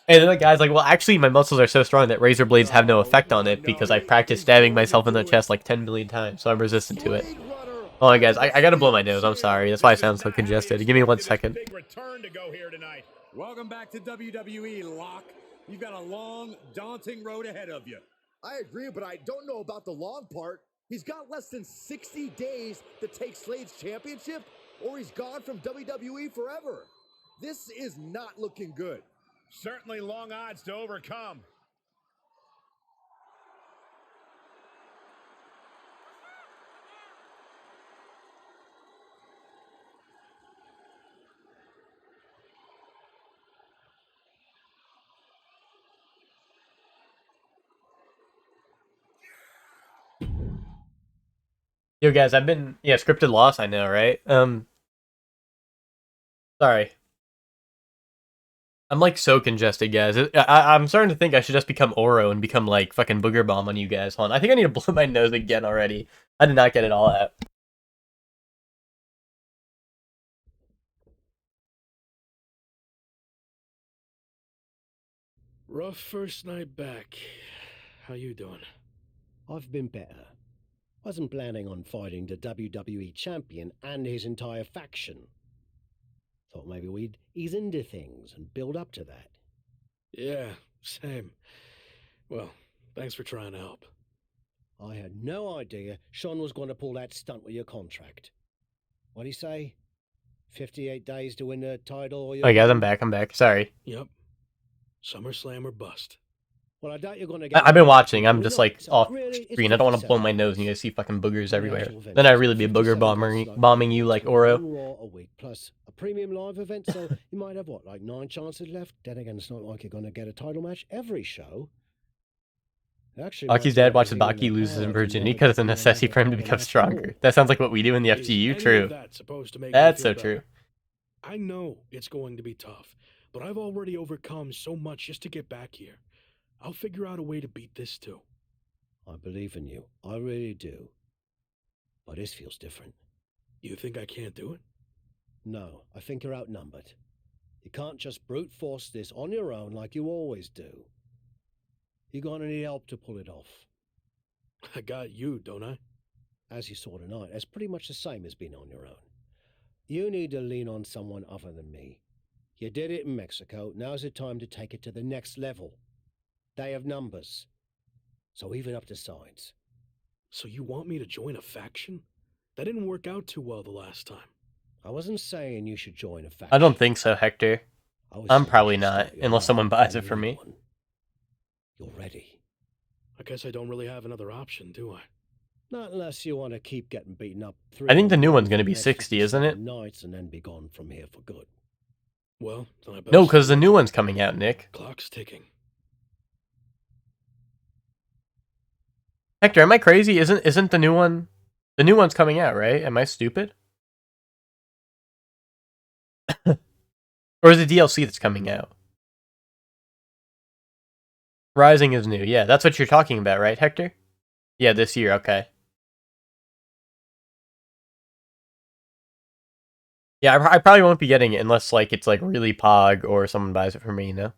And then the guy's like, well, actually my muscles are so strong that razor blades have no effect on it because I practiced stabbing myself in the chest like 10 million times, so I'm resistant to it. Hold on, guys, I gotta blow my nose, I'm sorry, that's why I sound so congested. Give me 1 second. Welcome back to WWE, Lock. You've got a long, daunting road ahead of you. I agree, but I don't know about the long part. He's got less than 60 days to take Slade's championship, or he's gone from WWE forever. This is not looking good. Certainly long odds to overcome. Yo, guys, I've been scripted loss. I know, right? Sorry. I'm like so congested, guys. I'm starting to think I should just become Oro and become like fucking Booger Bomb on you guys. Hold on. I think I need to blow my nose again already. I did not get it all out. Rough first night back. How you doing? I've been better. Wasn't planning on fighting the WWE champion and his entire faction. Thought maybe we'd ease into things and build up to that. Yeah, same. Well, thanks for trying to help. I had no idea Sean was going to pull that stunt with your contract. What'd he say? 58 days to win the title or you're Oh, guys, done? I'm back. Sorry. Yep. SummerSlam or bust. Well, I doubt you're going to get... I've been watching. I'm just like So off really, it's screen. I don't want to 57 blow my nose and you days. guys see fucking boogers everywhere. actual event Then I is really be a booger 57 days, like bombing you like Oro. one Raw a week plus a premium live event, so you might have what, like 9 chances left? Then again, it's not like you're going to get a title match every show. Actually, Baki's dad watches Baki loses in virginity because it's a necessity for him to become stronger. That sounds like what we do in the FGU. True. That's supposed to make That's me so feel true. better. I know it's going to be tough, but I've already overcome so much just to get back here. I'll figure out a way to beat this too. I believe in you. I really do. But this feels different. You think I can't do it? No, I think you're outnumbered. You can't just brute force this on your own like you always do. You're gonna need help to pull it off. I got you, don't I? As you saw tonight, it's pretty much the same as being on your own. You need to lean on someone other than me. You did it in Mexico, now's the time to take it to the next level. They have numbers. So even up the sides. So you want me to join a faction? That didn't work out too well the last time. I wasn't saying you should join a faction. I don't think so, Hector. I'm probably not, unless someone buys it for me. You're ready. I guess I don't really have another option, do I? Not unless you want to keep getting beaten up. I think the new one's gonna be 60, isn't it? Nights and then be gone from here for good. Well, then I better No, because the new one's coming out, Nick. Clock's ticking. Hector, am I crazy? Isn't the new one? The new one's coming out, right? Am I stupid? Or is it DLC that's coming out? Rising is new. Yeah, that's what you're talking about, right, Hector? Yeah, this year. Okay. Yeah, I probably won't be getting it unless like it's like really pog or someone buys it for me, you know?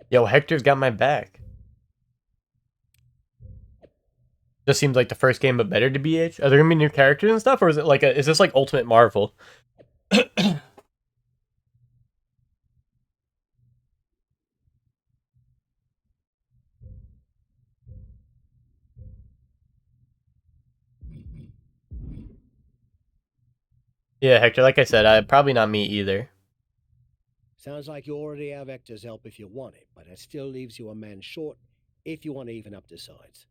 Yo, Hector's got my back. Just seems like the first game, but better to BH. Are there gonna be new characters and stuff, or is it like is this like Ultimate Marvel? Yeah, Hector, like I said, probably not me either. Sounds like you already have Hector's help if you want it, but it still leaves you a man short if you want to even up the sides.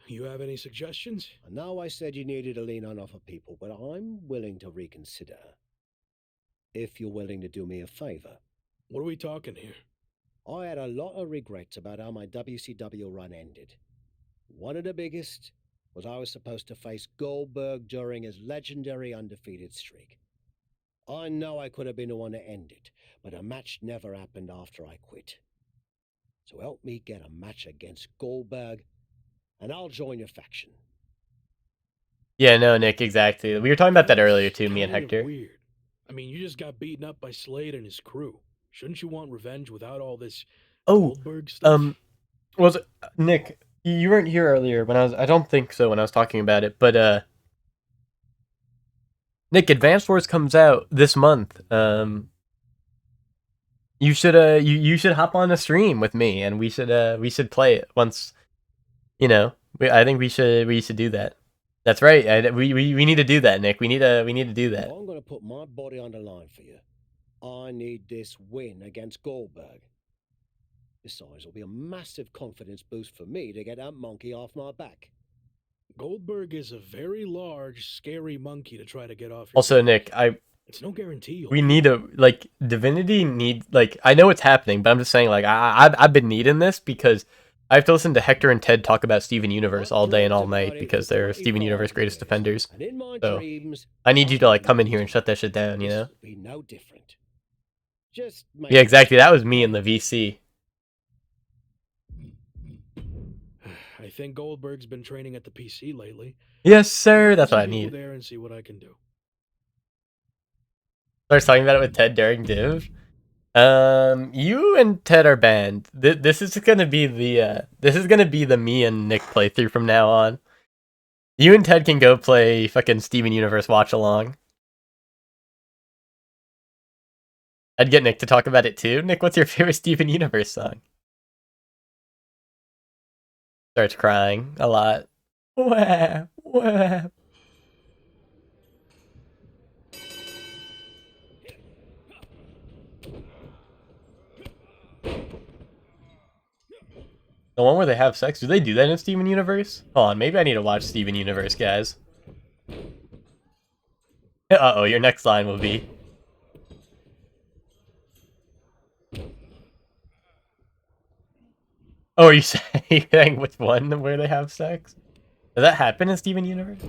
You have any suggestions? I know I said you needed to lean on other people, but I'm willing to reconsider. If you're willing to do me a favor. What are we talking here? I had a lot of regrets about how my WCW run ended. One of the biggest was I was supposed to face Goldberg during his legendary undefeated streak. I know I could have been the one to end it, but a match never happened after I quit. So help me get a match against Goldberg, and I'll join your faction. Yeah, no, Nick, exactly. We were talking about that earlier too, me and Kind of Hector. Weird. I mean, you just got beaten up by Slade and his crew. Shouldn't you want revenge without all this Goldberg stuff? Was it, Nick? You weren't here earlier when I don't think so when I was talking about it, but Nick, Advanced Wars comes out this month. You should you should hop on a stream with me and we should play it once. You know, I think we should do that. That's right. We need to do that, Nick. We need to do that. I'm going to put my body on the line for you. I need this win against Goldberg. Besides, it'll be a massive confidence boost for me to get that monkey off my back. Goldberg is a very large, scary monkey to try to get off your Also, back. Nick, It's no guarantee. we need a like Divinity need like I know it's happening, but I'm just saying like I've been needing this because I have to listen to Hector and Ted talk about Steven Universe all day and all night because they're Steven Universe greatest defenders. And in my So dreams, I need you to like come in here and shut that shit down, you know? be no different. Just Yeah, exactly. That was me in the VC. I think Goldberg's been training at the PC lately. Yes, sir. That's what I Go need. there and see what I can do. Starts talking about it with Ted during Div. You and Ted are banned. This is gonna be the me and Nick playthrough from now on. You and Ted can go play fucking Steven Universe watch along. I'd get Nick to talk about it too. Nick, what's your favorite Steven Universe song? Starts crying a lot. Wah, wah. The one where they have sex? Do they do that in Steven Universe? Hold on, maybe I need to watch Steven Universe, guys. Uh-oh, your next line will be... Oh, are you saying which one where they have sex? Does that happen in Steven Universe?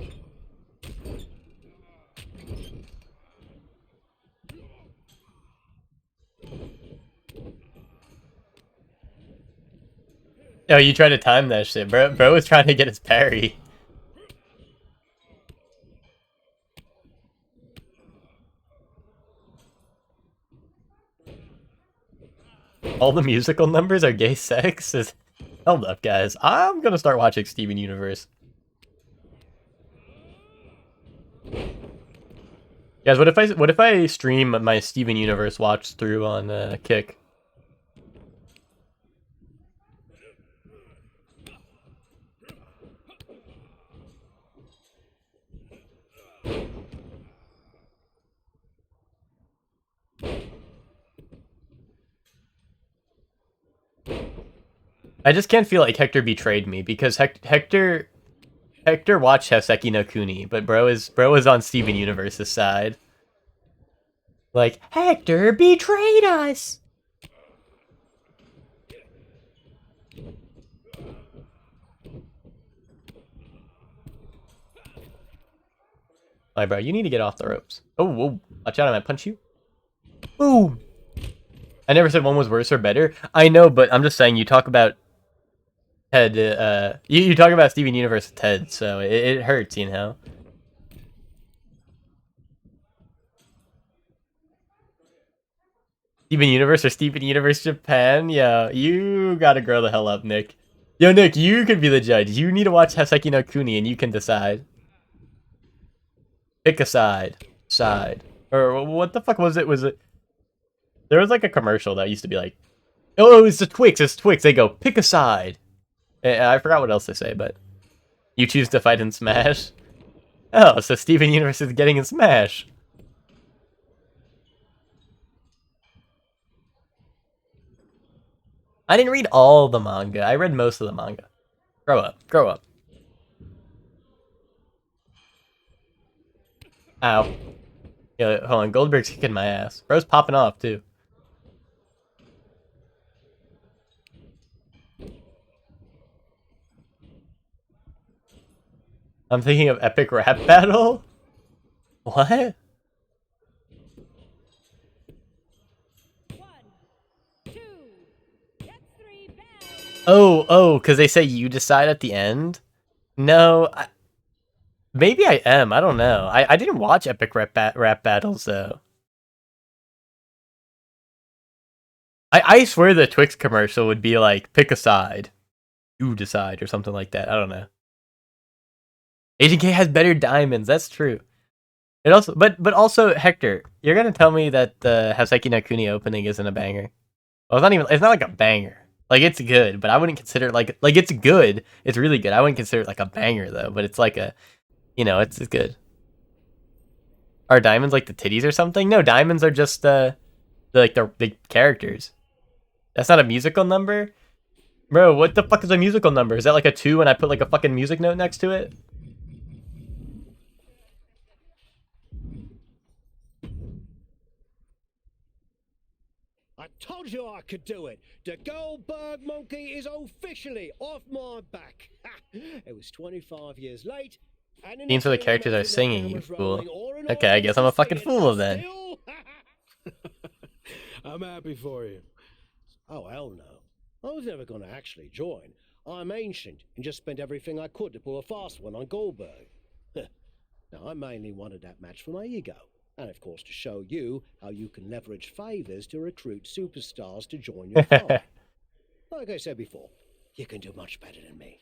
Oh, you tried to time that shit. Bro was trying to get his parry. All the musical numbers are gay sex? Hold up, guys. I'm gonna start watching Steven Universe. Guys, what if I stream my Steven Universe watch through on Kick? I just can't feel like Hector betrayed me because Hector watched Hoseki no Kuni, but bro is on Steven Universe's side. Like, Hector betrayed us! Alright, bro, you need to get off the ropes. Oh, whoa. Watch out, I might punch you. Boom! I never said one was worse or better. I know, but I'm just saying you talk about Ted, you talk about Steven Universe with Ted, so it hurts, you know? Steven Universe or Steven Universe Japan? Yo, you gotta grow the hell up, Nick. Yo, Nick, you could be the judge. You need to watch Hoseki no Kuni and you can decide. Pick a side. Side. Or what the fuck was it? There was like a commercial that used to be like, oh, it's the Twix, it's Twix. They go, pick a side. I forgot what else they say, but you choose to fight in Smash. Oh, so Steven Universe is getting in Smash. I didn't read all the manga. I read most of the manga. Grow up. Grow up. Ow. Yeah, hold on. Goldberg's kicking my ass. Bro's popping off, too. I'm thinking of epic rap battle? What? Oh, because they say you decide at the end? No, maybe I am. I don't know. I didn't watch epic rap battles, though. I swear the Twix commercial would be like, pick a side. You decide, or something like that. I don't know. Agent K has better diamonds. That's true. It also, but also, Hector, you're gonna tell me that the Hoseki no Kuni opening isn't a banger? Well, it's not like a banger. Like, it's good, but I wouldn't consider it like it's good. It's really good. I wouldn't consider it like a banger though, but it's like a, it's good. Are diamonds like the titties or something? No, diamonds are just the big characters. That's not a musical number? Bro, what the fuck is a musical number? Is that like a 2 and I put like a fucking music note next to it? I told you I could do it. The Goldberg monkey is officially off my back. It was 25 years late. And Themes for the characters are singing, you fool. Okay, I guess I'm a fucking fool then. I'm happy for you. Oh, hell no. I was never going to actually join. I'm ancient and just spent everything I could to pull a fast one on Goldberg. Now, I mainly wanted that match for my ego. And of course to show you how you can leverage favors to recruit superstars to join your fold. Like I said before, you can do much better than me.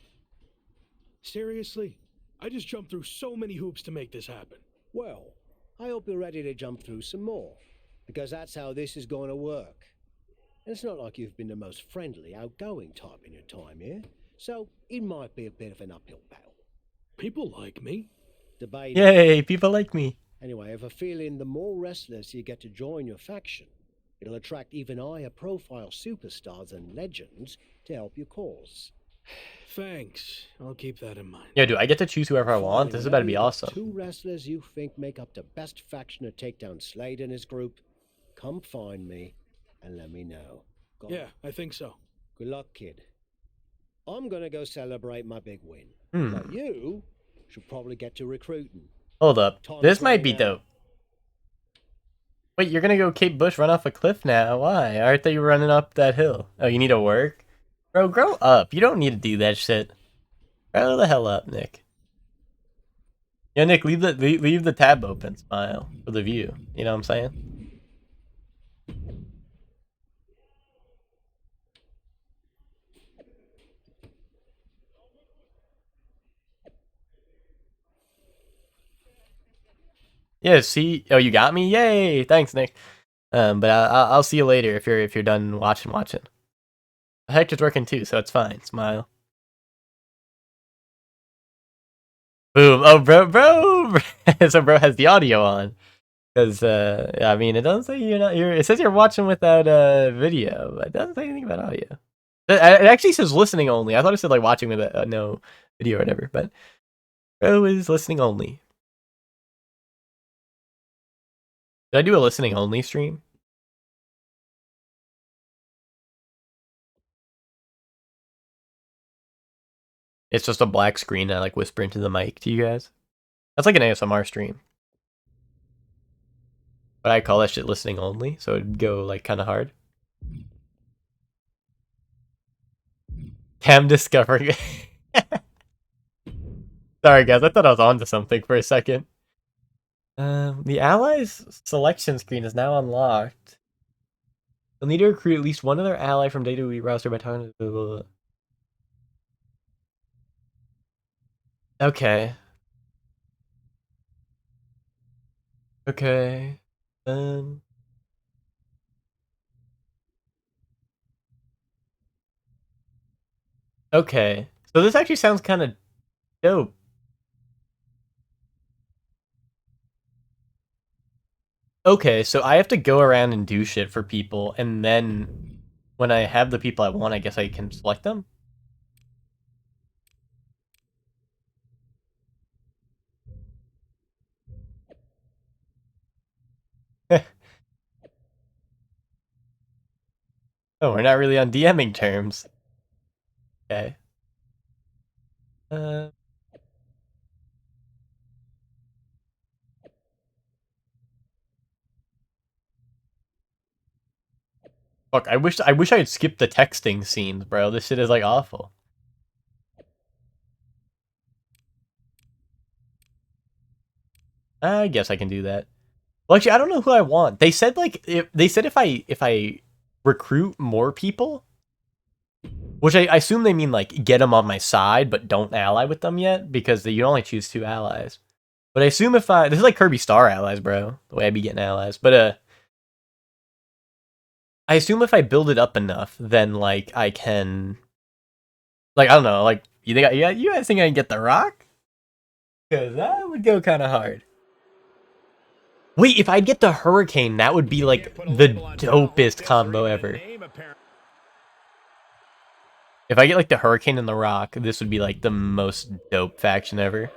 Seriously? I just jumped through so many hoops to make this happen. Well, I hope you're ready to jump through some more, because that's how this is going to work. And it's not like you've been the most friendly, outgoing type in your time here, so it might be a bit of an uphill battle. People like me. Debating. Yay, people like me. Anyway, I have a feeling the more wrestlers you get to join your faction, it'll attract even higher profile superstars and legends to help your cause. Thanks. I'll keep that in mind. Yo, dude, I get to choose whoever I want? This is about to be awesome. 2 wrestlers you think make up the best faction to take down Slade and his group, come find me and let me know. Yeah, I think so. Good luck, kid. I'm gonna go celebrate my big win. Hmm. But you should probably get to recruiting. Hold up. This might be dope. Wait, you're gonna go Kate Bush run off a cliff now? Why? I thought you were running up that hill. Oh, you need to work? Bro, grow up. You don't need to do that shit. Grow the hell up, Nick. Yeah, Nick, leave the tab open. Smile for the view. You know what I'm saying? Yeah, see, oh, you got me, yay! Thanks, Nick. But I'll see you later if you're done watching. The heck is working too, so it's fine. Smile. Boom! Oh, bro. So bro has the audio on, because I mean, it doesn't say you're not. It says you're watching without video, but it doesn't say anything about audio. It actually says listening only. I thought it said like watching with no video or whatever, but bro is listening only. Did I do a listening only stream? It's just a black screen and I like whisper into the mic to you guys. That's like an ASMR stream. But I call that shit listening only, so it'd go like kind of hard. Cam discovering. Sorry guys, I thought I was onto something for a second. The allies selection screen is now unlocked. You'll need to recruit at least one other ally from WWE roster by talking to. Okay. Okay. Okay. So this actually sounds kind of dope. Okay, so I have to go around and do shit for people, and then when I have the people I want, I guess I can select them? Oh, we're not really on DMing terms. Okay. Fuck, I wish I had skipped the texting scenes, bro. This shit is like awful. I guess I can do that. Well, actually, I don't know who I want. They said like if I recruit more people, which I assume they mean like get them on my side, but don't ally with them yet because you only choose 2 allies. But I assume this is like Kirby Star allies, bro. The way I be getting allies, but I assume if I build it up enough, then like I can, like I don't know, like you guys think I can get the Rock? Because that would go kind of hard. Wait, if I get the Hurricane, that would be like the dopest combo ever. If I get like the Hurricane and the Rock, this would be like the most dope faction ever.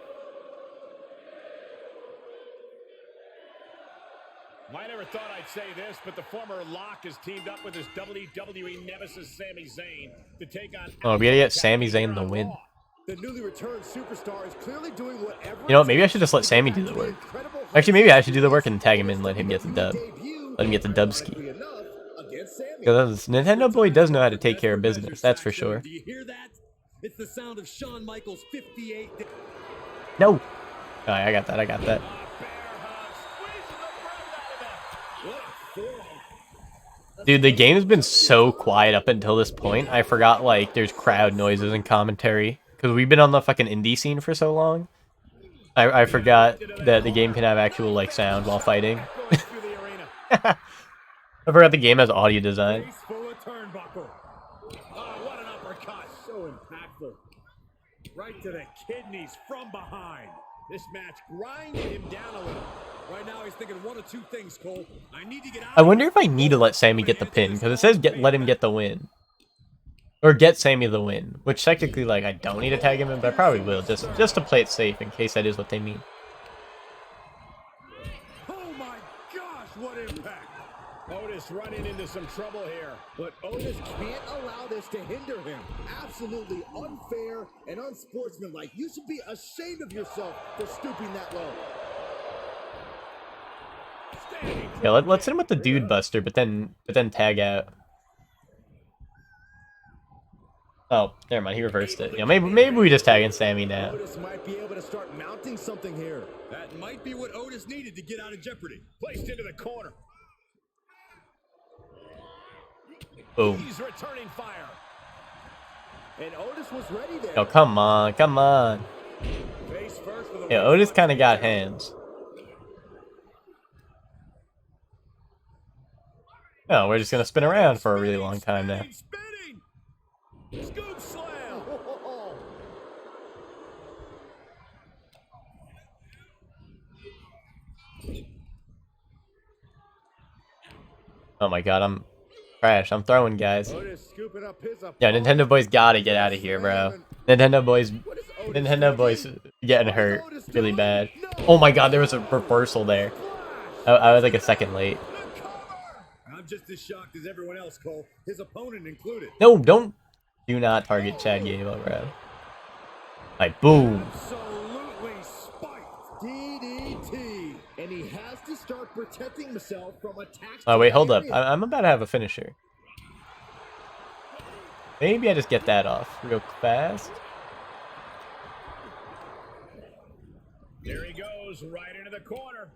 I never thought I'd say this, but the former Lock has teamed up with his WWE nemesis Sami Zayn to take on. Oh, we gotta get Sami Zayn the win. The newly returned superstar is clearly doing whatever. You know what? Maybe I should just let Sammy do the work. Actually, maybe I should do the work and tag him in and let him get the dub. Let him get the dub ski. Because Nintendo Boy does know how to take care of business, that's for sure. Do you hear that? It's the sound of Shawn Michaels' 58. No! Alright, I got that, I got that. Dude, the game has been so quiet up until this point. I forgot, like, there's crowd noises and commentary. Because we've been on the fucking indie scene for so long. I forgot that the game can have actual, like, sound while fighting. I forgot the game has audio design. What an uppercut. So impactful. Right to the kidneys from behind. This match grinded him down a little. Right now he's thinking one of two things, Cole. I need to get out. I wonder if I need to let Sammy get the pin, because it says let him get the win. Or get Sammy the win. Which technically, like, I don't need to tag him in, but I probably will, just to play it safe in case that is what they mean. Oh my gosh, what impact! Otis running into some trouble here. But Otis can't allow this to hinder him. Absolutely unfair and unsportsmanlike. You should be ashamed of yourself for stooping that low. Yeah, let's hit him with the Dude Buster, but then tag out. Oh, never mind. He reversed it. Yeah, maybe we just tag in Sammy now. Otis might be able to start mounting something here. That might be what Otis needed to get out of jeopardy. Placed into the corner. Boom. He's returning fire. And Otis was ready there. Oh, come on, come on. Face first with a Yeah, Otis kind of got hands. Oh, we're just gonna spin around for a really long time now. Scoop slam. Oh my god, I'm trash. I'm throwing, guys. Otis scooping up his Yeah, Nintendo Boy's gotta get out of here, bro. Nintendo Boy's getting hurt really bad. Oh my god, there was a reversal there. I was like a second late. I'm just as shocked as everyone else, Cole. His opponent included. No, do not target Chad Gable, bro. Like, boom. Absolutely spiked. DDT. And he has to start protecting himself from attacks. Oh, wait, hold up. I'm about to have a finisher. Maybe I just get that off real fast. There he goes, right into the corner.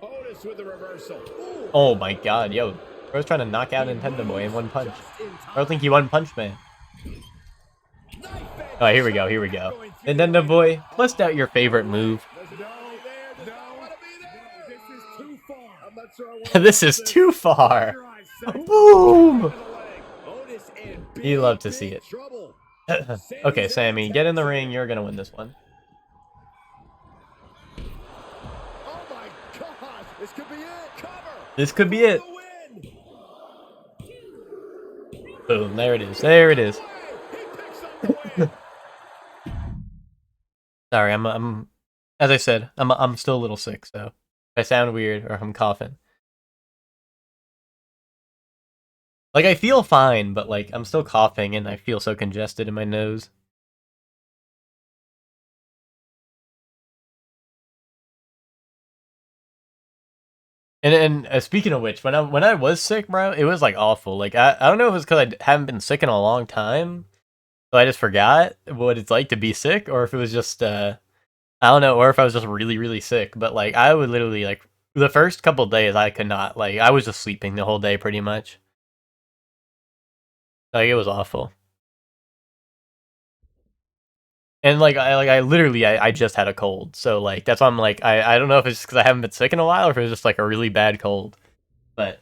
Otis with the reversal. Ooh. Oh my god, yo. I was trying to knock out Nintendo Boy in one punch. I don't think he one punch man. Oh, here we go, here we go. Nintendo Boy, bust out your favorite move. This is too far. Boom! You love to see it. Okay, Sammy, get in the ring. You're gonna win this one. This could be it. Boom, there it is. There it is. Sorry, I'm as I said, I'm still a little sick, so if I sound weird or I'm coughing. Like, I feel fine, but like I'm still coughing and I feel so congested in my nose. And speaking of which, when I was sick, bro, it was like awful. Like I don't know if it's because I haven't been sick in a long time, so I just forgot what it's like to be sick, or if it was just I don't know, or if I was just really sick. But like I would literally like the first couple days I could not, like, I was just sleeping the whole day pretty much. Like it was awful. And like I literally I just had a cold, so like that's why I'm like I don't know if it's just because I haven't been sick in a while or if it's just like a really bad cold, but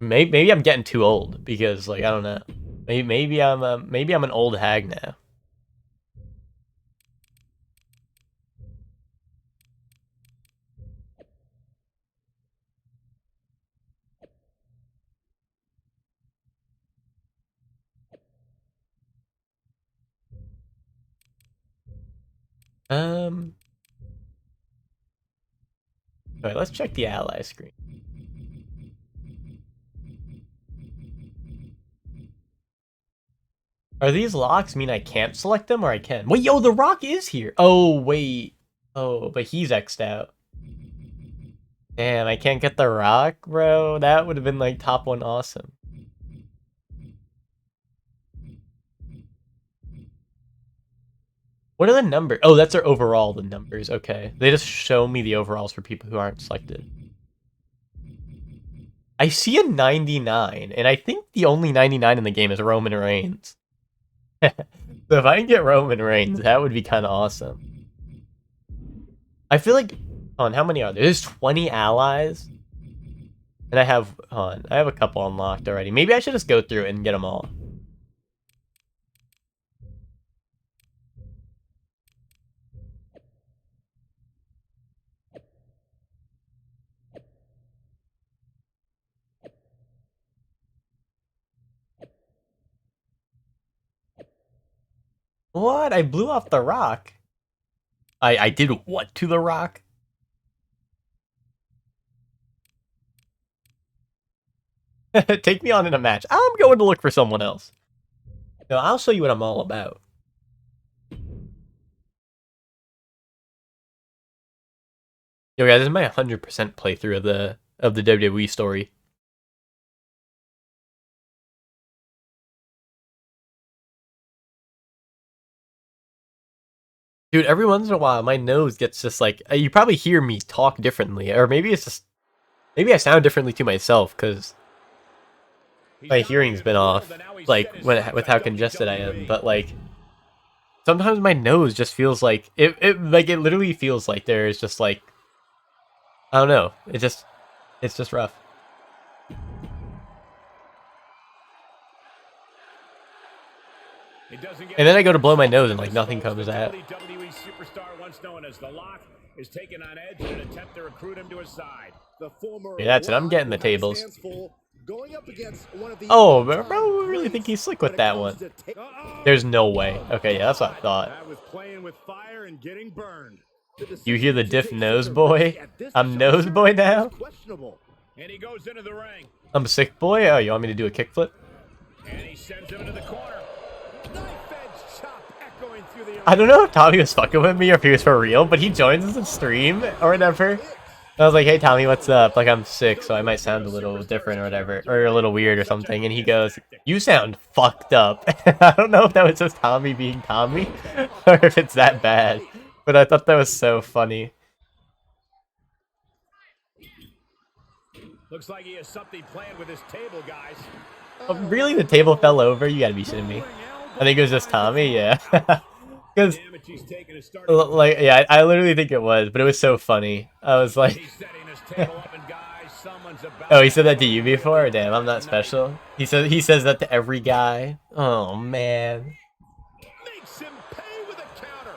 maybe I'm getting too old because like I don't know, maybe I'm an old hag now. Alright, let's check the ally screen. Are these locks mean I can't select them or I can? Wait, yo, The Rock is here. Oh, wait. Oh, but he's X'd out. Damn, I can't get The Rock, bro. That would have been like top 1 awesome. What are the numbers? Oh, that's their overall, the numbers. Okay. They just show me the overalls for people who aren't selected. I see a 99, and I think the only 99 in the game is Roman Reigns. So if I can get Roman Reigns, that would be kind of awesome. I feel like... Hold on, how many are there? There's 20 allies. And I have... Hold on, I have a couple unlocked already. Maybe I should just go through it and get them all. What? I blew off The Rock. I did what to The Rock? Take me on in a match. I'm going to look for someone else. No, I'll show you what I'm all about. Yo, guys, this is my 100% playthrough of the WWE story. Dude, every once in a while, my nose gets just like... You probably hear me talk differently. Or maybe it's just... Maybe I sound differently to myself, because... my hearing's been off. Like, with how congested I am. But, like... sometimes my nose just feels like... It literally feels like there's just, like... I don't know. It's just rough. And then I go to blow my nose and like nothing comes out. WWE superstar once known as The Lock is taking on Edge in an attempt to recruit him to his side. The former Yeah, that's it. I'm getting the tables. Going up against one of the Oh, bro, I really think he's slick with that one. There's no way. Okay, yeah, that's what I thought. That was playing with fire and getting burned. You hear the diff nose boy? I'm nose boy now? And he goes into the ring. I'm sick boy? Oh, you want me to do a kickflip? And he sends him into the corner. I don't know if Tommy was fucking with me or if he was for real, but he joins the stream or whatever. I was like, hey Tommy, what's up? Like, I'm sick, so I might sound a little different or whatever, or a little weird or something. And he goes, you sound fucked up. I don't know if that was just Tommy being Tommy, or if it's that bad. But I thought that was so funny. Looks like he has something planned with his table, guys. Oh, really? The table fell over? You gotta be shitting me. I think it was just Tommy, yeah. Because, like, yeah, I literally think it was, but it was so funny. I was like... Oh, he said that to you before? Damn, I'm not special. He says that to every guy. Oh, man. Makes him pay with a counter.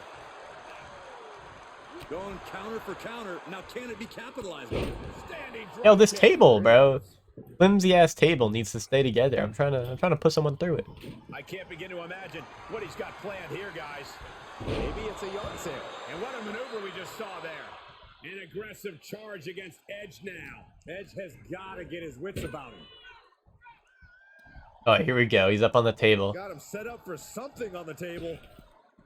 Going counter for counter. Now can it be capitalized on? Yo, this table, bro. Flimsy ass table needs to stay together. I'm trying to put someone through it. I can't begin to imagine what he's got planned here, guys. Maybe it's a yard sale. And what a maneuver we just saw there. An aggressive charge against Edge now. Edge has got to get his wits about him. Oh, here we go. He's up on the table. Got him set up for something on the table.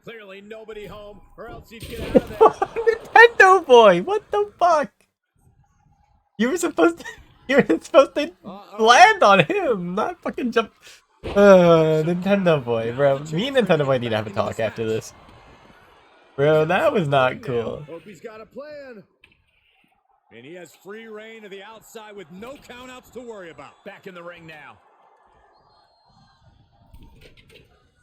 Clearly nobody home, or else he'd get out of there. Nintendo boy, what the fuck? You were supposed to land on him, not fucking jump. Nintendo boy, bro. Me and Nintendo boy need to have a talk after this. Bro, that was not cool. Hope he's got a plan. And he has free reign to the outside with no countouts to worry about. Back in the ring now.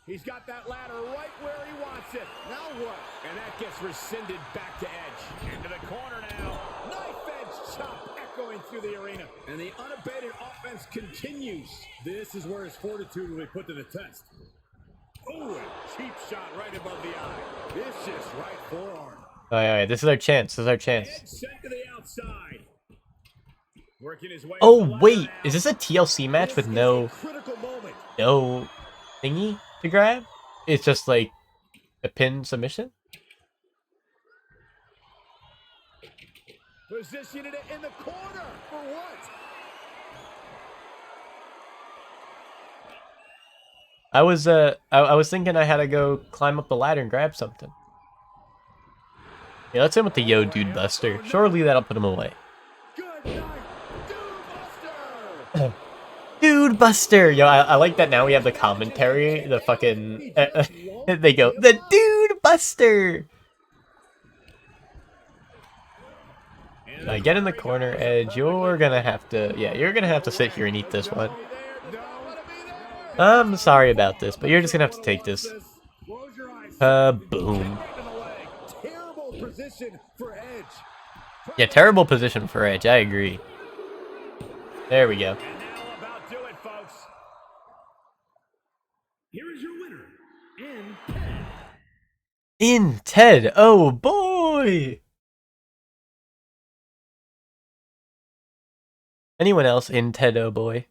He's got that ladder right where he wants it. Now what? And that gets rescinded back to Edge. Into the corner now. Knife edge chop echoing through the arena. And the unabated offense continues. This is where his fortitude will be put to the test. Oh, a cheap shot right above the eye. Vicious right forearm. Alright, this is our chance. This is our chance. Edge sent to the outside. Working his way. Oh, wait. Is this a TLC match with no thingy to grab? It's just like a pin submission? Positioning it in the corner. For what? I was thinking I had to go climb up the ladder and grab something. Yeah, let's hit him with the Yo Dude Buster. Surely that'll put him away. Dude Buster! Yo, I like that now we have the commentary. The fucking... they go, the Dude Buster! Get in the corner, Edge. You're gonna have to... Yeah, you're gonna have to sit here and eat this one. I'm sorry about this, but you're just gonna have to take this. Boom. Terrible position for Edge. Yeah, terrible position for Edge. I agree. There we go. Here is your winner, In Ted. Oh boy. Anyone else in Ted? Oh boy.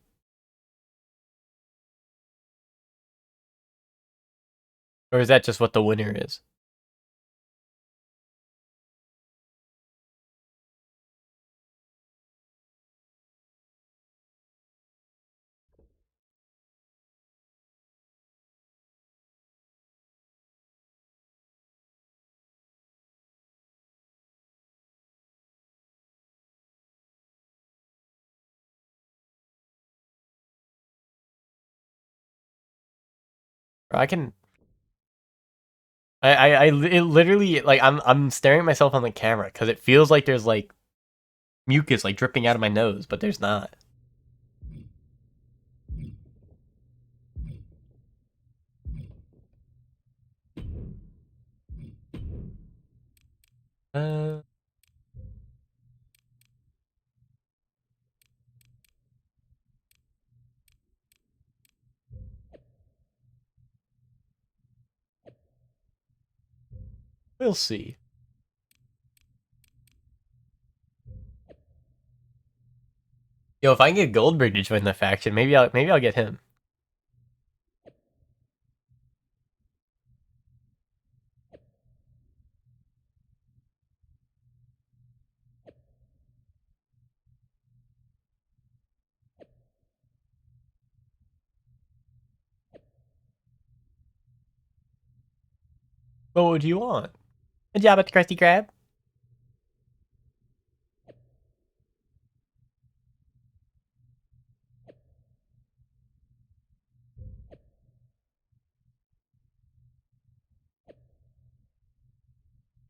Or is that just what the winner is? I can... it literally, like, I'm staring at myself on the camera because it feels like there's, like, mucus, like, dripping out of my nose, but there's not. We'll see. Yo, if I can get Goldberg to join the faction, maybe I'll get him. What would you want? A job at the Krusty Krab?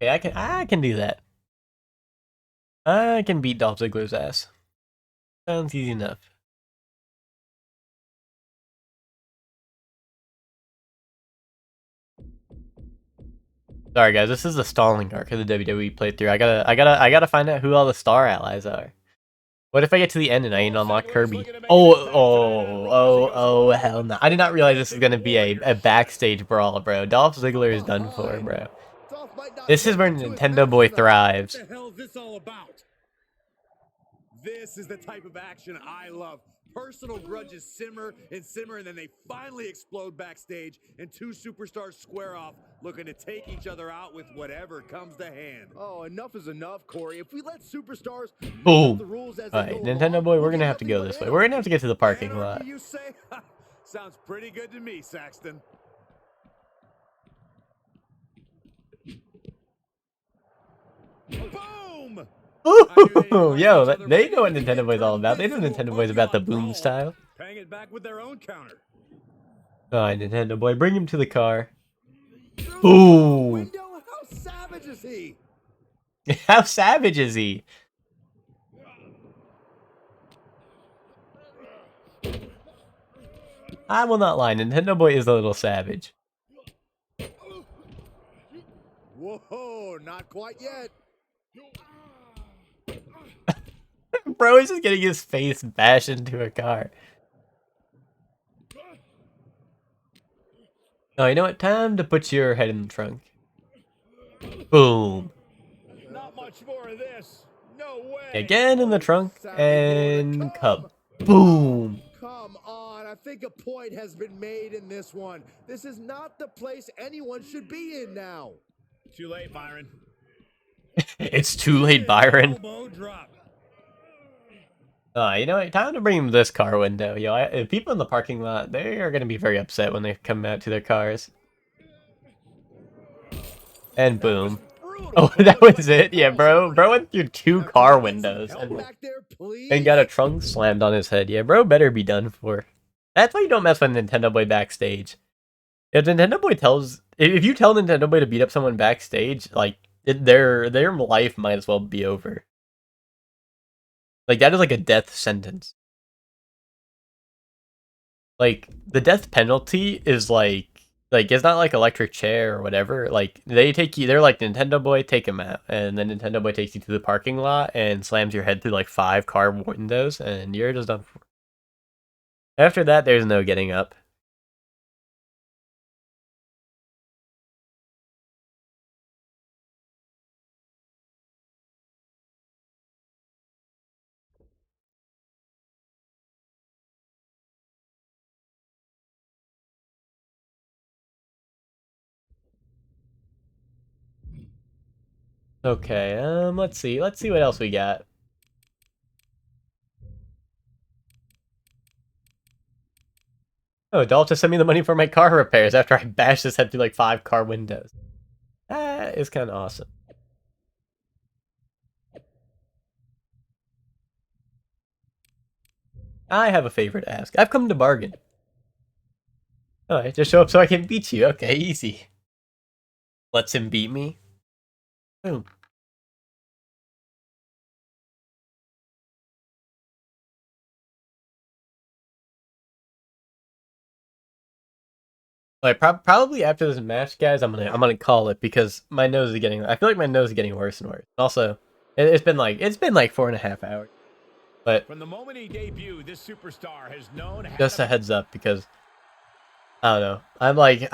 Okay, I can do that. I can beat Dolph Ziggler's ass. Sounds easy enough. Sorry guys, this is the stalling arc of the WWE playthrough. I gotta find out who all the star allies are. What if I get to the end and I ain't unlock Kirby? Oh, hell no. I did not realize this is gonna be a backstage brawl, bro. Dolph Ziggler is done for, bro. This is where Nintendo Boy thrives. What the hell is this all about? This is the type of action I love. Personal grudges simmer, and then they finally explode backstage, and two superstars square off, looking to take each other out with whatever comes to hand. Oh, enough is enough, Corey. If we let superstars Boom. Alright, Nintendo Boy, we're gonna have to go this way. We're gonna have to get to the parking lot. You say? Sounds pretty good to me, Saxton. Boom! Ooh, yo, they know what Nintendo Boy's all about. They know Nintendo Boy's about the boom style. Paying it back with their own counter. Alright, Nintendo Boy, bring him to the car. Ooh. How savage is he? How savage is he? I will not lie, Nintendo Boy is a little savage. Whoa, not quite yet. Bro is just getting his face bashed into a car. Oh, you know what? Time to put your head in the trunk. Boom. Not much more of this. No way. Again in the trunk and Cub. Boom. Come on, I think a point has been made in this one. This is not the place anyone should be in now. Too late, Byron. It's too late, Byron. Elbow drop. You know what? Time to bring him this car window. Yo, if people in the parking lot, they are gonna be very upset when they come out to their cars. And boom. Oh, that was it? Yeah, bro. Bro went through 2 car windows and got a trunk slammed on his head. Yeah, bro better be done for. That's why you don't mess with Nintendo Boy backstage. If Nintendo Boy if you tell Nintendo Boy to beat up someone backstage, like, their life might as well be over. Like, that is like a death sentence. Like, the death penalty is like it's not like electric chair or whatever. Like, they're like, Nintendo Boy, take him out, and then Nintendo Boy takes you to the parking lot and slams your head through like 5 car windows, and you're just done for. After that, there's no getting up. Okay, let's see what else we got. Oh, Dalton sent me the money for my car repairs after I bashed his head through like 5 car windows. That is kind of awesome. I have a favor to ask. I've come to bargain. Alright, just show up so I can beat you. Okay, easy. Lets him beat me. Boom. Like, probably after this match, guys, I'm gonna call it, because my nose is getting. I feel like my nose is getting worse and worse. Also, it's been like 4.5 hours. But from the moment he debuted, this superstar has known. Just a heads up, because I don't know. I'm like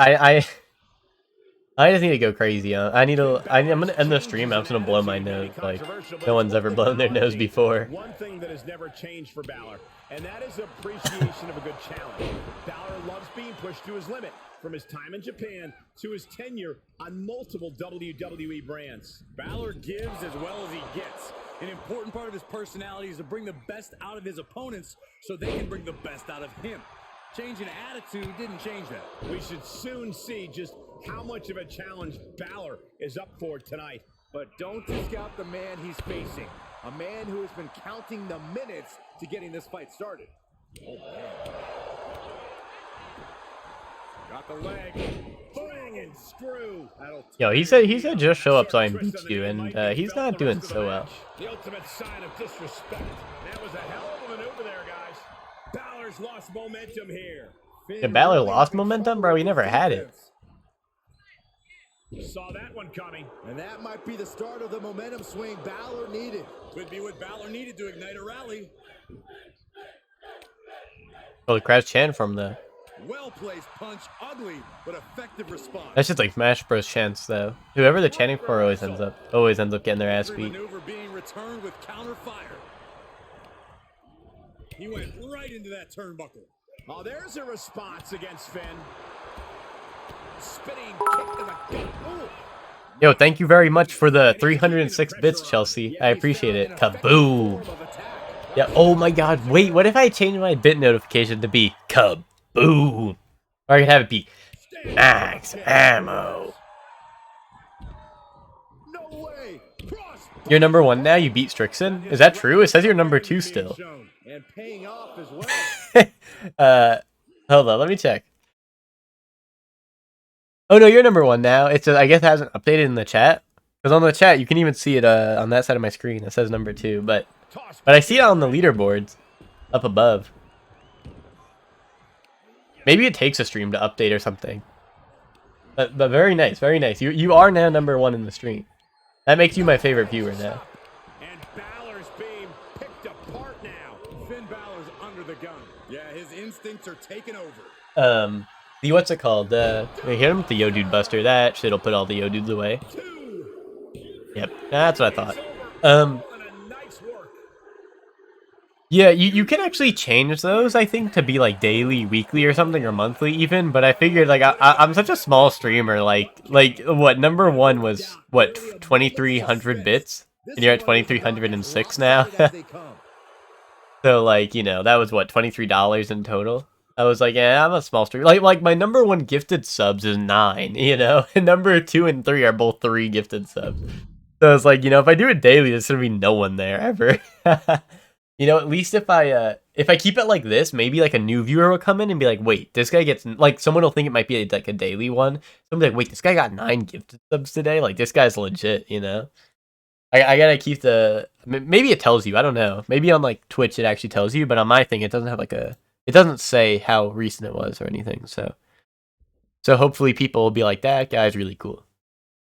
I just need to go crazy. I'm gonna end the stream. I'm just gonna blow my nose like no one's ever blown their nose before. One thing that has never changed for Balor, and that is appreciation of a good challenge. Balor loves being pushed to his limit, from his time in Japan to his tenure on multiple WWE brands. Balor gives as well as he gets. An important part of his personality is to bring the best out of his opponents so they can bring the best out of him. Changing attitude didn't change that. We should soon see just how much of a challenge Balor is up for tonight. But don't discount the man he's facing. A man who has been counting the minutes to getting this fight started. Oh, man. Got the leg. Bang and screw. Yo, he said just show up so I can beat you, and he's not doing so well. The ultimate sign of disrespect. That was a hell of a maneuver there, guys. Balor's lost momentum here. Yeah, Balor lost momentum, bro. He never had it. Saw that one coming. And that might be the start of the momentum swing Balor needed. Could be what Balor needed to ignite a rally. Well, the crowd's chanting from the. Well-placed punch, ugly but effective response. That's just like Smash Bros. Chants, though. Whoever they're chanting for always ends up getting their ass beat. Maneuver being returned with counter fire. He went right into that turnbuckle. Oh, there's a response against Finn. Spinning kick to the gut. Ooh. Yo, thank you very much for the 306 bits, Chelsea. I appreciate it. Kaboom! Yeah. Oh my God. Wait. What if I change my bit notification to be Kaboom? Or I could have it be Max Ammo. No way. You're number 1 now? You beat Strixon? Is that true? It says you're number 2 still. And paying off as well. Hold on, let me check. Oh no, you're number 1 now. It's I guess it hasn't updated in the chat. Because on the chat you can even see it on that side of my screen. It says number 2, but I see it on the leaderboards up above. Maybe it takes a stream to update or something. But very nice, very nice. You are now number 1 in the stream. That makes you my favorite viewer now. And Balor's being picked apart now. Finn Balor's under the gun. Yeah, his instincts are taking over. What's it called? We hit him with the Yo Dude Buster. That shit'll put all the Yo Dudes away. Yep, that's what I thought. Yeah, you can actually change those, I think, to be like daily, weekly, or something, or monthly even. But I figured like I'm such a small streamer. Like what number one was what 2,300 bits, and you're at 2,306 now. So like that was what $23 in total. I was like, yeah, I'm a small streamer. Like my number one gifted subs is 9. And number 2 and 3 are both 3 gifted subs. So it's like if I do it daily, there's gonna be no one there ever. At least if I keep it like this, maybe like a new viewer will come in and be like, wait, this guy gets like someone will think it might be like a daily one. Someone be like, wait, this guy got 9 gifted subs today. Like this guy's legit. I gotta keep maybe it tells you. I don't know. Maybe on like Twitch it actually tells you, but on my thing it doesn't have it doesn't say how recent it was or anything. So hopefully people will be like, that guy's really cool,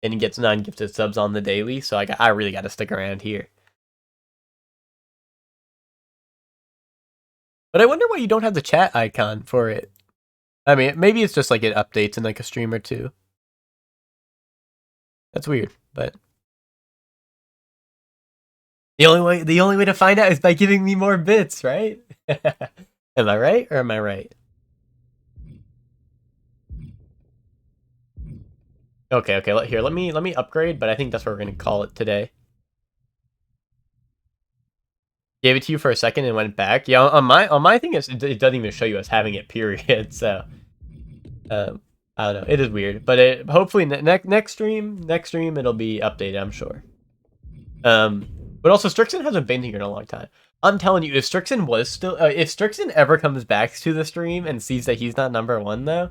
and he gets 9 gifted subs on the daily. So I really got to stick around here. But I wonder why you don't have the chat icon for it. I mean, maybe it's just like it updates in like a stream or two. That's weird, but the only way to find out is by giving me more bits, right? Am I right or am I right? Okay, here, let me upgrade, but I think that's what we're gonna call it today. Gave it to you for a second and went back. Yeah, on my thing, it doesn't even show you as having it, period. So, I don't know. It is weird, but hopefully next stream it'll be updated, I'm sure. But also Strixon hasn't been here in a long time. I'm telling you, if Strixon ever comes back to the stream and sees that he's not number 1 though,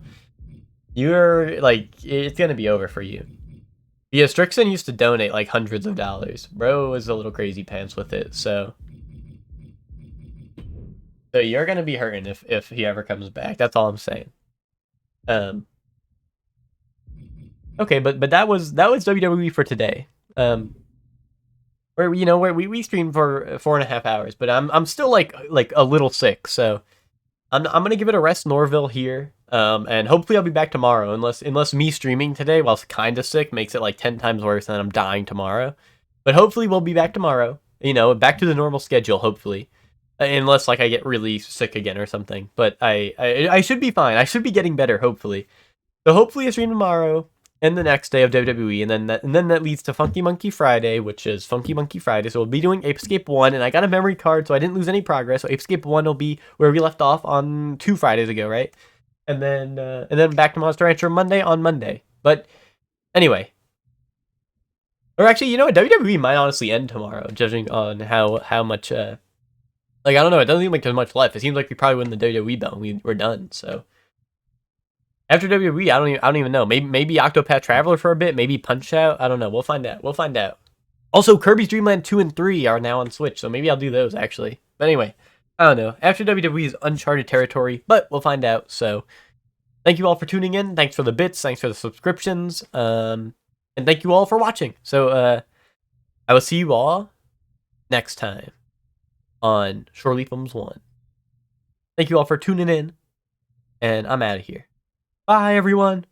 you're like, it's gonna be over for you. Yeah, Strixon used to donate like hundreds of dollars. Bro was a little crazy pants with it, so you're gonna be hurting if he ever comes back. That's all I'm saying. Okay, but that was WWE for today. Where we streamed for 4.5 hours, but I'm still like a little sick, so I'm gonna give it a rest Norville here. And hopefully I'll be back tomorrow, unless me streaming today whilst kinda sick makes it like 10 times worse and I'm dying tomorrow. But hopefully we'll be back tomorrow. Back to the normal schedule, hopefully. Unless like I get really sick again or something. But I should be fine. I should be getting better, hopefully. So hopefully I stream tomorrow and the next day of WWE, and then that leads to Funky Monkey Friday, which is Funky Monkey Friday. So we'll be doing Ape Escape 1, and I got a memory card, so I didn't lose any progress. So Ape Escape 1 will be where we left off on 2 Fridays ago, right? And then back to Monster Rancher Monday on Monday. But anyway. Or actually, WWE might honestly end tomorrow, judging on how much I don't know, it doesn't seem like there's much left. It seems like we probably win the WWE belt and we're done, so after WWE, I don't even know. Maybe Octopath Traveler for a bit. Maybe Punch Out. I don't know. We'll find out. Also, Kirby's Dream Land 2 and 3 are now on Switch, so maybe I'll do those actually. But anyway, I don't know. After WWE is uncharted territory, but we'll find out. So, thank you all for tuning in. Thanks for the bits. Thanks for the subscriptions. And thank you all for watching. So, I will see you all next time on Shorely Films 1. Thank you all for tuning in, and I'm out of here. Bye, everyone.